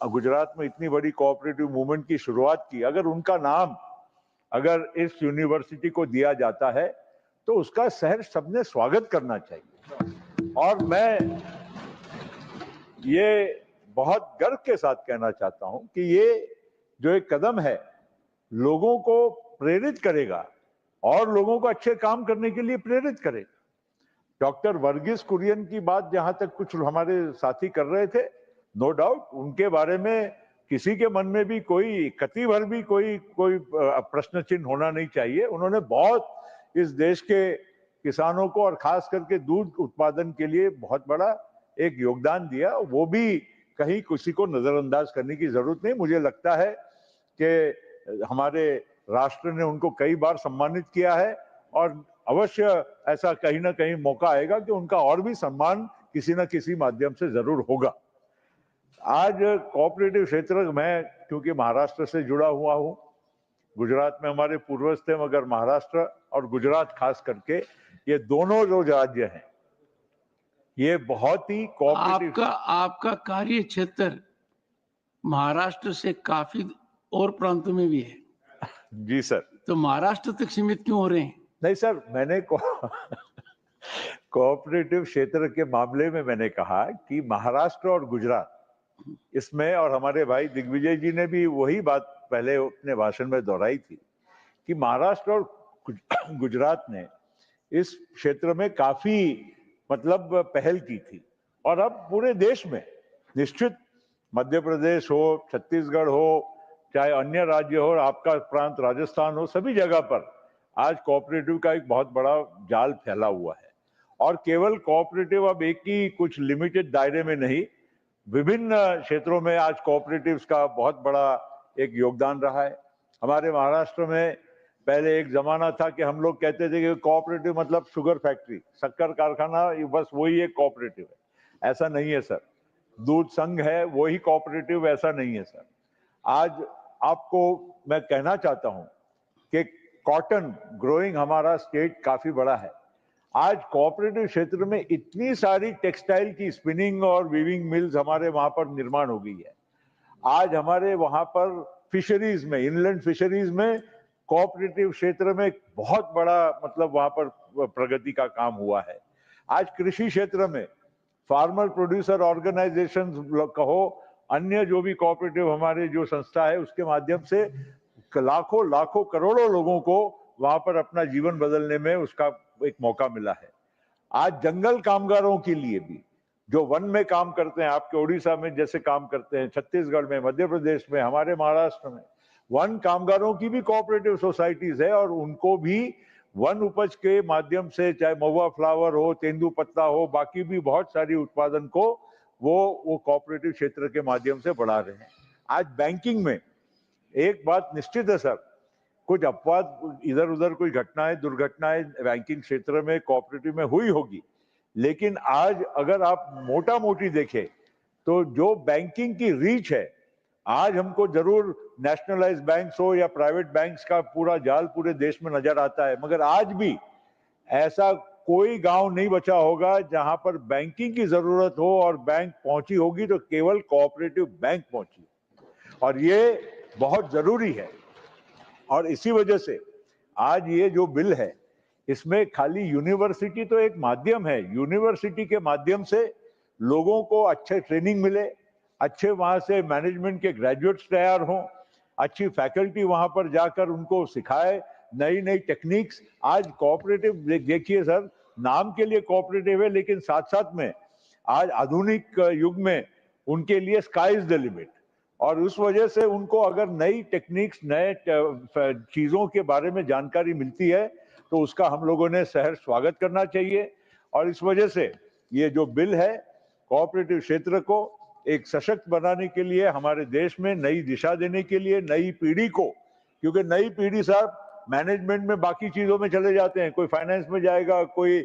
गुजरात में इतनी बड़ी कोऑपरेटिव मूवमेंट की शुरुआत की, अगर उनका नाम अगर इस यूनिवर्सिटी को दिया जाता है तो उसका सहर्ष सबने स्वागत करना चाहिए। और मैं ये बहुत गर्व के साथ कहना चाहता हूं कि ये जो एक कदम है लोगों को प्रेरित करेगा और लोगों को अच्छे काम करने के लिए प्रेरित करेगा। डॉक्टर वर्गीज कुरियन की बात जहां तक कुछ हमारे साथी कर रहे थे, नो डाउट उनके बारे में किसी के मन में भी कोई कति भर भी कोई प्रश्न चिन्ह होना नहीं चाहिए। उन्होंने बहुत इस देश के किसानों को और खास करके दूध उत्पादन के लिए बहुत बड़ा एक योगदान दिया, वो भी कहीं किसी को नजरअंदाज करने की जरूरत नहीं। मुझे लगता है कि हमारे राष्ट्र ने उनको कई बार सम्मानित किया है, और अवश्य ऐसा कहीं ना कहीं मौका आएगा कि उनका और भी सम्मान किसी न किसी माध्यम से जरूर होगा। आज कोऑपरेटिव क्षेत्र में, क्योंकि महाराष्ट्र से जुड़ा हुआ हूं, गुजरात में हमारे पूर्वज थे, मगर महाराष्ट्र और गुजरात खास करके ये दोनों जो राज्य हैं ये बहुत ही कोऑपरेटिव। आपका कार्य क्षेत्र महाराष्ट्र से काफी और प्रांतों में भी है। जी सर। तो महाराष्ट्र तक सीमित क्यों हो रहे हैं? नहीं सर, मैंने कोऑपरेटिव क्षेत्र के मामले में मैंने कहा कि महाराष्ट्र और गुजरात इसमें, और हमारे भाई दिग्विजय जी ने भी वही बात पहले अपने भाषण में दोहराई थी कि महाराष्ट्र और गुजरात ने इस क्षेत्र में काफी मतलब पहल की थी, और अब पूरे देश में निश्चित मध्य प्रदेश हो, छत्तीसगढ़ हो, चाहे अन्य राज्य हो, आपका प्रांत राजस्थान हो, सभी जगह पर आज कोऑपरेटिव का एक बहुत बड़ा जाल फैला हुआ है। और केवल कोऑपरेटिव अब एक ही कुछ लिमिटेड दायरे में नहीं, विभिन्न क्षेत्रों में आज कोऑपरेटिव्स का बहुत बड़ा एक योगदान रहा है। हमारे महाराष्ट्र में पहले एक जमाना था कि हम लोग कहते थे कि कोऑपरेटिव मतलब शुगर फैक्ट्री, शक्कर कारखाना, बस वही एक कोऑपरेटिव है। ऐसा नहीं है सर। दूध संघ है वही कोऑपरेटिव, ऐसा नहीं है सर। आज आपको मैं कहना चाहता हूं कि कॉटन ग्रोइंग हमारा स्टेट काफी बड़ा है। आज कोऑपरेटिव क्षेत्र में इतनी सारी टेक्सटाइल की स्पिनिंग और वीविंग मिल्स हमारे वहां पर निर्माण हो गई है। आज हमारे वहां पर फिशरीज में, इनलैंड फिशरीज में कोऑपरेटिव क्षेत्र में बहुत बड़ा मतलब वहां पर प्रगति का काम हुआ है। आज कृषि क्षेत्र में फार्मर प्रोड्यूसर ऑर्गेनाइजेशन कहो, अन्य जो भी कोऑपरेटिव हमारे जो संस्था है उसके माध्यम से लाखों लाखों करोड़ों लोगों को वहां पर अपना जीवन बदलने में उसका एक मौका मिला है। आज जंगल कामगारों के लिए भी जो वन में काम करते हैं, आपके उड़ीसा में जैसे काम करते हैं, छत्तीसगढ़ में, मध्य प्रदेश में, हमारे महाराष्ट्र में वन कामगारों की भी कोऑपरेटिव सोसाइटीज है और उनको भी वन उपज के माध्यम से, चाहे महुआ फ्लावर हो, तेंदुपत्ता हो, बाकी भी बहुत सारी उत्पादन को वो कोऑपरेटिव क्षेत्र के माध्यम से बढ़ा रहे हैं। आज बैंकिंग में एक बात निश्चित है सर, कुछ अपवाद इधर उधर कोई घटनाएं दुर्घटनाएं बैंकिंग क्षेत्र में कोऑपरेटिव में हुई होगी, लेकिन आज अगर आप मोटा मोटी देखें तो जो बैंकिंग की रीच है, आज हमको जरूर नेशनलाइज बैंक्स हो या प्राइवेट बैंक्स का पूरा जाल पूरे देश में नजर आता है, मगर आज भी ऐसा कोई गांव नहीं बचा होगा जहां पर बैंकिंग की जरूरत हो और बैंक पहुंची होगी तो केवल कोऑपरेटिव बैंक पहुंची, और ये बहुत जरूरी है। और इसी वजह से आज ये जो बिल है इसमें खाली यूनिवर्सिटी तो एक माध्यम है, यूनिवर्सिटी के माध्यम से लोगों को अच्छे ट्रेनिंग मिले, अच्छे वहां से मैनेजमेंट के ग्रेजुएट्स तैयार हों, अच्छी फैकल्टी वहां पर जाकर उनको सिखाए नई नई टेक्निक्स। आज कोऑपरेटिव देखिए सर, नाम के लिए कोऑपरेटिव है, लेकिन साथ साथ में आज आधुनिक युग में उनके लिए स्काई इज द लिमिट, और उस वजह से उनको अगर नई टेक्निक्स, नए चीजों के बारे में जानकारी मिलती है तो उसका हम लोगों ने सहर्ष स्वागत करना चाहिए। और इस वजह से ये जो बिल है कोऑपरेटिव क्षेत्र को एक सशक्त बनाने के लिए, हमारे देश में नई दिशा देने के लिए, नई पीढ़ी को, क्योंकि नई पीढ़ी साहब मैनेजमेंट में बाकी चीजों में चले जाते हैं, कोई फाइनेंस में जाएगा, कोई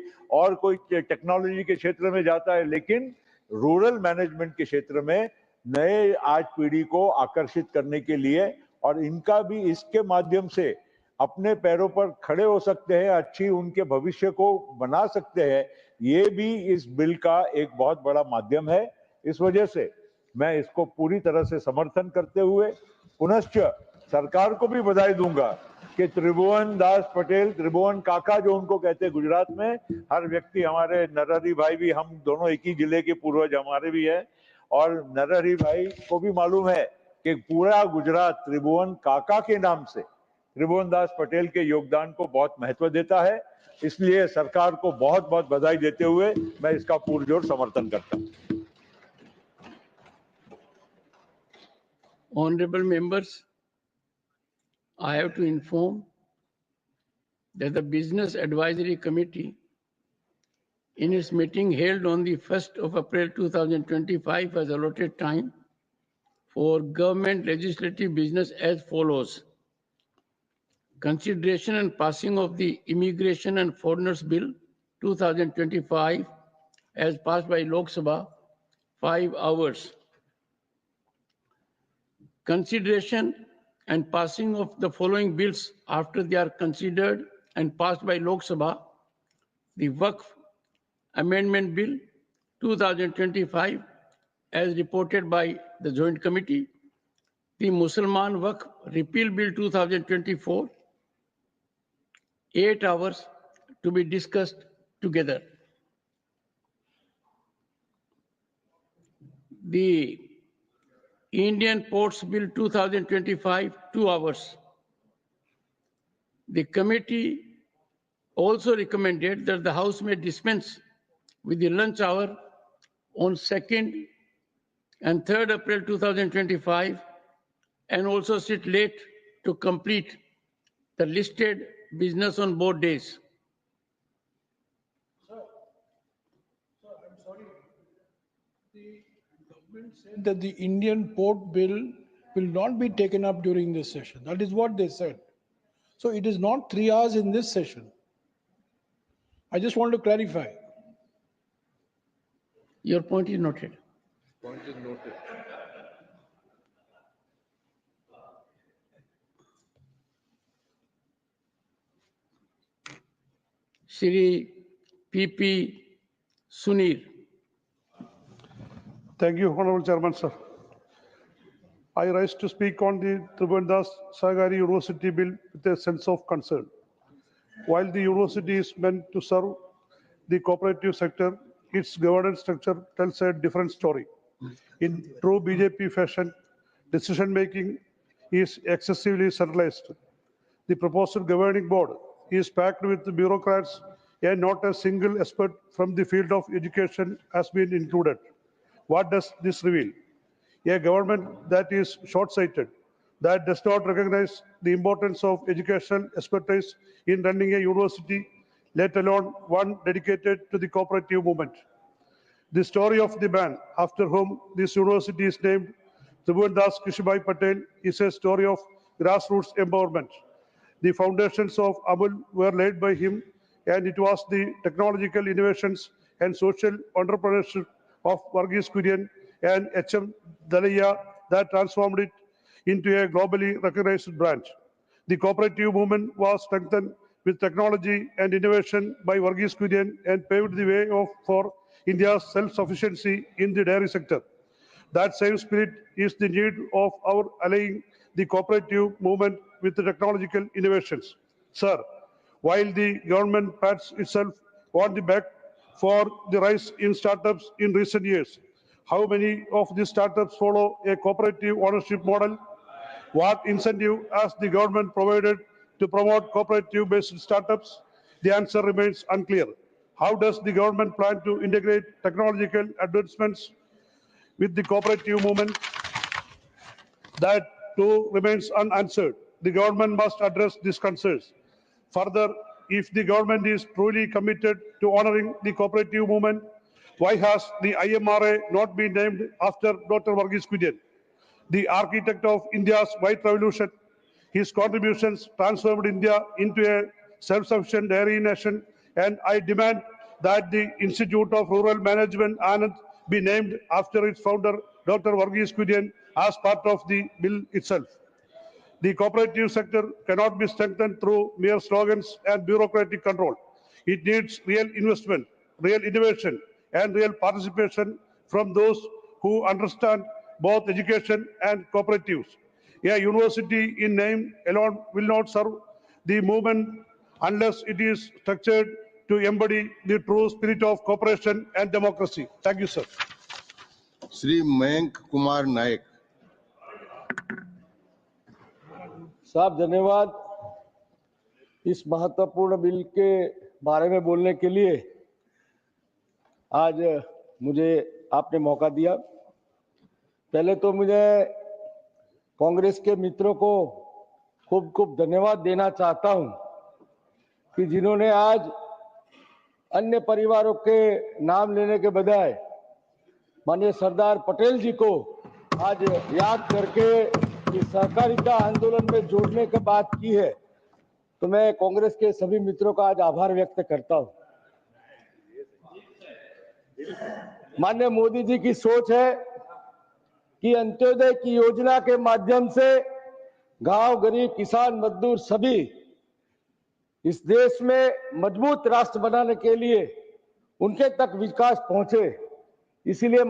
टेक्नोलॉजी के क्षेत्र में जाता है, लेकिन रूरल मैनेजमेंट के क्षेत्र में नए आज पीढ़ी को आकर्षित करने के लिए और इनका भी इसके माध्यम से अपने पैरों पर खड़े हो सकते हैं, अच्छी उनके भविष्य को बना सकते हैं, ये भी इस बिल का एक बहुत बड़ा माध्यम है। इस वजह से मैं इसको पूरी तरह से समर्थन करते हुए पुनश्च सरकार को भी बधाई दूंगा कि त्रिभुवन दास पटेल, त्रिभुवन काका जो उनको कहते हैं गुजरात में, हर व्यक्ति, हमारे नरहरि भाई भी, हम दोनों एक ही जिले के पूर्वज हमारे भी है, और नरहरि भाई को भी मालूम है कि पूरा गुजरात त्रिभुवन काका के नाम से त्रिभुवन दास पटेल के योगदान को बहुत महत्व देता है। इसलिए सरकार को बहुत बहुत बधाई देते हुए मैं इसका पुरजोर समर्थन करता हूं। Honorable members, I have to inform that the Business Advisory Committee, in its meeting held on the 1st of April 2025, has allotted time for government legislative business as follows: consideration and passing of the Immigration and Foreigners Bill 2025 as passed by Lok Sabha, 5 hours. Consideration and passing of the following bills after they are considered and passed by Lok Sabha: the Waqf Amendment Bill 2025 as reported by the Joint Committee, the Mussalman Waqf Repeal Bill 2024, 8 hours to be discussed together. The Indian Ports Bill 2025, 2 hours. The committee also recommended that the House may dispense with the lunch hour on 2nd and 3rd April 2025 and also sit late to complete the listed business on both days. Said that the Indian port bill will not be taken up during this session. That is what they said. So it is not 3 hours in this session. I just want to clarify. Your point is noted. Point is noted. Shri P.P. Sunir. Thank you, Honorable Chairman, sir. I rise to speak on the Tribhuvandas Sahakari University Bill with a sense of concern. While the university is meant to serve the cooperative sector, its governance structure tells a different story. In true BJP fashion, decision-making is excessively centralized. The proposed governing board is packed with bureaucrats and not a single expert from the field of education has been included. What does this reveal? A government that is short-sighted, that does not recognize the importance of educational expertise in running a university, let alone one dedicated to the cooperative movement. The story of the man after whom this university is named, Tribhuvandas Kishibai Patel, is a story of grassroots empowerment. The foundations of Amul were laid by him, and it was the technological innovations and social entrepreneurship of Varghese Kurian and H.M. Dalaiya that transformed it into a globally recognized branch. The cooperative movement was strengthened with technology and innovation by Varghese Kurian and paved the way for India's self-sufficiency in the dairy sector. That same spirit is the need of our allying the cooperative movement with the technological innovations. Sir, while the government pats itself on the back for the rise in startups in recent years, how many of these startups follow a cooperative ownership model? What incentive has the government provided to promote cooperative-based startups? The answer remains unclear. How does the government plan to integrate technological advancements with the cooperative movement? That too remains unanswered. The government must address these concerns. Further, if the government is truly committed to honoring the cooperative movement, why has the IMRA not been named after Dr. Varghese Kurian, the architect of India's white revolution? His contributions transformed India into a self-sufficient dairy nation, and I demand that the Institute of Rural Management, Anand, be named after its founder, Dr. Varghese Kurian, as part of the bill itself. The cooperative sector cannot be strengthened through mere slogans and bureaucratic control. It needs real investment, real innovation, and real participation from those who understand both education and cooperatives. A university in name alone will not serve the movement unless it is structured to embody the true spirit of cooperation and democracy. Thank you, sir. Shri Mayank Kumar Nayak. साहब धन्यवाद इस महत्वपूर्ण bill के बारे में बोलने के लिए आज मुझे आपने मौका दिया। पहले तो मुझे कांग्रेस के मित्रों को खूब खूब धन्यवाद देना चाहता हूं कि जिन्होंने आज अन्य परिवारों के नाम लेने के बजाय माननीय सरदार पटेल जी को आज याद करके इस सहकारिता आंदोलन में जोड़ने की बात की है, तो मैं कांग्रेस के सभी मित्रों का आज आभार व्यक्त करता हूं। माननीय मोदी जी की सोच है कि अंत्योदय की योजना के माध्यम से गांव, गरीब, किसान, मजदूर सभी इस देश में मजबूत राष्ट्र बनाने के लिए उनके तक विकास पहुंचे। इसीलिए